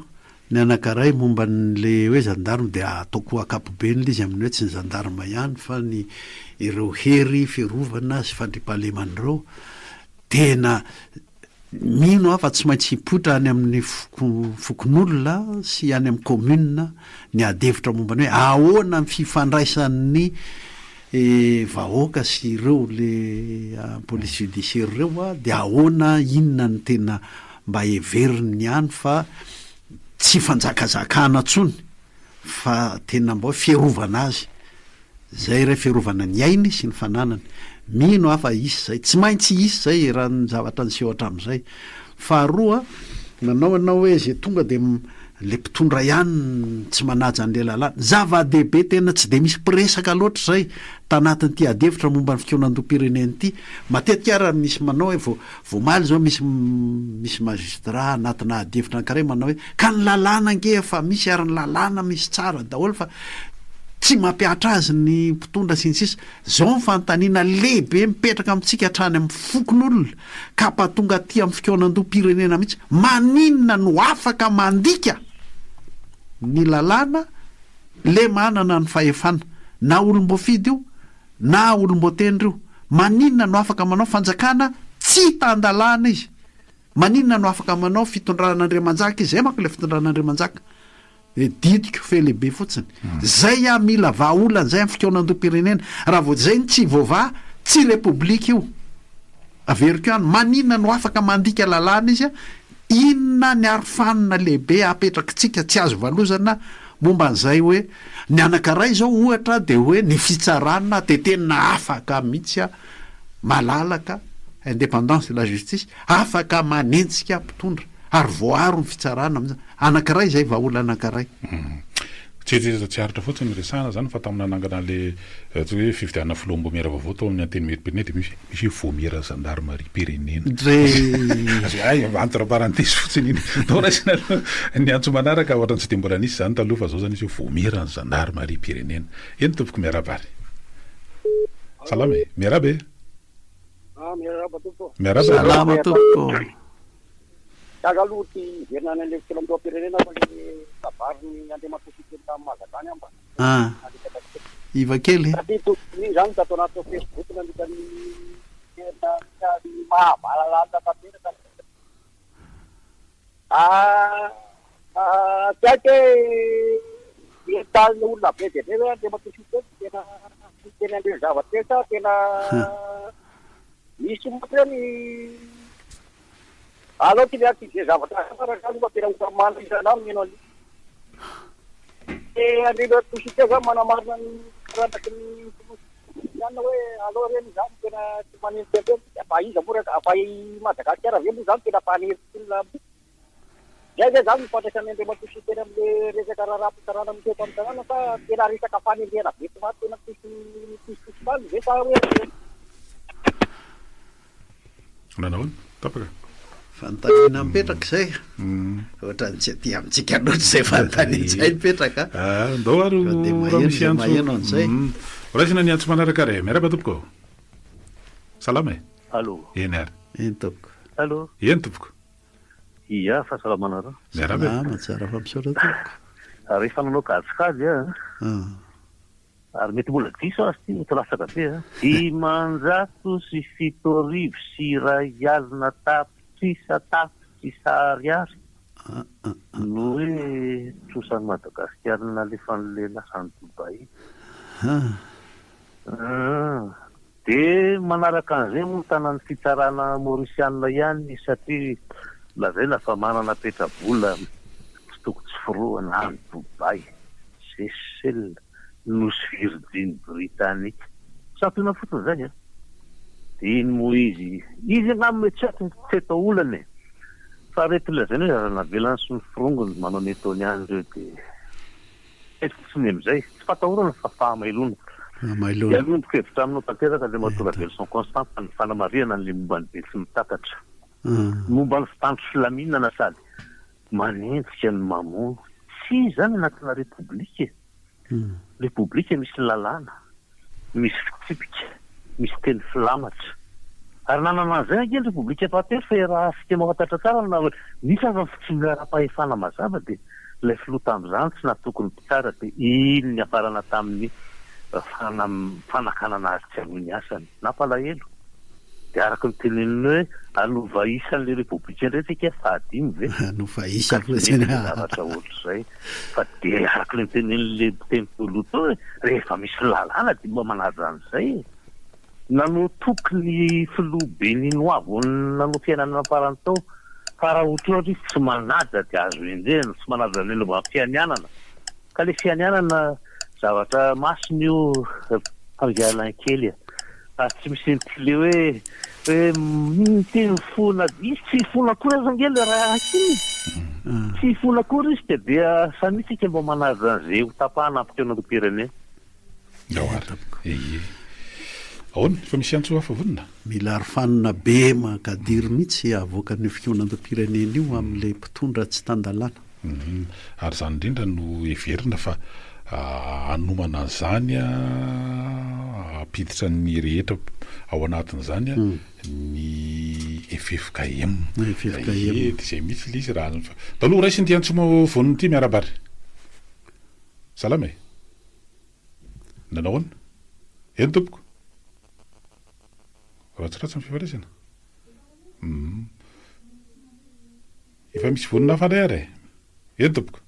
ny anankiray momba n'le hoe gendarme de ataoko akapobe nyle izy amin'ny hoe tsy ny gendarme ihany fa ny ireo hery fiarovana sy fandripahalemandreo tena mino fa tsy maintsy hipotra any amin'ny fokon'olona sy any amin'ny commune ny adevitra momba ny hoe ahoana ny fifandraisan'ny vahoaka sy ireo le police judiciaire ireo de ahoana inona ny tena mba heveriny ihany fa tsy fanjakazakana tsony fa tena mba fiarovana azy zay re fiarovana ny ainy sy ny fananany mino fa isy zay tsy maintsy isy zay raha ny zavatra ny sehoatra am'izay faharoa nanao anao hoe zay tonga de le mpitondra ihany tsy manaja an'le lalàna zava-dehibe tena tsy de misy mpiresaka loatra zay tanatin'ity adevitra momba ny fikonan-dom-pireneny ity matetika ara misy manao hoe voamaly zao misy magistrat anatina adevitra anankiray manao hoe ka ny lalàna nge fa misy ary ny lalàna misy tsara daholo fa tsy mampiatra azy ny mpitondra sinsisa zao ny fanontaniana lehibe mipetraka amintsika hatrany amin'ny fokon'olona ka patonga aty amin'ny fikonan-dom-pirenena mihitsy maninona no afaka mandika ny lalàna le manana ny fahefana na olom-boafidy io na olom-boatendry io maninona no afaka manao fanjakana tsy tandalàna izy maninona no afaka manao fitondran'Andriamanjaka izy zay manko le fitondran'Andriamanjaka didiko fe lehibe fotsiny zay mila vahaolana zay amin'ny fikonan-dom-pirenena raha vo zay tsy voava tsy repoblika io averiko ihany maninona no afaka mandika lalàna izy inona ny arofanina lehibe apetrakitsika tsy azo valozana momba n'izay hoe ny anankiray zao ohatra de hoe ny fitsarana de tena afaka mihitsy malalaka indépendance de la justice afaka manentsika mpitondra ary voaro ny fitsarana anankiray zay vahaolana anankiray tsy aritra fotsiny resahana zany fa tamina nangana le tsy hoe fividianana filoha-mbomera vaovao tao amin'ny anteny merim-pirenena de misy voamera gendarmerie pirenena entre parenthèse fotsiny iny tao raisina ny antso manaraka ohatra tsy de mbola nisy zany taloha fa zao zany izy voamera ny gendarmerie pirenena eny tompoko miarabary salama miarabe salama tompoko Taga aloha ty herinany le filoha-pirenena fa le tabariny Andriamantoa tamin'ny Mazatany amba. Iva kely. Iny zany tato anaty Facebook nandika ny mahabalalala tanteraka. Tsaiky entalin'ny olona be dia be hoe Andriamantoa tena andreny zava-toetra tena misy moa ny alors qu'il y a qui des avantages, tena mana isana mino ali. Andreo tosika zany manamarina ny karanaky ny zany hoe alors reny zany tena tsy manenty be afa iza moa afa Madagasikara ve moa zany tena paneritsylona zay zay zany mifandraisany Andriamantoa tena am'le resaka raharapitsarana miteto amin'ny tanàna fa tena resaka fanendrena be tsy maty tena tisy fany zay fa hoe nanao tapaka fanontaniana mipetraka zay ohatra ny tsy aty amintsika loatra zay fanontaniana zay mipetraka ndao ary misy maheno an'izay raisina ny antso manaraka re miaraba tompoko salama e allo eny ary eny tompoko allo eny tompoko ia fahasalamana miaraba tsara fampisaora tompoko ary efa nanao kajikajy ary mety mbola diso azy ty mety lasaka be dimanjato sy fito arivo sy iray alina tapitrisa ariary no hoe trosan'ny Madagasikara nalefan'le lasan'ny Dubai de manaraka an'izay moa tanany fitsarana Mauritiana ihany satria lazaina fa manana petrabola tsy toko tsy firoana any Dubai Seychelles Nosy Virgin Britannique sampina fotsiny zany de iny moa izy angamy tsy atao olana fa reto lazaina hoe navelany sy ny firongony manao ny ataony any reo de fotsiny am'izay tsy fatahorana fa fahamailona ianomboka hevitra aminao tanteraka le mahatonga velson constant ny fanamariana n'le momba ny be tsy mitakatra momba ny fitandro filaminana sady manentsika ny mamono tsy zany anatina repoblika misy lalàna misy fitsipika misy teny filamatra ary nanana an'izay ange ny repoblika fahatery fa raha fika mahafantatra tsara na hoe misy aza ny fitsimera-pahefana mazava de ilay filoha tamin'izany tsy natokony mpitsara de iny ny afarana tamin'ny fanakanana azy tsy aloha ny asany nampalahelo de araka ny teneniny hoe anova isan'le repoblika ndretsika fahadimy ve anova isa zavatra ohatr' zay fa de araka le tenen'le tempoloto hoe rehefa misy lalàna de mba manaja an'izay nanao tokony filoha beninois vo nanao fiainana naparany tao fa raha ohatrohatry izy tsy manaja de azo enjehana tsy manaja ny lomba fianianana ka le fianianana zavatra masiny io amvialain kely tsy misy nitile hoe teny fona disy tsy fona koa aza angely raha akiny tsy folakory izy ka dia samitsika mba manaja an'izay ho tapahana ampitoenan-pirenena ahoana fa misy antso hafa vonona mila arofanina be makadiry mihitsy avoakan'io fikonan-pirenena io amin'ilay mpitondra tsy tandalana ary zany indrindra no everina fa anomana zany apiditra ny rehetra ao anatin'izany ny FFKM zay mihitsy le izy raha taloha raisy ny tiantsoma voniny ity miarabary salama nanahoana eny tompoko ratsiratsy ny fifaresana efa misy vonina hafandray ary eny tompoko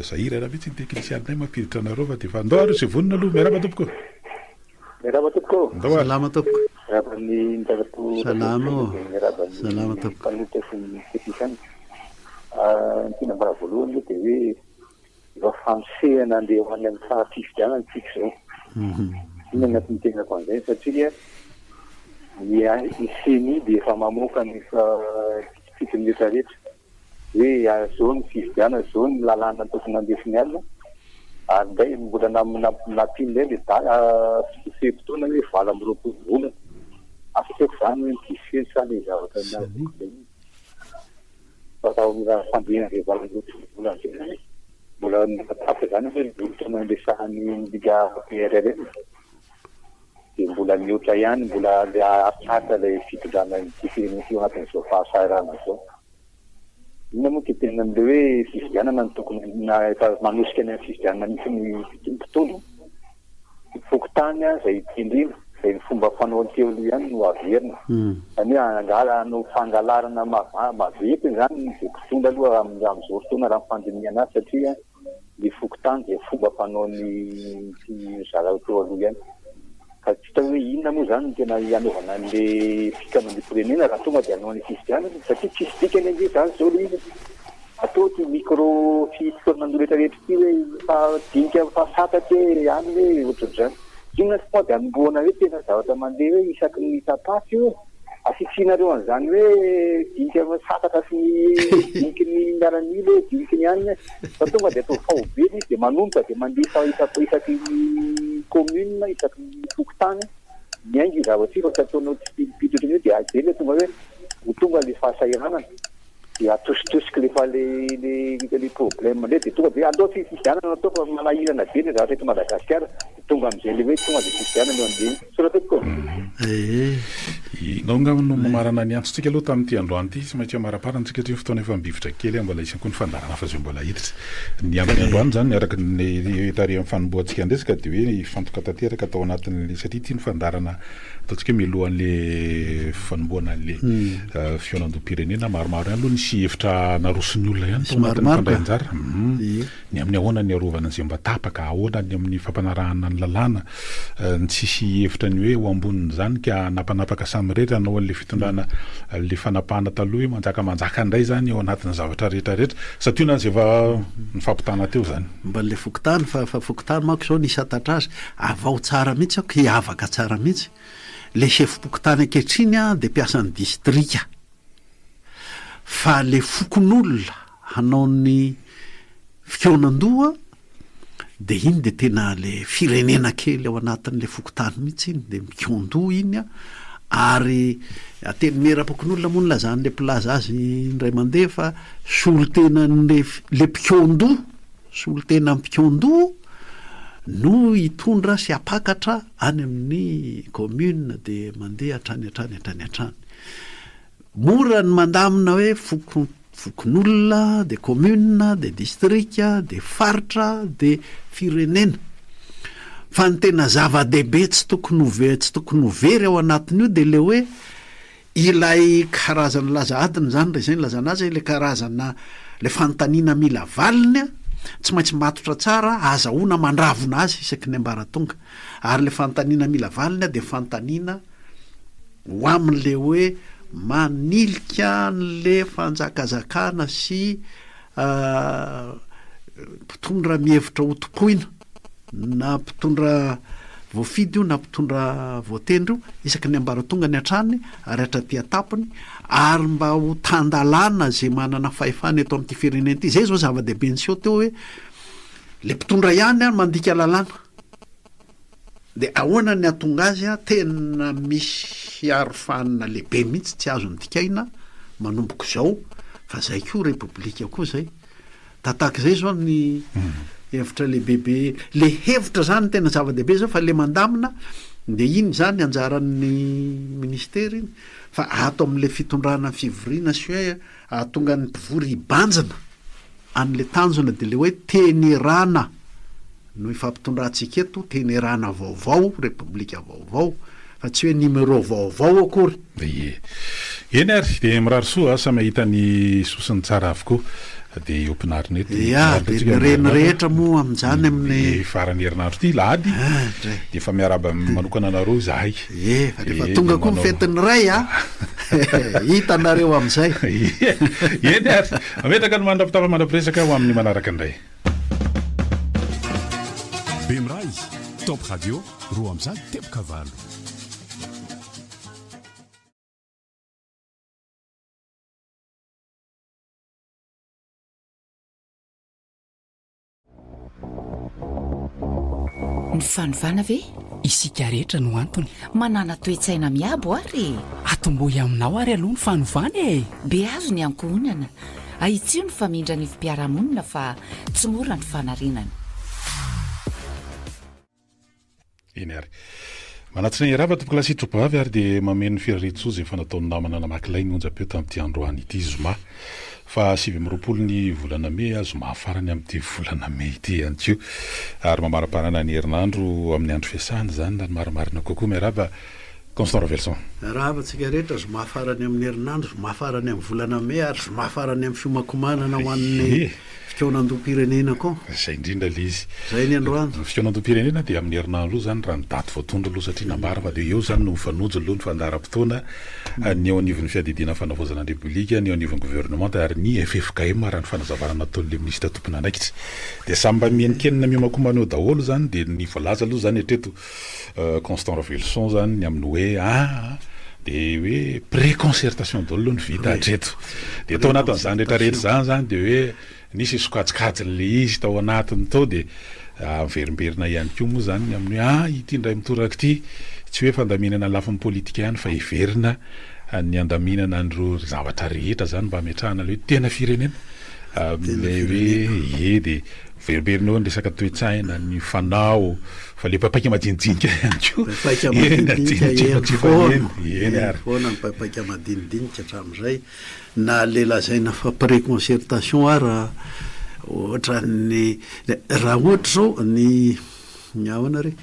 sahira raha mihitsy ny teknisianay mampiditra anareo fa de fa andao ary zay vonina aloha miaraba tompoko miaraba tompoko andao ary salama tompoko miarabany nitavako salama miarabany salama tompoko mpanota sy ny teknisiany tina mbara voalohany de hoe efa famosehana andeha ho any amin'ny fahafifidianana tsika zao iny anatin'ny tenako an'izay satria ny seni de efa mamoaka ny fitonyrehetra rehetra hoe zao ny fifidiana zao ny lalàna tokony andesiny alina ary ndray mbola nampindray le fotoana hoe valo amby roapolo volana afakako zany hoe midifeny sa le zavatra fatao mila fandriana re valo amby roapolo volana zay mbola natapy zany hoe mivolitra mandresahany liga PRR de mbola mihoatra ihany mbola le atsaka le fitondrana difeny io anatin'izao fahasarana zao ina moa ke tena am'le hoe fifidianana ny tokony efa manosika ny fifidianana misy ny mpitolo fokotany zay tindrina zay ny fomba fanao teo aloha ihany no averina zany hoe angala no fangalarana mavety zany de mpitondra aloha am'izao fotoana raha mifandiniana azy satria ny fokotany zay fomba fanao ny zara teo aloha ihany ka tsy hita hoe inona moa zany tena hanaovana an'le fikamana firenena raha tonga de anao ny fifidianana satria tsisy dikany an'izay zany zao le izy atao ty micro fitoanando rehetrarehetra ty hoe fadinika fahasatatry any hoe ohatr'zany inona sy fa de anomboana hoe tena zavatra mandeha hoe isaky ny tapasy io asitsianareo an'izany hoe dinika satatra sy diniky ny miaran'ilo hoe diniky ny anina fa tonga de atao fahobely izy de manomboka de mandeha isaky ny commune isaky ny fokotany miaingy zavatra fa ataonao tsipiditra io de azely tonga hoe ho tonga le fahasahiranana de atositosiky lefa le problème le de tonga de andao fifidianana atao fa malahirana be ny zavatra eto Madagasikara tonga am'izay le hoe tonga de fifidianana eo am'zay sorateko nao ngano mamarana ny antsotsika aloha tamin'ity androany ity sy maintsy amaraparantsika ty fotoana efa mibivitra kely mbola isany koa ny fandarana fa zay mbola hiditra ny amin'ny androany zany araky ny tare amin'ny fanomboantsika andresaka de hoe fantoka tanteraka atao anatin'le satria ty ny fandarana ataontsika milohan'le fanomboana an'le fionandom-pirenena maromaro ihany aloha nisy hevitra narosony olona ihany to anatin'ny fandrainjara ny amin'ny ahoana ny arovana an'izay mba tapaka ahoana ny amin'ny fampanarahana ny lalàna ny tsisy hevitra ny hoe ho ambonin'izany ka napanapaka samy rehetra anao an'le fitondrana le fanapahana taloha hoe manjaka indray zany ao anatin'ny zavatra rehetrarehetra satria na zay efa nifampitana teo zany mba le fokotany fa fokotany manko zao nisy atatra azy avao tsara mihitsy ako hiavaka tsara mihitsy le chef-pokotany ankehitriny de mpiasan'ny distrika fa le fokon'olona hanao ny fikonan-doha de iny de tena le firenena kely ao anatin'le fokotany mihitsy iny de mikon-doha iny ary ateny merapokon'olona moa nylazan'le plaza azy indray mandeha fa solontenan'le mpikon-doha solon-tena mpikon-doha no hitondra sy apakatra any amin'ny commune de mandeha hatrany mora ny mandamina hoe fokon'olona de commune de distrika de faritra de firenena fa ny tena zava-dehibe tsy tokony very ao anatin'io de le hoe ilay karazana laza adiny zany re zay ny lazana azy le karazana le fanontaniana mila valiny tsy maintsy matotra tsara azahoana mandravona azy isaky ny ambaratonga ary le fanontaniana mila valiny de fanontaniana ho amin'le hoe manilika n'le fanjakazakana sy mpitondra mihevitra ho topoina na mpitondra voafidy io na mpitondra voatendry io isaky ny ambaratonga ny antranony ary hatraty atapony ary mba ho tandalana zay manana fahefany eto amin'ity firenena ity zay zao zava-dehibe ny seo teo hoe le mpitondra ihany a mandika lalàna de ahoana ny atonga azy a tena misy arofanina lehibe mihitsy tsy azo nydikaina manomboko zao fa zay koa repoblika koa zay tataka-zay zao ny hevitra lehibebe le hevitra zany tena zava-dehibe zao fa le mandamina de iny zany anjaran'ny ministera iny fa ato amin'le fitondrana fivoriana sy hoe ahatonga ny mpivory hibanjana an'le tanjona de le hoe tenerana no ifampitondrantsika eto tenerana vaovao repoblika vaovao fa tsy hoe numéro vaovao akory eny ary de mirary soa asa mahita ny sosiny tsara avokoa de ompinariny eto de reny rehetra moa amin'izany amin'ny farany herinandro ity lahady de efa miaraba manokana anareo zahay fa rehefa tonga koa mifetiny ray a hita anareo amin'izay eny ary ametraka ny mandrapitafa mandrapiresaka ho amin'ny manaraka indray Bemray Top Radio roa amizany teboka valo ny fanovana ve isika rehetra no antony manana toetsaina miabo ary atombohy aminao ary aloha ny fanovana e be azo ny ankohonana ahitsio ny famindra ny fipiaramonina fa tsy mora ny fanarinana eny ary manatsina irava tompokla sitrobavy ary de mameno fireretsozy efa nataony namana namakilay ny onja-peo tamin'ity androany ity zoma fa 7 ny volana me zoma farany amin'ity volana me ity antsio ary mamaraparana ny herinandro amin'ny andro fiasany zany na ny marimarina kokoa miaraba Constant Rovelson rava tsika rehetra zoma farany amin'ny herinandro zoma farany amin'ny volana me ary zoma farany amin'ny fiomakomanana ho an'ny fikaonandoam-pirenena koa zay indrindra le izy zay ny androany fikaonandoam-pirenena dia amin'ny herinandro aloha zany raha ny daty voatondra aloha satria nambara fa de eo zany no mifanojo aloha ny fandaharam-potoana ny eo anivon'ny fiadidina fanavozana ny repoblika ny eo anivon'ny gouvernement ary ny FFKM raha ny fanazavana nataon'le ministra tompona andraikitra de samba mienikenina miomakomana eo daholo zany de ny voalaza aloha zany etreto Constant Rovelson zany ny amin'ny hoe de hoe préconcertation daholo ny vita hatreto de tao anatin'izany rehetrarehetra zany de hoe nisy sokajikajin'le izy tao anatiny tao de miverimberina ihany koa moa zany amin'ny hoe ity ndray mitoraka ity tsy hoe fandaminana lafin'ny politika ihany fa hiverina ny andaminana andro zavatra rehetra zany mba ametrahana le hoe tena firenena le hoe de veriberina eo ny resaka toetsaina ny fanao fa le papaika madinidinika ihany kofoana ny papaika madinidinika hatramin'izay na le lazaina fa préconcertation ara ohatra ny raha ohatra zao ny ahoana re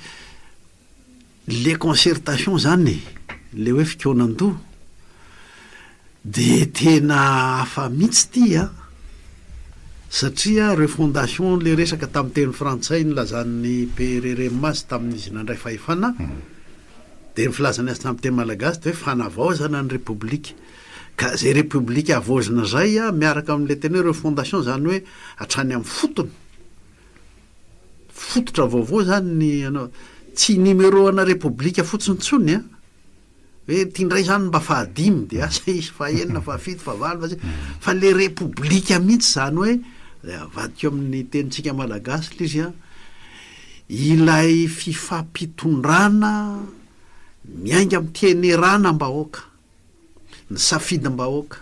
le concertation zany le hoe fikaonandoha de tena hafa mihitsy ty a satria refondation le resaka tamin'ny teny frantsay ny lazan'ny PRRMA tamin'izy nandray fahefana de ny filazana azy tamin'ny teny malagasy de hoe fanavaozana ny repoblika ka zay repoblika avozana zay a miaraka amin'le teny hoe refondation zany hoe hatrany amin'ny fotony fototra vaovao zany ny anao tsy numéro ana repoblika fotsontsony a hoe tiandray zany mba fahadimy de asa izy fahaenina fahafito fahavalo fa le repoblika mihitsy zany hoe avadika amin'ny tenitsika malagasy le izy a ilay fifampitondrana miainga amin'ny tenerana mbahoaka ny safidy-mbahoaka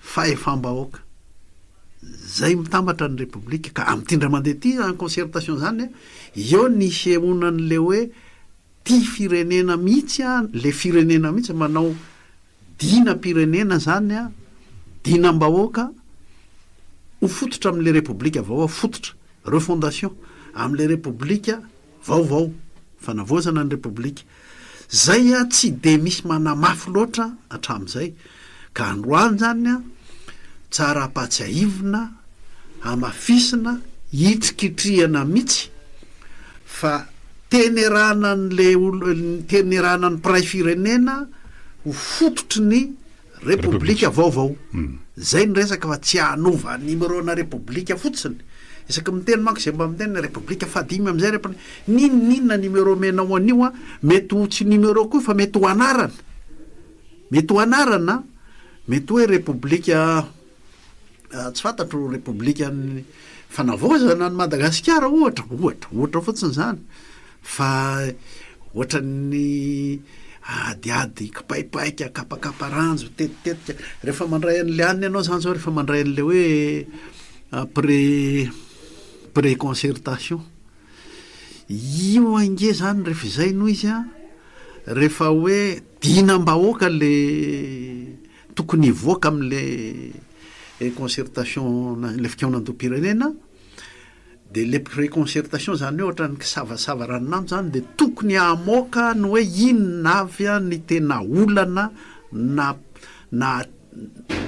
fahefam-bahoaka zay mitambatra ny repoblika ka am'tindra mandeha ty en concertation zany eo nisy emonan'le hoe ty firenena mihitsy a le firenena mihitsy manao dina-pirenena zany a dina-mbahoaka ho fototra amin'le repoblika vaovao fototra refondation amin'le repoblika vaovao fanavozana ny repoblika zay a tsy de misy manamafy loatra hatramin'izay ka androany zany a tsara apatsiaivina amafisina hitrikitrihana mihitsy fa tenerana n'le tenerana ny piray firenena ho fototry ny repoblika vaovao zay ny resaka fa tsy hanova numéro na repoblika fotsiny isaky miteny manko zay mba miteny république fahadimy am'izay repany ninona numéro menao anio a mety ho tsy numéro koa fa mety ho anarana mety hoe république tsy fantatro république ny fanavozana ny Madagasikara ohatra fotsiny zany fa ohatra ny adiady kapaipaika kapakapa ranjo tetitetika rehefa mandray an'le aniny ianao zany zao rehefa mandray an'le hoe pré concertation io ange zany rehefa izay noho izy a rehefa hoe dinam-bahoaka le tokony hivoaka am'le concertation le fikaonan-doam-pirenena de le pré-concertation zany hoe ohatra ny kisavasava ranonano zany de tokony hamoaka ny hoe inona avy a ny tena olana na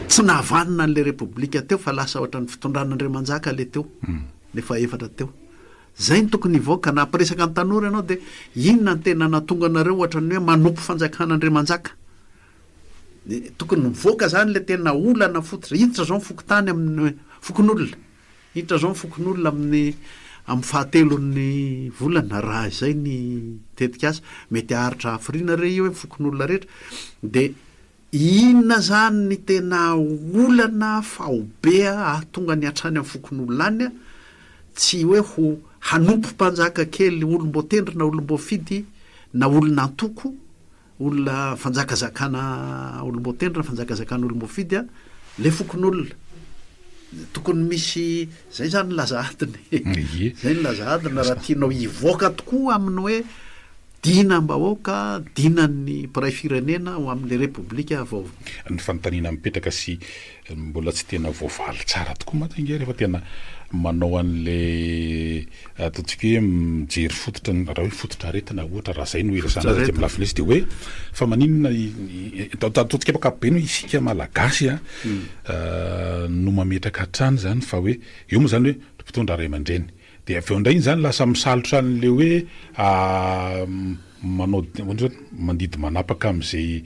tsy nahavanina an'le république teo fa lasa ohatra ny fitondran'Andriamanjaka le teo le faefatra teo zay ny tokony hivoaka na ampiresaka ny tanora ianao de inona ny tena natonga anareo ohatra ny hoe manompo fanjakan'Andriamanjaka de tokony mivoaka zany le tena olana fototra hiditra zao mifokotany amin'ny fokon'olona hiditra zao mifokon'olona amin'ny fahatelon'ny volana raha izay ny tetika azy mety aharitra hafirina re io hoe mifokon'olona rehetra de inona zany ny tena olana fahobea ahatonga ny hatrany amin'ny fokon'olona any a tsy hoe ho hanompo mpanjaka kely olom-boatendry na olom-boafidy na olona antoko olona fanjakazakana olom-boatendry na fanjakazakana olom-boafidy a le fokon'olona tokony misy zay zany laza adiny zay ny laza adiny raha tianao hivoaka tokoa amin'ny hoe dinam-bahoaka dinan'ny mpiray firenena ho amin'le république vaovao ny fanontaniana mipetraka sy mbola tsy tena voavaly tsara tokoa matinge rehefa tena manao an'le ataontsika hoe mijery fototra raha hoe fototra aretina ohatra raha zay no iresana ty amin'ny lafilesy de hoe fa maninona ataontsika ampakapobe no isika malagasy a no mametraka hatrany zany fa hoe eo moa zany hoe mpitondra ray aman-dreny de avy eo indray iny zany lasa misalotra an'le hoe manao mandidy manapaka am'zay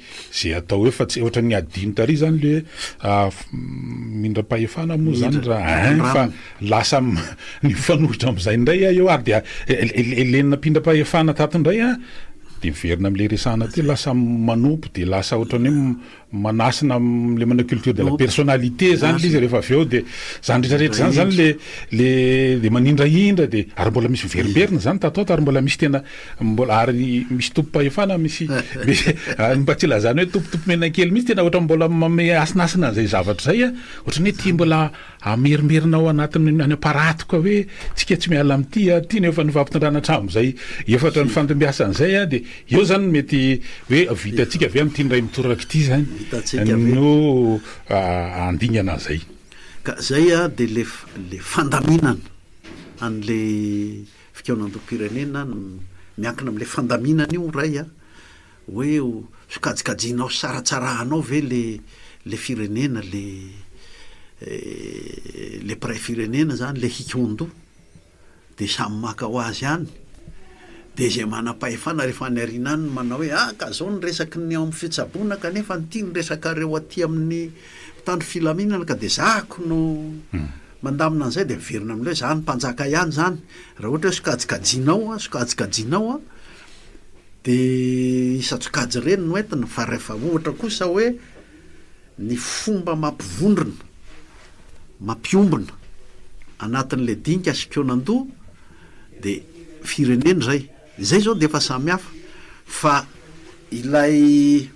atao hoe fa tsy ohatra ny adiny tary zany le mindram-pahefana moa zany raha fa lasa ny fanohitra am'izay indray eo ary de elenina mpindram-pahefana tato indray a de miverina am'le resana ty lasa manompo de lasa ohatrany hoe manasina le manao culture de la personnalité zany le izy rehefa avy eo de zany rehetrarehetra zany zany le manindraindra de ary mbola misy miverimberina zany tataota ary mbola misy tena mbola ary misy tompo-pahefana misy mba tsy lazany hoe tompotompo menakely misy tena ohatra mbola mame asinasina zay zavatra zay a ohatrany hoe ty mbola amerimerina ao anatin'ny any aparatoka hoe tsika tsy miala am'ty a ty ny efa nyfampitondrana tramo zay efatra ny fantombiasan'izay a de eo zany mety hoe vitatsika avy am'ty ndray mitoraka ity zany no andingana zay ka zay a de le fandaminana an'le fikaonan-doam-pirenena miankina am'le fandaminana io ray a hoe sokajikajinao saratsarahanao ve le firenena le pray firenena zany le hikondo de samy maka ho azy any de zay manam-pahefana rehefa any arina any manao hoe ka zao ny resaky ny amin'ny fitsabona kanefa nyty ny resaka reo aty amin'ny tandro filaminana ka de zako no mandamina an'izay de miverina am'le hoe zany mpanjaka ihany zany raha ohatra hoe sokajikajinao a de isatsokajy reny no entina fa rehefa ohatra kosa hoe ny fomba mampiombona anatin'le dinika sikeonando de firenena zay zao de efa samy hafa fa ilay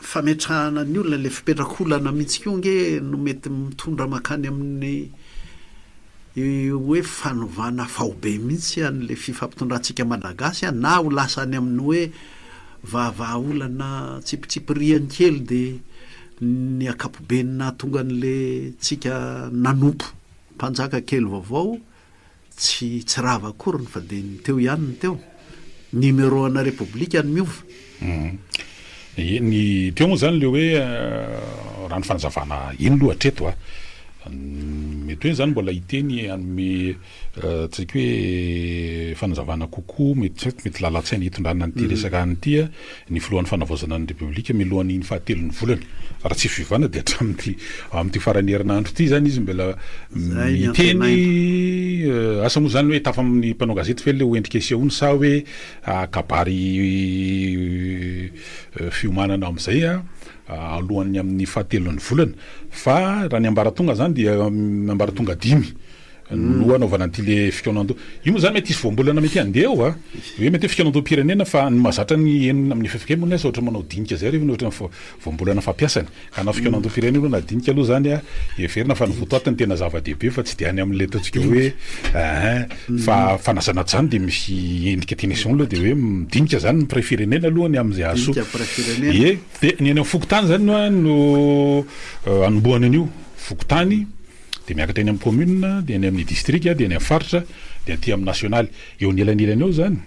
fametrahana ny olona le fipetrakolana mihitsy ko nge no mety mitondra makany amin'ny hoe fanovana fahobe mihitsy an'le fifampitondrantsika malagasy a na ho lasa any amin'ny hoe vaavaolana tsipitsipiriany kely de ny akapobenina tonga an'le tsika nanompo mpanjaka kely vaovao tsy rava akory fa de ny teo ihany ny teo numéro ana république any miova ny teo moa zany le hoe raha ny fanazavana ino lohatreto a mety hoe zany mbola hiteny anome tsaiky hoe fanazavana kokoa mety lalatsaina hitondranana nyty resaka anyty ny filohan'ny fanavaozana ny repoblika milohan'ny fahatelon'ny volany raha tsy fivana dia amin'ity farany herinandro ity zany izy mbela miteny asa moa zany hoe tafa amin'ny mpanao gazety fe le hoendrika sehoany sa hoe kabary fiomanana amin'izay alohan'ny amin'ny fahatelon'ny volana fa raha ny ambaratonga zany dia ambaratonga 5 no anaovana an'ity le fikaonando io moa zany mety isy voambolana mety andeha hoe mety fikaonando pirenena fa ny mahazatra ny enina amin'ny fefika moa nasa ohatra manao dinika zay rehefa ohatra voambolana fampiasany ka na fikaonando pirenena aloha na dinika aloha zany everina fa nyvotoatany tena zava-dehibe fa tsy de any amin'le ataontsika hoe fa fanasana zany de misy endrika tenation aloha de hoe midinika zany ny préfirenena alohany amin'izay azo de ny any amin'ny fokotany zany no anombohany an'io fokotany de miakatra eny amin'ny commune de eny amin'ny district de eny amin'ny faritra de aty amin'ny national eo ny elanelany eo zany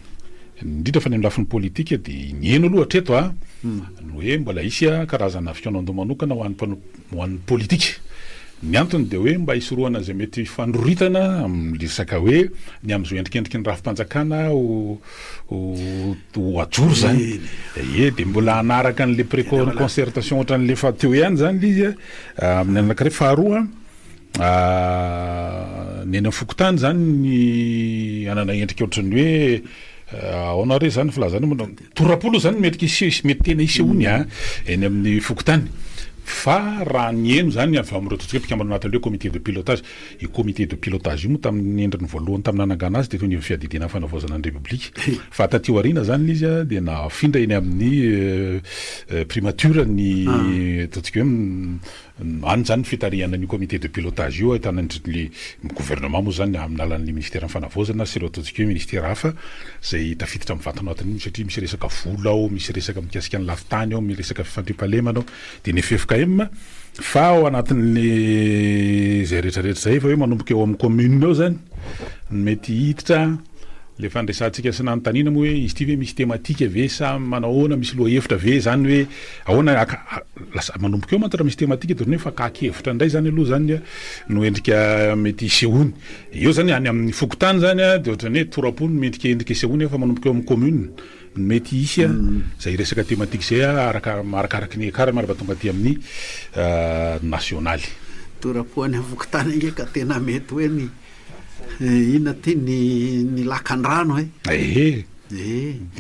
indrindra fa ny lafin'ny politika de ny eno aloha hatreto no hoe mbola isy karazana fikaonando manokana ho an'ny politika ny antony de hoe mba isorohana zay mety fandroritana amin'ny resaka hoe ny am'izao endrikendriky ny rafim-panjakana ho ajoro zany de mbola anaraka an'le pré-concertation ohatra n'le fa teo ihany zany izy amin'ny anankiray faharoa ny eny fokotany zany ny anana endrika ohatrany hoe aonare zany filazany torapolo zany mety tena isehoany eny amin'ny fokotany fa raha ny eno zany avy amin'ireo totsika mpikambana anatin'ireo comité de pilotage io comité de pilotage io moa tamin'ny endriny voalohany tamin'ny nanangana azy de toy ny fiadidina fanavaozana ny repoblika fa taty aoriana zany izy de nafindra eny amin'ny primature ny totsika hoe any zany fitarihana ny comité de pilotage io ahitana le gouvernement moa zany amin'ny alalan'ny ministère ny fanavaozana sy ireo ataontsika hoe ministère hafa zay tafiditra amin'ny vatana atiny satria misy resaka vola ao misy resaka mikasika ny lafitany ao misy resaka fifandriam-pahalemana ao de ny FFKM fa ao anatin'le zay rehetrarehetra zay fa hoe manomboka eo amin'ny commune eo zany mety hiditra le fandraisantsika sy nanontaniana moa hoe izy ty hoe misy thématique ve sa manahoana misy lohahevitra ve zany hoe ahoana lasa manomboka eo mantra misy thématique de hoe fa kakevitra ndray zany aloha zany no endrika mety isehoany eo zany any amin'ny fokotany zany de ohatrany hoe torapony mendrika endrika isehoany fa manomboka eo amin'ny commune mety isy zay resaka thématique zay arakaraky ny kara maraba tonga aty amin'ny nationaly torapoany amin'ny fokotany nge ka tena mety hoe ny ina ty ny lakan-drano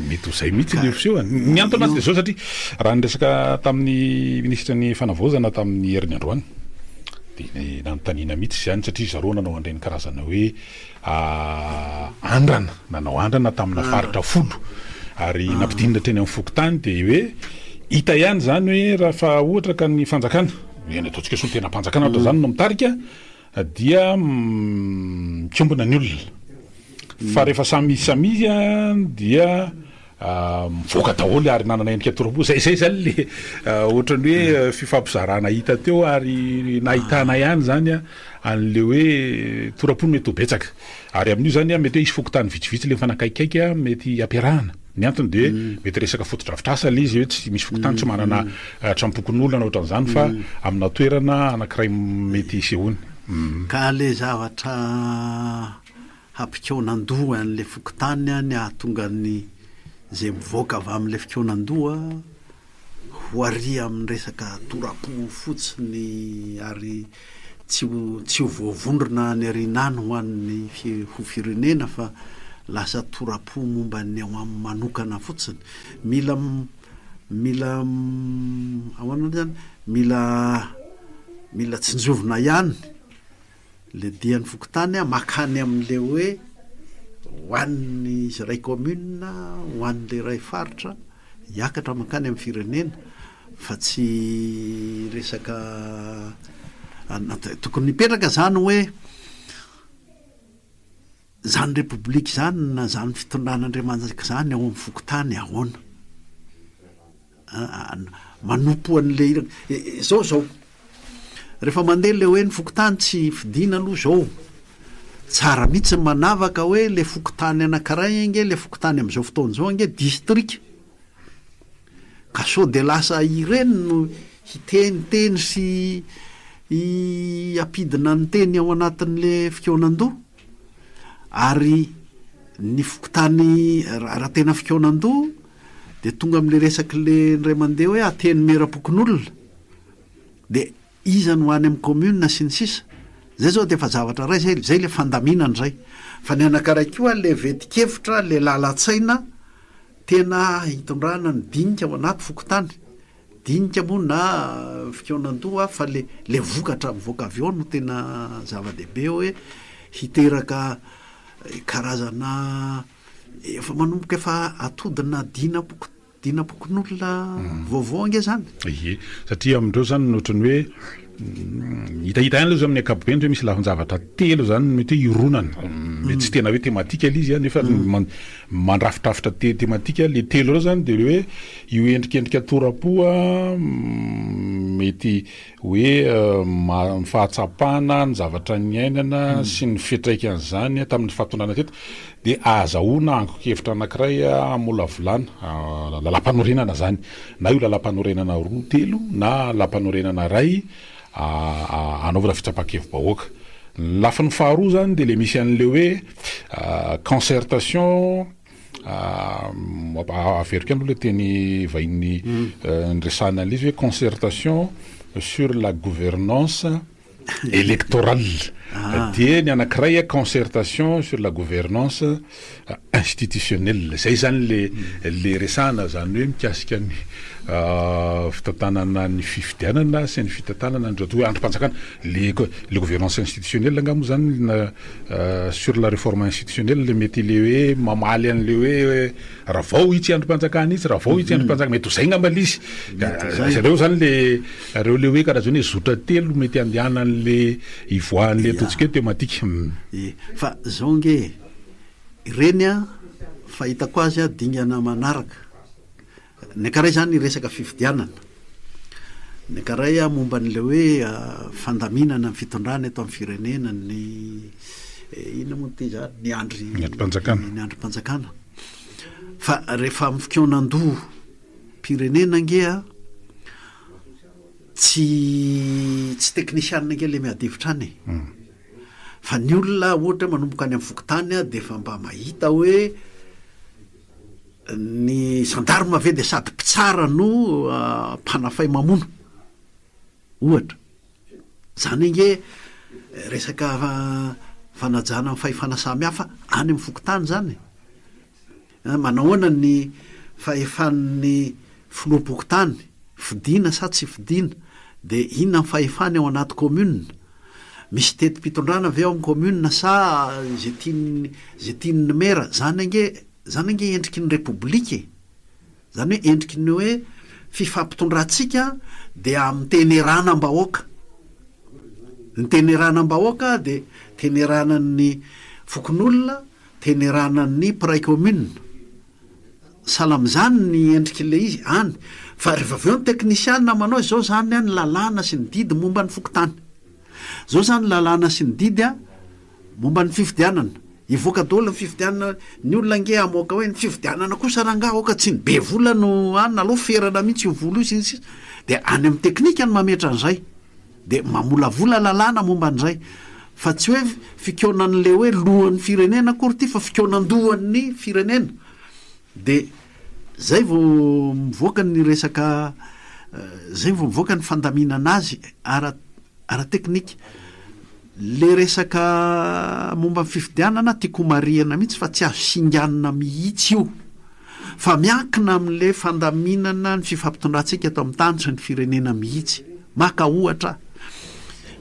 mety ho zay mihitsy le fiseho ny antony azy de zao satria raha ny resaka tamin'ny ministra ny fanavaozana tamin'ny herin'ny androany de nanontaniana mihitsy zany satria zareo nanao andreny karazana hoe andrana nanao andrana tamina faritra folo ary nampidinina teny amin'ny fokotany de hoe hita ihany zany hoe raha fa ohatra ka ny fanjakana eny ataontsika so tena mpanjakana ohatra zany no mitarika dia mikombona ny olona fa rehefa samisamizy dia mivoaka daholo ary nanana endrika torapo zay zany le ohatrany hoe fifampizarana hita teo ary nahitana ihany zany an'le hoe torapony mety ho betsaka ary amin'io zany mety hoe isy fokotany vitsivitsy le fanakaikaiky mety ampiarahana ny antony de mety resaka fotodrafitrasa le izy hoe tsy misy fokotany tsy manana trampokon'olona ohatran'izany fa amina toerana anankiray mety isehoany ka le zavatra hampikaonandoha an'le fokotany ny ahatonga ny zay mivoaka avy amin'le fikaonandoha ho ary amin'ny resaka torapo fotsiny ary tsy ho voavondrona ny arinany ho an'ny ho firenena fa lasa torapo momba ny ao amin'ny manokana fotsiny mila ahoana zany mila tsinjovina ihany le dian'ny fokotany makany amin'le hoe hoan'ny izy ray commune hoan'le ray faritra hiakatra makany amin'ny firenena fa tsy resaka tokony mipetraka zany hoe zany repoblika zany na zany fitondran'Andriamanitra zany ao amin'ny fokotany ahoana manompo an'le zao rehefa mandeha le hoe ny fokotany tsy fidina aloha zao tsara mihitsy manavaka hoe le fokotany anankiray nge le fokotany am'izao fotoana zao nge district ka so de lasa ireny no hiteniteny sy ampidina ny teny ao anatin'le fikonan-doha ary ny fokotany raha tena fikonan-doha de tonga am'le resaky le ndray mandeha hoe ateny meram-pokon'olona de iza no any amin'ny commune sy ny sisa zay zao de efa zavatra ray zay le fandaminana zay fa ny anankiray koa le vetikevitra le lalatsaina tena hitondrana ny dinika ao anaty fokotany dinika moa na fikonan-doha fa le vokatra mivoaka avy eo no tena zava-dehibe hoe hiteraka karazana efa manomboka efa atodina dinapokon'olona vaovao ange zany ie satria amindreo zany notrany hoe hitahita ihany aloha zay amin'ny ankapobeny hoe misy lafin-javatra telo zany mety hoe ironana mety tsy tena hoe tematika le izy nefa mandrafitrafitra tematika le telo reo zany de le hoe io endrikendrika torapoa mety hoe fahatsapana ny zavatra ny ainana sy ny fitraikany tamin'ny fahatondrana teto de azahoana ankokevitra anankiray amolavolana lalam-panorenana zany na io lalam-panorenana roa telo na lalam-panorenana ray anaovana fitsapakevim-bahoaka lafa ny faharoa zany de le misy an'le hoe concertation averika aloha le teny vahiny ndresana an'izy hoe concertation sur la gouvernance électorale de ny anankiray concertation sur la gouvernance institutionnelle zay zany le resana zany hoe mikasika ny fitantanana ny fifidianana sy ny fitantanana ndreo hoe androm-panjakana le gouvernance institutionnelle angamo zany sur la réforme institutionnelle mety le hoe mamaly an'le hoe raha vao itsy androm-panjakana itsy raha vao itsy androm-panjakana mety ho zay ngambal izy zareo zany reo le hoe karazany hoe zotra telo mety andehanan'le ivoahan'le ataontsika hoe tematika fa zao nge ireny a fahitako azy a dingana manaraka ny ankaray zany resaka fifidianana ny ankaray a momba n'le hoe fandaminana ny fitondrana eto amin'ny firenena ny ina moa ty zany ny androm-panjakana fa rehefa amin'ny fikonan-doha pirenena ngea tsy teknisianina nge le miadevitra any fa ny olona ohatra manomboka any amin'ny fokotany a de fa mba mahita hoe ny gendarme ave de sady mpitsara no mpanafay mamono ohatra zany nge resaka fanajana fay fanasamy hafa any amin'ny fokotany zany manahoana ny fahefan'ny filoha-pokotany fidina sa tsy fidina de inona ny fahefany ao anaty commune misy teti-pitondrana avy ao amin'ny commune sa zay tiany mera zany nge endriky ny republika zany hoe endriky ny hoe fifampitondratsika de amin'ny teneranam-bahoaka ny teneranam-bahoaka de teneranan'ny fokon'olona teneranan'ny pray commune salam'izany ny endriky le izy any fa rehefa avy eo ny teknisiana manao zao zany a ny lalàna sy ny didy momba ny fokotany zao zany lalàna sy ny didy a momba ny fifidianana ivoaka daholo ny fifidianana ny olona nge amoaka hoe ny fifidianana kosa ranga oka tsy ny be vola no any aloha ferana mihitsy io volo io sy nysisa de any amin'ny teknika ny mametra an'izay de mamolavola lalàna momba an'izay fa tsy hoe fikoonan'le hoe lohan'ny firenena akory ty fa fikonan-dohan'ny firenena de zay vao mivoaka ny resaka zay vao mivoaka ny fandaminana azy ara teknika le resaka momba ny fifidianana tiako mariana mihitsy fa tsy azo singanina mihitsy io fa miankina amin'le fandaminana ny fifampitondrantsika ato amin'ny tany sy ny firenena mihitsy maka ohatra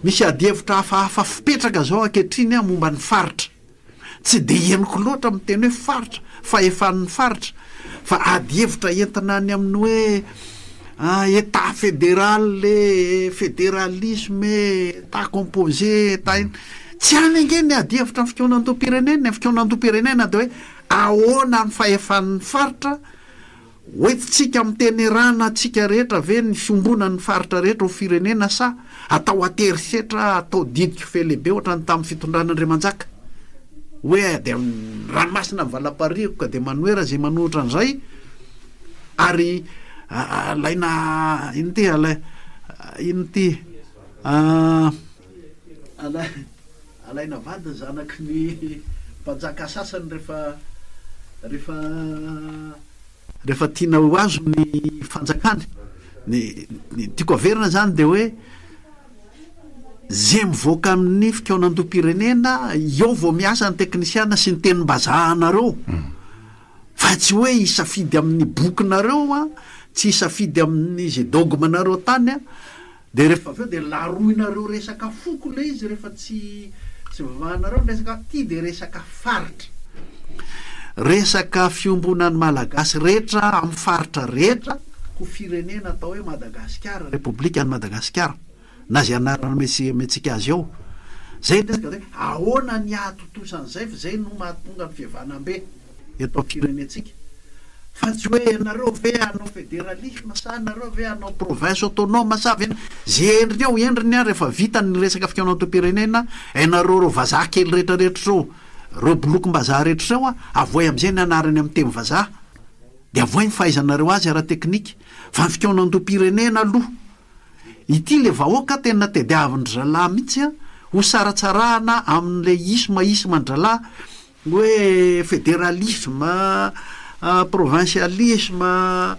misy adihevitra hafahafa fipetraka zao ankehitriny a momba ny faritra tsy de henoko loatra amin'ny teny hoe faritra fa efan'ny faritra fa adihevitra entina any amin'ny hoe état fédéral le fédéralisme état composé état tsy any nge ny adihevitra ny fikonan-doha-pirenena ny fikonan-doha-pirenena de hoe ahoana ny fahefan'ny faritra hoentitsika mitenerana atsika rehetra ve ny fiombona ny faritra rehetra ho firenena sa atao aterisetra atao didiko fe lehibe ohatra ny tamin'ny fitondran'Andriamanjaka hoe de ranomasina mivalaparivoka de manoera zay manohitra an'izay ary alaina ino ty alaina vady zanaky ny mpanjaka sasany rehefa tiana ho azo ny fanjakany ny tiako averina zany de hoe zay mivoaka amin'ny fikaonantom-pirenena eo vao miasa ny teknisiana sy ny tenim-bazahanareo fa tsy hoe isafidy amin'ny bokinareo a tsy isafidy amin'ny zay dogmanareo tany a de rehefa aveo de laroinareo resaka foko le izy rehefa tsy vavanareo resaka ty de resaka faritra resaka fiombonany malagasy rehetra amin'ny faritra rehetra ho firenena atao hoe Madagasikara, Repoblika ny Madagasikara na zay anarana metsika azy eo zay resaka de ahoana ny atotosan'izay fa zay no mahatonga ny fihavanam-be eto firenetsika fa tsy hoe anareo ve anao fédéralisme sa anareo ve anao province autonome sa ve zay endriny ao endriny a rehefa vita ny resaka fikaonantom-pirenena ainareo ro vazaha kely rehetrarehetra reo reo bolokom-bazaha rehetra reo a avoay am'izay ny anarany amin'ny teny vazaha de avoay ny fahaizanareo azy ara teknika fa ny fikaonantom-pirenena aloha ity le vahoaka tena tediavindry zalahy mihitsy a ho saratsarahana amin'le isma-ndralahy hoe fédéralisme provincialisme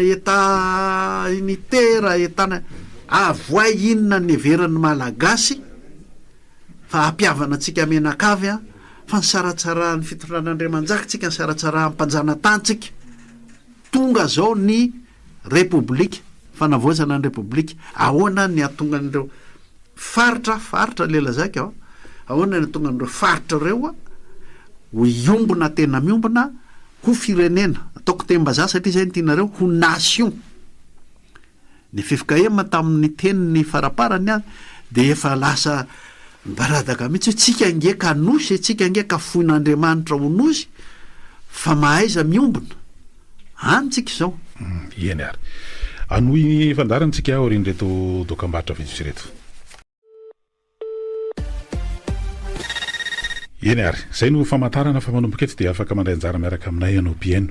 état unitaire état avoay inona ny everan'ny malagasy fa ampiavana antsika menakavy a fa ny saratsarahan'ny fitondran'Andriamanjaka tsika ny saratsarahan'ny mpanjanatantsika tonga zao ny repoblika fanavoazana ny repoblika ahoana ny atonga an'ireo faritra lela zaka ao ahoana ny atonga an'ireo faritra reo a ho iombona tena miombona ho firenena ataoko teny-bazaha satria zay ny tianareo ho nation ny fifikahema tamin'ny teniny faraparany a de efa lasa baradaka mihitsy hoe tsika angeka anosy tsika angeka foin'Andriamanitra ho nosy fa mahaiza miombona anytsika zao eny ary anohy fandarantsika orin'reto dokam-barotra vizy reto eny ary zay no famantarana fa manomboka eto dia afaka mandray anjara miaraka aminay ianao pieno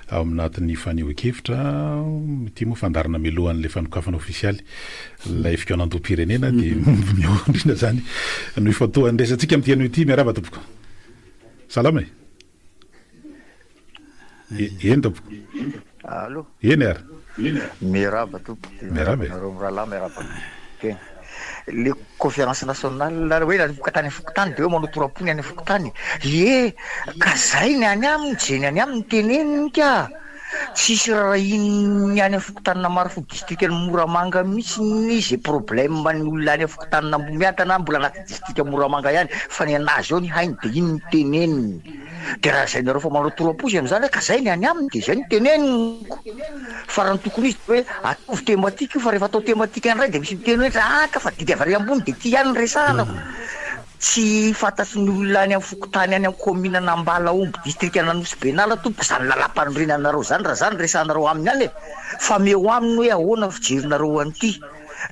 ao anatin'ny fanehoan-kevitra ty moa fandarana milohan'le fanokafana ofisialy lay fikaonantom-pirenena de miondrina zany no ifotoa andresantsika amin'ny tiano ity miaraba tompoko salama eny tompoko allo eny ary miaraba tompoko miaraba rahalahy miaraba le conférence nationale hoe nanomboka tany Fokotany de hoe manao torapony any Fokotany ka zay ny any aminy jeny any aminy teneniny ka tsisy raha iny any Fokotany na Marifo district ny Moramanga mihitsy ny zay problème ny olona any Fokotany na miatana mbola anaty district Moramanga ihany fa ny anazy ao ny hainy de iny ny teneniny de raha zay nareo fa manao toraposy am'izany ka zay ny any aminy de zay ny teneniko farany tokony izy hoe atovy thématique fa rehefa atao thématique an'ray de misy miteny hoe ka fa didy avy ambony de ty ihany resanako tsy fantatry ny olona any amin'ny Fokotany any amin'ny commune Anambala Omby district Ananosy Benala tompo zany lalam-panorenanareo zany raha zany resanareo aminy any fa meo aminy hoe ahoana fijerinareo an'ity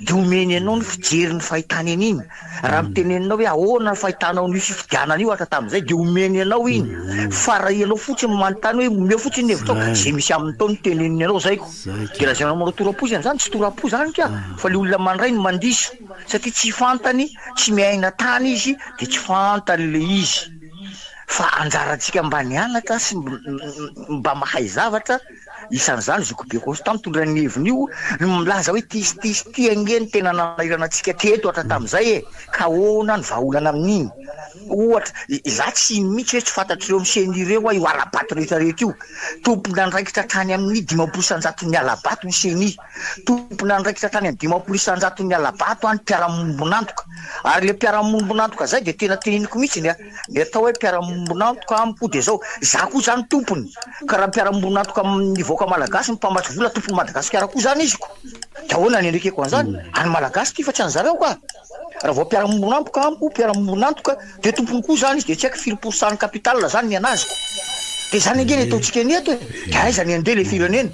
de omeny anao ny fijery ny fahitany an'iny raha miteneninao hoe ahoana ny fahitanao n'io fifidianana io atra tamin'izay de omeny anao iny fa raha ianao fotsiny manontany hoe omeo fotsiny hevitrao zay misy aminy tao ny teneniny anao zaiko de raha zay anao manao torapo zany tsy torapo zany ka fa le olona mandray ny mandiso satria tsy fantany tsy miaina tany izy de tsy fantany le izy fa anjarantsika mba nianatra sy mba mahay zavatra isan'izany Zokobe Constant mitondra ny heviny io milaza hoe ty angeny tena nanairana antsika teto atra tamin'izay ka ahoana ny vahaolana amin'iny ohatra za tsy mihitsy hoe tsy fantatr'ireo miseny ireo io alabato rehetrarehetra io tompona andraikitra tany amin'ny 500 ny alabato miseny tompona andraikitra tany amin'ny 500 ny alabato any mpiaramombonantoka ary le mpiaramombonantoka zay de tena teneniko mihitsy ny atao hoe mpiaramombonantoka amiko de zao za koa zany tompony ka raha mpiaramombonantoka amin'ny voaka malagasy mipambatry vola tompony Madagasikara koa zany izy ko de ahoana ny endrekeko an'izany any malagasy ty fa tsy an'zareo ka raha vao mpiaramombonantoka amiko mpiaramombonantoka de tompony koa zany izy de tsy haiko 5% ny capital zany ny anaziko de zany angeny ataontsika eneto de aiza ny andeha le firenena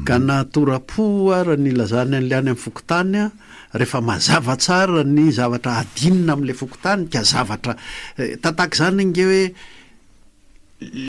ka na torapo raha ny lazany an'le any amin'ny Fokotany rehefa mazava tsara ny zavatra adinina amin'le Fokotany ka zavatra tataka zany nge hoe